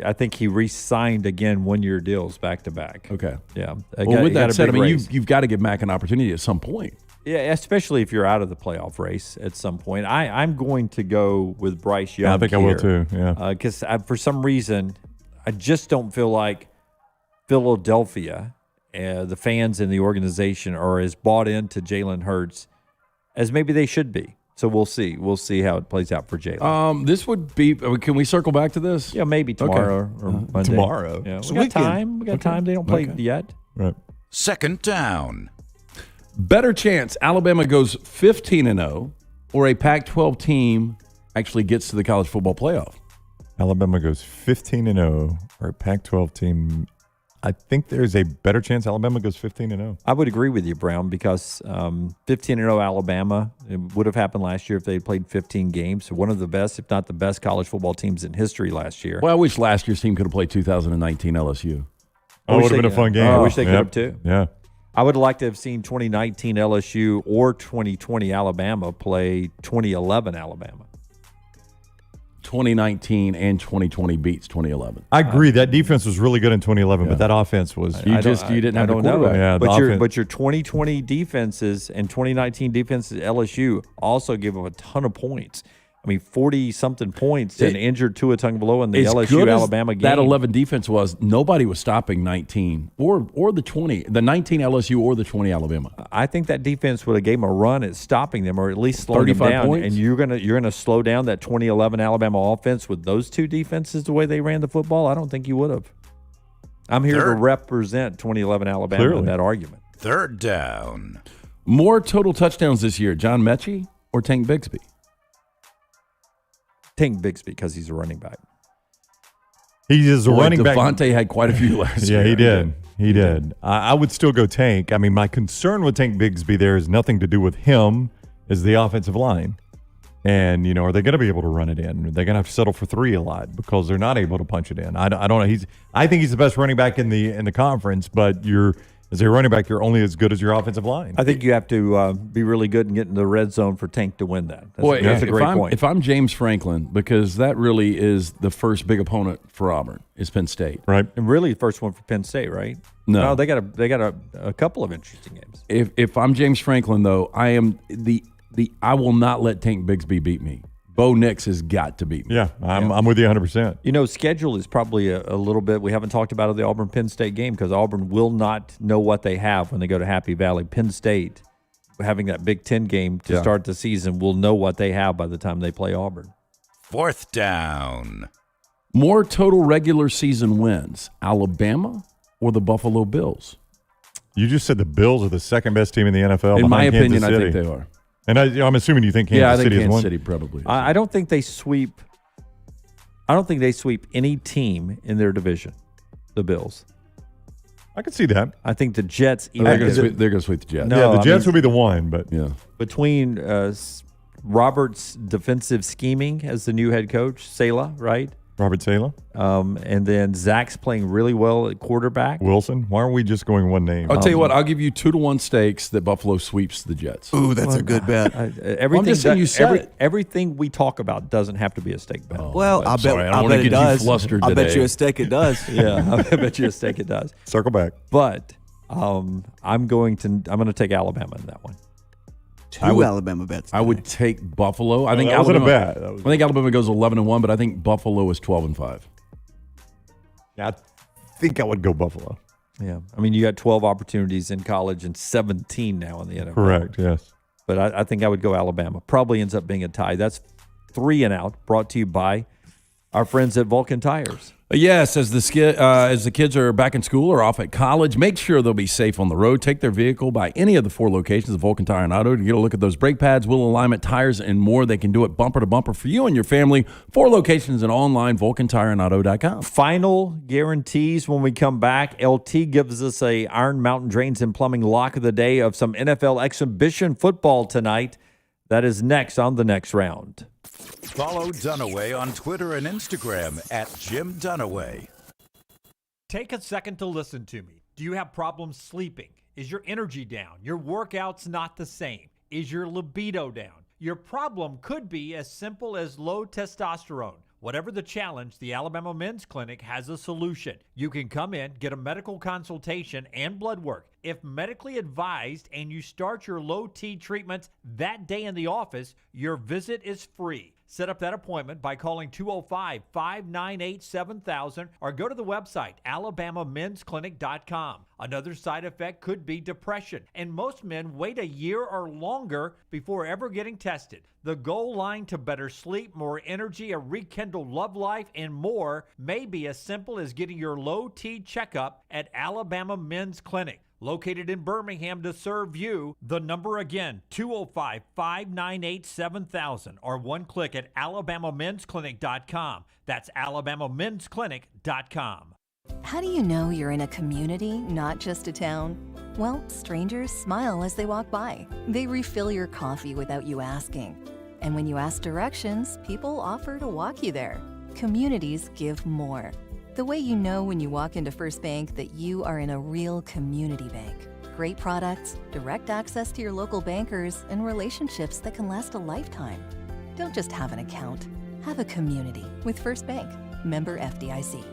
I think he re-signed again 1-year deals back to back. Okay. Yeah. Well, with that said, I mean, you've got to give Mac an opportunity at some point. Yeah, especially if you're out of the playoff race at some point. I'm going to go with Bryce Young. I think I will too. Yeah. Because for some reason, I just don't feel like Philadelphia, the fans and the organization, are as bought into Jalen Hurts as maybe they should be. So we'll see. We'll see how it plays out for Jalen. This would be. Can we circle back to this? Yeah, maybe tomorrow or Monday. Tomorrow. Yeah, we got time. We got time. They don't play yet. Right. Second down. Better chance Alabama goes 15-0, or a Pac-12 team actually gets to the college football playoff. Alabama goes 15-0, or a Pac-12 team. I think there's a better chance Alabama goes 15-0. I would agree with you, Brown, because 15-0 Alabama, it would have happened last year if they had played 15 games. One of the best, if not the best, college football teams in history last year. Well, I wish last year's team could have played 2019 LSU. Oh, it would have been a fun game. I wish they could have too. Yeah. I would like to have seen 2019 LSU or 2020 Alabama play 2011 Alabama. 2019 and 2020 beats 2011. I agree. That defense was really good in 2011, but that offense was. You didn't have the quarterback. Yeah, but your 2020 defenses and 2019 defenses at LSU also give up a ton of points. I mean, 40-something points and injured Tua Tagovailoa in the LSU-Alabama game. That 11 defense was, nobody was stopping 19 or the 20, the 19 LSU or the 20 Alabama. I think that defense would have gave them a run at stopping them or at least slowing them down. Points? And you're gonna slow down that 2011 Alabama offense with those two defenses the way they ran the football? I don't think you would have. I'm here to represent 2011 Alabama in that argument. Third down. More total touchdowns this year, John Mechie or Tank Bigsby? Tank Bigsby because he's a running back. He is a running back. Devontae had quite a few last year. Yeah, he did. He did. I would still go Tank. I mean, my concern with Tank Bigsby there is nothing to do with him as the offensive line. And, are they going to be able to run it in? Are they going to have to settle for 3 a lot because they're not able to punch it in? I don't know. I think he's the best running back in the conference, but as a running back, you're only as good as your offensive line. I think you have to be really good and get in the red zone for Tank to win that. That's a great point. If I'm James Franklin, because that really is the first big opponent for Auburn, is Penn State. Right. And really the first one for Penn State, right? No, they got a couple of interesting games. If I'm James Franklin, though, I am I will not let Tank Bigsby beat me. Bo Nix has got to beat me. Yeah, I'm with you 100%. Schedule is probably a little bit, we haven't talked about the Auburn-Penn State game because Auburn will not know what they have when they go to Happy Valley. Penn State, having that Big Ten game to start the season, will know what they have by the time they play Auburn. Fourth down. More total regular season wins, Alabama or the Buffalo Bills? You just said the Bills are the second best team in the NFL. In my opinion, Kansas City. I think they are. And I'm assuming you think Kansas City has won. City probably. I don't think they sweep. I don't think they sweep any team in their division. The Bills. I can see that. I think the Jets. They're going to sweep the Jets. No, the Jets will be the one, but between Robert's defensive scheming as the new head coach, Saleh, right? Robert Saleh. And then Zach's playing really well at quarterback. Wilson. Why aren't we just going one name? I'll tell you what. I'll give you 2-1 stakes that Buffalo sweeps the Jets. Ooh, that's a good bet. Everything we talk about doesn't have to be a stake bet. I bet it does. I bet you a stake it does. Yeah, I bet you a stake it does. Circle back. But I'm going to take Alabama in that one. Alabama bets. I would take Buffalo. I think that Alabama. wasn't a bet. I think Alabama goes 11-1, but I think Buffalo is 12-5. Yeah, I think I would go Buffalo. Yeah, I mean you got 12 opportunities in college and 17 now in the NFL. Correct. Yes. But I think I would go Alabama. Probably ends up being a tie. That's 3 and out. Brought to you by our friends at Vulcan Tires. Yes, as the kids are back in school or off at college, make sure they'll be safe on the road. Take their vehicle by any of the 4 locations of Vulcan Tire and Auto to get a look at those brake pads, wheel alignment, tires, and more. They can do it bumper to bumper for you and your family. 4 locations and online, VulcanTireandAuto.com. Final guarantees when we come back. LT gives us a Iron Mountain Drains and Plumbing lock of the day of some NFL exhibition football tonight. That is next on the next round. Follow Dunaway on Twitter and Instagram at Jim Dunaway. Take a second to listen to me. Do you have problems sleeping? Is your energy down? Your workouts not the same? Is your libido down? Your problem could be as simple as low testosterone. Whatever the challenge, the Alabama Men's Clinic has a solution. You can come in, get a medical consultation and blood work. If medically advised and you start your low T treatments that day in the office, your visit is free. Set up that appointment by calling 205-598-7000 or go to the website alabamamensclinic.com. Another side effect could be depression, and most men wait a year or longer before ever getting tested. The goal line to better sleep, more energy, a rekindled love life, and more may be as simple as getting your low T checkup at Alabama Men's Clinic. Located in Birmingham to serve you. The number again, 205-598-7000 or one click at alabamamensclinic.com. That's alabamamensclinic.com. How do you know you're in a community, not just a town? Well, strangers smile as they walk by. They refill your coffee without you asking. And when you ask directions, people offer to walk you there. Communities give more. The way you know when you walk into First Bank that you are in a real community bank. Great products, direct access to your local bankers, and relationships that can last a lifetime. Don't just have an account, have a community with First Bank. Member FDIC.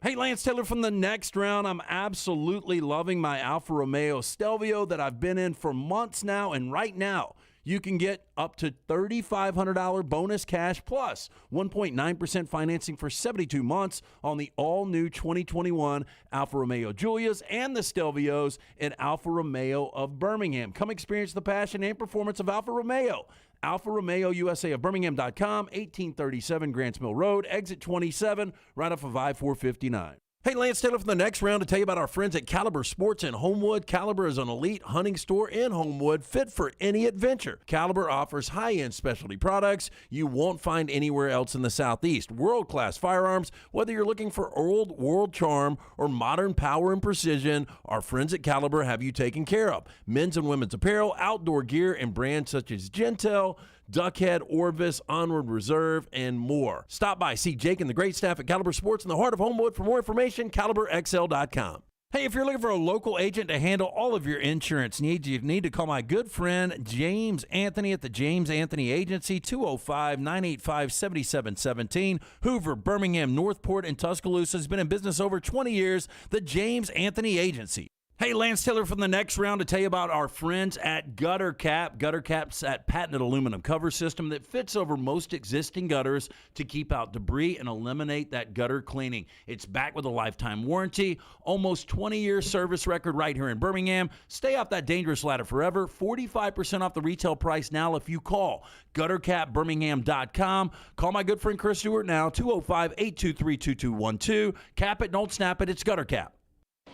Hey, Lance Taylor from the next round. I'm absolutely loving my Alfa Romeo Stelvio that I've been in for months now, and right now, you can get up to $3,500 bonus cash plus 1.9% financing for 72 months on the all-new 2021 Alfa Romeo Giulias and the Stelvios at Alfa Romeo of Birmingham. Come experience the passion and performance of Alfa Romeo. Alfa Romeo USA of Birmingham.com, 1837 Grants Mill Road, exit 27, right off of I-459. Hey, Lance Taylor from the next round to tell you about our friends at Caliber Sports in Homewood. Caliber is an elite hunting store in Homewood, fit for any adventure. Caliber offers high-end specialty products you won't find anywhere else in the Southeast. World-class firearms, whether you're looking for old world charm or modern power and precision, our friends at Caliber have you taken care of. Men's and women's apparel, outdoor gear, and brands such as Gentel, Duckhead, Orvis, Onward Reserve, and more. Stop by, see Jake and the great staff at Caliber Sports in the heart of Homewood. For more information, CaliberXL.com. Hey, if you're looking for a local agent to handle all of your insurance needs, you need to call my good friend James Anthony at the James Anthony Agency, 205-985-7717. Hoover, Birmingham, Northport, and Tuscaloosa. Has been in business over 20 years. The James Anthony Agency. Hey, Lance Taylor from the next round to tell you about our friends at Gutter Cap. Gutter Cap's that patented aluminum cover system that fits over most existing gutters to keep out debris and eliminate that gutter cleaning. It's backed with a lifetime warranty, almost 20-year service record right here in Birmingham. Stay off that dangerous ladder forever. 45% off the retail price now if you call guttercapbirmingham.com. Call my good friend Chris Stewart now, 205-823-2212. Cap it, don't snap it. It's Gutter Cap.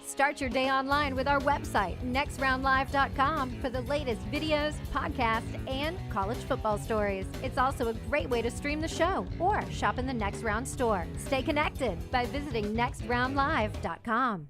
Start your day online with our website, nextroundlive.com, for the latest videos, podcasts, and college football stories. It's also a great way to stream the show or shop in the Next Round store. Stay connected by visiting nextroundlive.com.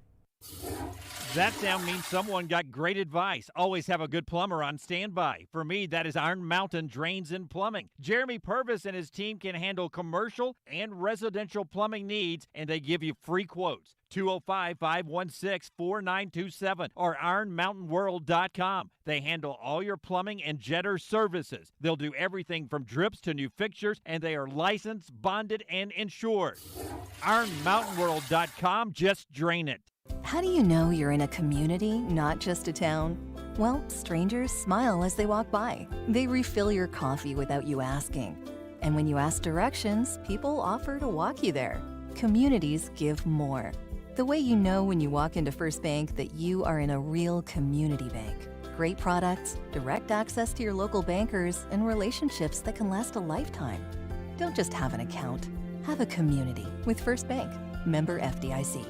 That sound means someone got great advice. Always have a good plumber on standby. For me, that is Iron Mountain Drains and Plumbing. Jeremy Purvis and his team can handle commercial and residential plumbing needs, and they give you free quotes. 205-516-4927 or ironmountainworld.com. They handle all your plumbing and jetter services. They'll do everything from drips to new fixtures, and they are licensed, bonded, and insured. ironmountainworld.com. Just drain it. How do you know you're in a community, not just a town? Well, strangers smile as they walk by. They refill your coffee without you asking. And when you ask directions, people offer to walk you there. Communities give more. The way you know when you walk into First Bank that you are in a real community bank. Great products, direct access to your local bankers, and relationships that can last a lifetime. Don't just have an account, have a community with First Bank. Member FDIC.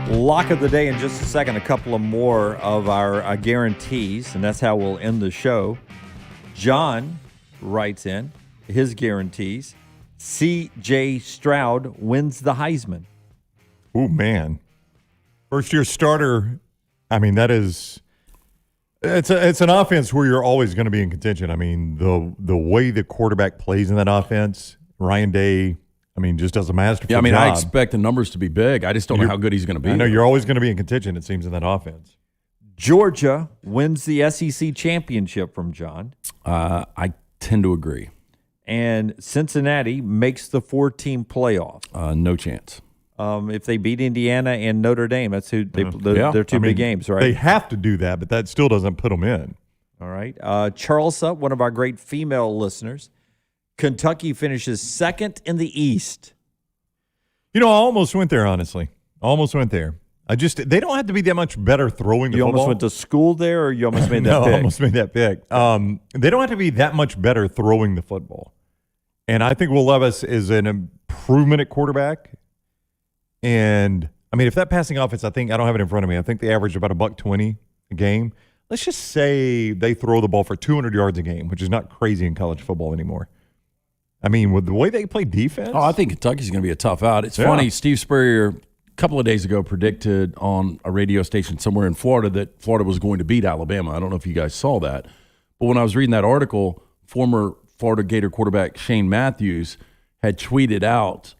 Lock of the day in just a second. A couple of more of our guarantees, and that's how we'll end the show. John writes in his guarantees. C.J. Stroud wins the Heisman. Oh, man. First-year starter, I mean, that is – it's an offense where you're always going to be in contention. I mean, the way the quarterback plays in that offense, Ryan Day, I mean, just does a masterful job. I expect the numbers to be big. I just don't know how good he's going to be. I know you're always going to be in contention, it seems, in that offense. Georgia wins the SEC championship from John. I tend to agree. And Cincinnati makes the 4-team playoff. No chance. If they beat Indiana and Notre Dame, that's who they're two big games, right? They have to do that, but that still doesn't put them in. All right. Charlesa, one of our great female listeners. Kentucky finishes second in the East. You know, I almost went there, honestly. Almost went there. They don't have to be that much better throwing the football. You almost went to school there, or you almost made that pick? No, I almost made that pick. They don't have to be that much better throwing the football. And I think Will Levis is an improvement at quarterback. And, I mean, if that passing offense, I don't have it in front of me. I think they average about $120 a game. Let's just say they throw the ball for 200 yards a game, which is not crazy in college football anymore. I mean, with the way they play defense. Oh, I think Kentucky's going to be a tough out. It's funny, Steve Spurrier, a couple of days ago, predicted on a radio station somewhere in Florida that Florida was going to beat Alabama. I don't know if you guys saw that. But when I was reading that article, former Florida Gator quarterback Shane Matthews had tweeted out,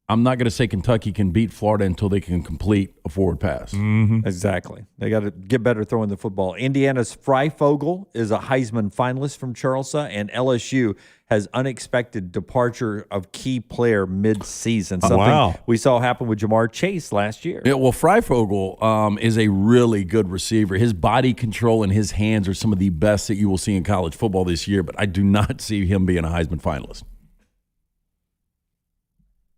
I'm not going to say Kentucky can beat Florida until they can complete a forward pass. Mm-hmm. Exactly. They got to get better throwing the football. Indiana's Freifogel is a Heisman finalist from Charleston, and LSU has unexpected departure of key player mid-season. Something we saw happen with Jamar Chase last year. Yeah, well, Freifogel is a really good receiver. His body control and his hands are some of the best that you will see in college football this year, but I do not see him being a Heisman finalist.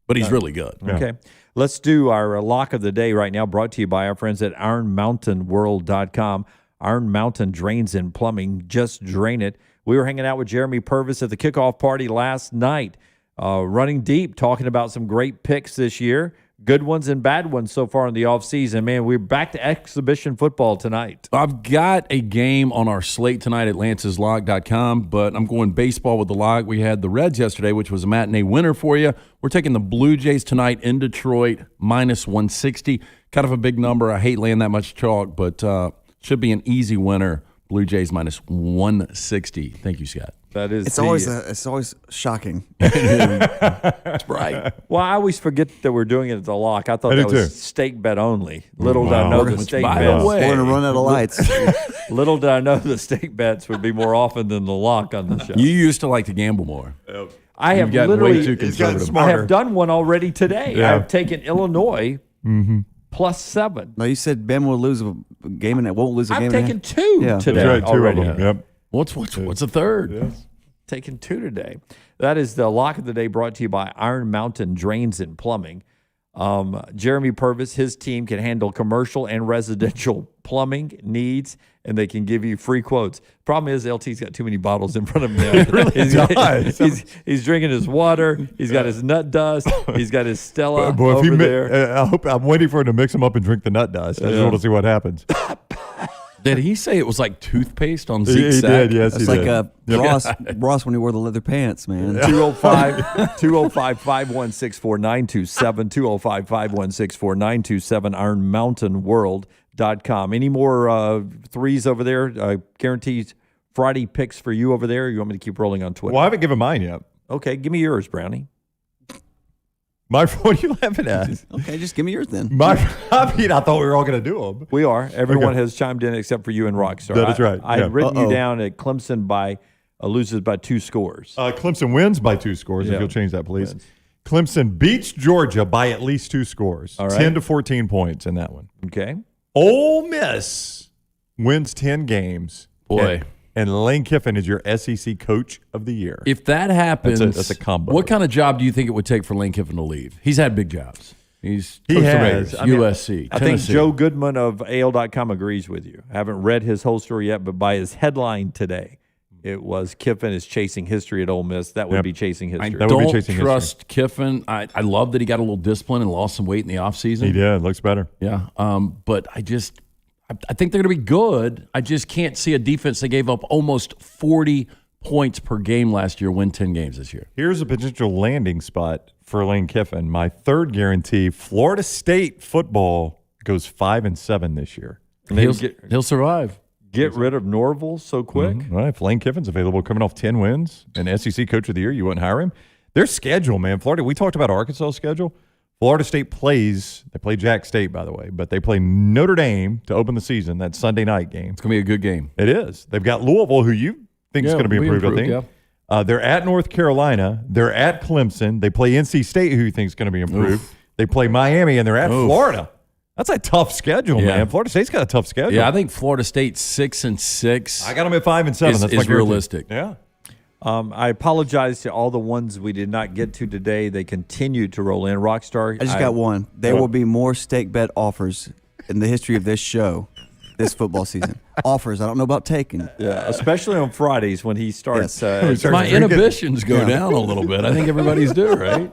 But he's really good. Yeah. Okay. Let's do our lock of the day right now, brought to you by our friends at IronMountainWorld.com. Iron Mountain Drains and Plumbing. Just drain it. We were hanging out with Jeremy Purvis at the kickoff party last night, running deep, talking about some great picks this year. Good ones and bad ones so far in the offseason. Man, we're back to exhibition football tonight. I've got a game on our slate tonight at Lance'sLock.com, but I'm going baseball with the lock. We had the Reds yesterday, which was a matinee winner for you. We're taking the Blue Jays tonight in Detroit, minus 160. Kind of a big number. I hate laying that much chalk, but should be an easy winner. Blue Jays minus 160. Thank you, Scott. That is. It's always shocking. That's right. Well, I always forget that we're doing it at the lock. I thought that was stake bet only. Little did I know the stake bets. We're going to run out of lights. Little did I know the stake bets would be more often than the lock on the show. You used to like to gamble more. I have way too conservative. I have done one already today. Yeah. I've taken Illinois plus 7. No, you said Ben will lose a game and it won't lose a game. I've taken 2 today right, 2 already. Of them. Yep. What's a third? Yes. Taking 2 today. That is the lock of the day, brought to you by Iron Mountain Drains and Plumbing. Jeremy Purvis, his team can handle commercial and residential plumbing needs, and they can give you free quotes. Problem is, LT's got too many bottles in front of him now. He's drinking his water. He's got his nut dust. He's got his Stella over there. I'm waiting for him to mix them up and drink the nut dust. I just want to see what happens. Did he say it was like toothpaste on Zeke's He sack? did, yes, It's like Ross when he wore the leather pants, man. 205-516-4927, 205-516-4927, IronMountainWorld.com. Any more threes over there? Guaranteed Friday picks for you over there? Or you want me to keep rolling on Twitter? Well, I haven't given mine yet. Okay, give me yours, Brownie. What are you laughing at? Okay, just give me yours then. I thought we were all going to do them. We are. Everyone has chimed in except for you and Rockstar. That is right. I had written you down at Clemson loses by 2 scores. Clemson wins by 2 scores, if you'll change that, please. Wins. Clemson beats Georgia by at least 2 scores. All right. 10 to 14 points in that one. Okay. Ole Miss wins 10 games. Boy. And Lane Kiffin is your SEC Coach of the Year. If that happens, that's a combo. What kind of job do you think it would take for Lane Kiffin to leave? He's had big jobs. He has. USC, I think Joe Goodman of AL.com agrees with you. I haven't read his whole story yet, but by his headline today, it was Kiffin is chasing history at Ole Miss. That would be chasing history. I don't trust Kiffin. I love that he got a little discipline and lost some weight in the offseason. He did. Looks better. Yeah. But I think they're going to be good. I just can't see a defense that gave up almost 40 points per game last year win 10 games this year. Here's a potential landing spot for Lane Kiffin. My third guarantee, Florida State football goes 5-7 this year. And he'll survive. Get rid of Norville so quick. Well, if Lane Kiffin's available coming off 10 wins and SEC Coach of the Year, you wouldn't hire him. Their schedule, man. Florida, we talked about Arkansas' schedule. Florida State they play Jack State, by the way, but they play Notre Dame to open the season, that Sunday night game. It's going to be a good game. It is. They've got Louisville, who you think is going to be improved, I think. Yeah. They're at North Carolina. They're at Clemson. They play NC State, who you think is going to be improved. Oof. They play Miami, and they're at Florida. That's a tough schedule, man. Florida State's got a tough schedule. Yeah, I think Florida State 6-6. I got them at 5-7. That's is realistic. Yeah. I apologize to all the ones we did not get to today. They continue to roll in. Rockstar. I just got one. There will be more stake bet offers in the history of this show this football season. Offers. I don't know about taking. Yeah, especially on Fridays when he starts. My inhibitions go down a little bit. I think everybody's due, right?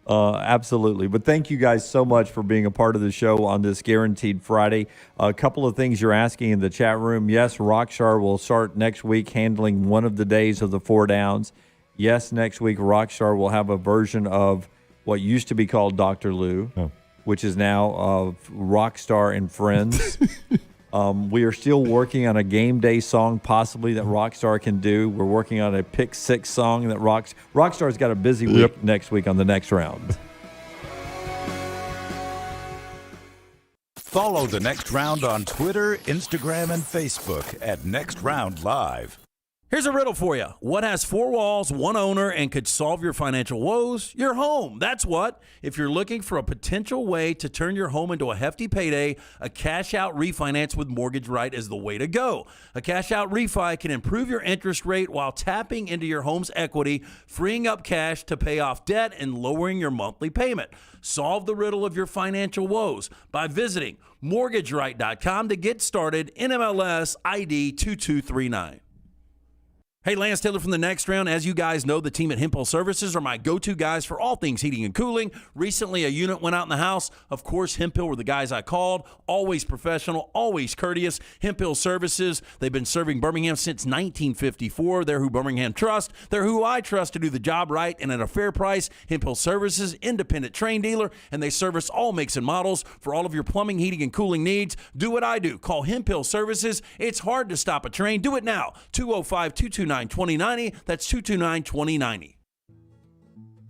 Absolutely. But thank you guys so much for being a part of the show on this Guaranteed Friday. A couple of things you're asking in the chat room. Yes, Rockstar will start next week handling one of the days of the 4 downs. Yes, next week Rockstar will have a version of what used to be called Dr. Lou, which is now Rockstar and Friends. We are still working on a game day song possibly that Rockstar can do. We're working on a Pick 6 song that Rockstar's got a busy week next week on the next round. Follow the Next Round on Twitter, Instagram, and Facebook at Next Round Live. Here's a riddle for you. What has 4 walls, 1 owner, and could solve your financial woes? Your home. That's what. If you're looking for a potential way to turn your home into a hefty payday, a cash-out refinance with Mortgage Right is the way to go. A cash-out refi can improve your interest rate while tapping into your home's equity, freeing up cash to pay off debt and lowering your monthly payment. Solve the riddle of your financial woes by visiting mortgageright.com to get started. NMLS ID 2239. Hey, Lance Taylor from the Next Round. As you guys know, the team at Hemphill Services are my go-to guys for all things heating and cooling. Recently, a unit went out in the house. Of course, Hemphill were the guys I called. Always professional, always courteous. Hemphill Services, they've been serving Birmingham since 1954. They're who Birmingham trusts. They're who I trust to do the job right and at a fair price. Hemphill Services, independent train dealer, and they service all makes and models for all of your plumbing, heating, and cooling needs. Do what I do. Call Hemphill Services. It's hard to stop a train. Do it now. 205-229-2090. That's 229-2090.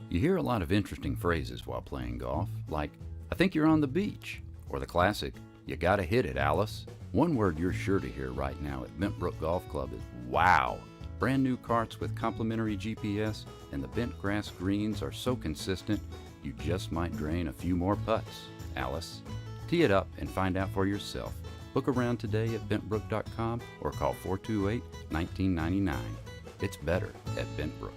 You hear a lot of interesting phrases while playing golf, like, I think you're on the beach, or the classic, you gotta hit it, Alice. One word you're sure to hear right now at Bentbrook Golf Club is wow. Brand new carts with complimentary GPS, and the bent grass greens are so consistent, you just might drain a few more putts, Alice. Tee it up and find out for yourself. Book around today at bentbrook.com or call 428-1999. It's better at Bentbrook.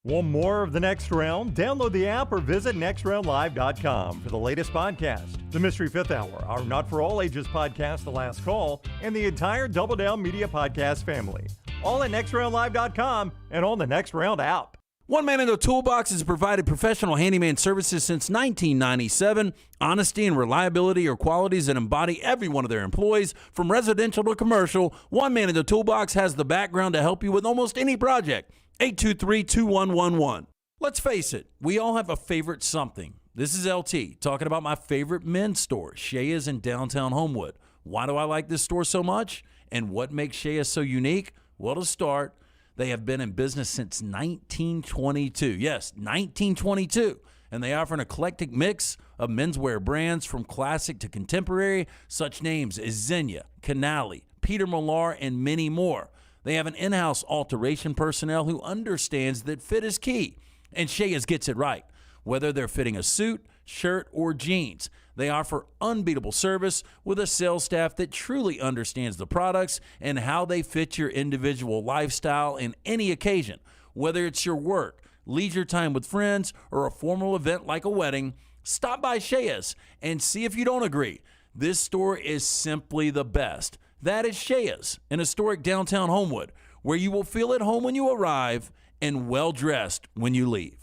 Want more of the Next Round? Download the app or visit nextroundlive.com for the latest podcast, The Mystery Fifth Hour, our Not For All Ages podcast, The Last Call, and the entire Double Down Media podcast family. All at nextroundlive.com and on the Next Round app. One Man in the Toolbox has provided professional handyman services since 1997. Honesty and reliability are qualities that embody every one of their employees. From residential to commercial, One Man in the Toolbox has the background to help you with almost any project. 823-2111. Let's face it, we all have a favorite something. This is LT talking about my favorite men's store, Shea's in downtown Homewood. Why do I like this store so much? And what makes Shea's so unique? Well, to start, they have been in business since 1922. Yes, 1922. And they offer an eclectic mix of menswear brands from classic to contemporary, such names as Xenia, Canali, Peter Millar, and many more. They have an in-house alteration personnel who understands that fit is key. And Shea's gets it right. Whether they're fitting a suit, shirt, or jeans, they offer unbeatable service with a sales staff that truly understands the products and how they fit your individual lifestyle in any occasion. Whether it's your work, leisure time with friends, or a formal event like a wedding, stop by Shea's and see if you don't agree. This store is simply the best. That is Shea's in historic downtown Homewood, where you will feel at home when you arrive and well-dressed when you leave.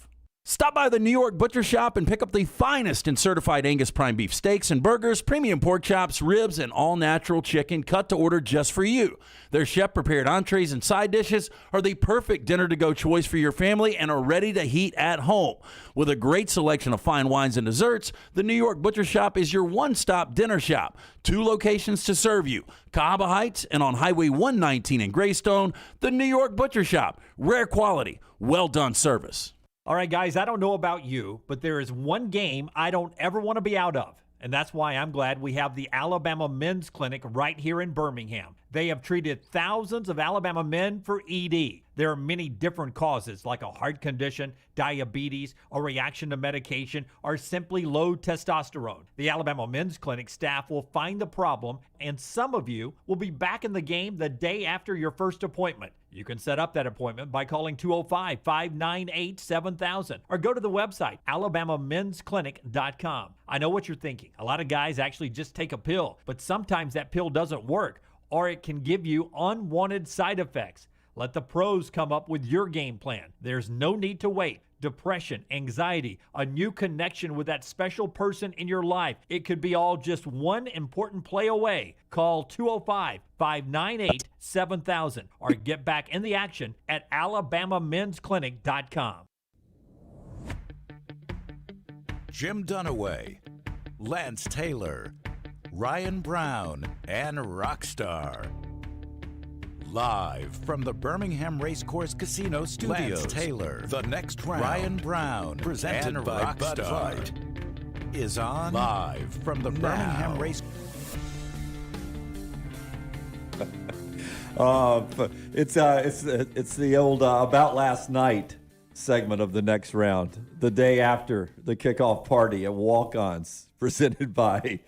Stop by the New York Butcher Shop and pick up the finest in certified Angus prime beef steaks and burgers, premium pork chops, ribs, and all-natural chicken cut to order just for you. Their chef-prepared entrees and side dishes are the perfect dinner-to-go choice for your family and are ready to heat at home. With a great selection of fine wines and desserts, the New York Butcher Shop is your one-stop dinner shop. 2 locations to serve you, Cahaba Heights and on Highway 119 in Greystone. The New York Butcher Shop, rare quality, well-done service. All right, guys, I don't know about you, but there is one game I don't ever want to be out of. And that's why I'm glad we have the Alabama Men's Clinic right here in Birmingham. They have treated thousands of Alabama men for ED. There are many different causes like a heart condition, diabetes, a reaction to medication, or simply low testosterone. The Alabama Men's Clinic staff will find the problem, and some of you will be back in the game the day after your first appointment. You can set up that appointment by calling 205-598-7000 or go to the website, alabamamensclinic.com. I know what you're thinking. A lot of guys actually just take a pill, but sometimes that pill doesn't work, or it can give you unwanted side effects. Let the pros come up with your game plan. There's no need to wait. Depression, anxiety, a new connection with that special person in your life. It could be all just one important play away. Call 205-598-7000 or get back in the action at alabamamensclinic.com. Jim Dunaway, Lance Taylor, Ryan Brown, and Rockstar. Live from the Birmingham Racecourse Casino Studios, Lance Taylor, The Next Round, Ryan Brown, presented and by Bud Light, is on live from the Birmingham Race. It's the old About Last Night segment of the Next Round. The day after the kickoff party at Walk-Ons, presented by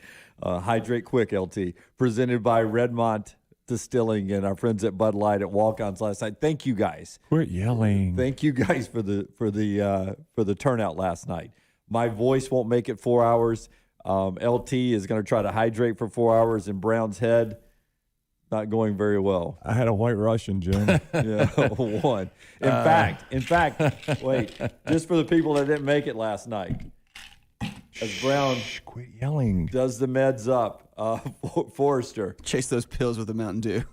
Hydrate Quick LT, presented by Redmont Distilling and our friends at Bud Light at Walk-Ons last night. Thank you guys. Quit yelling. Thank you guys for the turnout last night. My voice won't make it 4 hours. LT is going to try to hydrate for 4 hours in Brown's head. Not going very well. I had a White Russian, Jim. Yeah, one. In fact, wait, just for the people that didn't make it last night, as Brown quit yelling, does the meds up, Forrester. Chase those pills with a Mountain Dew.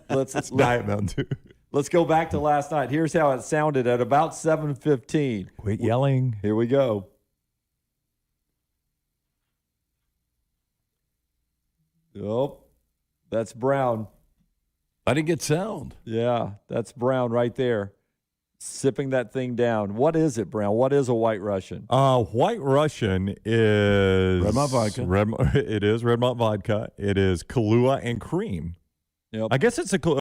Let's Diet Mountain Dew. Let's go back to last night. Here's how it sounded at about 7:15. Quit yelling. Here we go. Oh, that's Brown. I didn't get sound. Yeah, that's Brown right there, sipping that thing down. What is it, Brown? What is a White Russian? White Russian is Redmont vodka. It is Redmont vodka. It is Kahlua and cream. Yep. I guess it's a